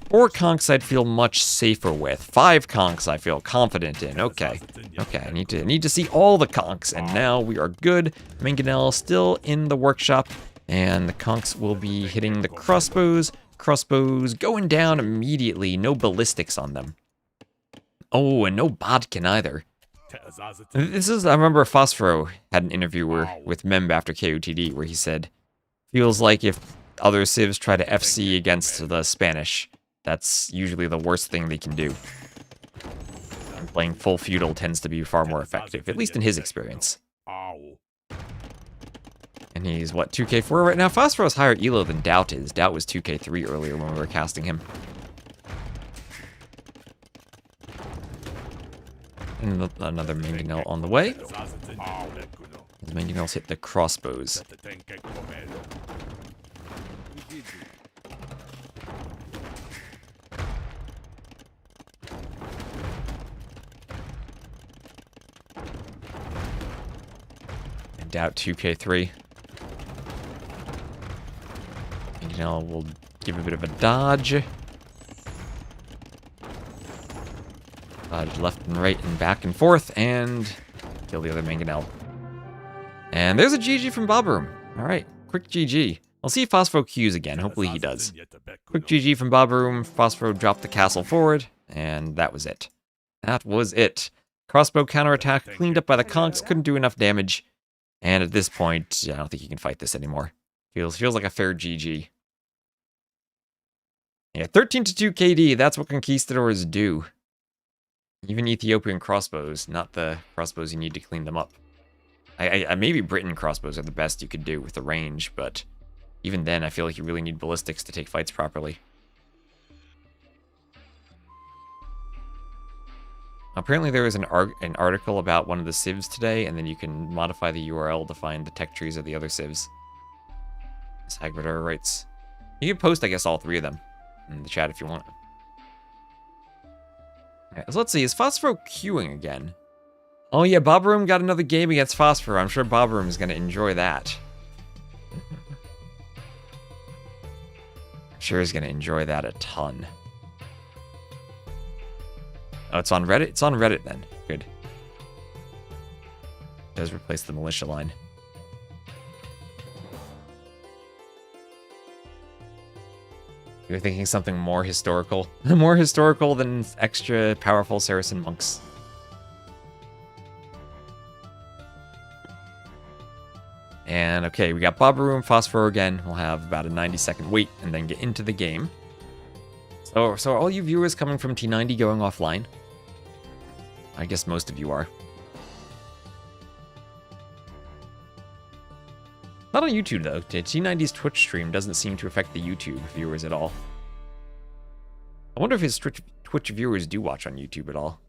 4 conks I'd feel much safer with. 5 conks I feel confident in. Okay. Okay, I need to see all the conks, and now we are good. Mangonel still in the workshop, and the conks will be hitting the crossbows. Crossbows going down immediately. No ballistics on them. Oh, and no bodkin either. This is, I remember F1Re had an interview with Memb after KOTD where he said, feels like if other civs try to FC against the Spanish, that's usually the worst thing they can do. And playing full feudal tends to be far more effective, at least in his experience. And he's, what, 2k4 right now? F1Re is higher elo than DauT is. DauT was 2k3 earlier when we were casting him. And another mangonel on the way. The mangonels hit the crossbows. And DauT 2k3. Mangonel will give a bit of a dodge. Dodge left and right and back and forth, and kill the other mangonel. And there's a GG from Bobroom. Alright, quick GG. I'll see if F1Re Qs again, hopefully he does. Quick GG from Bobroom, F1Re dropped the castle forward, and that was it. That was it. Crossbow counterattack, cleaned up by the conks, couldn't do enough damage. And at this point, I don't think you can fight this anymore. Feels like a fair GG. Yeah, 13-2 KD, that's what conquistadors do. Even Ethiopian crossbows, not the crossbows you need to clean them up. Maybe Britain crossbows are the best you could do with the range, but even then, I feel like you really need ballistics to take fights properly. Apparently there was an article about one of the civs today, and then you can modify the URL to find the tech trees of the other civs. As Hagridar writes. You can post, I guess, all three of them in the chat if you want. Alright, so let's see, is F1Re queuing again? Oh yeah, Bobroom got another game against F1Re. I'm sure Bobroom is going to enjoy that. I'm sure he's going to enjoy that a ton. Oh, it's on Reddit? It's on Reddit then. Good. It does replace the militia line. You're thinking something more historical? More historical than extra powerful Saracen monks. And okay, we got Bobroom, F1Re again. We'll have about a 90-second wait and then get into the game. So are all you viewers coming from T90 going offline? I guess most of you are. Not on YouTube, though. T90's Twitch stream doesn't seem to affect the YouTube viewers at all. I wonder if his Twitch viewers do watch on YouTube at all.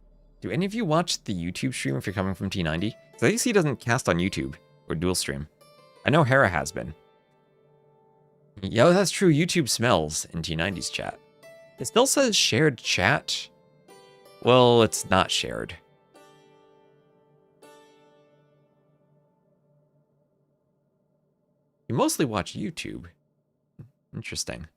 Do any of you watch the YouTube stream if you're coming from T90? Because I think he doesn't cast on YouTube or dual stream. I know Hera has been. Yeah, that's true. YouTube smells in T90's chat. It still says shared chat. Well, it's not shared. You mostly watch YouTube. Interesting.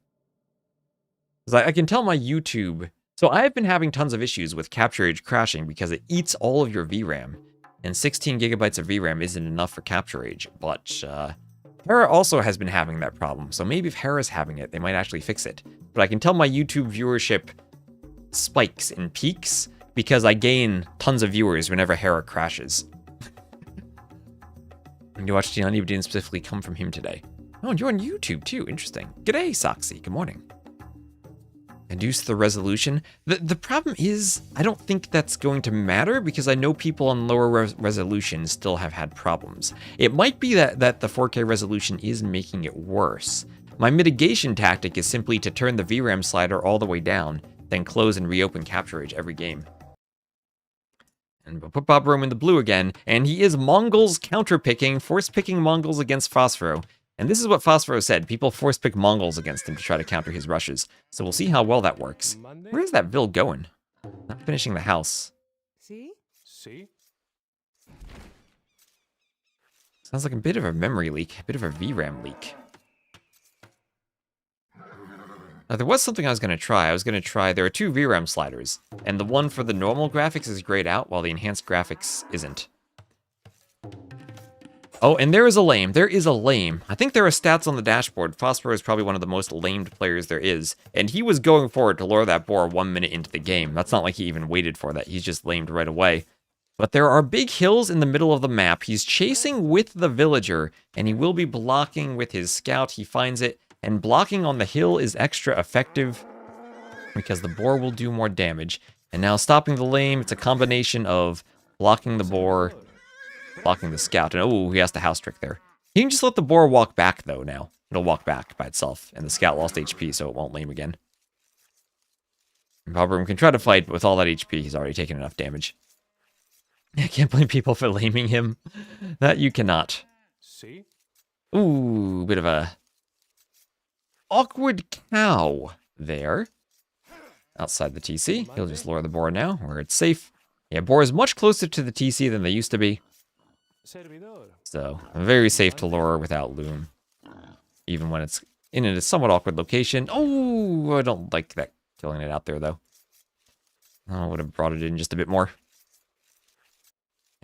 Because I can tell my YouTube... So I've been having tons of issues with Capture Age crashing because it eats all of your VRAM. And 16 gigabytes of VRAM isn't enough for Capture Age. But Hera also has been having that problem. So maybe if Hera's having it, they might actually fix it. But I can tell my YouTube viewership spikes and peaks because I gain tons of viewers whenever Hera crashes. And you watched Gianni, but didn't specifically come from him today. Oh, and you're on YouTube too. Interesting. G'day, Soxy. Good morning. Reduce the resolution. The problem is, I don't think that's going to matter because I know people on lower resolution still have had problems. It might be that the 4K resolution is making it worse. My mitigation tactic is simply to turn the VRAM slider all the way down, then close and reopen Capture Age every game. And we'll put Bobroom in the blue again, and he is Mongols counterpicking, force-picking Mongols against F1Re. And this is what F1Re said, people force-pick Mongols against him to try to counter his rushes. So we'll see how well that works. Where is that Vil going? Not finishing the house. See? Sounds like a bit of a memory leak, a bit of a VRAM leak. Now, there was something I was going to try. There are two VRAM sliders, and the one for the normal graphics is grayed out, while the enhanced graphics isn't. Oh, and there is a lame. I think there are stats on the dashboard. F1Re is probably one of the most lamed players there is, and he was going forward to lure that boar 1 minute into the game. That's not like he even waited for that. He's just lamed right away. But there are big hills in the middle of the map. He's chasing with the villager, and he will be blocking with his scout. He finds it, and blocking on the hill is extra effective because the boar will do more damage. And now stopping the lame, it's a combination of blocking the boar, blocking the scout, and oh, he has the house trick there. He can just let the boar walk back, though, now. It'll walk back by itself, and the scout lost HP, so it won't lame again. And Bobroom can try to fight, but with all that HP, he's already taken enough damage. I can't blame people for laming him. That you cannot. See? Ooh, bit of a awkward cow there. Outside the TC. He'll just lure the boar now, where it's safe. Yeah, boar is much closer to the TC than they used to be. So, very safe to lure without loom. Even when it's in a somewhat awkward location. Oh, I don't like that killing it out there, though. I would have brought it in just a bit more.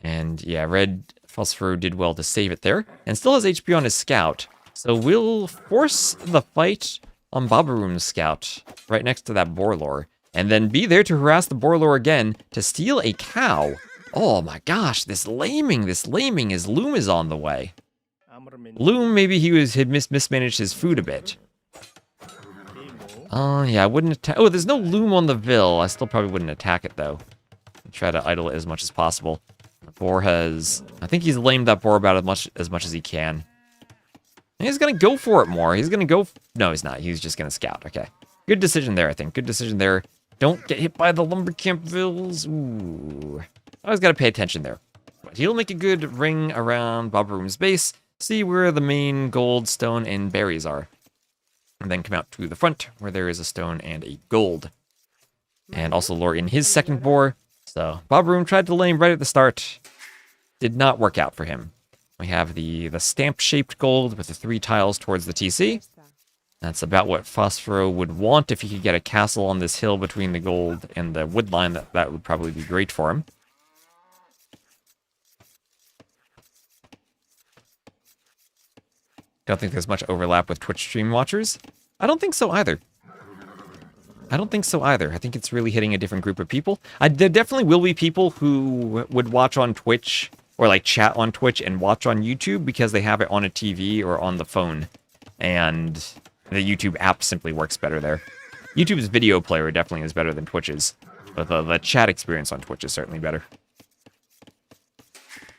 And yeah, red F1Re did well to save it there. And still has HP on his scout. So we'll force the fight on Bobroom's scout right next to that boar lore. And then be there to harass the boar lore again to steal a cow. Oh my gosh, this laming, his loom is on the way. Loom, maybe had mismanaged his food a bit. Oh yeah, I wouldn't attack. Oh, there's no loom on the Vil. I still probably wouldn't attack it though. Try to idle it as much as possible. The boar has, I think he's lamed that boar about as much as he can. And he's gonna go for it more. He's gonna go. No, he's not. He's just gonna scout. Okay, good decision there. I think good decision there. Don't get hit by the lumber camp Vils. Ooh, always gotta pay attention there. But he'll make a good ring around Bobroom's base. See where the main gold, stone, and berries are. And then come out to the front, where there is a stone and a gold. And also lure in his second boar. So, Bobroom tried to lame right at the start. Did not work out for him. We have the stamp-shaped gold with the 3 tiles towards the TC. That's about what F1Re would want if he could get a castle on this hill between the gold and the wood line. That would probably be great for him. Don't think there's much overlap with Twitch stream watchers. I don't think so either. I think it's really hitting a different group of people. There definitely will be people who would watch on Twitch or like chat on Twitch and watch on YouTube because they have it on a TV or on the phone. And the YouTube app simply works better there. YouTube's video player definitely is better than Twitch's. But the chat experience on Twitch is certainly better.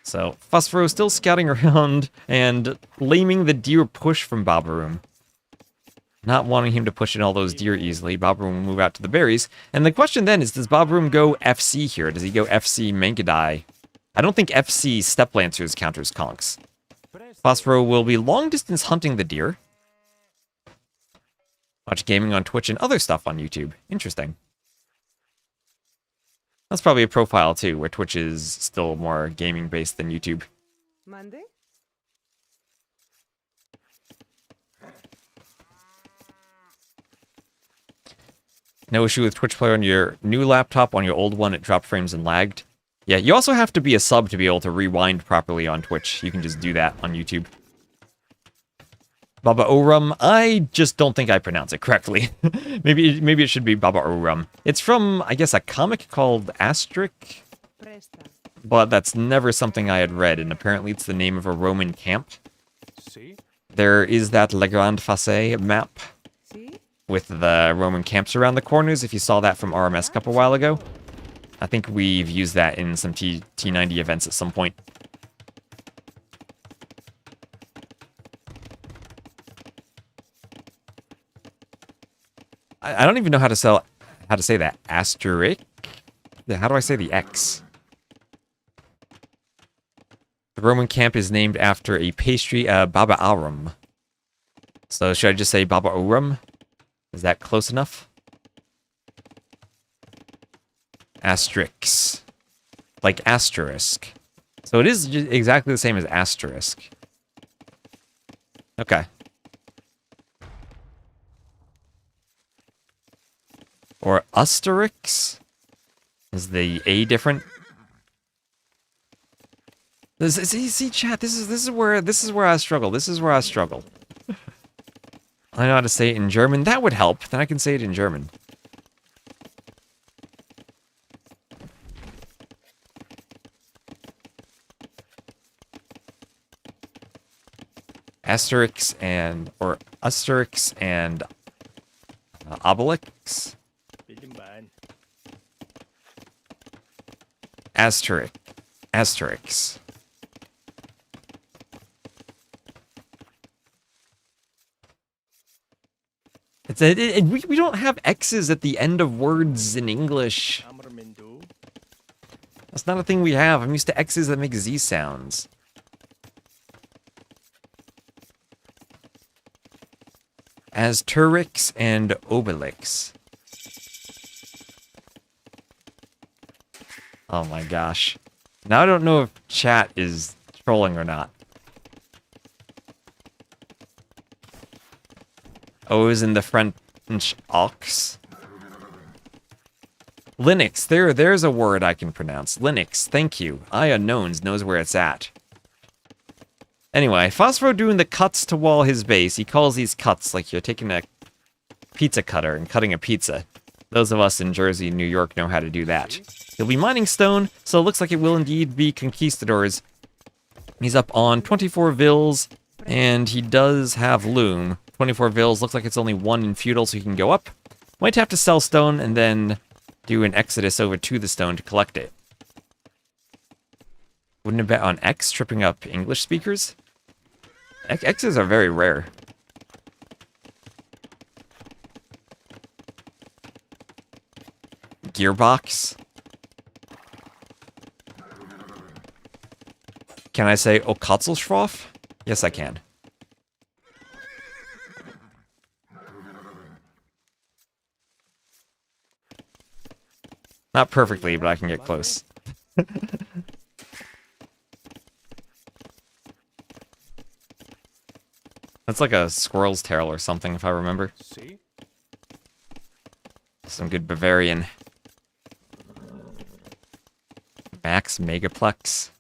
So, F1Re still scouting around and laming the deer push from Bobroom. Not wanting him to push in all those deer easily, Bobroom will move out to the berries. And the question then is, does Bobroom go FC here? Does he go FC Mangadai? I don't think FC Step Lancers counters conks. F1Re will be long distance hunting the deer. Watch gaming on Twitch and other stuff on YouTube. Interesting. That's probably a profile too, where Twitch is still more gaming based than YouTube. Monday? No issue with Twitch player on your new laptop. On your old one, it dropped frames and lagged. Yeah, you also have to be a sub to be able to rewind properly on Twitch. You can just do that on YouTube. Baba Orum, I just don't think I pronounce it correctly. maybe it should be Baba Orum. It's from, I guess, a comic called Asterix, but that's never something I had read, and apparently it's the name of a Roman camp. See? There is that Le Grand Face map with the Roman camps around the corners, if you saw that from RMS Cup a while ago. I think we've used that in some T90 events at some point. I don't even know how to say that. Asterisk? How do I say the X? The Roman camp is named after a pastry, Baba Arum. So should I just say Baba Arum? Is that close enough? Asterix. Like asterisk. So it is exactly the same as asterisk. Okay. Or Asterix? Is the A different? See, chat. This is where I struggle. I know how to say it in German. That would help. Then I can say it in German. Asterix and Obelix. Asterix. We don't have X's at the end of words in English. That's not a thing we have. I'm used to X's that make Z sounds. Asterix and Obelix. Oh my gosh. Now I don't know if chat is trolling or not. O is in the French ox. Linux. There's a word I can pronounce. Linux. Thank you. Unknowns knows where it's at. Anyway, F1Re doing the cuts to wall his base. He calls these cuts like you're taking a pizza cutter and cutting a pizza. Those of us in Jersey, New York know how to do that. He'll be mining stone, so it looks like it will indeed be conquistadors. He's up on 24 vills, and he does have loom. 24 vills, looks like it's only 1 in feudal, so he can go up. Might have to sell stone and then do an exodus over to the stone to collect it. Wouldn't have bet on X, tripping up English speakers? X's are very rare. Gearbox. Can I say Okatzelschroff? Yes, I can. Not perfectly, but I can get close. That's like a squirrel's tail or something, if I remember. Some good Bavarian. Max Megaplex.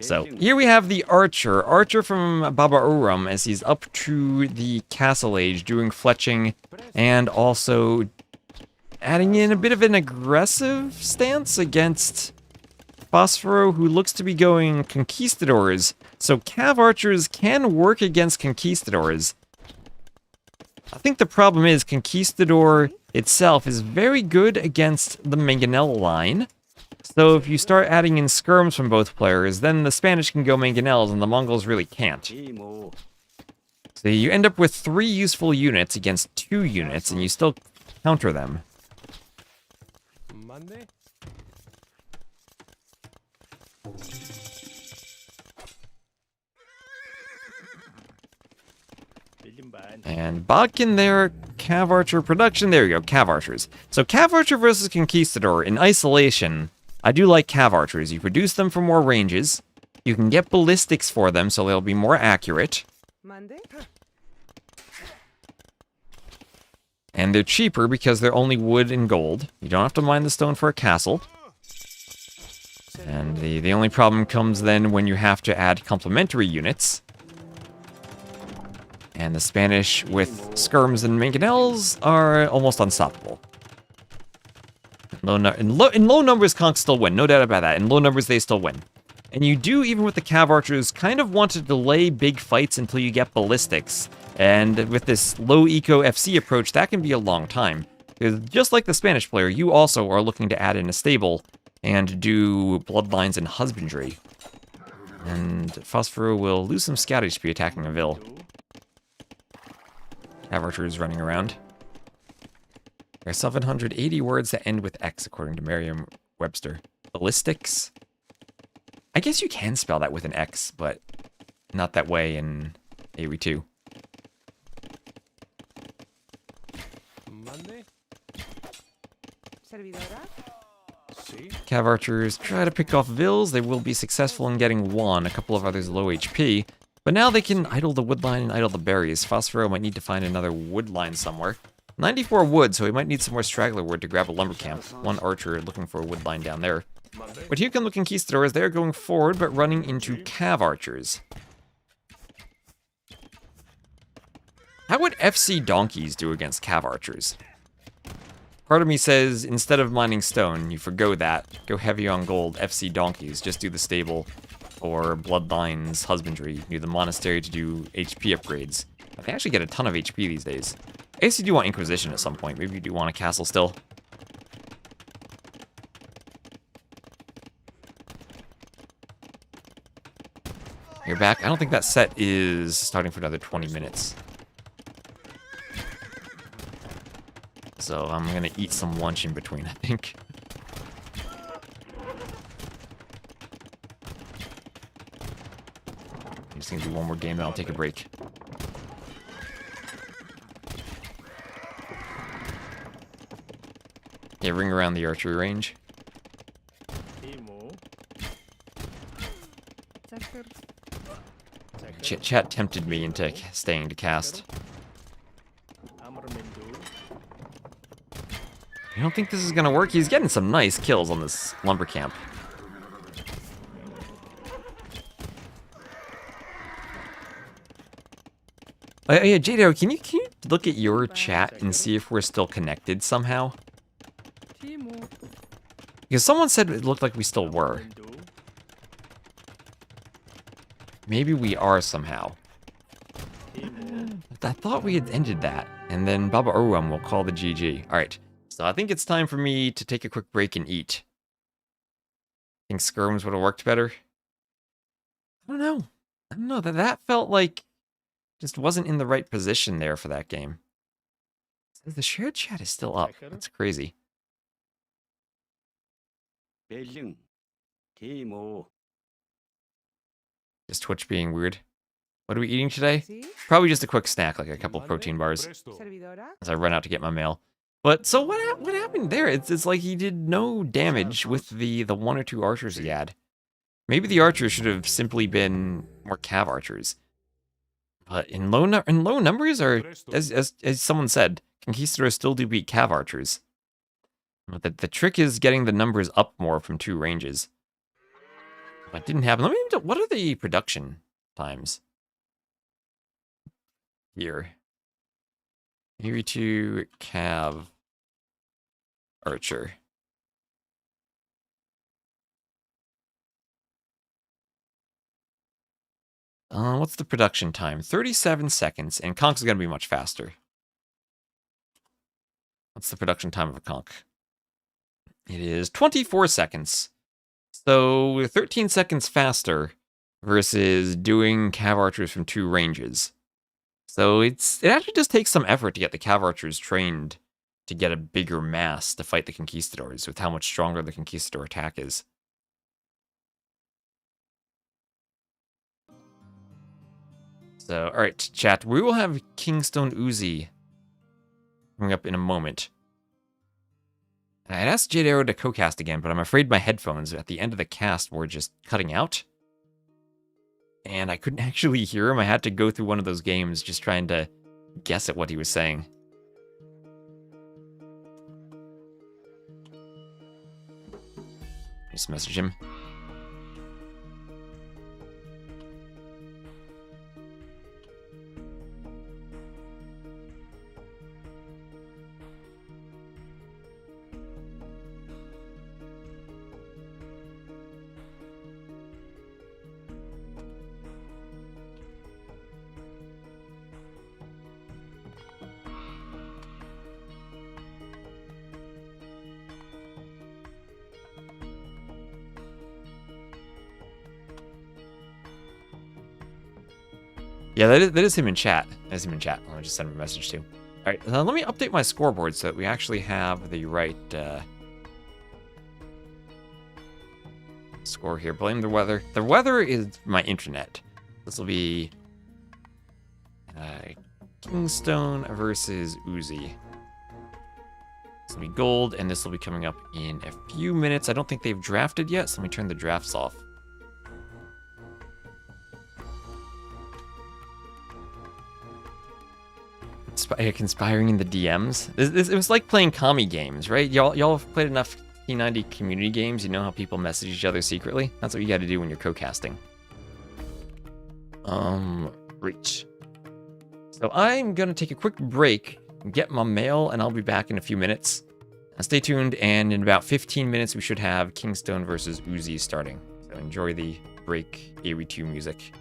So, here we have the Archer. Archer from Baba Uram as he's up to the Castle Age doing fletching and also adding in a bit of an aggressive stance against F1Re, who looks to be going Conquistadors. So Cav Archers can work against Conquistadors. I think the problem is Conquistador itself is very good against the Mangonel line. So if you start adding in skirms from both players, then the Spanish can go Mangonels and the Mongols really can't. So you end up with 3 useful units against 2 units, and you still counter them. Monday? And Bodkin there, Cav Archer production, there you go, Cav Archers. So Cav Archer versus Conquistador, in isolation, I do like Cav Archers. You produce them for more ranges, you can get ballistics for them so they'll be more accurate. Monday? And they're cheaper because they're only wood and gold. You don't have to mine the stone for a castle. And the only problem comes then when you have to add complementary units. And the Spanish with skirms and mangonels are almost unstoppable. In low numbers, Conks still win, no doubt about that. In low numbers, they still win. And you do, even with the Cav Archers, kind of want to delay big fights until you get ballistics. And with this low eco FC approach, that can be a long time. Because just like the Spanish player, you also are looking to add in a stable and do bloodlines and husbandry. And F1Re will lose some scout HP attacking a Vil. Cav Archers running around. There are 780 words that end with X, according to Merriam-Webster. Ballistics? I guess you can spell that with an X, but not that way in AoE2. Monday? Servidora? See? Cav Archers try to pick off Vils. They will be successful in getting 1, a couple of others low HP. But now they can idle the wood line and idle the berries. F1Re might need to find another wood line somewhere. 94 wood, so he might need some more straggler wood to grab a lumber camp. 1 archer looking for a wood line down there. Monday? But here come the Conquistadors. They're going forward, but running into Cav Archers. How would FC Donkeys do against Cav Archers? Part of me says, instead of mining stone, you forgo that. Go heavy on gold, FC donkeys, just do the stable. Or bloodlines, husbandry, do the monastery to do HP upgrades. I can actually get a ton of HP these days. I guess you do want Inquisition at some point. Maybe you do want a castle still. You're back. I don't think that set is starting for another 20 minutes. So I'm gonna eat some lunch in between, I think. I'm just gonna do one more game and I'll take a break. Yeah, ring around the archery range. Chat tempted me into staying to cast. I don't think this is gonna work. He's getting some nice kills on this lumber camp. Yeah, JDO, can you look at your chat and see if we're still connected somehow? Because someone said it looked like we still were. Maybe we are somehow. I thought we had ended that. And then Baba Urwam will call the GG. Alright, so I think it's time for me to take a quick break and eat. Think skirms would have worked better? I don't know. I don't know. That felt like just wasn't in the right position there for that game. The shared chat is still up. That's crazy. Just Twitch being weird. What are we eating today? Probably just a quick snack, like a couple protein bars, as I run out to get my mail. But so what happened there? It's like he did no damage with the 1 or 2 archers he had. Maybe the archers should have simply been more cav archers. But in low numbers, or as someone said, conquistadors still do beat cav archers. But the trick is getting the numbers up more from 2 ranges. That didn't happen. Let me. What are the production times here? Maybe to cav archer. What's the production time? 37 seconds, and Conch is going to be much faster. What's the production time of a Conch? It is 24 seconds. So, we're 13 seconds faster versus doing cav archers from 2 ranges. So, it actually just takes some effort to get the cav archers trained to get a bigger mass to fight the conquistadors with how much stronger the conquistador attack is. So, alright, chat, we will have KingstoNe Uzzi coming up in a moment. I'd asked JDarrow to co-cast again, but I'm afraid my headphones at the end of the cast were just cutting out. And I couldn't actually hear him. I had to go through one of those games just trying to guess at what he was saying. Just message him. Yeah, that is him in chat. That's him in chat. I'll just send him a message too. All right, let me update my scoreboard so that we actually have the right score here. Blame the weather. The weather is my internet. This will be KingstoNe versus Uzzi. This will be gold, and this will be coming up in a few minutes. I don't think they've drafted yet, so let me turn the drafts off. Conspiring in the DMs. It was like playing commie games, right? Y'all have played enough P90 community games. You know how people message each other secretly. That's what you got to do when you're co-casting. Reach. So I'm gonna take a quick break, get my mail, and I'll be back in a few minutes. Stay tuned, and in about 15 minutes, we should have KingstoNe versus Uzzi starting. So enjoy the break ARE2 music.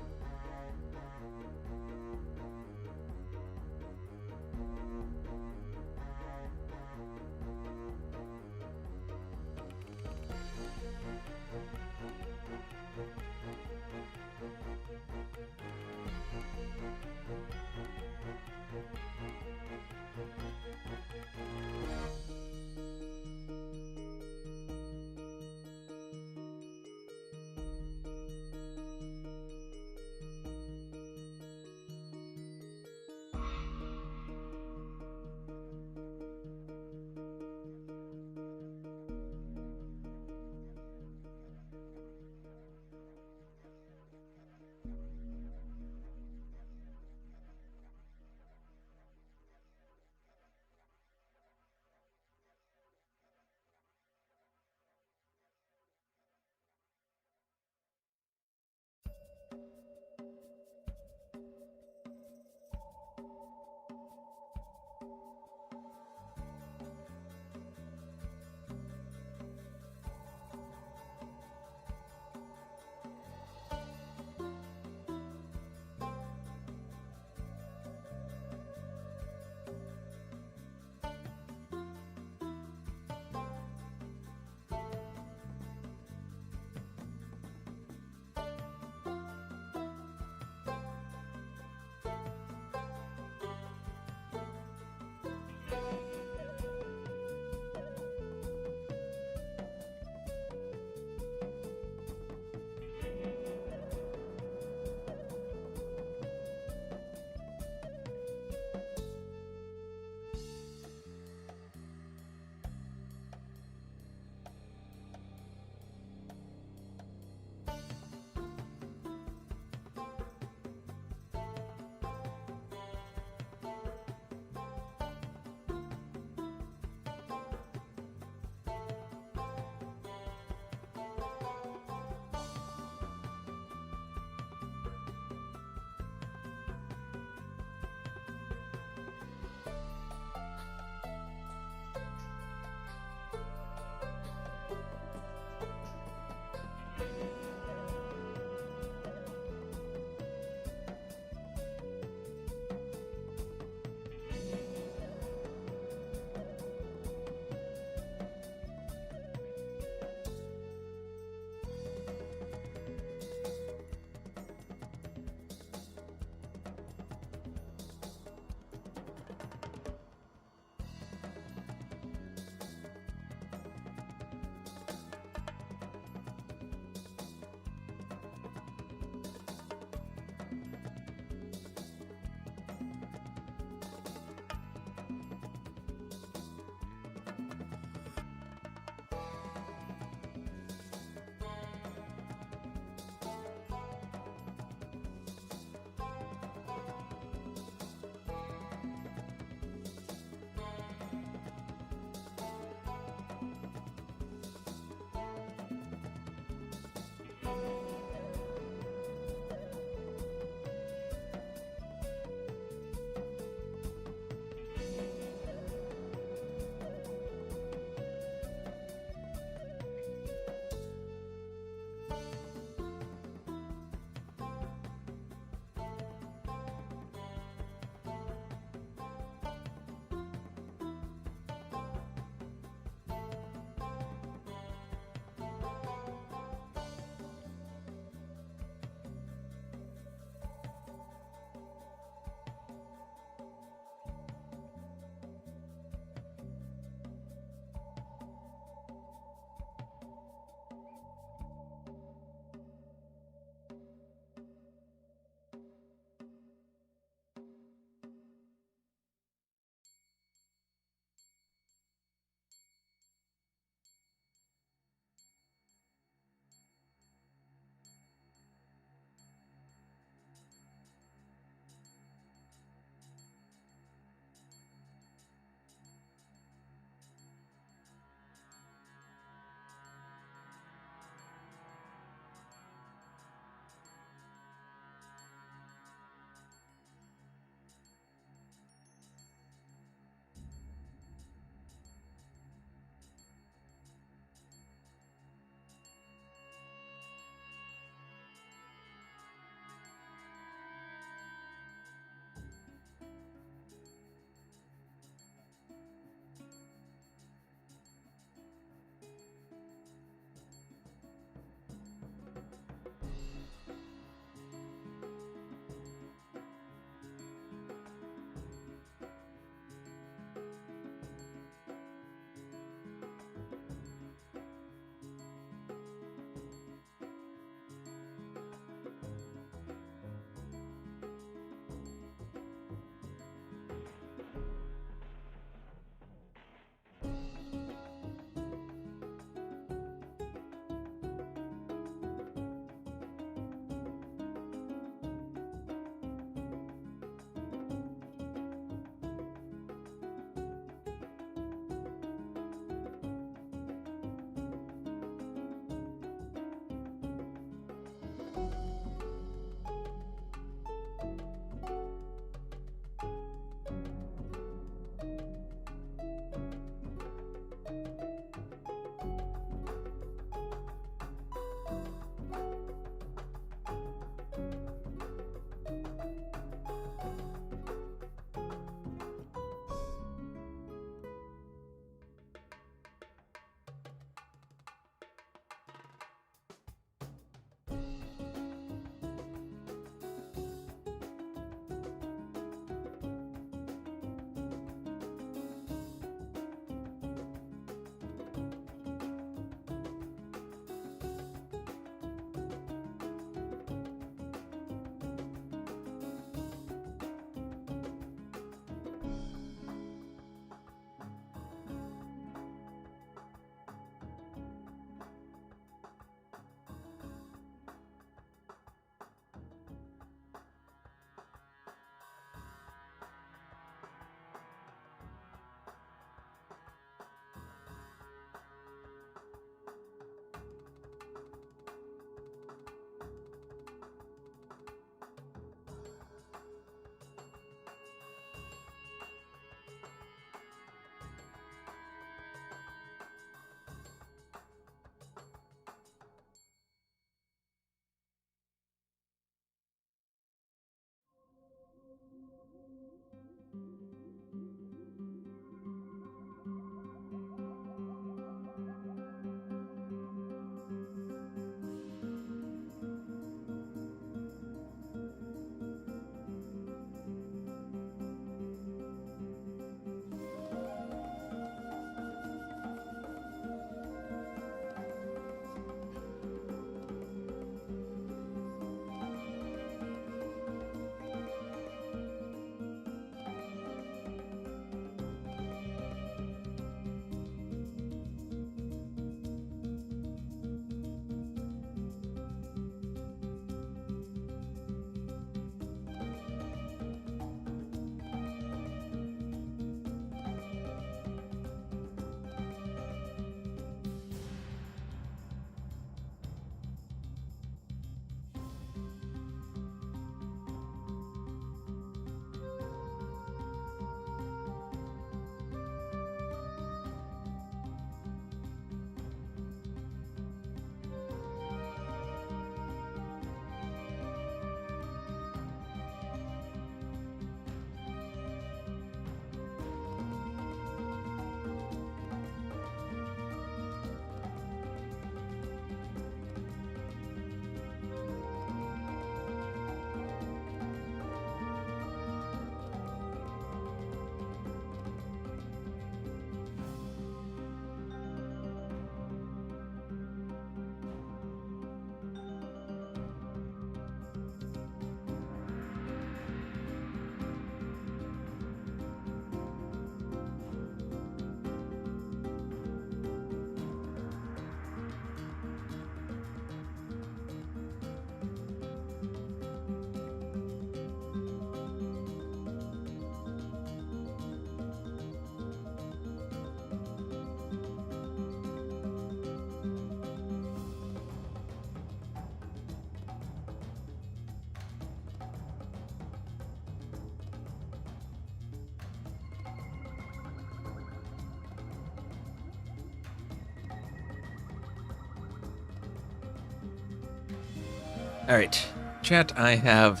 Alright, chat, I have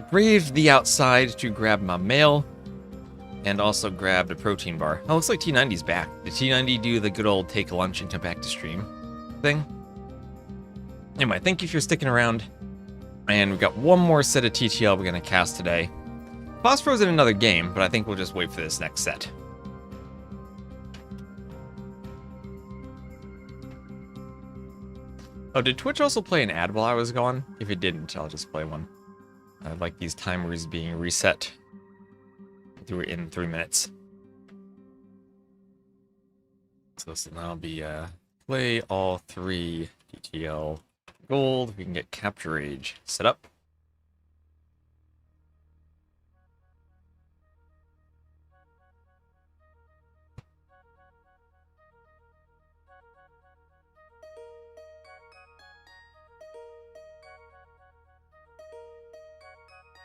braved the outside to grab my mail, and also grabbed a protein bar. Oh, looks like T90's back. Did T90 do the good old take lunch and come back to stream thing? Anyway, thank you for sticking around. And we've got one more set of TTL we're going to cast today. Phospho's in another game, but I think we'll just wait for this next set. Oh, did Twitch also play an ad while I was gone? If it didn't, I'll just play one. I like these timers being reset in 3 minutes. So this will now be play all 3 TTL gold. We can get capture age set up.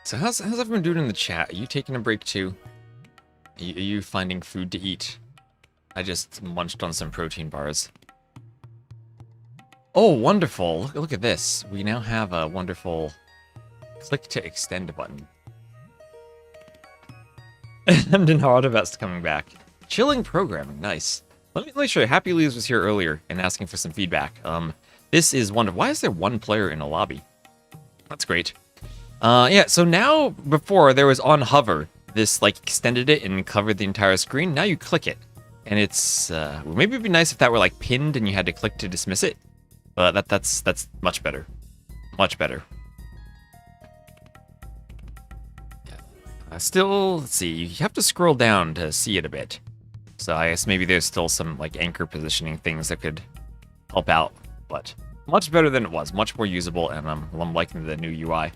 So how's everyone doing in the chat? Are you taking a break too? Are you finding food to eat? I just munched on some protein bars. Oh, wonderful. Look at this. We now have a wonderful click to extend button. Hamden Hardovest coming back. Chilling programming, nice. Let me show you. Happy Leaves was here earlier and asking for some feedback. This is wonderful. Why is there one player in a lobby? That's great. Yeah, so now, before, there was on hover. This, like, extended it and covered the entire screen. Now you click it. And it's, maybe it'd be nice if that were, like, pinned and you had to click to dismiss it. But that's much better. Much better. Yeah. Still, let's see, you have to scroll down to see it a bit. So I guess maybe there's still some, like, anchor positioning things that could help out. But much better than it was. Much more usable, and I'm liking the new UI.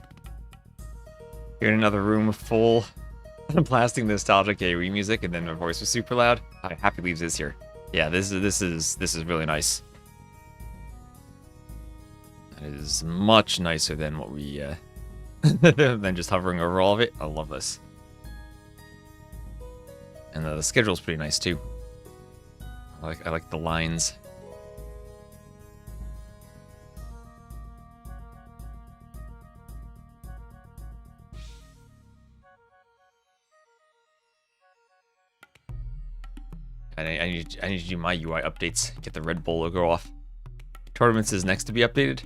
You're in another room full of blasting nostalgic AoE music, and then my voice was super loud. Happy Leaves is here. Yeah, this is really nice. That is much nicer than what we than just hovering over all of it. I love this. And the schedule's pretty nice too. I like the lines. I need to do my UI updates. Get the Red Bull logo off. Tournaments is next to be updated.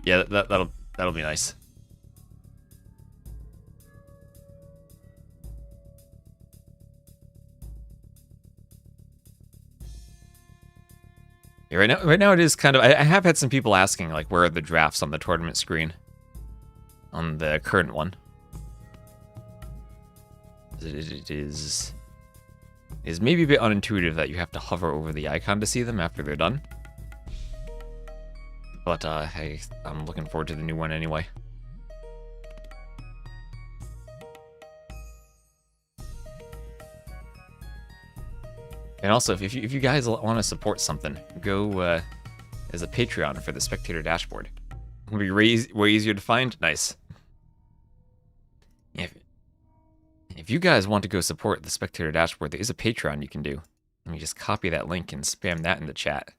Yeah, that'll be nice. Yeah, right now it is kind of. I have had some people asking like, where are the drafts on the tournament screen? On the current one. It is maybe a bit unintuitive that you have to hover over the icon to see them after they're done. But hey, I'm looking forward to the new one anyway. And also, if you guys want to support something, go as a Patreon for the Spectator Dashboard. It'll be way easier to find. Nice. If you guys want to go support the Spectator Dashboard, there is a Patreon you can do. Let me just copy that link and spam that in the chat.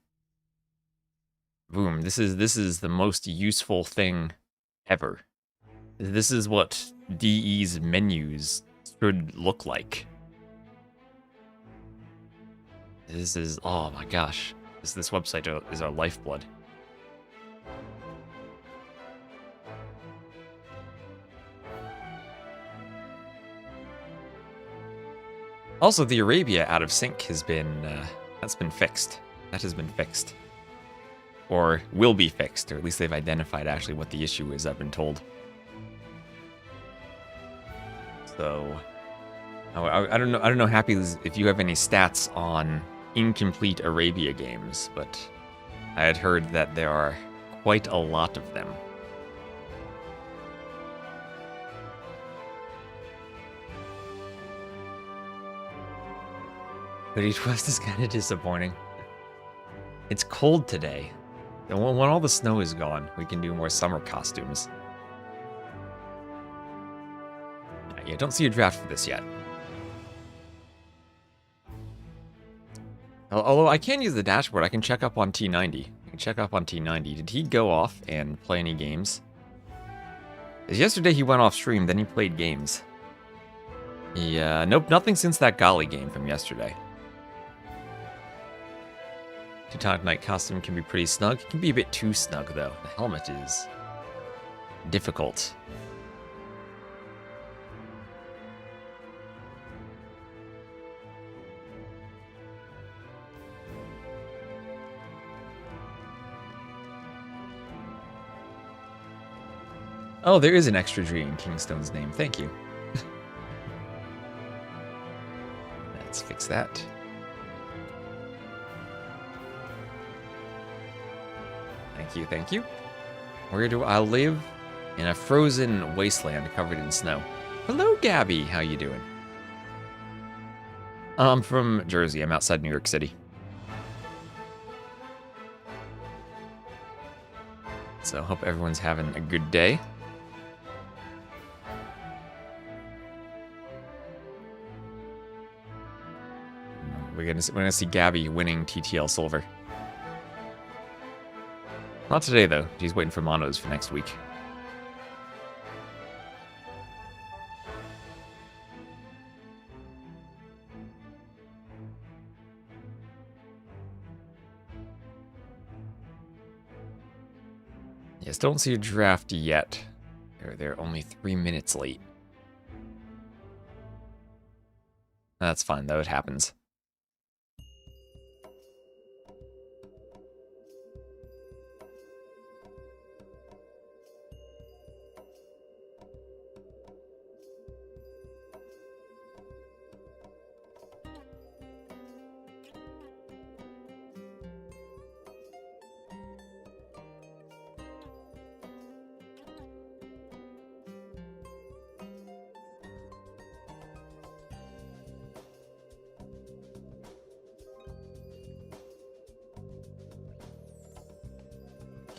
Boom, this is the most useful thing ever. This is what DE's menus should look like. This is, oh my gosh. This website is our lifeblood. Also, the Arabia out of sync has been, that's been fixed. That has been fixed. Or will be fixed, or at least they've identified actually what the issue is, I've been told. So, I don't know, Happy, if you have any stats on incomplete Arabia games, but I had heard that there are quite a lot of them. But East West is kind of disappointing. It's cold today. And when all the snow is gone, we can do more summer costumes. Yeah, don't see a draft for this yet. Although I can use the dashboard, I can check up on T90. I can check up on T90. Did he go off and play any games? 'Cause yesterday he went off stream, then he played games. Yeah, nope, nothing since that Golly game from yesterday. Teutonic Knight costume can be pretty snug. It can be a bit too snug, though. The helmet is difficult. Oh, there is an extra G in Kingstone's name. Thank you. Let's fix that. Thank you, thank you. Where do I live? In a frozen wasteland covered in snow. Hello, Gabby. How you doing? I'm from Jersey. I'm outside New York City. So hope everyone's having a good day. We're gonna see Gabby winning TTL silver. Not today though. She's waiting for monos for next week. Yes, don't see a draft yet. They're only 3 minutes late. That's fine though. It happens.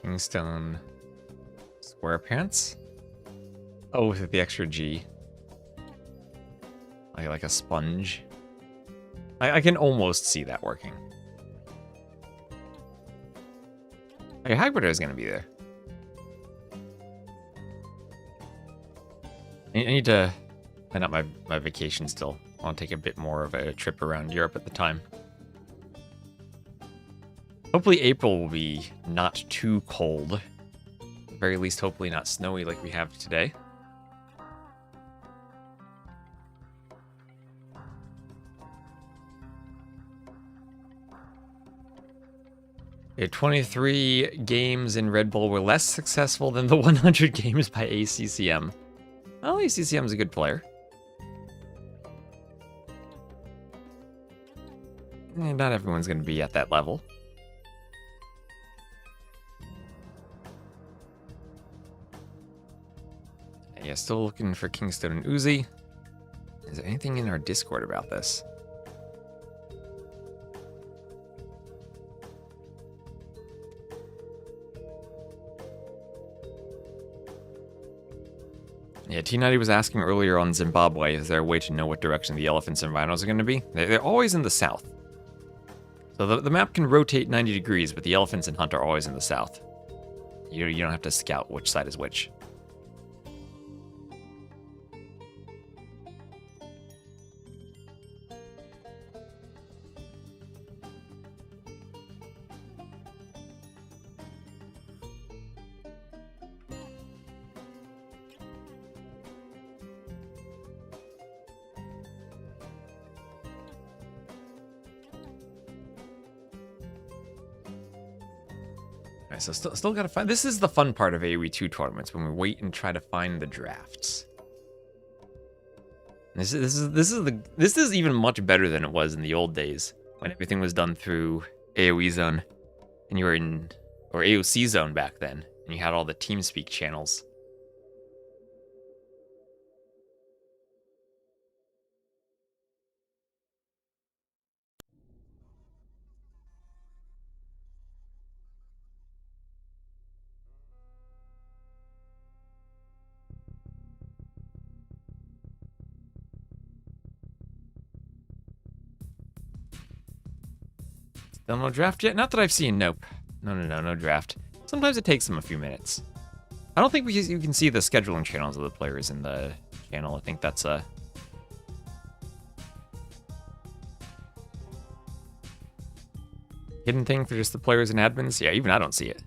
Kingstone square pants? Oh, with the extra G. Like a sponge. I can almost see that working. Okay, Hagrider is going to be there. I need to plan out my vacation still. I want to take a bit more of a trip around Europe at the time. Hopefully April will be not too cold. At the very least, hopefully not snowy like we have today. Yeah, 23 games in Red Bull were less successful than the 100 games by ACCM. Well, ACCM's a good player. Not everyone's going to be at that level. Yeah, still looking for Kingstone and Uzzi. Is there anything in our Discord about this? Yeah, T90 was asking earlier on Zimbabwe, is there a way to know what direction the elephants and rhinos are going to be? They're always in the south. So the map can rotate 90 degrees, but the elephants and hunt are always in the south. You don't have to scout which side is which. So still gotta find. This is the fun part of AoE 2 tournaments, when we wait and try to find the drafts. This is even much better than it was in the old days, when everything was done through AoE Zone, and you were in, or AOC Zone back then, and you had all the TeamSpeak channels. Still no draft yet? Not that I've seen, nope. No draft. Sometimes it takes them a few minutes. I don't think you can see the scheduling channels of the players in the channel. I think that's a... hidden thing for just the players and admins. Yeah, even I don't see it.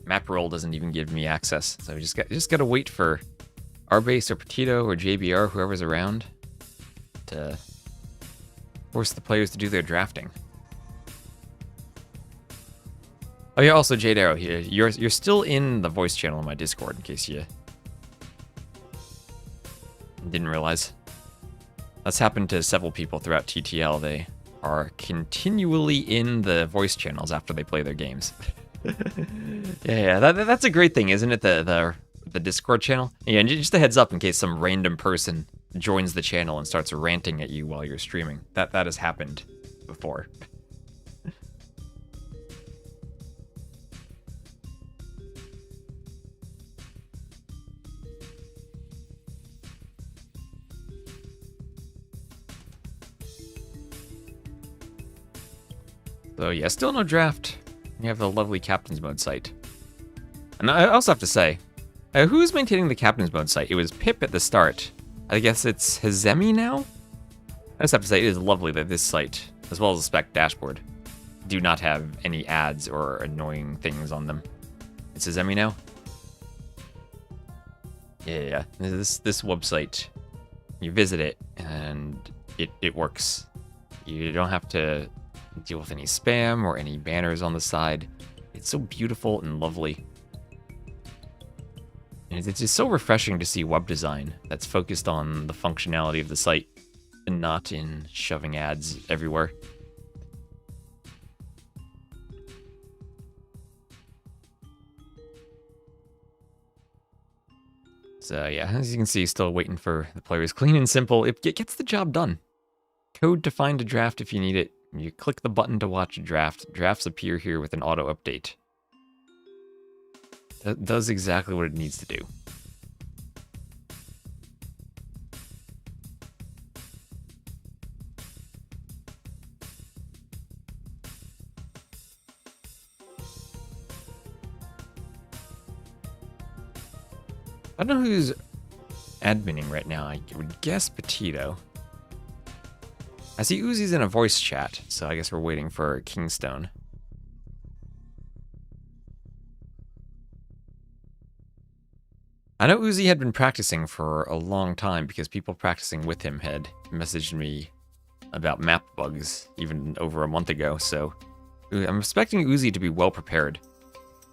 Map roll doesn't even give me access. So we just gotta wait for Rbase or Petito or JBR, whoever's around, to force the players to do their drafting. Oh yeah, also Jade Arrow here. You're still in the voice channel in my Discord, in case you didn't realize. That's happened to several people throughout TTL. They are continually in the voice channels after they play their games. yeah, that's a great thing, isn't it? The Discord channel. Yeah, and just a heads up in case some random person joins the channel and starts ranting at you while you're streaming. That has happened before. So yeah, still no draft. You have the lovely Captain's Mode site. And I also have to say, who's maintaining the Captain's Mode site? It was Pip at the start. I guess it's Hazemi now? I just have to say, it is lovely that this site, as well as the spec dashboard, do not have any ads or annoying things on them. It's Hazemi now? Yeah. This website, you visit it, and it works. You don't have to deal with any spam or any banners on the side. It's so beautiful and lovely. And it's just so refreshing to see web design that's focused on the functionality of the site and not in shoving ads everywhere. So yeah, as you can see, still waiting for the players. Clean and simple. It gets the job done. Code to find a draft if you need it. You click the button to watch a draft. Drafts appear here with an auto update. That does exactly what it needs to do. I don't know who's adminning right now. I would guess Petito. I see Uzzi's in a voice chat, so I guess we're waiting for KingstoNe. I know Uzzi had been practicing for a long time because people practicing with him had messaged me about map bugs even over a month ago, so I'm expecting Uzzi to be well prepared.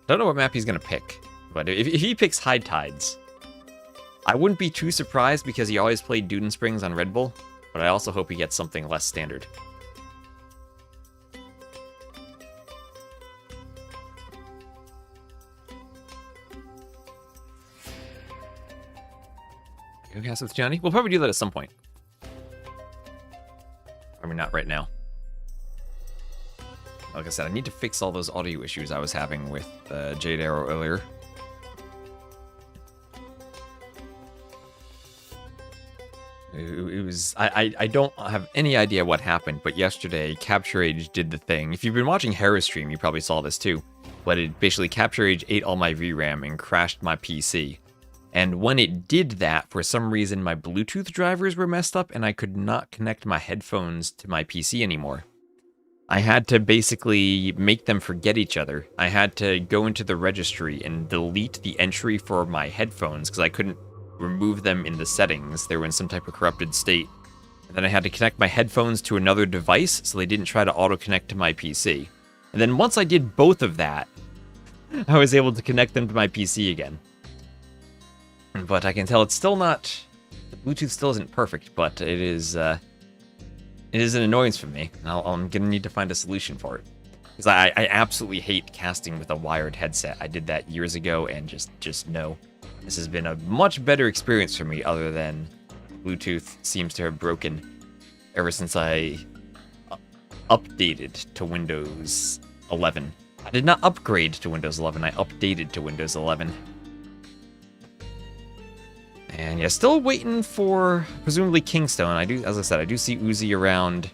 Don't know what map he's going to pick, but if he picks High Tides, I wouldn't be too surprised because he always played Duden Springs on Red Bull. But I also hope he gets something less standard. Go cast with Johnny? We'll probably do that at some point. I mean, not right now. Like I said, I need to fix all those audio issues I was having with Jade Arrow earlier. It was I don't have any idea what happened, but yesterday Capture Age did the thing. If you've been watching Hera's stream, you probably saw this too. But it basically Capture Age ate all my VRAM and crashed my PC. And when it did that, for some reason my Bluetooth drivers were messed up and I could not connect my headphones to my PC anymore. I had to basically make them forget each other. I had to go into the registry and delete the entry for my headphones because I couldn't remove them in the settings. They were in some type of corrupted state. And then I had to connect my headphones to another device so they didn't try to auto-connect to my PC. And then once I did both of that, I was able to connect them to my PC again. But I can tell it's still not... The Bluetooth still isn't perfect, but it is an annoyance for me. I'm gonna need to find a solution for it. Because I absolutely hate casting with a wired headset. I did that years ago and just no. This has been a much better experience for me, other than Bluetooth seems to have broken ever since I updated to Windows 11. I did not upgrade to Windows 11, I updated to Windows 11. And yeah, still waiting for presumably KingstoNe. As I said, I do see Uzzi around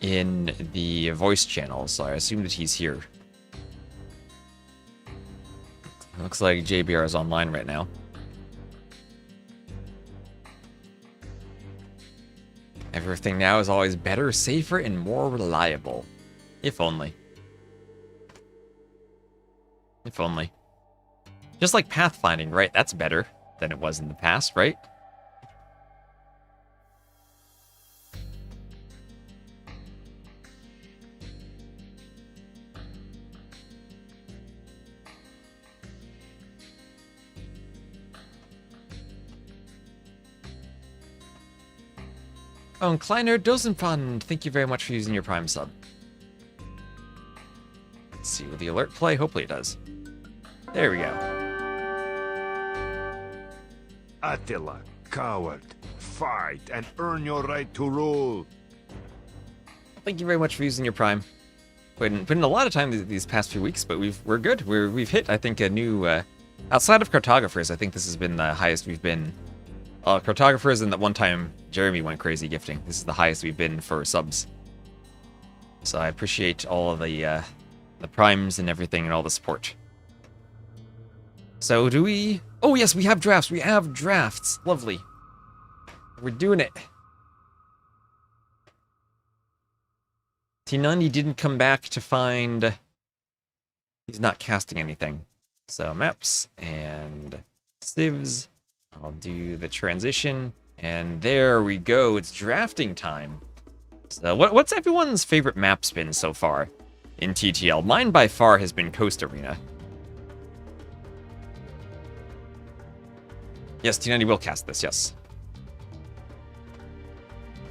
in the voice channel, so I assume that he's here. Looks like JBR is online right now. Everything now is always better, safer, and more reliable. If only. If only. Just like pathfinding, right? That's better than it was in the past, right? Oh, and Kleiner Dosenfund, thank you very much for using your Prime sub. Let's see, will the alert play? Hopefully it does. There we go. Attila, coward, fight and earn your right to rule. Thank you very much for using your Prime. Put in a lot of time these past few weeks, but we're good. We've hit, I think, a new outside of cartographers. I think this has been the highest we've been. Cartographers, and that one time Jeremy went crazy gifting. This is the highest we've been for subs. So I appreciate all of the primes and everything and all the support. So do we... Oh yes, we have drafts. We have drafts. Lovely. We're doing it. T90 didn't come back to find... He's not casting anything. So maps and civs. I'll do the transition, and there we go. It's drafting time. So what's everyone's favorite map spin so far in TTL? Mine by far has been Coast Arena. Yes, T90 will cast this, yes.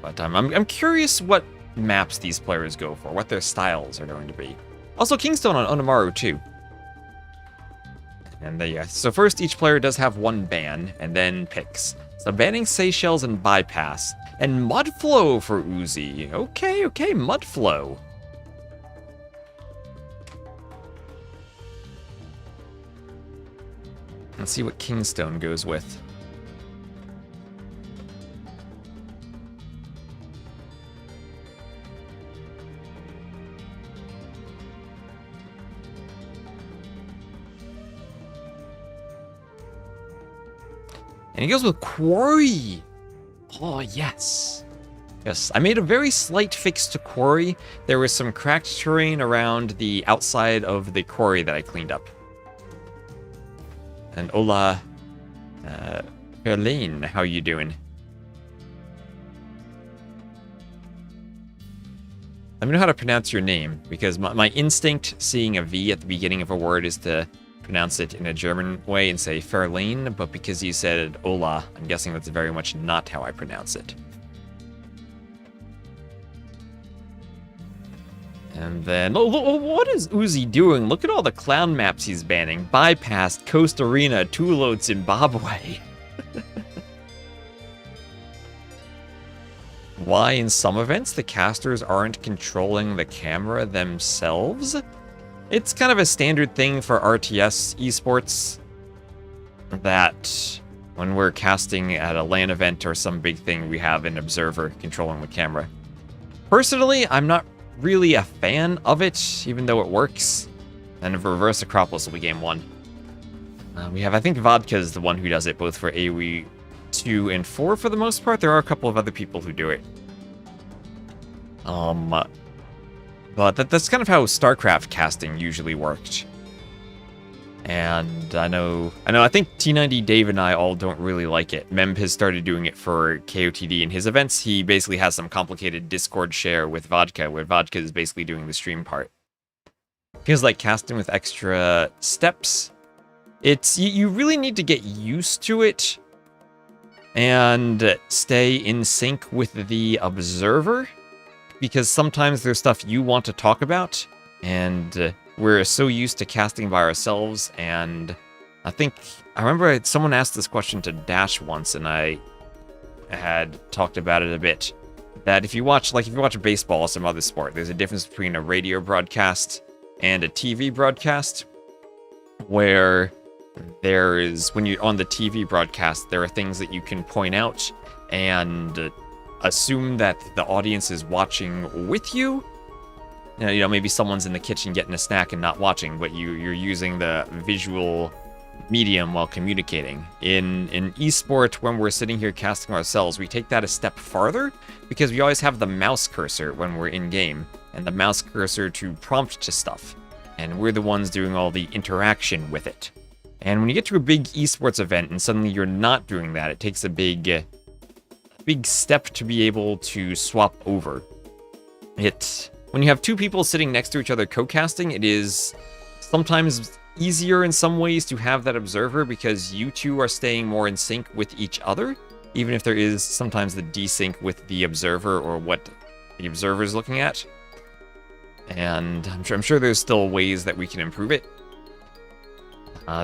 But I'm curious what maps these players go for, what their styles are going to be. Also, KingstoNe on Onamaru too. And yeah, so first each player does have one ban, and then picks. So banning Seychelles and Bypass. And Mudflow for Uzzi. Okay, Mudflow. Let's see what KingstoNe goes with. And he goes with Quarry. Oh, yes. Yes, I made a very slight fix to Quarry. There was some cracked terrain around the outside of the quarry that I cleaned up. And Ola, Berlin, how you doing? Let me know how to pronounce your name, because my instinct seeing a V at the beginning of a word is to pronounce it in a German way and say Ferlin, but because you said Ola, I'm guessing that's very much not how I pronounce it. And then, oh, what is Uzzi doing? Look at all the clown maps he's banning. Bypassed, Coast Arena, Tulo, Zimbabwe. Why in some events the casters aren't controlling the camera themselves? It's kind of a standard thing for RTS esports that when we're casting at a LAN event or some big thing, we have an observer controlling the camera. Personally, I'm not really a fan of it, even though it works. And reverse acropolis will be game 1. We have, I think Vodka is the one who does it, both for AoE 2 and 4 for the most part. There are a couple of other people who do it. But that's kind of how StarCraft casting usually worked. And I think T90, Dave, and I all don't really like it. Memb has started doing it for KOTD in his events. He basically has some complicated Discord share with Vodka, where Vodka is basically doing the stream part. Feels like casting with extra steps. You really need to get used to it and stay in sync with the observer, because sometimes there's stuff you want to talk about, and we're so used to casting by ourselves. And I remember someone asked this question to Dash once, and I had talked about it a bit, that if you watch baseball or some other sport, there's a difference between a radio broadcast and a TV broadcast, where when you're on the TV broadcast, there are things that you can point out and assume that the audience is watching with you. You know, maybe someone's in the kitchen getting a snack and not watching, but you're using the visual medium while communicating. In esport, when we're sitting here casting ourselves, we take that a step farther because we always have the mouse cursor when we're in game, and the mouse cursor to prompt to stuff, and we're the ones doing all the interaction with it. And when you get to a big esports event and suddenly you're not doing that, it takes a big step to be able to swap over. When you have two people sitting next to each other co-casting, it is sometimes easier in some ways to have that observer because you two are staying more in sync with each other, even if there is sometimes the desync with the observer or what the observer is looking at. And I'm sure there's still ways that we can improve it.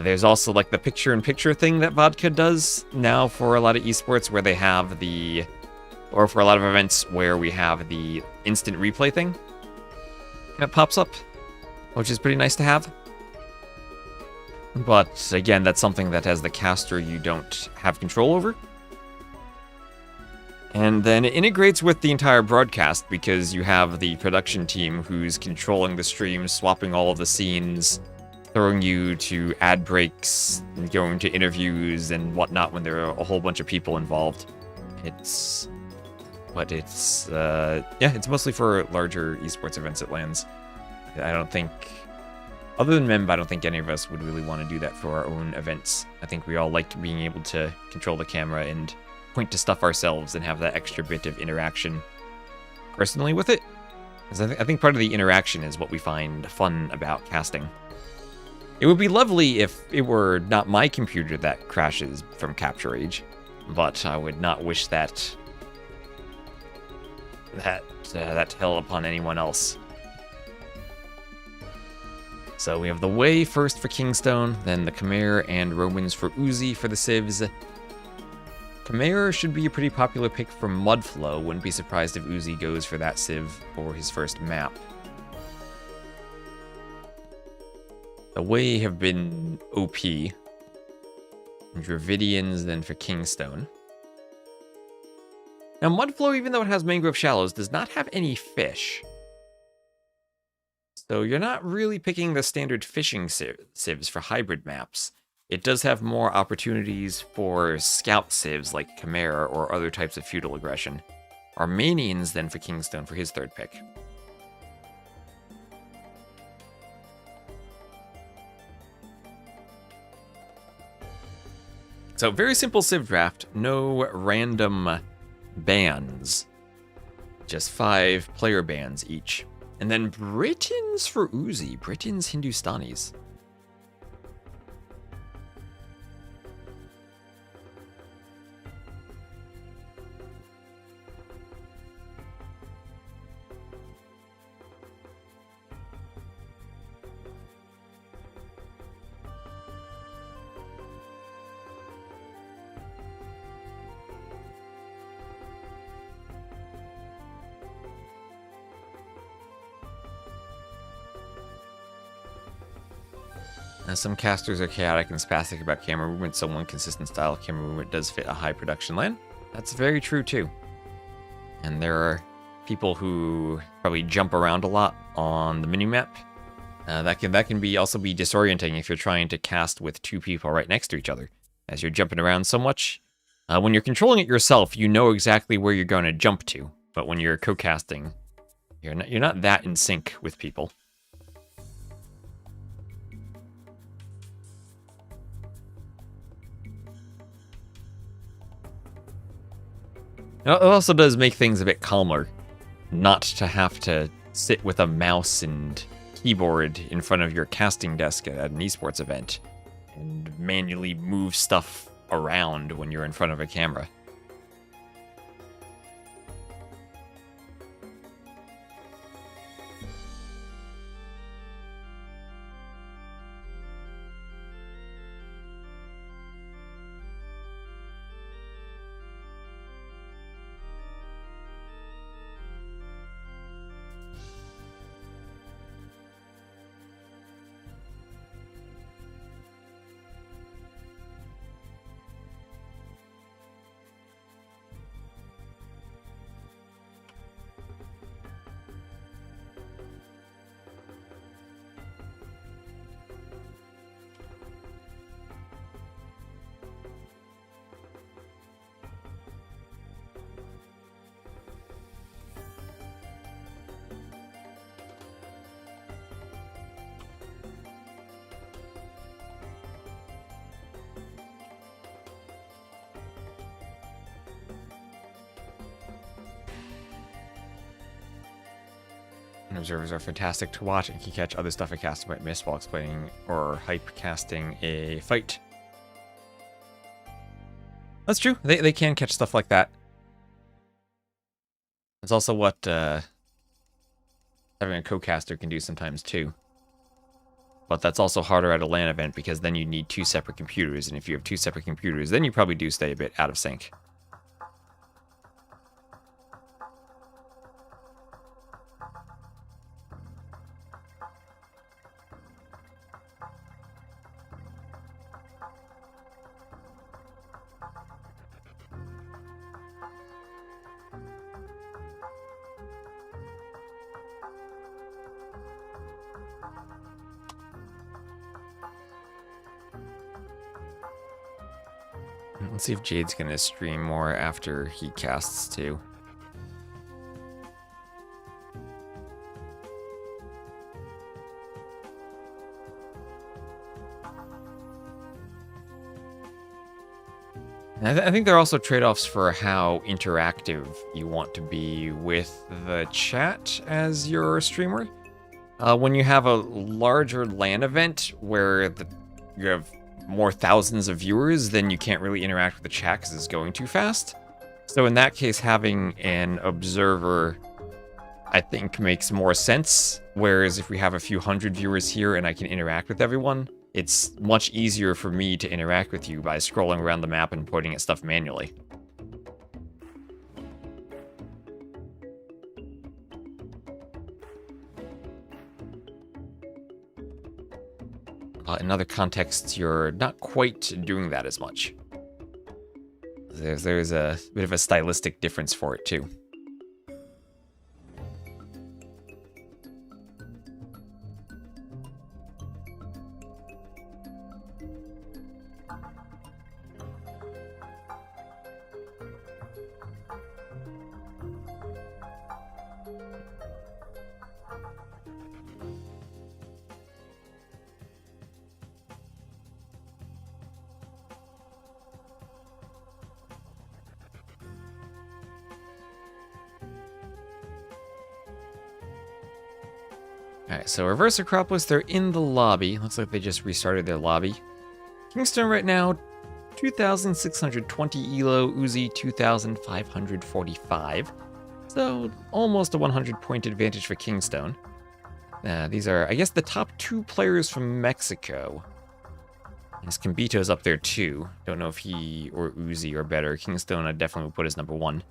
There's also like the picture-in-picture thing that Vodka does now for a lot of esports, where they have or for a lot of events where we have the instant replay thing that pops up, which is pretty nice to have. But again, that's something that as the caster you don't have control over. And then it integrates with the entire broadcast because you have the production team who's controlling the stream, swapping all of the scenes, throwing you to ad breaks, and going to interviews and whatnot when there are a whole bunch of people involved. It's mostly for larger esports events it lands. I don't think, other than Mem, I don't think any of us would really want to do that for our own events. I think we all like being able to control the camera and point to stuff ourselves and have that extra bit of interaction personally with it. Because I think part of the interaction is what we find fun about casting. It would be lovely if it were not my computer that crashes from capture age, but I would not wish that hell upon anyone else. So we have the Way first for Kingstone, then the Khmer and Romans for Uzzi for the civs. Khmer should be a pretty popular pick for Mudflow. Wouldn't be surprised if Uzzi goes for that civ for his first map. The Way have been OP. Dravidians then for Kingstone. Now Mudflow, even though it has mangrove shallows, does not have any fish. So you're not really picking the standard fishing civs for hybrid maps. It does have more opportunities for scout civs like Khmer or other types of feudal aggression. Armenians then for Kingstone for his third pick. So very simple civ draft, no random bans. Just 5 player bans each. And then Britons for Uzzi. Britons, Hindustanis. Some casters are chaotic and spastic about camera movement, so one consistent style of camera movement does fit a high production LAN. That's very true too. And there are people who probably jump around a lot on the minimap. That can also be disorienting if you're trying to cast with 2 people right next to each other, as you're jumping around so much. When you're controlling it yourself, you know exactly where you're going to jump to, but when you're co-casting, you're not that in sync with people. It also does make things a bit calmer, not to have to sit with a mouse and keyboard in front of your casting desk at an esports event and manually move stuff around when you're in front of a camera. Observers are fantastic to watch and can catch other stuff a caster might miss while explaining or hype casting a fight. That's true. They can catch stuff like that. It's also what having a co-caster can do sometimes too. But that's also harder at a LAN event because then you need 2 separate computers, and if you have 2 separate computers, then you probably do stay a bit out of sync. Let's see if Jade's gonna stream more after he casts too. I think there are also trade-offs for how interactive you want to be with the chat as your streamer. When you have a larger LAN event where you have more thousands of viewers, then you can't really interact with the chat because it's going too fast. So in that case, having an observer, I think, makes more sense. Whereas if we have a few hundred viewers here and I can interact with everyone, it's much easier for me to interact with you by scrolling around the map and pointing at stuff manually. In other contexts, you're not quite doing that as much. There's a bit of a stylistic difference for it, too. Alright, so reverse acropolis, they're in the lobby. Looks like they just restarted their lobby. KingstoNe right now, 2,620 elo, Uzzi 2,545. So almost a 100-point advantage for KingstoNe. These are, I guess, the top 2 players from Mexico. His Kambito's up there too. Don't know if he or Uzzi are better. KingstoNe I definitely would put as number 1.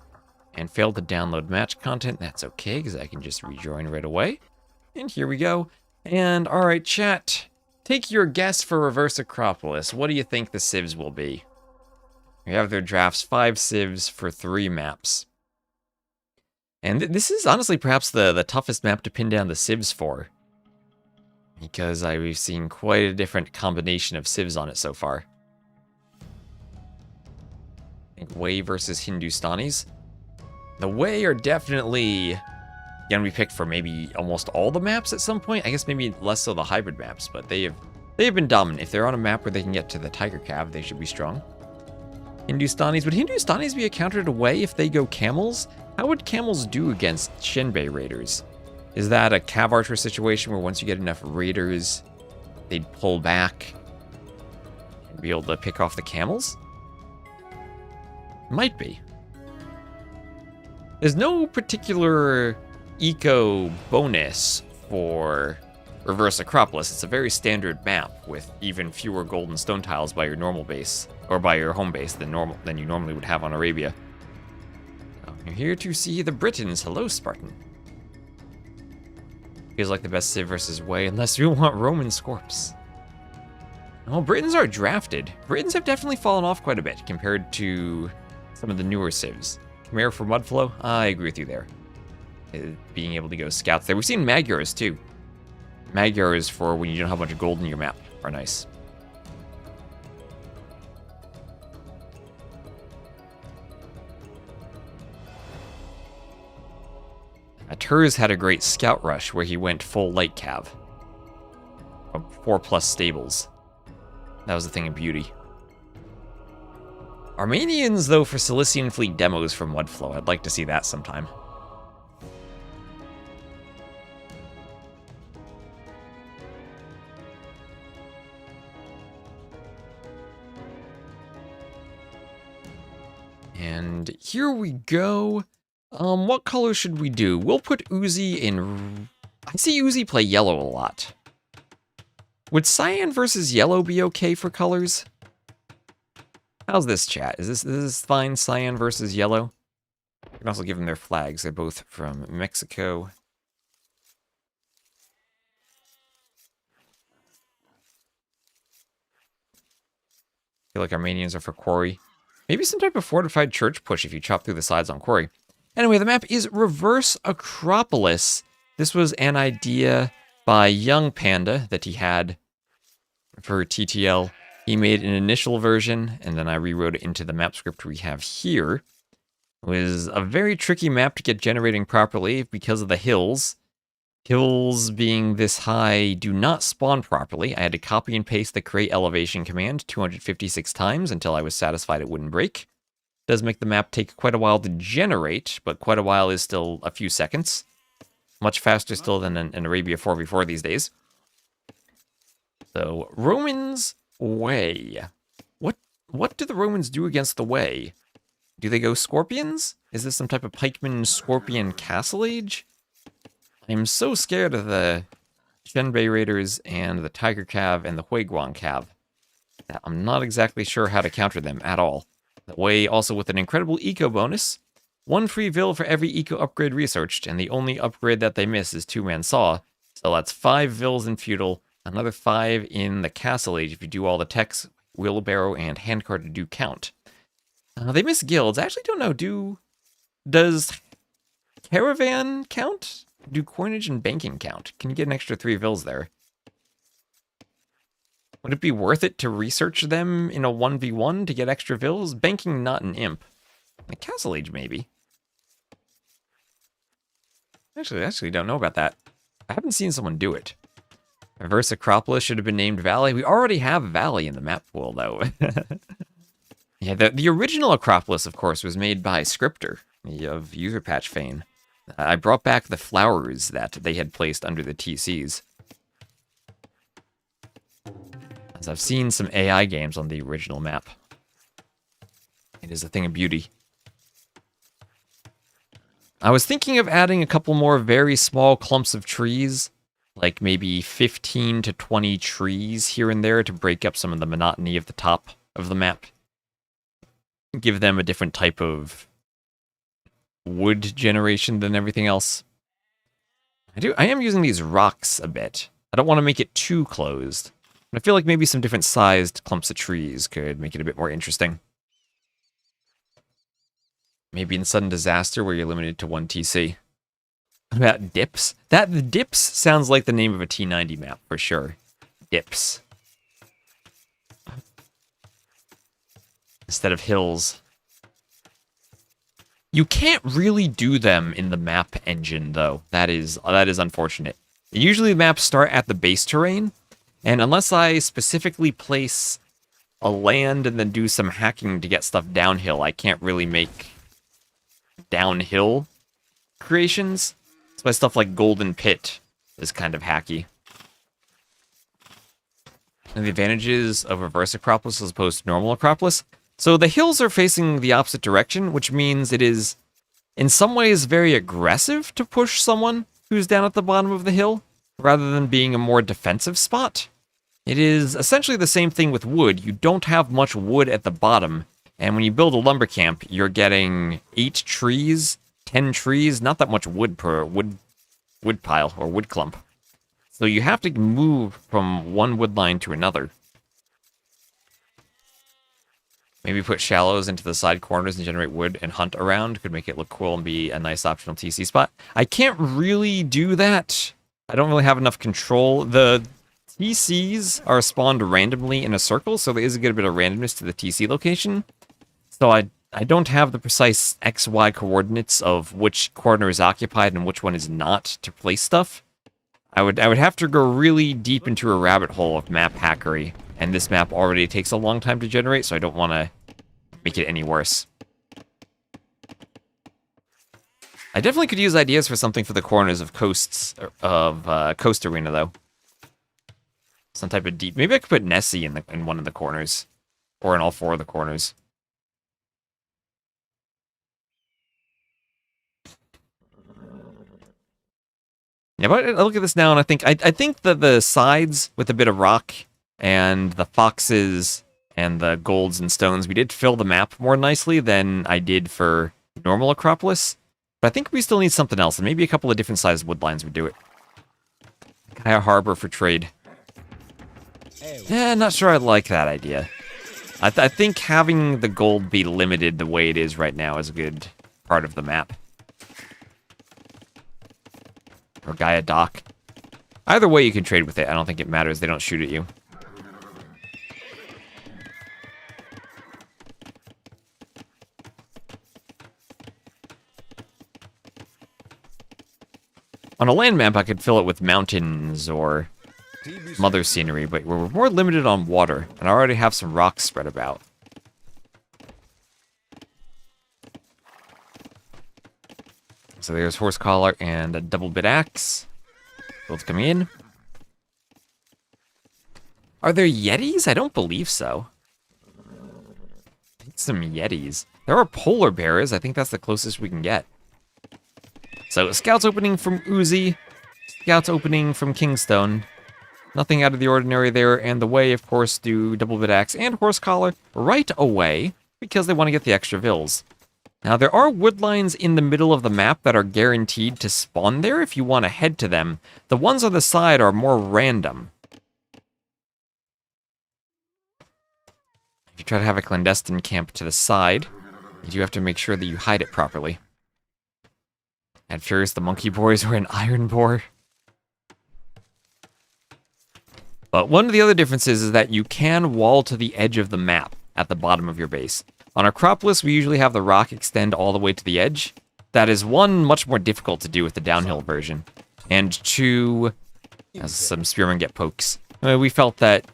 And failed to download match content. That's okay, because I can just rejoin right away. And here we go. And alright, chat. Take your guess for Reverse Acropolis. What do you think the civs will be? We have their drafts 5 civs for 3 maps. And this is honestly perhaps the toughest map to pin down the civs for. Because we've seen quite a different combination of civs on it so far. I think Way versus Hindustanis. The Way are definitely gonna be picked for maybe almost all the maps at some point. I guess maybe less so the hybrid maps, but they have been dominant. If they're on a map where they can get to the Tiger Cav, they should be strong. Hindustanis, would Hindustanis be a counter to Way if they go camels? How would camels do against Shinbei raiders? Is that a Cav Archer situation where once you get enough raiders, they'd pull back and be able to pick off the camels? Might be. There's no particular eco bonus for Reverse Acropolis. It's a very standard map with even fewer golden stone tiles by your normal base, or by your home base than you normally would have on Arabia. You're here to see the Britons. Hello, Spartan. Feels like the best civ versus Way, unless you want Roman Scorps. Well, Britons are drafted. Britons have definitely fallen off quite a bit compared to some of the newer civs. Khmer for Mudflow? I agree with you there. Being able to go scouts there. We've seen Magyars too. Magyars for when you don't have a bunch of gold in your map are nice. Turs had a great scout rush where he went full light cav. 4+ stables. That was the thing of beauty. Armenians, though, for Cilician Fleet demos from Mudflow. I'd like to see that sometime. And here we go. What color should we do? We'll put Uzzi in... I see Uzzi play yellow a lot. Would cyan versus yellow be okay for colors? How's this, chat? Is this fine, cyan versus yellow? I can also give them their flags. They're both from Mexico. I feel like Armenians are for quarry. Maybe some type of fortified church push if you chop through the sides on quarry. Anyway, the map is Reverse Acropolis. This was an idea by Young Panda that he had for TTL. He made an initial version, and then I rewrote it into the map script we have here. It was a very tricky map to get generating properly because of the hills. Hills being this high do not spawn properly. I had to copy and paste the create elevation command 256 times until I was satisfied it wouldn't break. It does make the map take quite a while to generate, but quite a while is still a few seconds. Much faster still than an Arabia 4v4 these days. So, Romans Way. What do the Romans do against the Way? Do they go Scorpions? Is this some type of Pikeman Scorpion Castle Age? I'm so scared of the Shenbei Raiders and the Tiger Cav and the Huiguang Cav that I'm not exactly sure how to counter them at all. The Way also with an incredible eco bonus. 1 free vil for every eco upgrade researched, and the only upgrade that they miss is 2-man saw. So that's 5 vils in feudal, another 5 in the Castle Age if you do all the techs, wheelbarrow, and handcart to do count. They miss guilds. I actually don't know. Does caravan count? Do coinage and banking count? Can you get an extra 3 vils there? Would it be worth it to research them in a 1v1 to get extra vils? Banking not an imp. The Castle Age maybe. I actually don't know about that. I haven't seen someone do it. Reverse Acropolis should have been named Valley. We already have Valley in the map pool, though. Yeah, the original Acropolis, of course, was made by Scripter of User Patch fame. I brought back the flowers that they had placed under the TCs. As I've seen some AI games on the original map. It is a thing of beauty. I was thinking of adding a couple more very small clumps of trees, like maybe 15 to 20 trees here and there to break up some of the monotony of the top of the map. Give them a different type of wood generation than everything else. I am using these rocks a bit. I don't want to make it too closed. I feel like maybe some different sized clumps of trees could make it a bit more interesting. Maybe in sudden disaster where you're limited to 1 TC. What about dips? The dips sounds like the name of a T90 map for sure. Dips. Instead of hills. You can't really do them in the map engine though. That is unfortunate. Usually the maps start at the base terrain, and unless I specifically place a land and then do some hacking to get stuff downhill, I can't really make downhill creations. So my stuff like Golden Pit is kind of hacky. And the advantages of Reverse Acropolis as opposed to normal Acropolis. So the hills are facing the opposite direction, which means it is in some ways very aggressive to push someone who's down at the bottom of the hill, rather than being a more defensive spot. It is essentially the same thing with wood. You don't have much wood at the bottom, and when you build a lumber camp, you're getting 8 trees, 10 trees, not that much wood per wood pile or wood clump. So you have to move from one wood line to another. Maybe put shallows into the side corners and generate wood and hunt around. Could make it look cool and be a nice optional TC spot. I can't really do that. I don't really have enough control. The TCs are spawned randomly in a circle, so there is a good bit of randomness to the TC location. So I don't have the precise XY coordinates of which corner is occupied and which one is not to place stuff. I would have to go really deep into a rabbit hole of map hackery, and this map already takes a long time to generate, so I don't want to make it any worse. I definitely could use ideas for something for the corners of Coast Arena, though. Some type of deep... Maybe I could put Nessie in one of the corners. Or in all 4 of the corners. Yeah, but I look at this now and I think that the sides with a bit of rock and the foxes and the golds and stones, we did fill the map more nicely than I did for normal Acropolis. But I think we still need something else, and maybe a couple of different sized wood lines would do it. Kaya Harbor for trade. Yeah, not sure I like that idea. I think having the gold be limited the way it is right now is a good part of the map. Or Gaia Dock. Either way you can trade with it. I don't think it matters. They don't shoot at you. On a land map, I could fill it with mountains or some other scenery, but we're more limited on water, and I already have some rocks spread about. So there's horse collar and a double bit axe. Both coming in. Are there yetis? I don't believe so. I think some yetis. There are polar bears. I think that's the closest we can get. So scouts opening from Uzzi. Scouts opening from KingstoNe. Nothing out of the ordinary there, and the way, of course, do double bit axe and horse collar right away because they want to get the extra vills. Now, there are wood lines in the middle of the map that are guaranteed to spawn there if you want to head to them. The ones on the side are more random. If you try to have a clandestine camp to the side, you do have to make sure that you hide it properly. At Furious, the monkey boys were an iron boar. But one of the other differences is that you can wall to the edge of the map at the bottom of your base. On Acropolis, we usually have the rock extend all the way to the edge. That is, one, much more difficult to do with the downhill version. And two, as some spearmen get pokes. We felt that,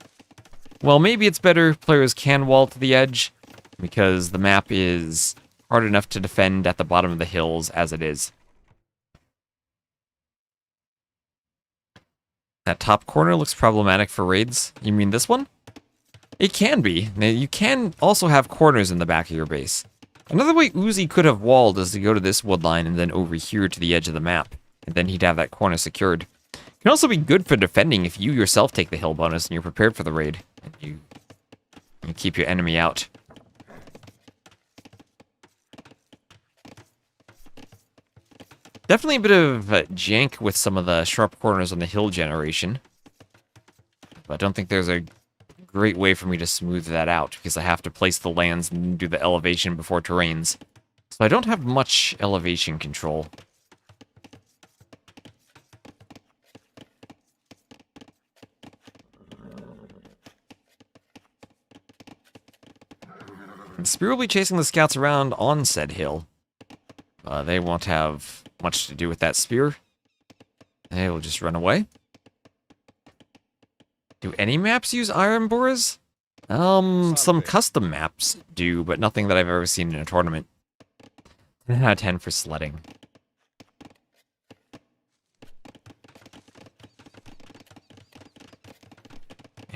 well, maybe it's better players can wall to the edge, because the map is hard enough to defend at the bottom of the hills as it is. That top corner looks problematic for raids. You mean this one? It can be. Now, you can also have corners in the back of your base. Another way Uzzi could have walled is to go to this wood line and then over here to the edge of the map. And then he'd have that corner secured. It can also be good for defending if you yourself take the hill bonus and you're prepared for the raid. And you keep your enemy out. Definitely a bit of jank with some of the sharp corners on the hill generation. But I don't think there's a great way for me to smooth that out, because I have to place the lands and do the elevation before terrains. So I don't have much elevation control. The spear will be chasing the scouts around on said hill. They won't have much to do with that spear. They will just run away. Do any maps use iron bores? Some custom maps do, but nothing that I've ever seen in a tournament. 10 out of 10 for sledding.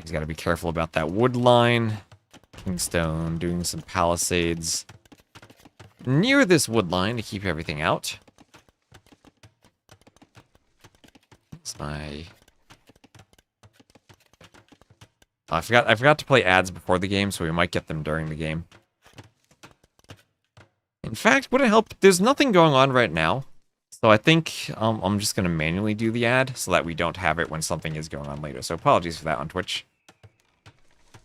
He's got to be careful about that wood line. KingstoNe doing some palisades near this wood line to keep everything out. It's my... I forgot to play ads before the game, so we might get them during the game. In fact, would it help? There's nothing going on right now, so I think I'm just going to manually do the ad so that we don't have it when something is going on later. So apologies for that on Twitch.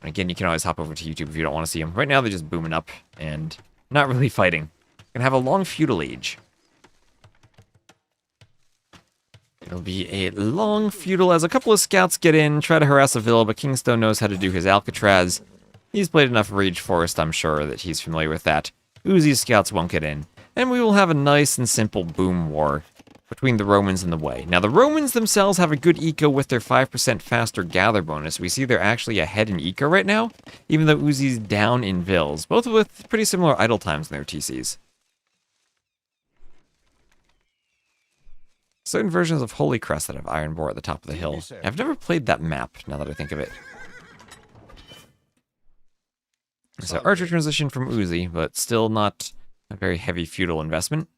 And again, you can always hop over to YouTube if you don't want to see them. Right now, they're just booming up and not really fighting. Gonna have a long feudal age. It'll be a long feudal as a couple of scouts get in, try to harass a villa, but KingstoNe knows how to do his Alcatraz. He's played enough Rage Forest, I'm sure, that he's familiar with that. Uzzi's scouts won't get in. And we will have a nice and simple boom war between the Romans and the Way. Now, the Romans themselves have a good eco with their 5% faster gather bonus. We see they're actually ahead in eco right now, even though Uzzi's down in vills, both with pretty similar idle times in their TCs. Certain versions of Holy Crest that have Iron Bore at the top of the hill. I've never played that map, now that I think of it. So archer transition from Uzzi, but still not a very heavy feudal investment.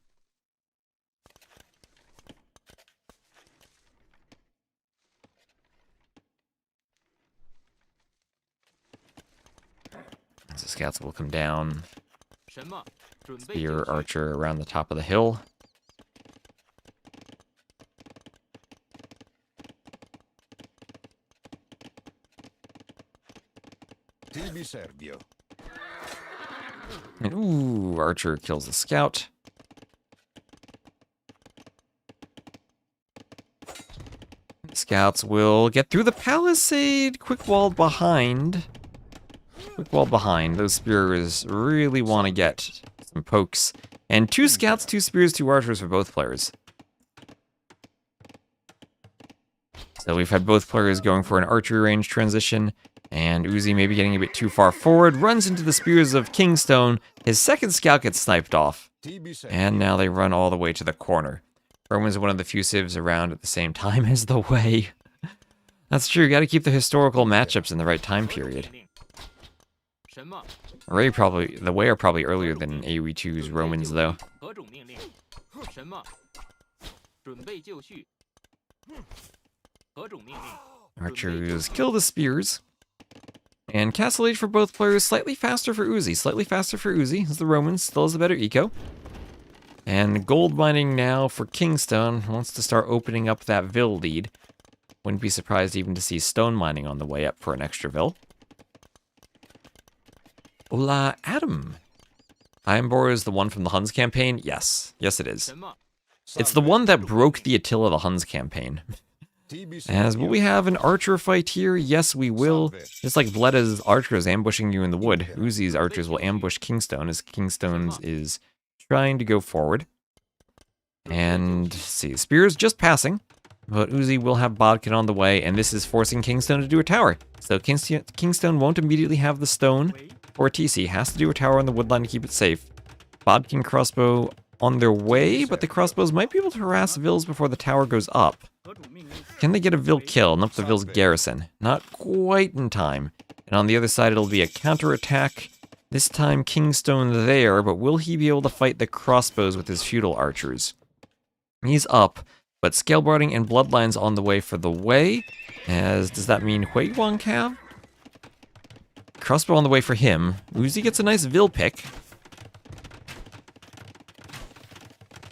The scouts will come down. Spear archer around the top of the hill. And ooh, archer kills the scout. Scouts will get through the palisade. Quick wall behind. Quick wall behind. Those spears really want to get some pokes. And 2 scouts, 2 spears, 2 archers for both players. So we've had both players going for an archery range transition. And Uzzi maybe getting a bit too far forward. Runs into the spears of Kingstone. His second scout gets sniped off. And now they run all the way to the corner. Roman's one of the few civs around at the same time as the Wei. That's true, you gotta keep the historical matchups in the right time period. The Wei are probably earlier than AoE2's Romans, though. Archers kill the spears. And Castle Age for both players, slightly faster for Uzzi. Slightly faster for Uzzi, as the Romans still has a better eco. And gold mining now for Kingstone. Wants to start opening up that Vil lead. Wouldn't be surprised even to see stone mining on the way up for an extra Vil. Hola, Adam. Ironbore is the one from the Huns campaign? Yes. Yes, it is. It's the one that broke the Attila the Huns campaign. As will we have an archer fight here? Yes, we will. Just like Bleda's archers ambushing you in the wood, Uzzi's archers will ambush Kingstone as Kingstone's is trying to go forward. And let's see, Spear's just passing, but Uzzi will have Bodkin on the way, and this is forcing Kingstone to do a tower. So Kingstone won't immediately have the stone or TC, has to do a tower on the woodline to keep it safe. Bodkin crossbow on their way, but the crossbows might be able to harass Vils before the tower goes up. Can they get a Vil kill? Nope, the Vil's garrison. Not quite in time. And on the other side, it'll be a counterattack. This time, Kingstone there, but will he be able to fight the crossbows with his feudal archers? He's up, but Scalebarding and Bloodlines on the way for the Wei. Does that mean Hui Wang Cav? Crossbow on the way for him. Uzzi gets a nice Vil pick.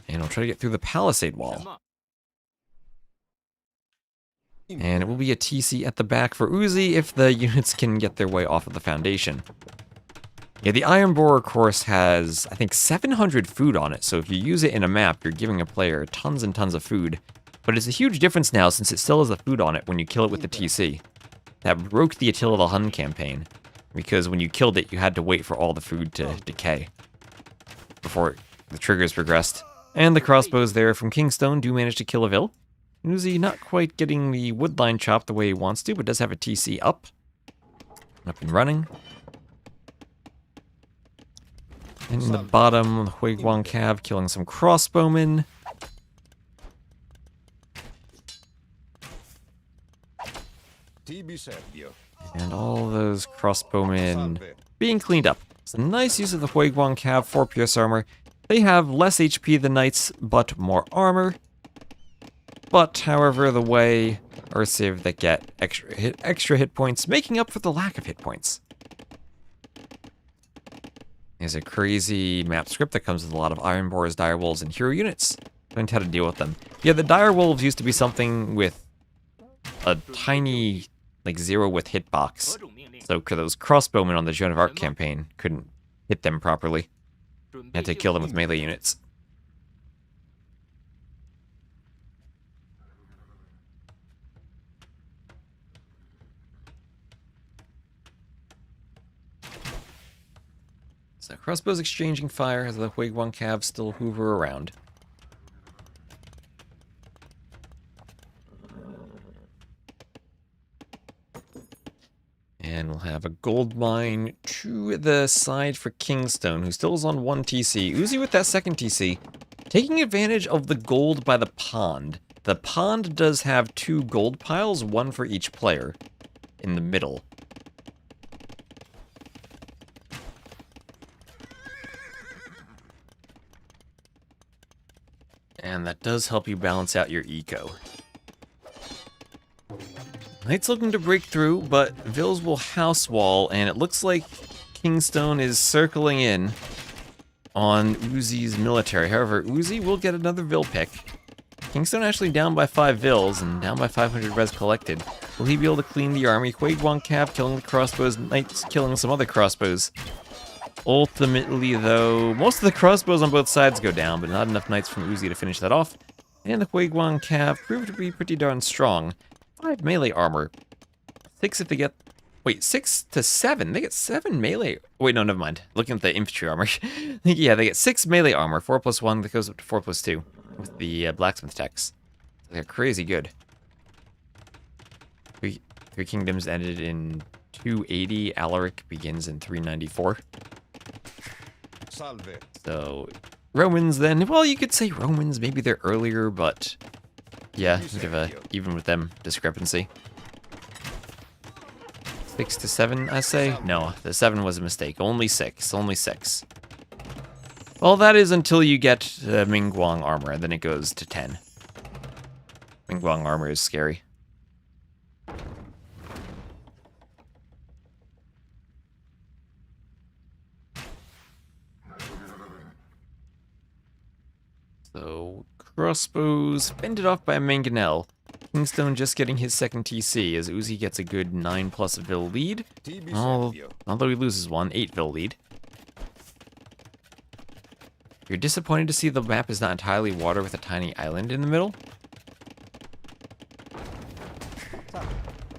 And we'll try to get through the palisade wall. And it will be a TC at the back for Uzzi if the units can get their way off of the foundation. Yeah, the Iron Borer course has, I think, 700 food on it, so if you use it in a map, you're giving a player tons and tons of food. But it's a huge difference now since it still has the food on it when you kill it with the TC. That broke the Attila the Hun campaign, because when you killed it, you had to wait for all the food to decay before the triggers progressed. And the crossbows there from Kingstone do manage to kill a Vil. Uzzi not quite getting the woodline chopped the way he wants to, but does have a TC up. Up and running. And in the bottom, Hui Wang Cav killing some crossbowmen. And all those crossbowmen being cleaned up. It's a nice use of the Hui Wang Cav for Pierce Armor. They have less HP than Knights, but more armor. But, however, the Wei are civ that get extra hit points, making up for the lack of hit points. There's a crazy map script that comes with a lot of Ironborers, Direwolves, and hero units. Learned how to deal with them. Yeah, the Direwolves used to be something with a tiny, like, 0 with hitbox. So those crossbowmen on the Joan of Arc campaign couldn't hit them properly. Had to kill them with melee units. So crossbows exchanging fire as the Hui Wang Cav still hoover around. And we'll have a gold mine to the side for Kingstone, who still is on 1 TC. Uzzi with that second TC, taking advantage of the gold by the pond. The pond does have 2 gold piles, 1 for each player, in the middle. And that does help you balance out your eco. Knight's looking to break through, but Vils will house wall, and it looks like KingstoNe is circling in on Uzzi's military. However, Uzzi will get another Vil pick. KingstoNe actually down by 5 Vils and down by 500 res collected. Will he be able to clean the army? Quaguang Cav killing the crossbows, Knights killing some other crossbows. Ultimately, though, most of the crossbows on both sides go down, but not enough Knights from Uzzi to finish that off. And the Quaguang Cav proved to be pretty darn strong. 5 melee armor. 6 if they get... Wait, 6 to 7? They get 7 melee... Wait, no, never mind. Looking at the infantry armor. Yeah, they get 6 melee armor. 4+1, that goes up to 4+2. With the blacksmith techs. They're crazy good. Three Kingdoms ended in 280. Alaric begins in 394. Salve. So, Romans then, well, you could say Romans, maybe they're earlier, but yeah, bit of a, even with them, discrepancy. 6 to 7, I say? No, the 7 was a mistake. Only 6, only 6. Well, that is until you get Mingguang armor, and then it goes to 10. Mingguang armor is scary. So, crossbows fended off by a mangonel. KingstoNe just getting his second TC as Uzzi gets a good 9+ Vil lead. Although he loses one, 8 Vil lead. You're disappointed to see the map is not entirely water with a tiny island in the middle?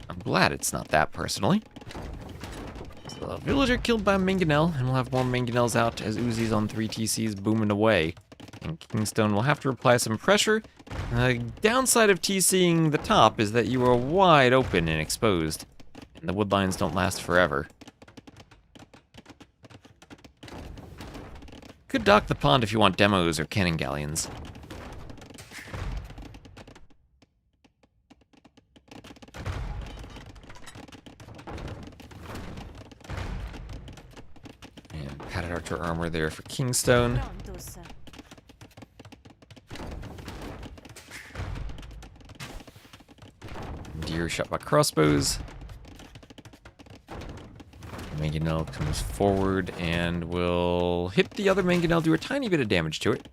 I'm glad it's not that, personally. So, a villager killed by a mangonel, and we'll have more mangonels out as Uzzi's on 3 TCs booming away. And KingstoNe will have to apply some pressure. The downside of TCing the top is that you are wide open and exposed, and the woodlines don't last forever. Could dock the pond if you want demos or cannon galleons. And padded archer armor there for KingstoNe. Deer shot by crossbows. Mangonel comes forward and will hit the other Mangonel, do a tiny bit of damage to it.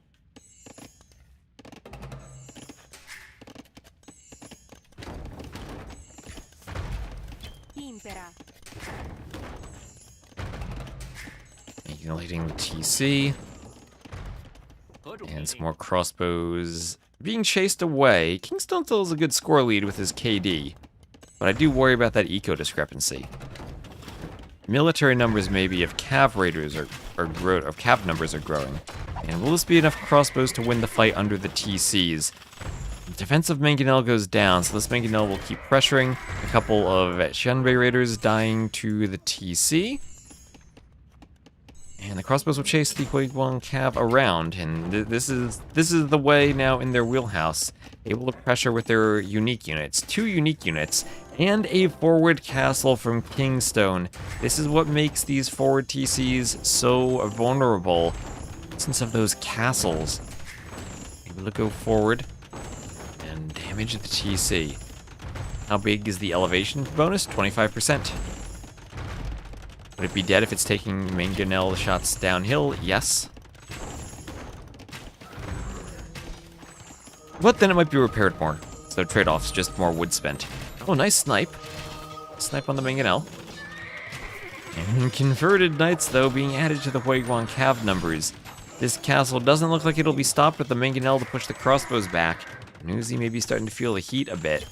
Mangonel hitting the TC. And some more crossbows being chased away. KingstoNe still has a good score lead with his KD, but I do worry about that eco discrepancy. Military numbers maybe if Cav raiders Cav numbers are growing. And will this be enough crossbows to win the fight under the TCs? The defensive Mangonel goes down, so this Mangonel will keep pressuring. A couple of F1Re raiders dying to the TC. And the crossbows will chase the Quaguang Cav around, and this is the way now in their wheelhouse. Able to pressure with their unique units. 2 unique units, and a forward castle from KingstoNe. This is what makes these forward TCs so vulnerable. Since of those castles. Able to go forward and damage the TC. How big is the elevation bonus? 25%. Would it be dead if it's taking mangonel shots downhill? Yes. But then it might be repaired more. So trade-offs, just more wood spent. Oh, nice snipe. Snipe on the mangonel. And converted knights, though, being added to the Quaguang Cav numbers. This castle doesn't look like it'll be stopped with the mangonel to push the crossbows back. Uzzi may be starting to feel the heat a bit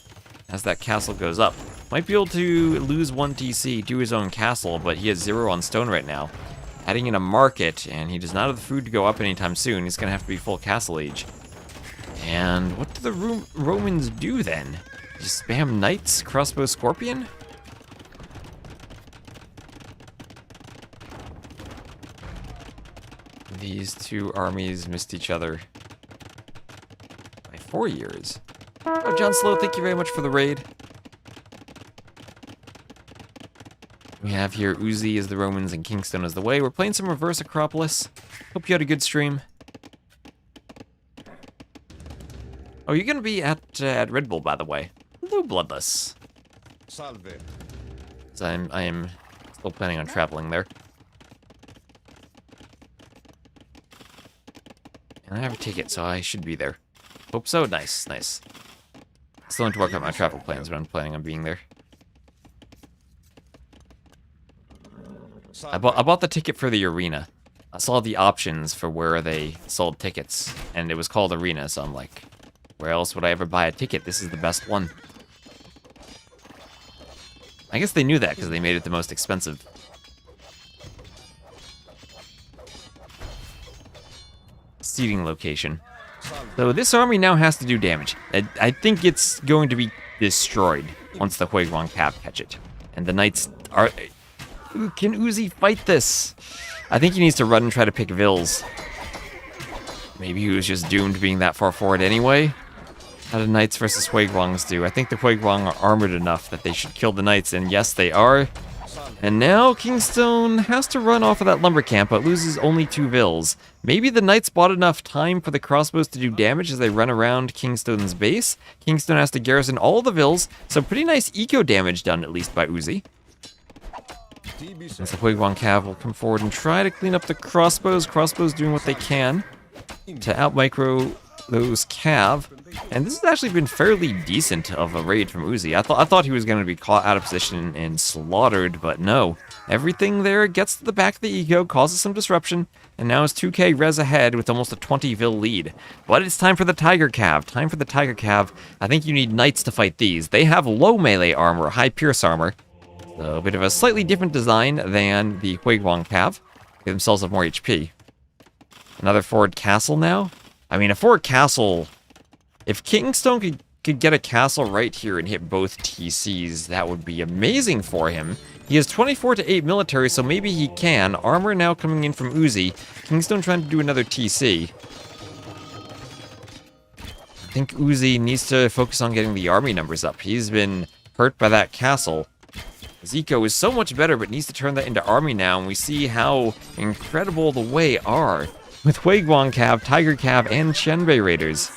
as that castle goes up. Might be able to lose 1 TC to his own castle, but he has 0 on stone right now. Adding in a market, and he does not have the food to go up anytime soon. He's going to have to be full castle age. And what do the Romans do then? Just spam knights, crossbow, scorpion? These 2 armies missed each other by 4 years. Oh, John Slow, thank you very much for the raid. We have here Uzzi as the Romans and KingstoNe as the way. We're playing some reverse acropolis. Hope you had a good stream. Oh, you're gonna be at Red Bull, by the way. Hello, Bloodless. Salve. I am still planning on traveling there. And I have a ticket, so I should be there. Hope so. Nice, nice. Still need to work out my travel plans, but I'm planning on being there. I bought the ticket for the arena. I saw the options for where they sold tickets, and it was called Arena, so I'm like, where else would I ever buy a ticket? This is the best one. I guess they knew that because they made it the most expensive. Seating location. So this army now has to do damage. I think it's going to be destroyed once the Huiguang Cav catch it. And the knights are... Can Uzzi fight this? I think he needs to run and try to pick Vils. Maybe he was just doomed being that far forward anyway. How do knights versus Huiguangs do? I think the Huiguang are armored enough that they should kill the knights, and yes, they are. And now KingstoNe has to run off of that lumber camp, but loses only 2 Vils. Maybe the knights bought enough time for the crossbows to do damage as they run around KingstoNe's base. KingstoNe has to garrison all the Vils, so pretty nice eco damage done, at least by Uzzi. As the Huiguang Cav will come forward and try to clean up the crossbows. Crossbows doing what they can to out-micro those Cav. And this has actually been fairly decent of a raid from Uzzi. I thought he was going to be caught out of position and slaughtered, but no. Everything there gets to the back of the eco, causes some disruption, and now is 2k res ahead with almost a 20 Vil lead. But it's time for the Tiger Cav. Time for the Tiger Cav. I think you need knights to fight these. They have low melee armor, high pierce armor. So a bit of a slightly different design than the Huiguang Cav. Give themselves up more HP. Another forward castle now? I mean, a forward castle... If KingstoNe could get a castle right here and hit both TCs, that would be amazing for him. He has 24 to 8 military, so maybe he can. Armor now coming in from Uzzi. KingstoNe trying to do another TC. I think Uzzi needs to focus on getting the army numbers up. He's been hurt by that castle. Zico is so much better, but needs to turn that into army now, and we see how incredible the Wei are. With Huiguang Cav, Tiger Cav, and Qianbei Raiders.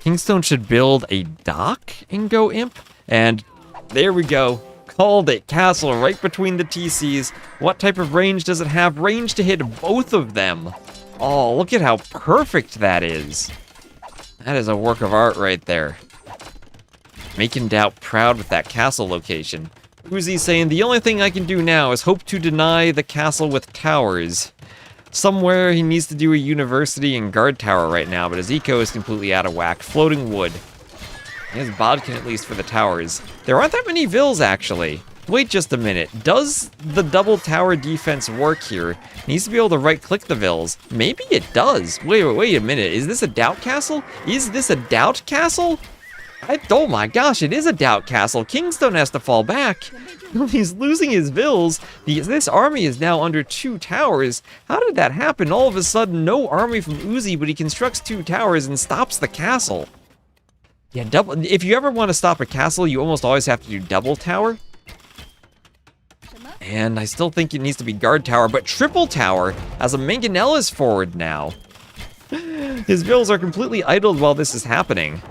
KingstoNe should build a dock and go imp, and there we go. Called it. Castle right between the TCs. What type of range does it have? Range to hit both of them. Oh, look at how perfect that is. That is a work of art right there. Making DauT proud with that castle location. Uzzi saying, the only thing I can do now is hope to deny the castle with towers. Somewhere he needs to do a university and guard tower right now, but his eco is completely out of whack. Floating wood. He has bodkin at least for the towers. There aren't that many Vils, actually. Wait just a minute. Does the double tower defense work here? Needs to be able to right-click the Vils. Maybe it does. Wait a minute. Is this a DauT castle? Is this a DauT castle? Oh my gosh, it is a DauT castle. KingstoNe has to fall back. He's losing his Vils. This army is now under 2 towers. How did that happen? All of a sudden, no army from Uzzi, but he constructs 2 towers and stops the castle. Yeah, if you ever want to stop a castle, you almost always have to do double tower. And I still think it needs to be guard tower, but triple tower as a Mangonel is forward now. His Vils are completely idled while this is happening.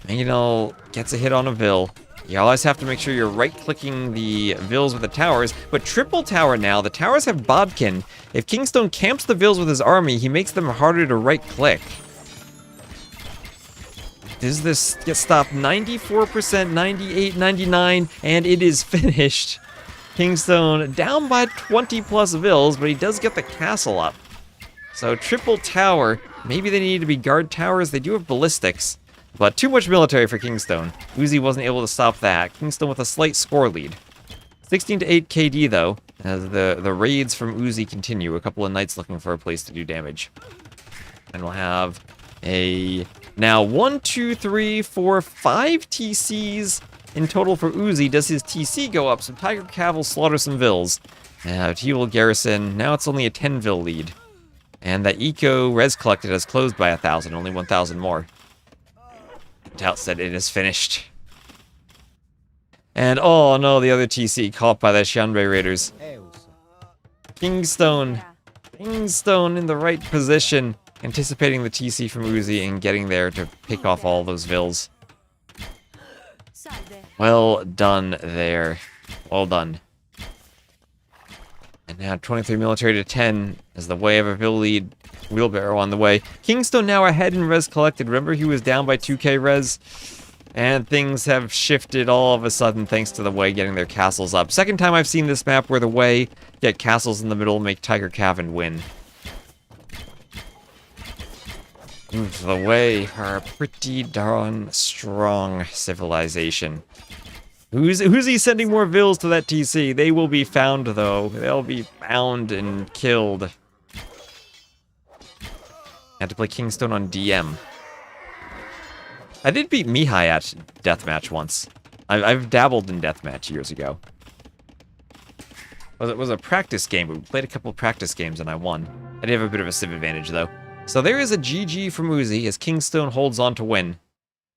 Mangonel gets a hit on a Vil. You always have to make sure you're right-clicking the Vils with the towers, but triple tower now. The towers have bodkin. If KingstoNe camps the Vils with his army, he makes them harder to right-click. Does this get stopped? 94%, 98, 99, and it is finished. KingstoNe down by 20 plus Vils, but he does get the castle up. So triple tower. Maybe they need to be guard towers. They do have ballistics. But too much military for KingstoNe. Uzzi wasn't able to stop that. KingstoNe with a slight score lead. 16 to 8 KD though, as the raids from Uzzi continue. A couple of knights looking for a place to do damage. And we'll have a now 1, 2, 3, 4, 5 TCs in total for Uzzi. Does his TC go up? So Tiger Cav will slaughter some Vils. He will garrison. Now it's only a 10 Vil lead. And that eco res collected has closed by 1,000, only 1,000 more. DauT said it is finished. And oh no, the other TC caught by the Qianbei Raiders. KingstoNe in the right position, anticipating the TC from Uzzi and getting there to pick off all those Vils. Well done there. Well done. And Now 23 military to 10 as the way of a lead wheelbarrow on the way. KingstoNe now ahead in res collected. Remember he was down by 2k res? And things have shifted all of a sudden thanks to the way getting their castles up. Second time I've seen this map where the way get castles in the middle, make Tiger Cav and win. The way are a pretty darn strong civilization. Who's he sending more vills to that TC? They will be found, though. They'll be found and killed. Had to play KingstoNe on DM. I did beat Mihai at deathmatch once. I've dabbled in deathmatch years ago. It was a practice game. We played a couple of practice games and I won. I did have a bit of a civ advantage, though. So there is a GG from Uzzi as KingstoNe holds on to win.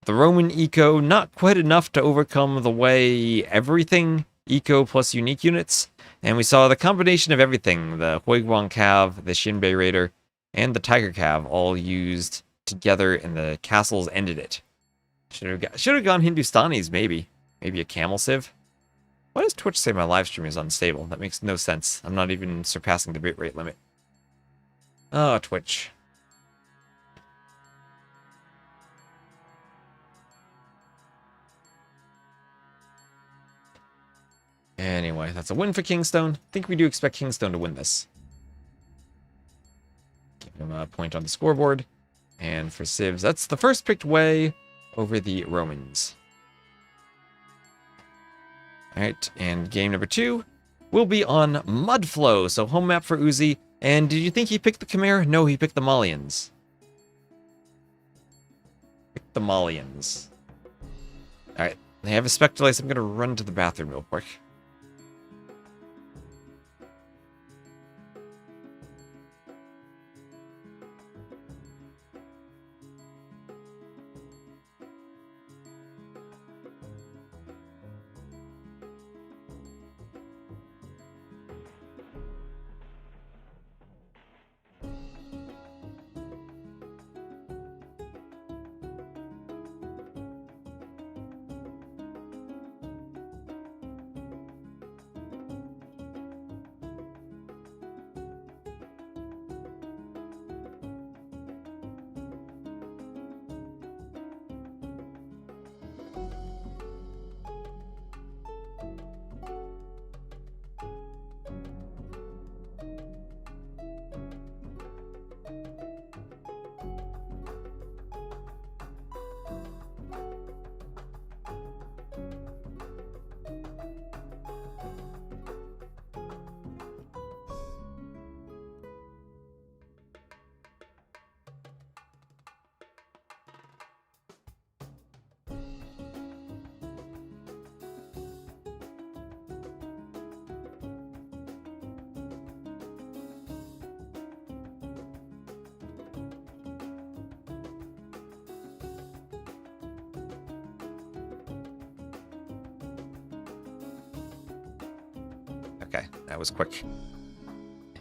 The Roman eco, not quite enough to overcome the way everything, eco plus unique units. And we saw the combination of everything, the Huiguang Cav, the Shinbei Raider, and the Tiger Cav all used together and the castles ended it. Should have gone Hindustanis, maybe. Maybe a camel civ. Why does Twitch say my live stream is unstable? That makes no sense. I'm not even surpassing the bitrate limit. Oh, Twitch. Anyway, that's a win for KingstoNe. I think we do expect KingstoNe to win this. Give him a point on the scoreboard. And for civs, that's the first picked way over the Romans. Alright, and game number 2 will be on Mudflow, so home map for Uzzi. And did you think he picked the Khmer? No, he picked the Malians. Picked the Malians. Alright, they have a Spectralize. I'm going to run to the bathroom real quick. Okay, that was quick.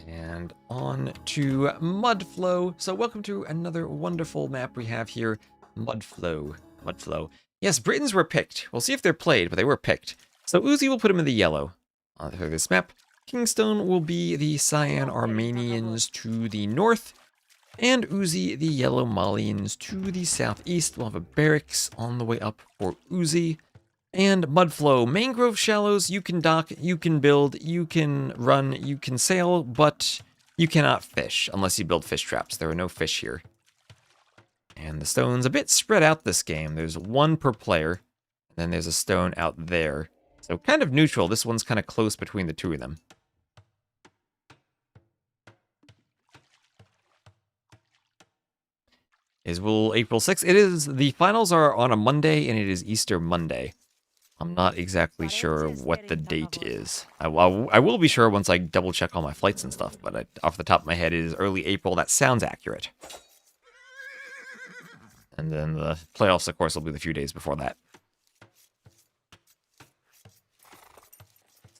And on to Mudflow. So welcome to another wonderful map we have here, Mudflow. Mudflow. Yes, Britons were picked. We'll see if they're played, but they were picked. So Uzzi will put him in the yellow for this map. KingstoNe will be the Cyan Armenians to the north, and Uzzi the Yellow Malians to the southeast. We'll have a barracks on the way up for Uzzi. And Mudflow, mangrove shallows, you can dock, you can build, you can run, you can sail, but you cannot fish unless you build fish traps. There are no fish here. And the stone's a bit spread out this game. There's one per player, and then there's a stone out there. So kind of neutral. This one's kind of close between the two of them. Will April 6th. It is, the finals are on a Monday, and it is Easter Monday. I'm not exactly sure what the date is. I will be sure once I double check all my flights and stuff, but off the top of my head, it is early April. That sounds accurate. And then the playoffs, of course, will be the few days before that.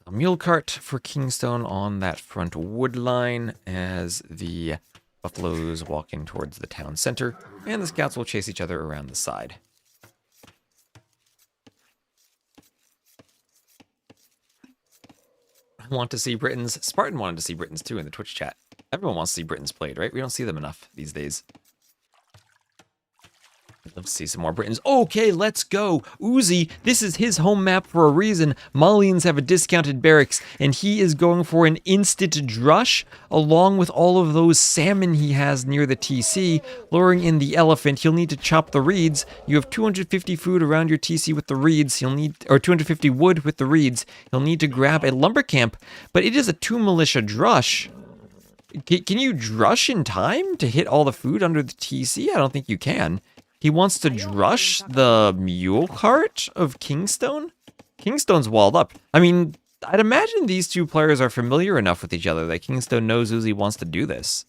A mule cart for KingstoNe on that front wood line as the buffaloes walk in towards the town center, and the scouts will chase each other around the side. I want to see Britons. Spartan wanted to see Britons too in the Twitch chat. Everyone wants to see Britons played, right? We don't see them enough these days. I'd love to see some more Britons. Okay, let's go. Uzzi, this is his home map for a reason. Malians have a discounted barracks, and he is going for an instant drush, along with all of those salmon he has near the TC. Luring in the elephant, he'll need to chop the reeds. You have 250 food around your TC with the reeds. He'll need, or 250 wood with the reeds. He'll need to grab a lumber camp, but it is a 2 militia drush. Can you drush in time to hit all the food under the TC? I don't think you can. He wants to drush the mule cart of KingstoNe? KingstoNe's walled up. I mean, I'd imagine these two players are familiar enough with each other that KingstoNe knows Uzzi wants to do this.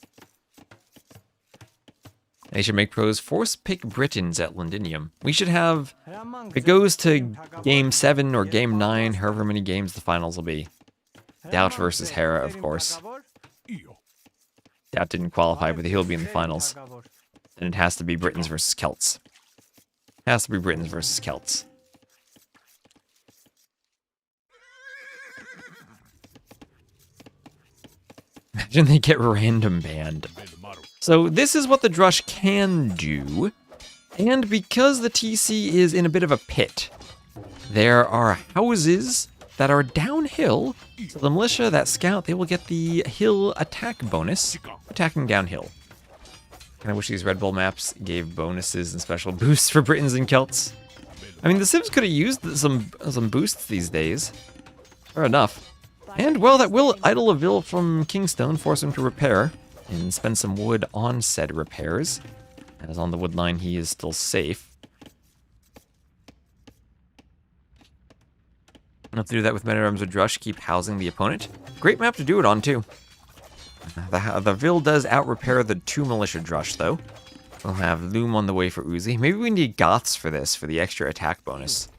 They should make pros force pick Britons at Londinium. We should have, if it goes to game 7 or game 9, however many games the finals will be. DauT versus Hera, of course. DauT didn't qualify, but he'll be in the finals. And it has to be Britons versus Celts. It has to be Britons versus Celts. Imagine they get random banned. So this is what the drush can do. And because the TC is in a bit of a pit, there are houses that are downhill. So the militia, that scout, they will get the hill attack bonus, attacking downhill. I wish these Red Bull maps gave bonuses and special boosts for Britons and Celts. I mean, the Sims could have used some boosts these days. Fair enough. And, well, that will idle a Vil from KingstoNe, force him to repair, and spend some wood on said repairs. As on the wood line, he is still safe. Enough to do that with Men at Arms or Drush, keep housing the opponent. Great map to do it on, too. The Vil does out-repair the 2 militia drush, though. We'll have Loom on the way for Uzzi. Maybe we need Goths for this, for the extra attack bonus.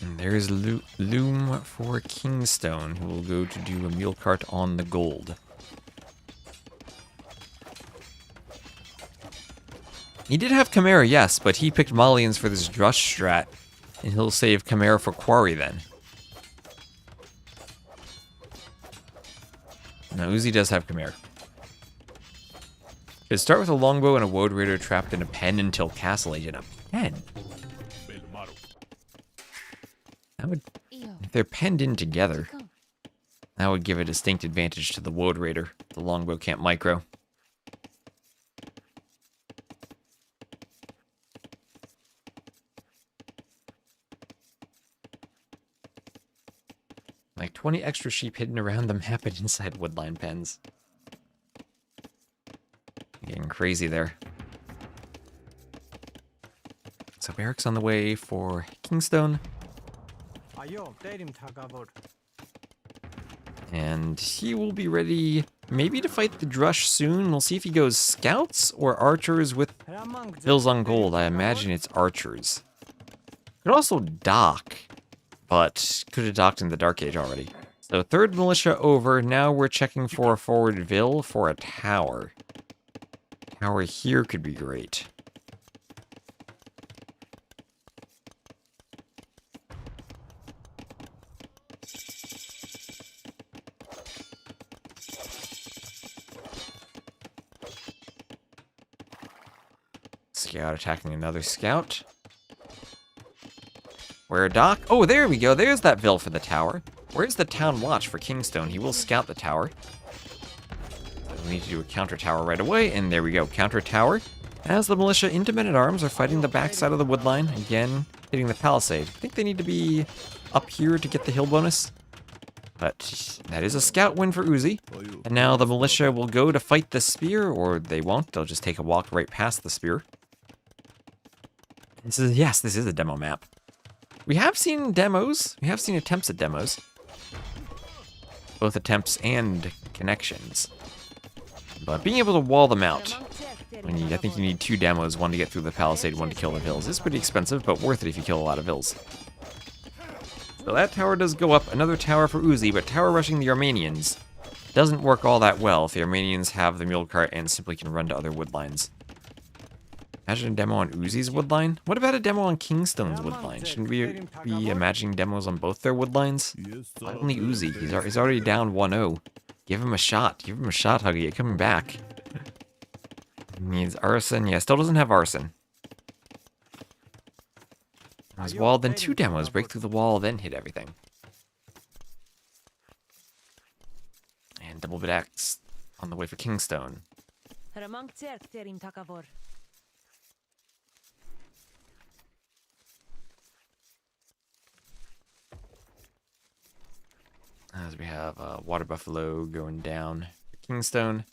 And there's Loom for KingstoNe, who will go to do a mule cart on the gold. He did have Chimera, yes, but he picked Malians for this drush strat, and he'll save Chimera for Quarry then. Now, Uzzi does have Chimera. Should start with a longbow and a woad raider trapped in a pen until castle age in a pen. That would, if they're penned in together, that would give a distinct advantage to the woad raider. The longbow can't micro. Like 20 extra sheep hidden around the map and inside woodline pens. Getting crazy there. So barracks on the way for KingstoNe. And he will be ready maybe to fight the drush soon. We'll see if he goes scouts or archers with Vils on gold. I imagine it's archers. Could also dock, but could have docked in the Dark Age already. So 3rd militia over. Now we're checking for a forward Vil for a tower. Tower here could be great. Scout attacking another scout. Where dock? Oh, there we go. There's that Vil for the tower. Where's the town watch for KingstoNe? He will scout the tower. So we need to do a counter tower right away, and there we go. Counter tower. As the militia into men-at-arms are fighting the backside of the woodline, again, hitting the palisade. I think they need to be up here to get the hill bonus. But that is a scout win for Uzzi. And now the militia will go to fight the spear, or they won't. They'll just take a walk right past the spear. This is a demo map. We have seen demos. We have seen attempts at demos. Both attempts and connections. But being able to wall them out, I think you need 2 demos, one to get through the palisade, one to kill the Vils. It's pretty expensive, but worth it if you kill a lot of Vils. So that tower does go up. Another tower for Uzzi, but tower rushing the Armenians doesn't work all that well if the Armenians have the mule cart and simply can run to other wood lines. Imagine a demo on Uzzi's woodline? What about a demo on KingstoNe's woodline? Shouldn't we be imagining demos on both their woodlines? Why only Uzzi? He's already down 1-0. Give him a shot. Give him a shot, Huggy. Get coming back. He needs arson. Yeah, still doesn't have arson. His wall, then 2 demos. Break through the wall, then hit everything. And double bit axe on the way for KingstoNe. As we have Water Buffalo going down for KingstoNe.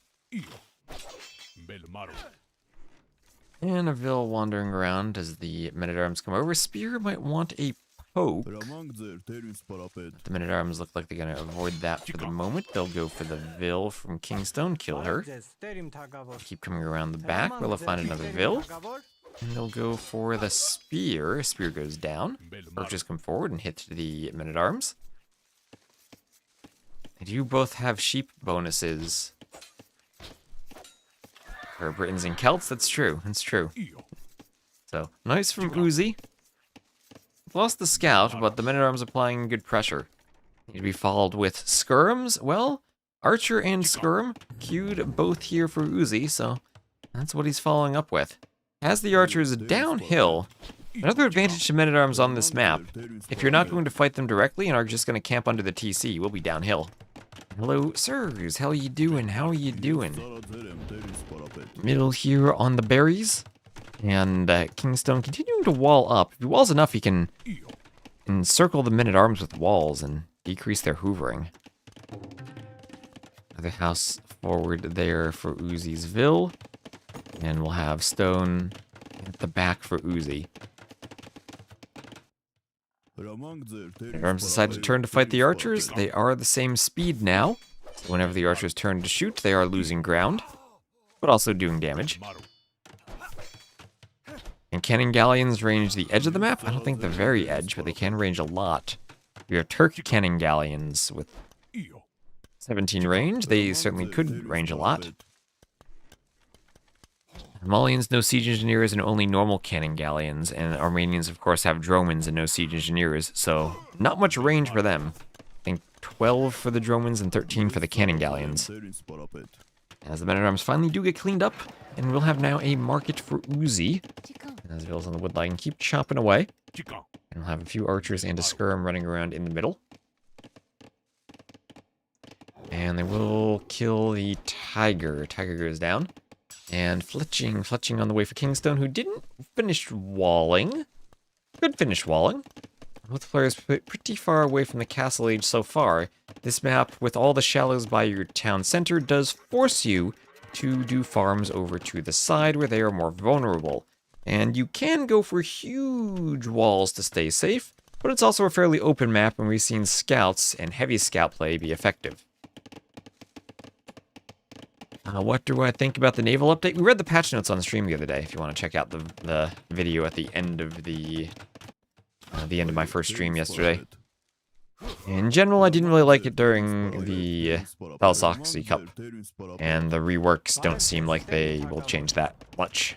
And a Vil wandering around as the men-at-arms come over. Spear might want a poke. The men-at-arms look like they're going to avoid that for the moment. They'll go for the Vil from KingstoNe, kill her. Keep coming around the back. We'll find another Vil. And they'll go for the Spear. Spear goes down. Archers come forward and hit the men-at-arms. They do both have sheep bonuses. For Britons and Celts, that's true. That's true. So, nice from Uzzi. Lost the scout, but the men-at-arms applying good pressure. Need to be followed with skirms. Well, Archer and Skirm queued both here for Uzzi, so that's what he's following up with. As the Archers downhill, another advantage to men-at-arms on this map. If you're not going to fight them directly and are just going to camp under the TC, you will be downhill. Hello, sirs. How you doing? How are you doing? Middle here on the berries. And KingstoNe continuing to wall up. If he walls enough, he can encircle the men-at-arms with walls and decrease their hoovering. Another house forward there for Uzzi's Vil. And we'll have stone at the back for Uzzi. Men-at-arms decide to turn to fight the archers. They are the same speed now. So whenever the archers turn to shoot, they are losing ground, but also doing damage. And cannon galleons range the edge of the map. I don't think the very edge, but they can range a lot. We have Turk cannon galleons with 17 range. They certainly could range a lot. Malians, no siege engineers, and only normal cannon galleons. And Armenians, of course, have dromans and no siege engineers, so not much range for them. I think 12 for the dromans and 13 for the cannon galleons. As the men-at-arms finally do get cleaned up, and we'll have now a market for Uzzi. And as Vil's on the woodline, keep chopping away. And we'll have a few archers and a skirm running around in the middle. And they will kill the tiger. Tiger goes down. And Fletching on the way for KingstoNe, who didn't finish walling. Could finish walling. Both players pretty far away from the castle age so far. This map, with all the shallows by your town center, does force you to do farms over to the side where they are more vulnerable. And you can go for huge walls to stay safe, but it's also a fairly open map, and we've seen scouts and heavy scout play be effective. What do I think about the naval update? We read the patch notes on stream the other day, if you want to check out the video at the end of the end of my first stream yesterday. In general, I didn't really like it during the Thalassocracy Cup, and the reworks don't seem like they will change that much.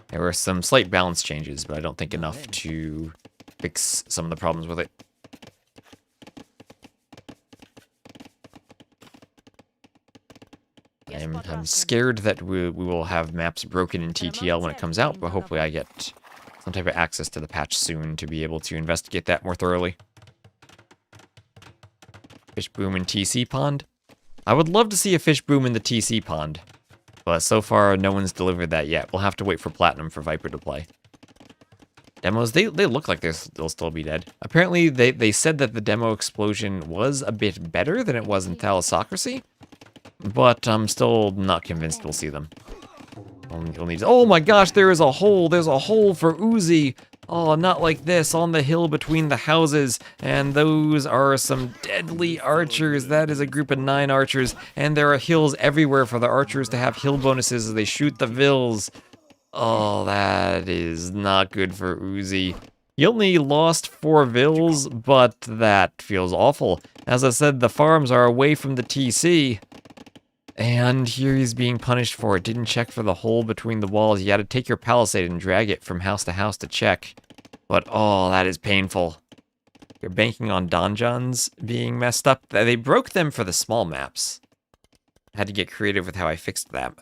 There were some slight balance changes, but I don't think enough to fix some of the problems with it. I'm scared that we will have maps broken in TTL when it comes out, but hopefully I get some type of access to the patch soon to be able to investigate that more thoroughly. Fish boom in TC pond. I would love to see a fish boom in the TC pond, but so far no one's delivered that yet. We'll have to wait for Platinum for Viper to play. Demos, they look like they'll still be dead. Apparently they said that the demo explosion was a bit better than it was in Thalassocracy, but I'm still not convinced we'll see them. Oh my gosh, there is a hole. There's a hole for Uzzi. Oh, not like this, on the hill between the houses. And those are some deadly archers. That is a group of 9 archers. And there are hills everywhere for the archers to have hill bonuses as they shoot the Vils. Oh, that is not good for Uzzi. He only lost 4 Vils, but that feels awful. As I said, the farms are away from the TC. And here he's being punished for it. Didn't check for the hole between the walls. You had to take your palisade and drag it from house to house to check. But, oh, that is painful. You're banking on donjons being messed up. They broke them for the small maps. I had to get creative with how I fixed that.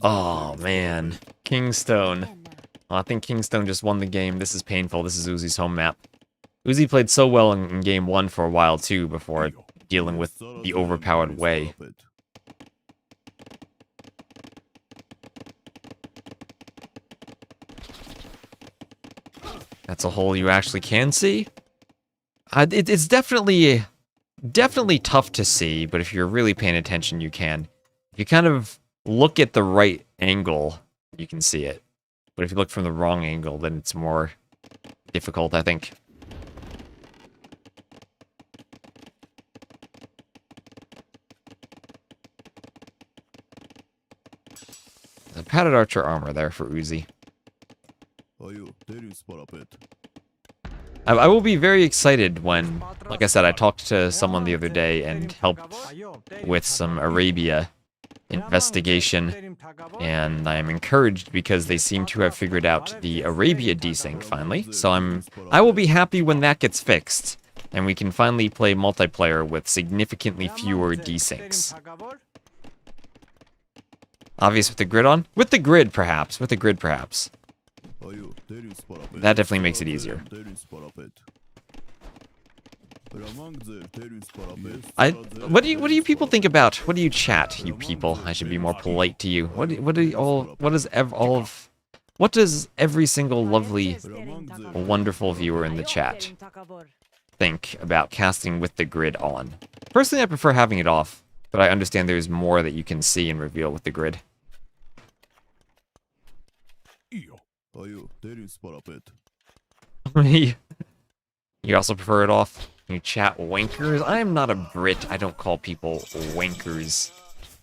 Oh, man. KingstoNe. Oh, I think KingstoNe just won the game. This is painful. This is Uzzi's home map. Uzzi played so well in game 1 for a while, too, before dealing with the overpowered way. That's a hole you actually can see. It's definitely tough to see, but if you're really paying attention, you can. If you kind of look at the right angle, you can see it. But if you look from the wrong angle, then it's more difficult, I think. The padded archer armor there for Uzzi. I will be very excited when, like I said, I talked to someone the other day and helped with some Arabia investigation, and I am encouraged because they seem to have figured out the Arabia desync finally, so I will be happy when that gets fixed, and we can finally play multiplayer with significantly fewer desyncs. Obvious with the grid on? With the grid, perhaps. With the grid, perhaps. That definitely makes it easier. What do you people think about? What do you chat, you people? I should be more polite to you. What does every single lovely, wonderful viewer in the chat think about casting with the grid on? Personally, I prefer having it off, but I understand there's more that you can see and reveal with the grid. You also prefer it off? You chat wankers? I am not a Brit. I don't call people wankers.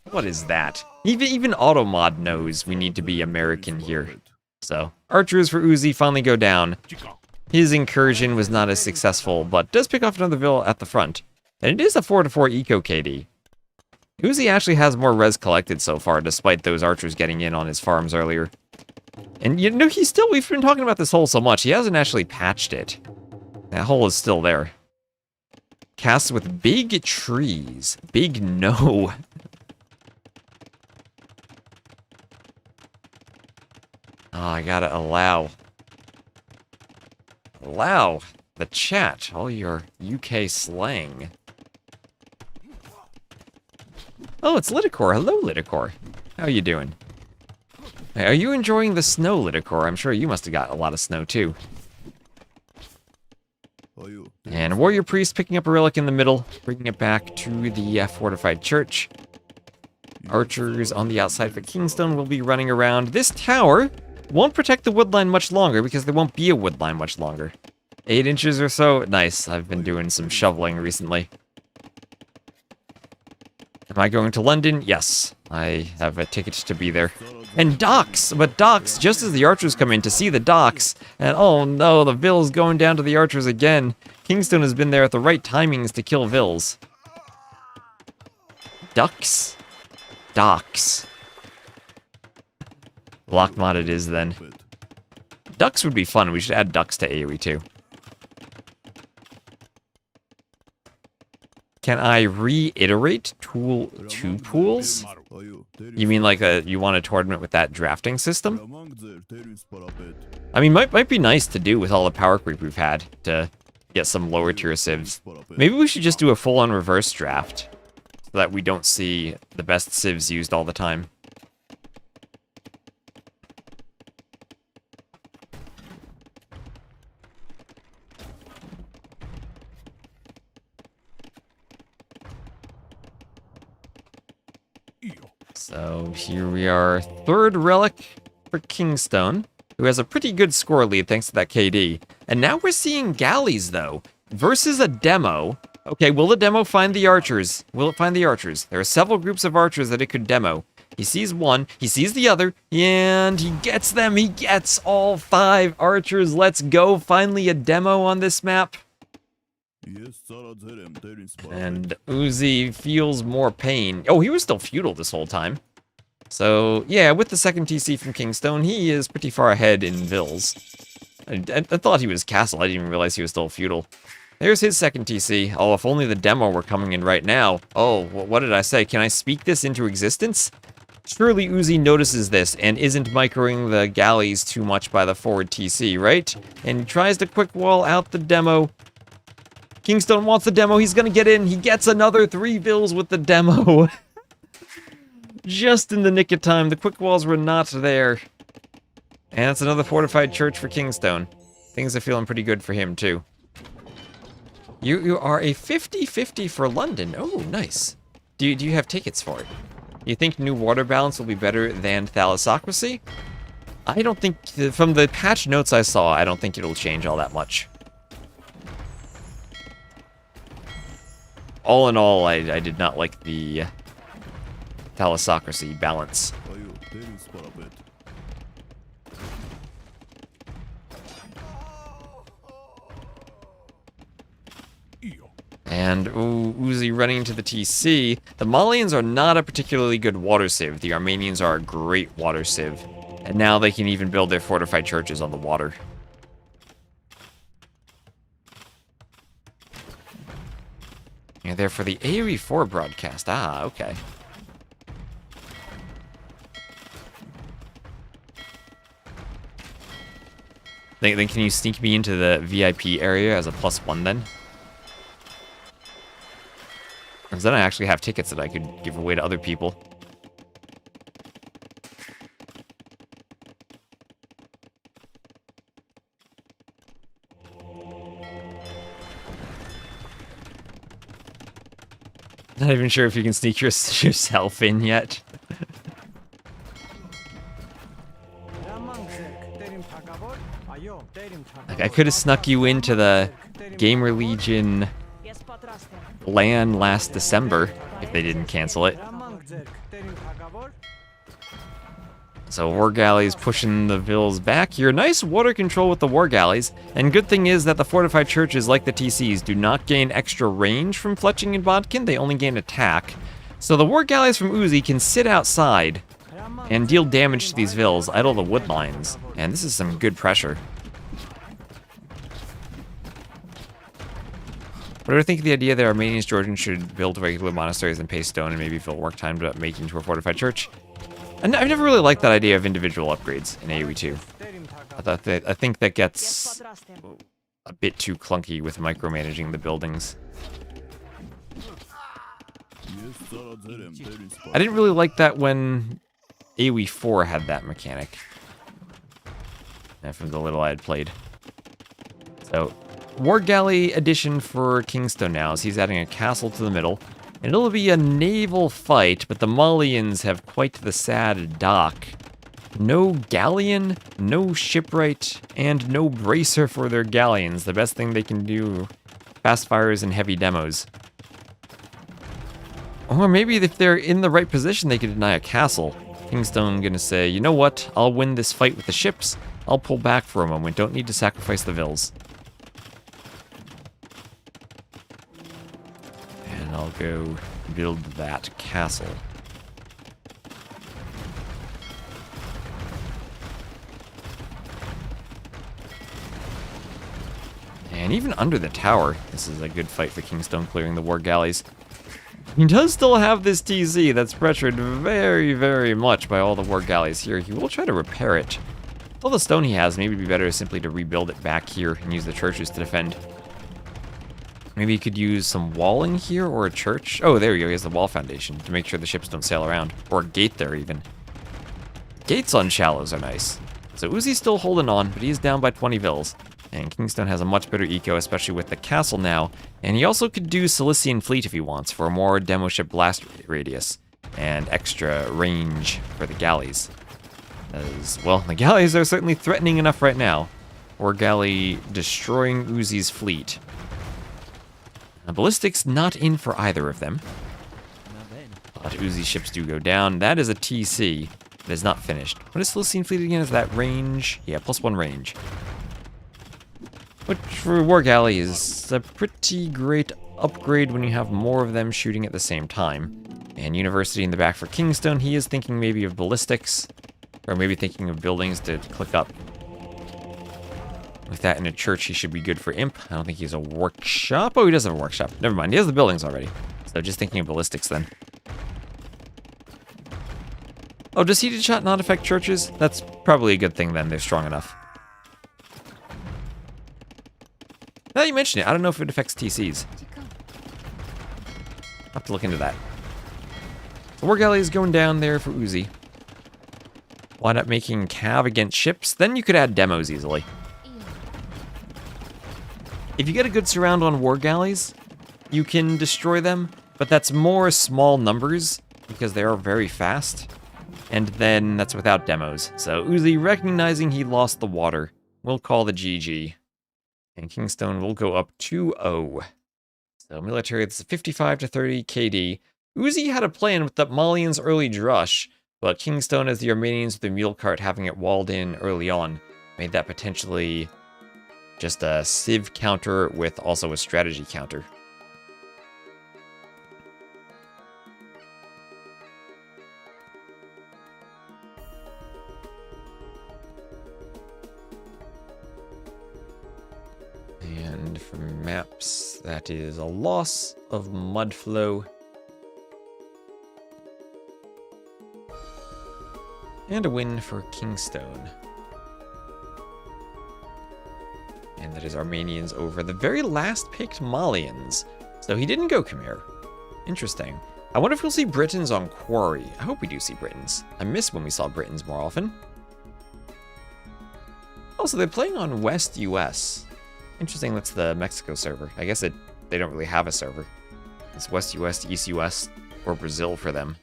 What is that? Even Automod knows we need to be American here. So, archers for Uzzi finally go down. His incursion was not as successful, but does pick off another vill at the front. And it is a 4-4 eco KD. Uzzi actually has more res collected so far, despite those archers getting in on his farms earlier. And you know, we've been talking about this hole so much, he hasn't actually patched it. That hole is still there. Casts with big trees. Big no. Oh, I gotta allow the chat, all your UK slang. Oh, it's Lidicor. Hello, Lidicor. How you doing? Hey, are you enjoying the snow, Lidicor? I'm sure you must have got a lot of snow, too. And Warrior Priest picking up a relic in the middle, bringing it back to the fortified church. Archers on the outside for KingstoNe will be running around. This tower won't protect the woodline much longer because there won't be a woodline much longer. 8 inches or so? Nice. I've been doing some shoveling recently. Am I going to London? Yes. I have a ticket to be there. And docks! But docks, just as the archers come in to see the docks, and oh no, the Vill's going down to the archers again. KingstoNe has been there at the right timings to kill Vills. Ducks? Docks. Block mod it is then. Ducks would be fun. We should add ducks to AoE too. Can I reiterate tool 2 pools? You mean like you want a tournament with that drafting system? I mean, might be nice to do with all the power creep we've had to get some lower tier civs. Maybe we should just do a full-on reverse draft so that we don't see the best civs used all the time. So here we are, 3rd relic for KingstoNe, who has a pretty good score lead thanks to that KD. And now we're seeing galleys though, versus a demo. Okay, will the demo find the archers? Will it find the archers? There are several groups of archers that it could demo. He sees one, he sees the other, and he gets them. He gets all 5 archers. Let's go. Finally a demo on this map. And Uzzi feels more pain. Oh, he was still feudal this whole time. So, yeah, with the second TC from KingstoNe, he is pretty far ahead in Vills. I thought he was castle, I didn't even realize he was still feudal. There's his second TC. Oh, if only the demo were coming in right now. Oh, what did I say? Can I speak this into existence? Surely Uzzi notices this and isn't microing the galleys too much by the forward TC, right? And he tries to quick wall out the demo. KingstoNe wants the demo, he's gonna get in. He gets another 3 Vills with the demo. Just in the nick of time, the quick walls were not there. And it's another fortified church for KingstoNe. Things are feeling pretty good for him, too. You are a 50-50 for London. Oh, nice. Do you have tickets for it? Do you think new water balance will be better than thalassocracy? I don't think, from the patch notes I saw, I don't think it'll change all that much. All in all, I did not like the thalassocracy balance. And Uzzi running into the TC. The Malians are not a particularly good water civ. The Armenians are a great water civ. And now they can even build their fortified churches on the water. You're there for the F1Re broadcast. Ah, okay. Then can you sneak me into the VIP area as a +1 then? Because then I actually have tickets that I could give away to other people. Not even sure if you can sneak yourself in yet. Like, I could have snuck you into the Gamer Legion LAN last December if they didn't cancel it. So War Galleys pushing the Vills back here. Nice water control with the War Galleys. And good thing is that the fortified churches, like the TCs, do not gain extra range from Fletching and Bodkin. They only gain attack. So the War Galleys from Uzzi can sit outside and deal damage to these Vills, idle the wood lines. And this is some good pressure. What do I think of the idea that Armenians, Georgians should build regular monasteries and pay stone and maybe fill work time to make into a fortified church? And I've never really liked that idea of individual upgrades in AoE 2. I think that gets a bit too clunky with micromanaging the buildings. I didn't really like that when AoE 4 had that mechanic. From the little I had played. So, War Galley addition for KingstoNe now is he's adding a castle to the middle. And it'll be a naval fight, but the Malians have quite the sad dock. No galleon, no shipwright, and no bracer for their galleons. The best thing they can do, fast fires and heavy demos. Or maybe if they're in the right position, they could deny a castle. KingstoNe gonna say, you know what, I'll win this fight with the ships. I'll pull back for a moment, don't need to sacrifice the Vills. And I'll go build that castle. And even under the tower, this is a good fight for KingstoNe clearing the War Galleys. He does still have this TZ that's pressured very, very much by all the War Galleys here. He will try to repair it. With all the stone he has, maybe it'd be better simply to rebuild it back here and use the churches to defend. Maybe he could use some walling here or a church. Oh, there we go. He has the wall foundation to make sure the ships don't sail around. Or a gate there, even. Gates on shallows are nice. So Uzzi's still holding on, but he's down by 20 Vills. And KingstoNe has a much better eco, especially with the castle now. And he also could do Cilician Fleet if he wants, for a more demo ship blast radius. And extra range for the galleys. As, well, the galleys are certainly threatening enough right now. War Galley destroying Uzzi's fleet. Now, ballistics not in for either of them. But Uzzi's ships do go down. That is a TC. It is not finished. What is Cilician Fleet again? Is that range? Yeah, +1 range. Which for War Galley is a pretty great upgrade when you have more of them shooting at the same time. And University in the back for KingstoNe, he is thinking maybe of ballistics, or maybe thinking of buildings to click up. With that in a church, he should be good for Imp. I don't think he's a workshop. Oh, he does have a workshop. Never mind, he has the buildings already. So just thinking of ballistics then. Oh, does heated shot not affect churches? That's probably a good thing then, they're strong enough. Now that you mention it, I don't know if it affects TCs. I'll have to look into that. The War Galley is going down there for Uzzi. Wind up making cav against ships, then you could add demos easily. If you get a good surround on War Galleys, you can destroy them, but that's more small numbers, because they are very fast. And then that's without demos. So Uzzi, recognizing he lost the water, will call the GG. And KingstoNe will go up 2-0. So military, it's 55 to 30 KD. Uzzi had a plan with the Malians' early drush, but KingstoNe, as the Armenians with the mule cart having it walled in early on, made that potentially just a civ counter with also a strategy counter. And for maps, that is a loss of Mudflow. And a win for KingstoNe. And that is Armenians over the very last picked Malians. So he didn't go Khmer. Interesting. I wonder if we'll see Britons on Quarry. I hope we do see Britons. I miss when we saw Britons more often. Also, they're playing on West US. Interesting, that's the Mexico server. I guess they don't really have a server. It's West US, East US, or Brazil for them.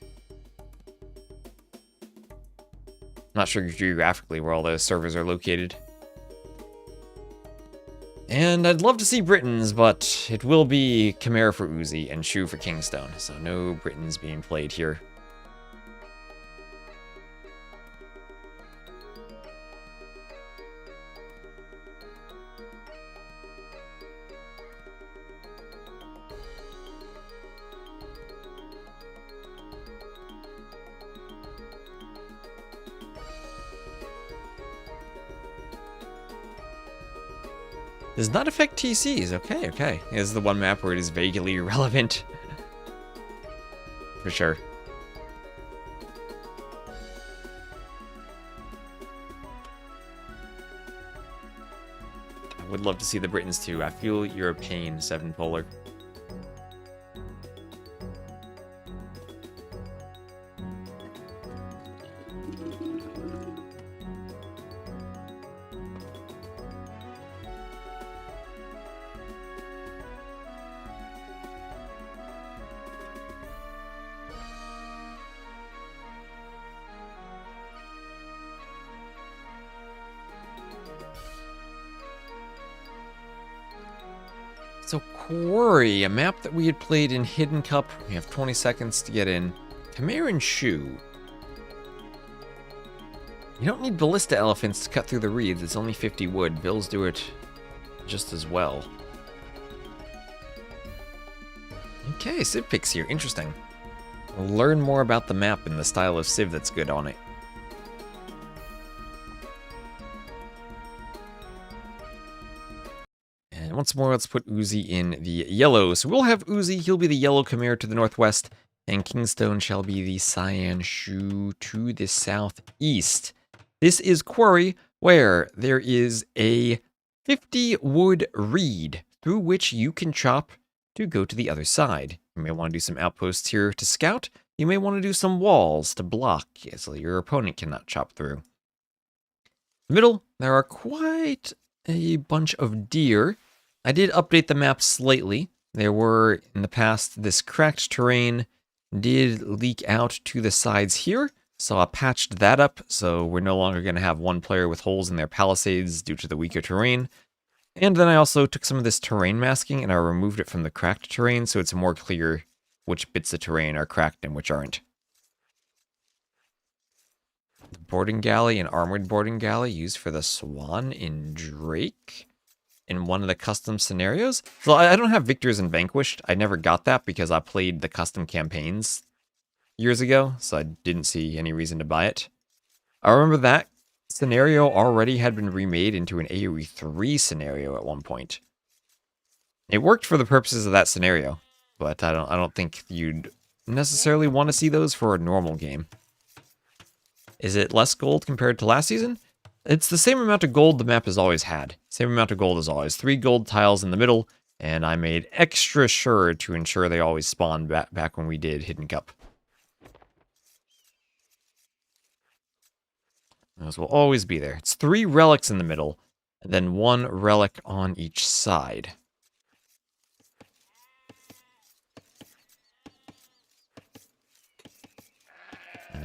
Not sure geographically where all those servers are located. And I'd love to see Britons, but it will be Khmer for Uzzi and Shu for KingstoNe, so no Britons being played here. Does not affect TCs. Okay, okay. This is the one map where it is vaguely irrelevant. For sure. I would love to see the Britons too. I feel you're a pain, 7 Polar. So Quarry, a map that we had played in Hidden Cup. We have 20 seconds to get in. Khmer and Shu. You don't need ballista elephants to cut through the reeds. It's only 50 wood. Bills do it just as well. Okay, Civ picks here. Interesting. We'll learn more about the map and the style of Civ that's good on it. And once more, let's put Uzzi in the yellow. So we'll have Uzzi, he'll be the yellow Khmer to the northwest, and KingstoNe shall be the cyan Shu to the southeast. This is Quarry, where there is a 50 wood reed through which you can chop to go to the other side. You may want to do some outposts here to scout. You may want to do some walls to block so your opponent cannot chop through. In the middle, there are quite a bunch of deer. I did update the map slightly. There were, in the past, this cracked terrain did leak out to the sides here. So I patched that up, so we're no longer going to have one player with holes in their palisades due to the weaker terrain. And then I also took some of this terrain masking and I removed it from the cracked terrain so it's more clear which bits of terrain are cracked and which aren't. The boarding galley, an armored boarding galley used for the Swan in Drake. in one of the custom scenarios. So I don't have Victors and Vanquished. I never got that because I played the custom campaigns years ago, so I didn't see any reason to buy it. I remember that scenario already had been remade into an AoE 3 scenario at one point. It worked for the purposes of that scenario, but I don't think you'd necessarily want to see those for a normal game. Is it less gold compared to last season? It's the same amount of gold the map has always had. Same amount of gold as always. 3 gold tiles in the middle, and I made extra sure to ensure they always spawned back when we did Hidden Cup. Those will always be there. It's 3 relics in the middle, and then 1 relic on each side.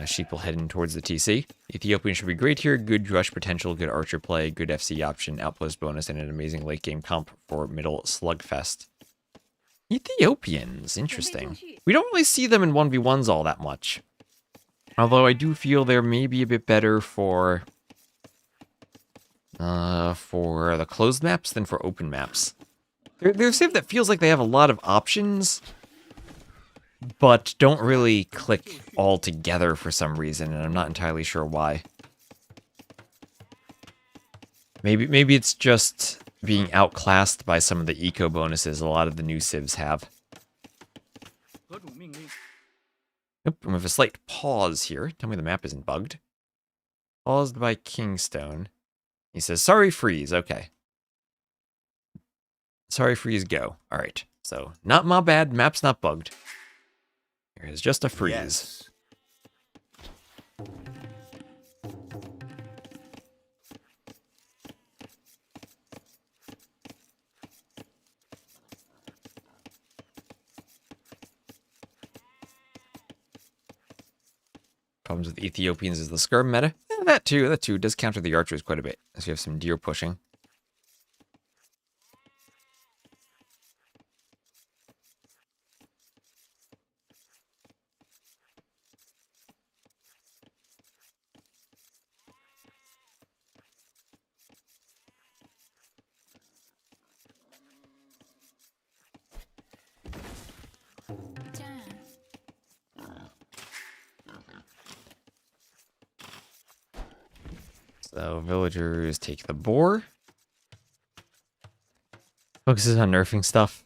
Sheeple heading towards the TC. Ethiopian should be great here. Good rush potential, good archer play, good FC option, outpost bonus, and an amazing late game comp for middle slugfest. Ethiopians, interesting. We don't really see them in 1v1s all that much. Although I do feel they're maybe a bit better for the closed maps than for open maps. They're a civ that feels like they have a lot of options, but don't really click all together for some reason, and I'm not entirely sure why. Maybe it's just being outclassed by some of the eco bonuses a lot of the new civs have. Nope, and we have a slight pause here. Tell me the map isn't bugged. Paused by KingstoNe. He says, sorry, freeze. Okay. Sorry, freeze, go. All right. So, not my bad. Map's not bugged. Here's just a freeze. Yes. Problems with Ethiopians is the skirm meta. That too does counter the archers quite a bit, as you have some deer pushing. So villagers take the boar. Focuses on nerfing stuff.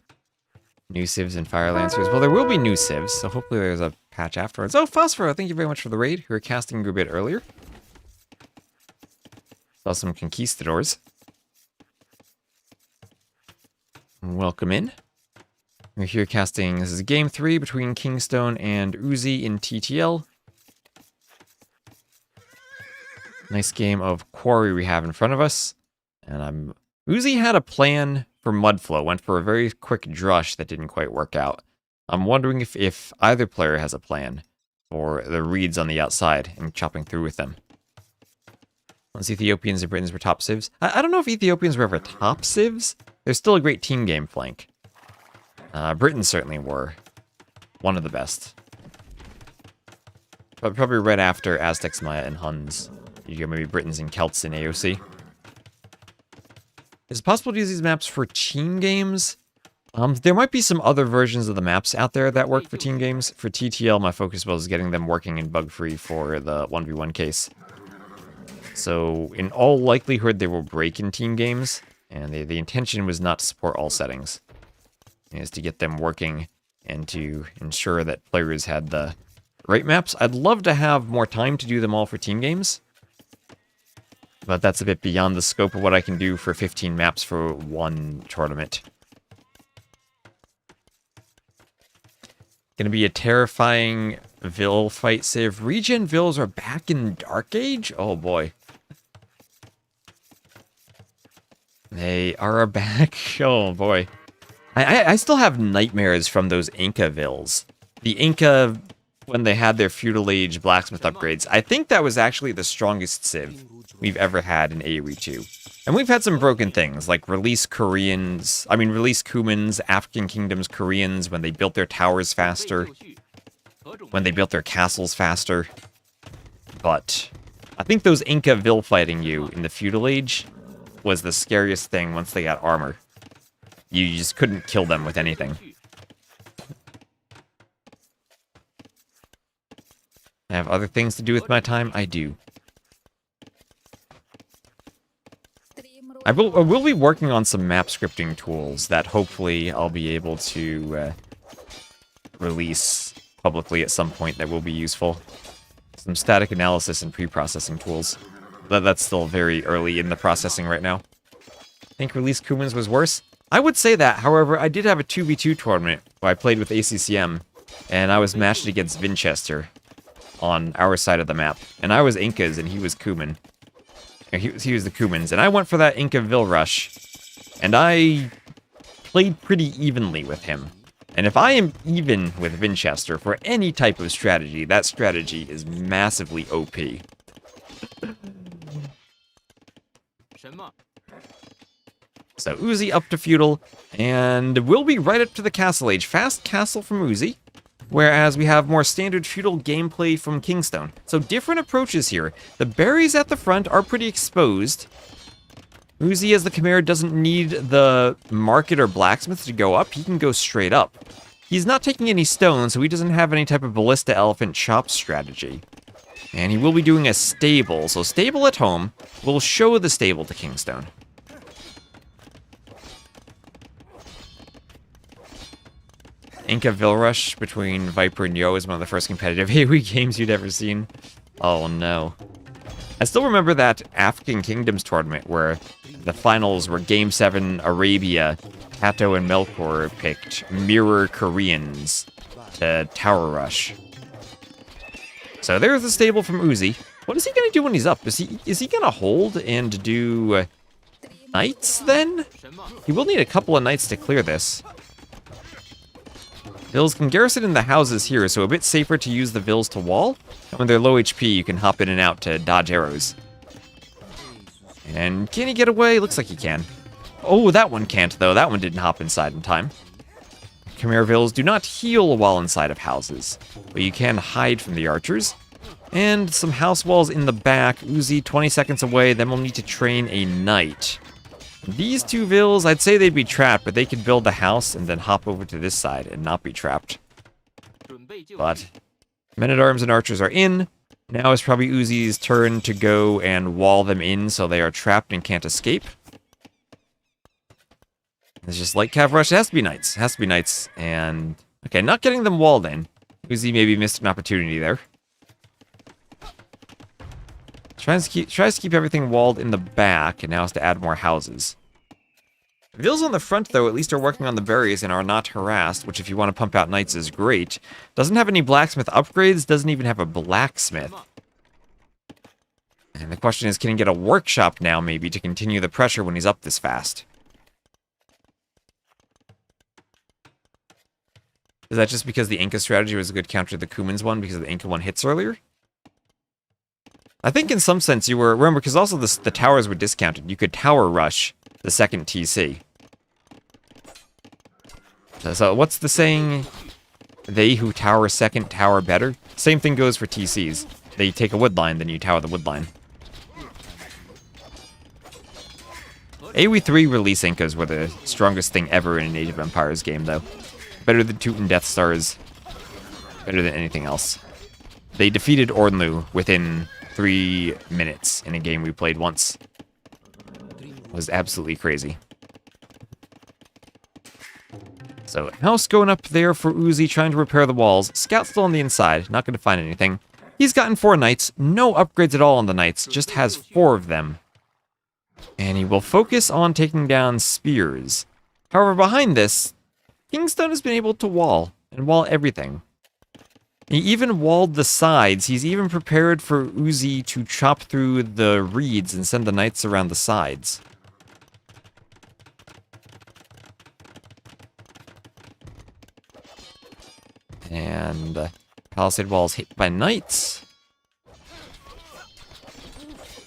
New civs and fire lancers. Well, there will be new civs, so hopefully there's a patch afterwards. Oh, Phosphoro, thank you very much for the raid. You were casting a bit earlier. Saw some conquistadors. Welcome in. We're here casting, this is game 3 between KingstoNe and Uzzi in TTL. Nice game of Quarry we have in front of us. And Uzzi had a plan for Mudflow, went for a very quick drush that didn't quite work out. I'm wondering if either player has a plan for the reeds on the outside and chopping through with them. Once Ethiopians and Britons were top civs. I don't know if Ethiopians were ever top civs. They're still a great team game flank. Britons certainly were one of the best. But probably right after Aztecs, Maya, and Huns. You go maybe Britons and Celts in AOC. Is it possible to use these maps for team games? There might be some other versions of the maps out there that work for team games. For TTL, my focus was getting them working and bug-free for the 1v1 case. So, in all likelihood, they will break in team games, and the intention was not to support all settings. It is to get them working and to ensure that players had the right maps. I'd love to have more time to do them all for team games, but that's a bit beyond the scope of what I can do for 15 maps for one tournament. Gonna be a terrifying Vil fight civ. Regen Vils are back in Dark Age? Oh boy. They are back. Oh boy. I still have nightmares from those Inca Vils. The Inca, when they had their feudal age blacksmith upgrades, I think that was actually the strongest civ we've ever had in AoE 2. And we've had some broken things, like release Cumans, African kingdoms, Koreans, when they built their towers faster, when they built their castles faster. But I think those Inca Vil fighting you in the feudal age was the scariest thing once they got armor. You just couldn't kill them with anything. I have other things to do with my time? I do. I will be working on some map scripting tools that hopefully I'll be able to release publicly at some point that will be useful. Some static analysis and pre-processing tools. That's still very early in the processing right now. Think release Kumans was worse? I would say that, however, I did have a 2v2 tournament where I played with ACCM, and I was matched against Vinchester on our side of the map. And I was Incas and he was Kuman. He was the Kumans, and I went for that Inca Vil Rush, and I played pretty evenly with him. And if I am even with Vinchester for any type of strategy, that strategy is massively OP. So Uzzi up to feudal, and we'll be right up to the castle age. Fast castle from Uzzi, whereas we have more standard feudal gameplay from KingstoNe. So different approaches here. The berries at the front are pretty exposed. Uzzi as the Chimera doesn't need the market or blacksmith to go up. He can go straight up. He's not taking any stones, so he doesn't have any type of ballista elephant chop strategy. And he will be doing a stable. So stable at home. We'll show the stable to KingstoNe. Inca Vilrush between Viper and Yo is one of the first competitive AoE games you'd ever seen. Oh no. I still remember that African Kingdoms tournament where the finals were Game 7 Arabia, Kato and Melkor picked mirror Koreans to Tower Rush. So there's the stable from Uzzi. What is he gonna do when he's up? Is he gonna hold and do knights then? He will need a couple of knights to clear this. Vils can garrison in the houses here, so a bit safer to use the Vils to wall. And when they're low HP, you can hop in and out to dodge arrows. And can he get away? Looks like he can. Oh, that one can't, though. That one didn't hop inside in time. Khmer Vils do not heal while inside of houses, but you can hide from the archers. And some house walls in the back. Uzzi 20 seconds away, then we'll need to train a knight. These two Vils, I'd say they'd be trapped, but they could build the house and then hop over to this side and not be trapped. But men-at-arms and archers are in. Now is probably Uzzi's turn to go and wall them in so they are trapped and can't escape. It's just like Cav Rush. It has to be knights. It has to be knights. And, okay, not getting them walled in. Uzzi maybe missed an opportunity there. Tries to keep everything walled in the back, and now has to add more houses. Vils on the front, though, at least are working on the berries and are not harassed, which if you want to pump out knights is great. Doesn't have any blacksmith upgrades, doesn't even have a blacksmith. And the question is, can he get a workshop now, maybe, to continue the pressure when he's up this fast? Is that just because the Inca strategy was a good counter to the Kumans one, because the Inca one hits earlier? I think in some sense you were, remember, because also the towers were discounted. You could tower rush the second TC. So what's the saying? They who tower second tower better? Same thing goes for TCs. They take a wood line, then you tower the wood line. AoE3 release Incas were the strongest thing ever in an Age of Empires game, though. Better than Teuton Death Stars. Better than anything else. They defeated Ornlu within 3 minutes in a game we played once. It was absolutely crazy. So, house going up there for Uzzi, trying to repair the walls. Scout still on the inside, not going to find anything. He's gotten 4 knights, no upgrades at all on the knights, just has 4 of them. And he will focus on taking down spears. However, behind this, KingstoNe has been able to wall, and wall everything. He even walled the sides. He's even prepared for Uzzi to chop through the reeds and send the knights around the sides. And palisade walls hit by knights.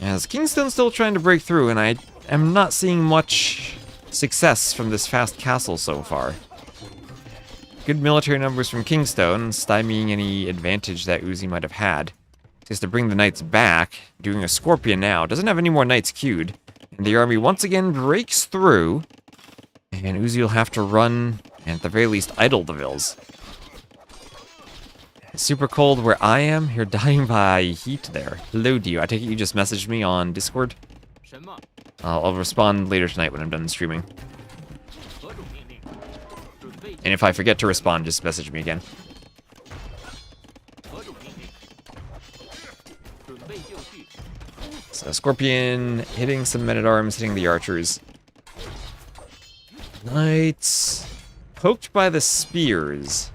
As KingstoNe's still trying to break through, and I am not seeing much success from this fast castle so far. Good military numbers from KingstoNe, stymieing any advantage that Uzzi might have had. Just to bring the knights back, doing a scorpion now. Doesn't have any more knights queued. And the army once again breaks through. And Uzzi will have to run, and at the very least, idle the vills. It's super cold where I am. You're dying by heat there. Hello, Dio. I take it you just messaged me on Discord? I'll respond later tonight when I'm done streaming. And if I forget to respond, just message me again. So Scorpion hitting some men-at-arms, hitting the archers. Knights poked by the spears.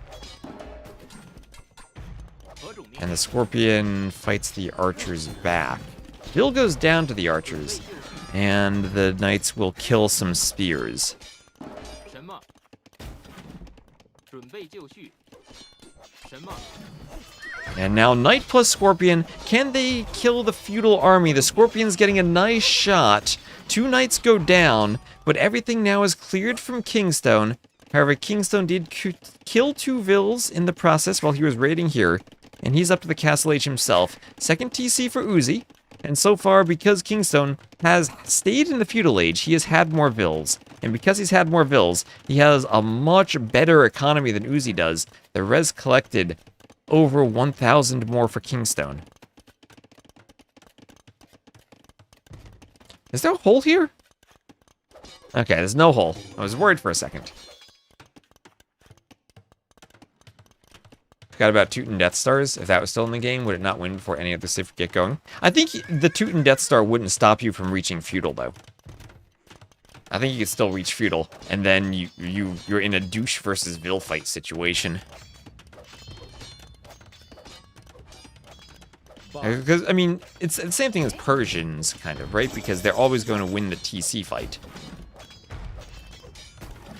And the Scorpion fights the archers back. Bill goes down to the archers, and the Knights will kill some spears. And now Knight plus Scorpion, can they kill the feudal army? The Scorpion's getting a nice shot. 2 Knights go down, but everything now is cleared from KingstoNe. However, KingstoNe did kill 2 vills in the process while he was raiding here, and he's up to the Castle Age himself. Second TC for Uzzi, and so far, because KingstoNe has stayed in the feudal age, he has had more vills. And because he's had more vills, he has a much better economy than Uzzi does. The res collected over 1,000 more for KingstoNe. Is there a hole here? Okay, there's no hole. I was worried for a second. Forgot about Teuton Death Stars. If that was still in the game, would it not win before any of the Civ get going? I think the Teuton Death Star wouldn't stop you from reaching feudal, though. I think you could still reach feudal, and then you're in a douche versus Vil fight situation. Because, I mean, it's the same thing as Persians, kind of, right? Because they're always going to win the TC fight.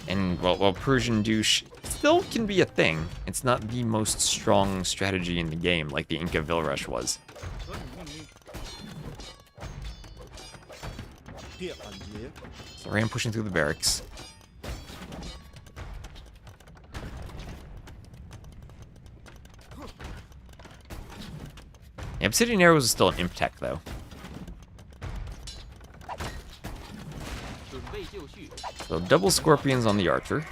And, well, Persian douche still can be a thing. It's not the most strong strategy in the game, like the Inca Vil Rush was. So Ram pushing through the barracks. Yeah, Obsidian Arrows is still an imp tech, though. So double Scorpions on the Archer.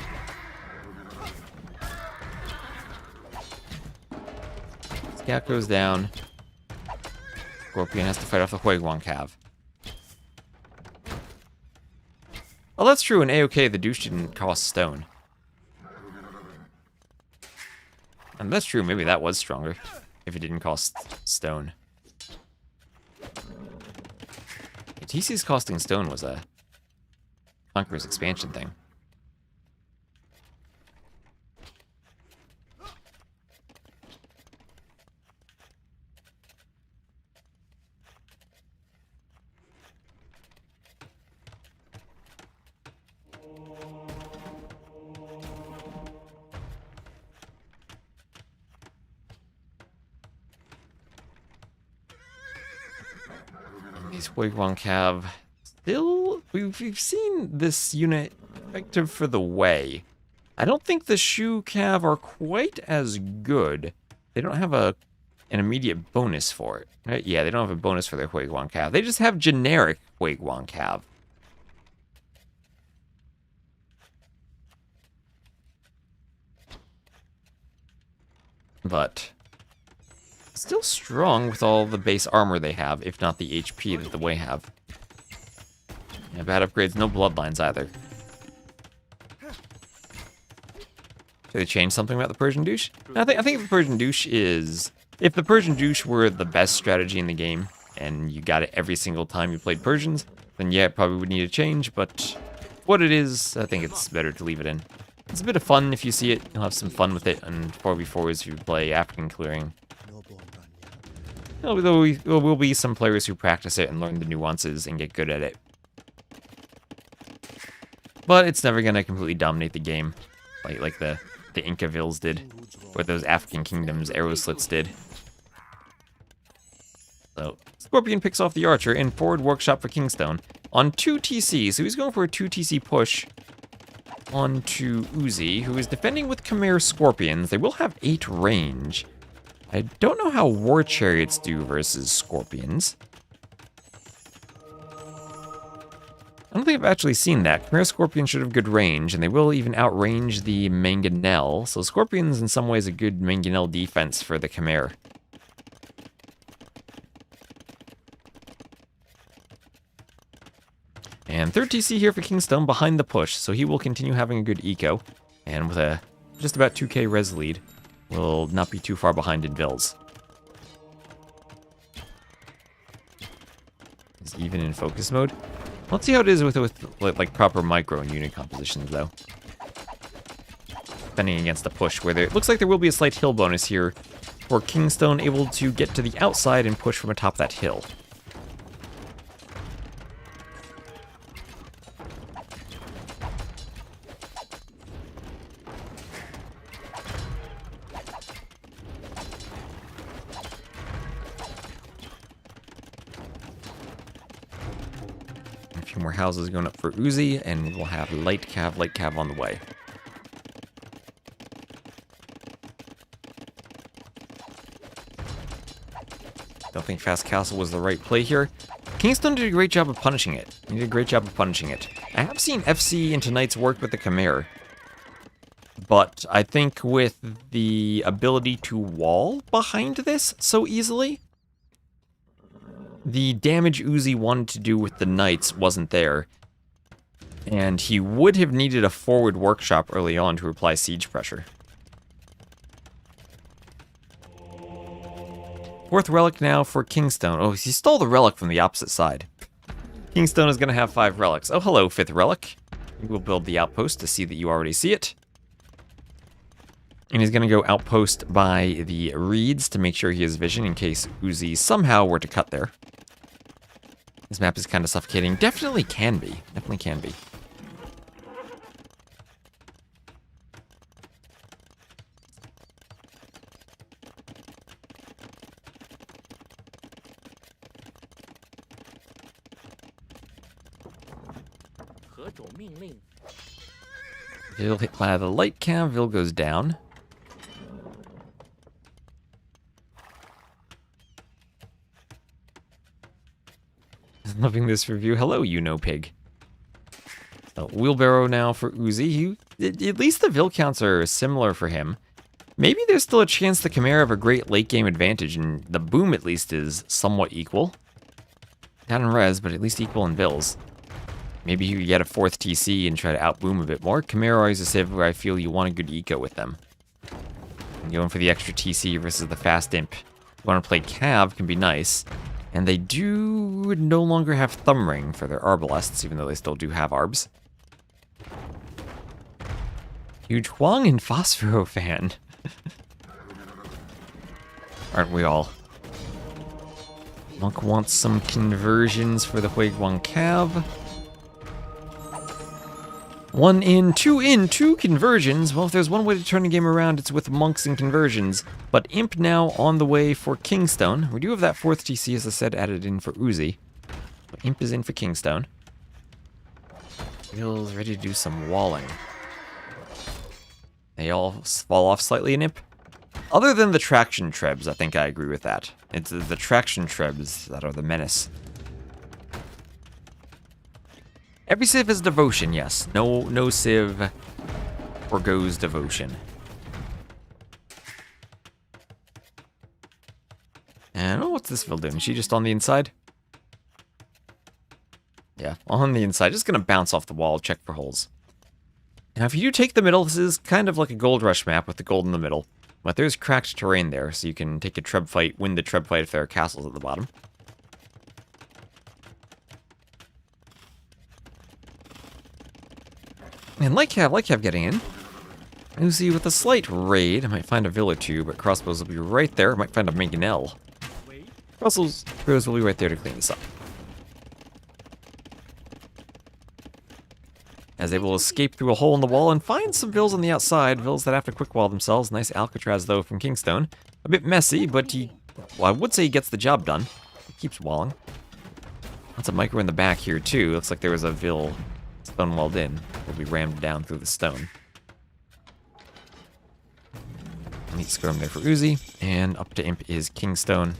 Scout goes down. Scorpion has to fight off the Huiguang Cav. Oh, that's true. In AOK, the douche didn't cost stone. And that's true. Maybe that was stronger if it didn't cost stone. Yeah, TC's costing stone was a Conqueror's expansion thing. These Huiguang Cav still, we've seen this unit effective for the Wei. I don't think the Shu Cav are quite as good. They don't have an immediate bonus for it, right? Yeah, they don't have a bonus for their Huiguang Cav. They just have generic Huiguang Cav. But still strong with all the base armor they have, if not the HP that the Wei have. Yeah, bad upgrades, no bloodlines either. So they changed something about the Persian douche? I think the Persian douche is... If the Persian douche were the best strategy in the game, and you got it every single time you played Persians, then yeah, it probably would need a change, but what it is, I think it's better to leave it in. It's a bit of fun if you see it. You'll have some fun with it on 4v4s if you play African clearing. There will be some players who practice it and learn the nuances and get good at it. But it's never going to completely dominate the game, like the Inca Vils did, or those African Kingdoms arrow slits did. So, Scorpion picks off the Archer in forward workshop for KingstoNe on 2 TC, so he's going for a 2 TC push onto Uzzi, who is defending with Khmer Scorpions. They will have 8 range. I don't know how War Chariots do versus Scorpions. I don't think I've actually seen that. Chimera Scorpion should have good range, and they will even outrange the Mangonel. So Scorpion's in some ways a good Mangonel defense for the Chimera. And third TC here for KingstoNe behind the push, so he will continue having a good eco. And with a just about 2k res lead, will not be too far behind in Vils. He's even in focus mode. Let's see how it is with like proper micro and unit compositions though. Defending against the push, where it looks like there will be a slight hill bonus here for KingstoNe able to get to the outside and push from atop that hill. More houses going up for Uzzi, and we'll have light cav on the way. Don't think Fast Castle was the right play here. KingstoNe did a great job of punishing it. He did a great job of punishing it. I have seen FC into Knights work with the Chimera, but I think with the ability to wall behind this so easily, the damage Uzzi wanted to do with the Knights wasn't there, and he would have needed a forward workshop early on to apply siege pressure. Fourth relic now for KingstoNe. Oh, he stole the relic from the opposite side. KingstoNe is going to have 5 relics. Oh, hello, 5th relic. We will build the outpost to see that you already see it. And he's going to go outpost by the reeds to make sure he has vision in case Uzzi somehow were to cut there. This map is kind of suffocating. Definitely can be. Definitely can be. Vil hit by the light cav. Vil goes down. Loving this review. Hello, pig. So, wheelbarrow now for Uzzi. At least the Vil counts are similar for him. Maybe there's still a chance the Chimera have a great late game advantage, and the boom at least is somewhat equal. Not in res, but at least equal in Vils. Maybe you get a 4th TC and try to outboom a bit more. Chimera always a civ where I feel you want a good eco with them. And going for the extra TC versus the fast imp. You want to play cav can be nice. And they do no longer have Thumb Ring for their Arbalests, even though they still do have Arbs. Huge Huang and Phosphoro fan. Aren't we all? Monk wants some conversions for the Huiguang Cav. 1 in, 2 conversions. Well, if there's one way to turn the game around, it's with monks and conversions. But Imp now on the way for KingstoNe. We do have that 4th TC, as I said, added in for Uzzi. But Imp is in for KingstoNe. Feels ready to do some walling. They all fall off slightly in Imp. Other than the traction trebs, I think I agree with that. It's the traction trebs that are the menace. Every civ is devotion, yes. No civ forgoes devotion. And oh, what's this Vil doing? Is she just on the inside? Yeah, on the inside. Just gonna bounce off the wall, check for holes. Now, if you do take the middle, this is kind of like a gold rush map with the gold in the middle. But there's cracked terrain there, so you can take a treb fight, win the treb fight if there are castles at the bottom. And light cav getting in. Uzzi with a slight raid. I might find a Vil or 2, but crossbows will be right there. I might find a Mangonel. Crossbows will be right there to clean this up. As they will escape through a hole in the wall and find some Vils on the outside. Vils that have to quick wall themselves. Nice Alcatraz, though, from KingstoNe. A bit messy, but well, I would say he gets the job done. He keeps walling. Lots of micro in the back here, too. Looks like there was a Vil stone walled in. Will be rammed down through the stone. Neat skirm there for Uzzi. And up to Imp is KingstoNe.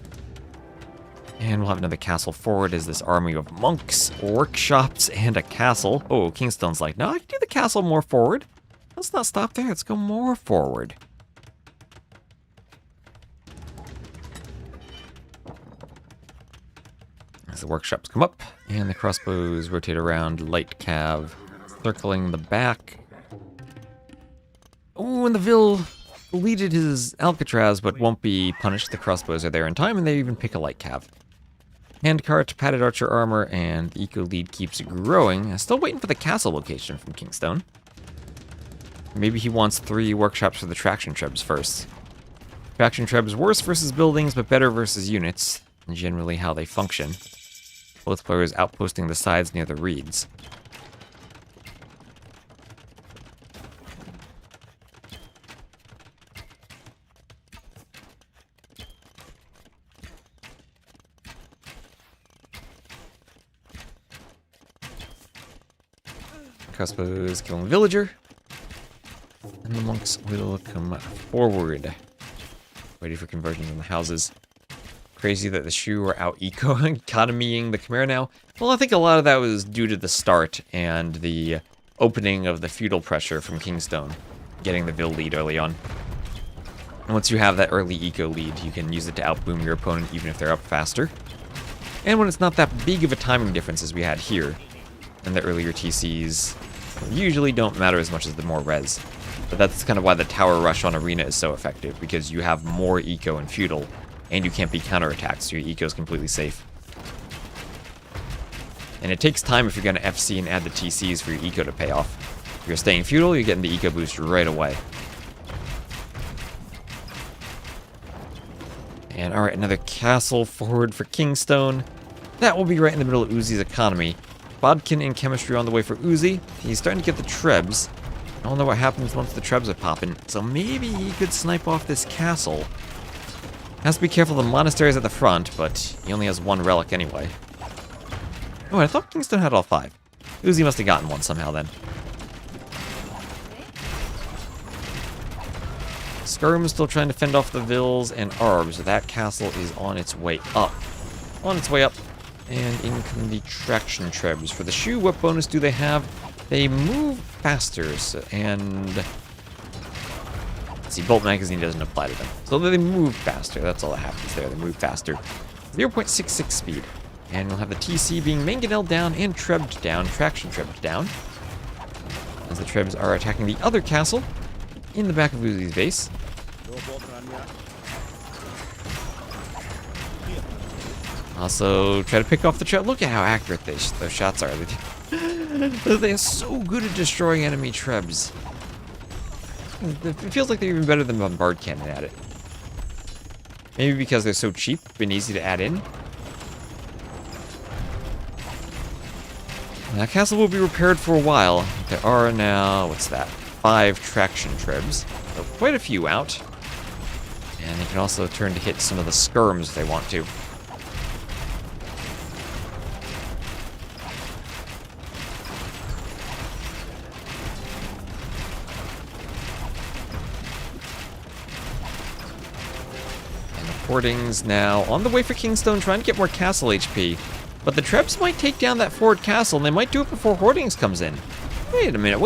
And we'll have another castle forward as this army of monks, workshops, and a castle. Oh, Kingstone's like, no, I can do the castle more forward. Let's not stop there. Let's go more forward. As the workshops come up, and the crossbows rotate around, light cav, circling the back. Oh, and the Vil deleted his Alcatraz, but won't be punished. The crossbows are there in time, and they even pick a light cav. Handcart, padded archer armor, and the eco lead keeps growing. I'm still waiting for the castle location from Kingstone. Maybe he wants 3 workshops for the traction trebs first. Traction trebs worse versus buildings, but better versus units, and generally how they function. Both players outposting the sides near the reeds. Crossbows killing the villager. And the monks will come forward. Ready for conversions in the houses. Crazy that the Shu are out economying the Chimera now. Well, I think a lot of that was due to the start and the opening of the feudal pressure from Kingstone, getting the Vil lead early on. And once you have that early eco lead, you can use it to outboom your opponent even if they're up faster. And when it's not that big of a timing difference as we had here, and the earlier TCs usually don't matter as much as the more res. But that's kind of why the tower rush on Arena is so effective, because you have more eco in feudal, and you can't be counterattacked, so your eco is completely safe. And it takes time if you're going to FC and add the TCs for your eco to pay off. If you're staying feudal, you're getting the eco boost right away. And alright, another castle forward for Kingstone. That will be right in the middle of Uzzi's economy. Bodkin and chemistry on the way for Uzzi. He's starting to get the trebs. I don't know what happens once the trebs are popping, so maybe he could snipe off this castle. Has to be careful, the monastery's at the front, but he only has 1 relic anyway. Oh, I thought Kingstone had all 5. Uzzi must have gotten 1 somehow then. Skirm's still trying to fend off the Vils and Arbs. That castle is on its way up. On its way up. And in come the traction trebs. For the Shu, what bonus do they have? They move faster, and... Let's see, Bolt Magazine doesn't apply to them. So they move faster, that's all that happens there. They move faster. 0.66 speed. And we'll have the TC being mangonel down and trebbed down, traction trebbed down. As the trebs are attacking the other castle in the back of Uzzi's base. Also, try to pick off the treb. Look at how accurate those shots are. They are so good at destroying enemy trebs. It feels like they're even better than Bombard Cannon at it. Maybe because they're so cheap and easy to add in. That castle will be repaired for a while. There are now, what's that? 5 traction trebs. So quite a few out. And they can also turn to hit some of the skirms if they want to. Hoardings now on the way for Kingstone, trying to get more castle HP. But the trebs might take down that forward castle, and they might do it before Hoardings comes in. Wait a minute.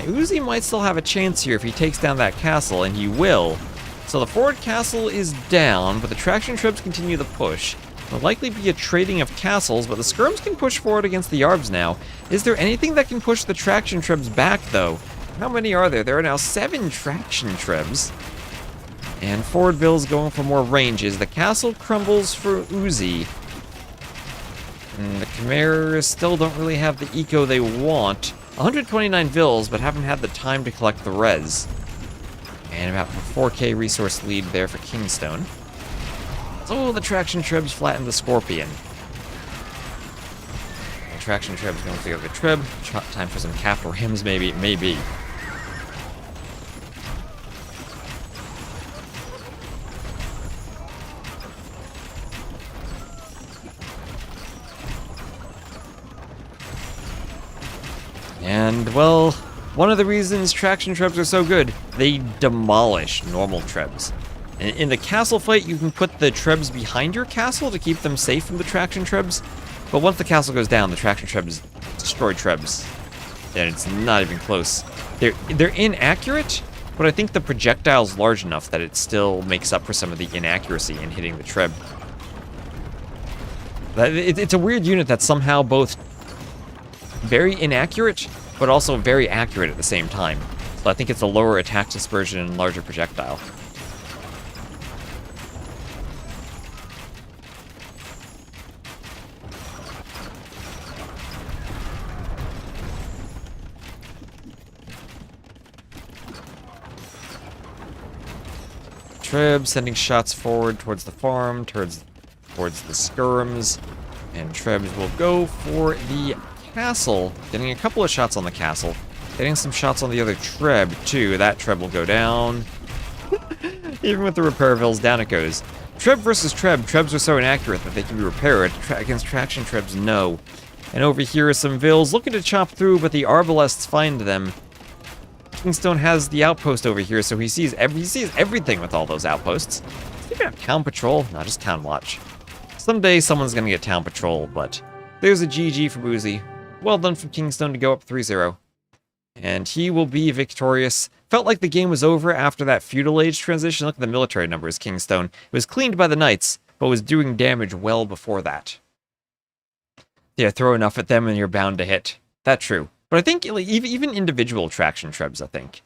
Uzzi might still have a chance here if he takes down that castle, and he will. So the forward castle is down, but the traction trebs continue the push. There'll likely be a trading of castles, but the skirms can push forward against the Arbs now. Is there anything that can push the traction trebs back, though? How many are there? There are now 7 traction trebs. And forward Vils going for more ranges. The castle crumbles for Uzzi. And the Chimeras still don't really have the eco they want. 129 Vils, but haven't had the time to collect the res. And about a 4k resource lead there for Kingstone. So the traction trebs flatten the Scorpion. The traction trebs going for the other treb. Time for some capital hymns, maybe. Maybe. And, well, one of the reasons traction trebs are so good, they demolish normal trebs. In the castle fight, you can put the trebs behind your castle to keep them safe from the traction trebs. But once the castle goes down, the traction trebs destroy trebs. And it's not even close. They're inaccurate, but I think the projectile's large enough that it still makes up for some of the inaccuracy in hitting the treb. It's a weird unit that's somehow both very inaccurate, but also very accurate at the same time. So I think it's a lower attack dispersion and larger projectile. Treb sending shots forward towards the farm, towards the skirms, and Trebs will go for the castle, getting a couple of shots on the castle, getting some shots on the other Treb too. That Treb will go down. Even with the repair vills, down it goes. Treb versus Treb. Trebs are so inaccurate that they can be repaired. Against traction Trebs, no. And over here are some vills looking to chop through, but the arbalests find them. KingstoNe has the outpost over here, so he sees everything with all those outposts. Does he have town patrol? No, just town watch. Someday someone's gonna get town patrol, but there's a GG from Uzzi. Well done from KingstoNe to go up 3-0. And he will be victorious. Felt like the game was over after that feudal age transition. Look at the military numbers, KingstoNe. It was cleaned by the knights, but was doing damage well before that. Yeah, throw enough at them and you're bound to hit. That's true. But I think even individual traction trebs, I think.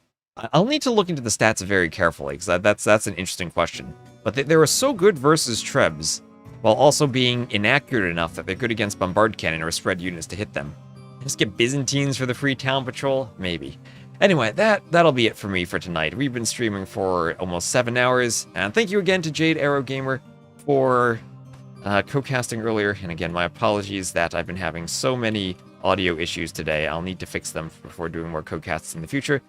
I'll need to look into the stats very carefully, because that's an interesting question. But they were so good versus trebs, while also being inaccurate enough that they're good against bombard cannon or spread units to hit them. Just get Byzantines for the free town patrol? Maybe. Anyway, that'll be it for me for tonight. We've been streaming for almost 7 hours, and thank you again to Jade Arrow Gamer for co-casting earlier. And again, my apologies that I've been having so many audio issues today. I'll need to fix them before doing more co-casts in the future.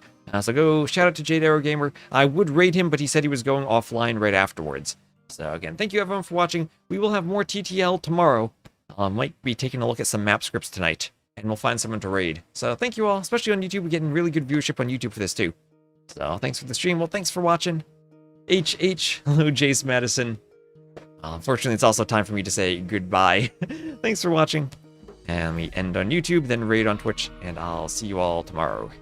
So go shout out to Jade Arrow Gamer. I would raid him, but he said he was going offline right afterwards. So again, thank you everyone for watching. We will have more TTL tomorrow. Might be taking a look at some map scripts tonight, and we'll find someone to raid. So thank you all, especially on YouTube. We're getting really good viewership on YouTube for this too. So thanks for the stream. Well, thanks for watching. Hello, Jace Madison. Unfortunately, it's also time for me to say goodbye. Thanks for watching. And we end on YouTube, then raid on Twitch, and I'll see you all tomorrow.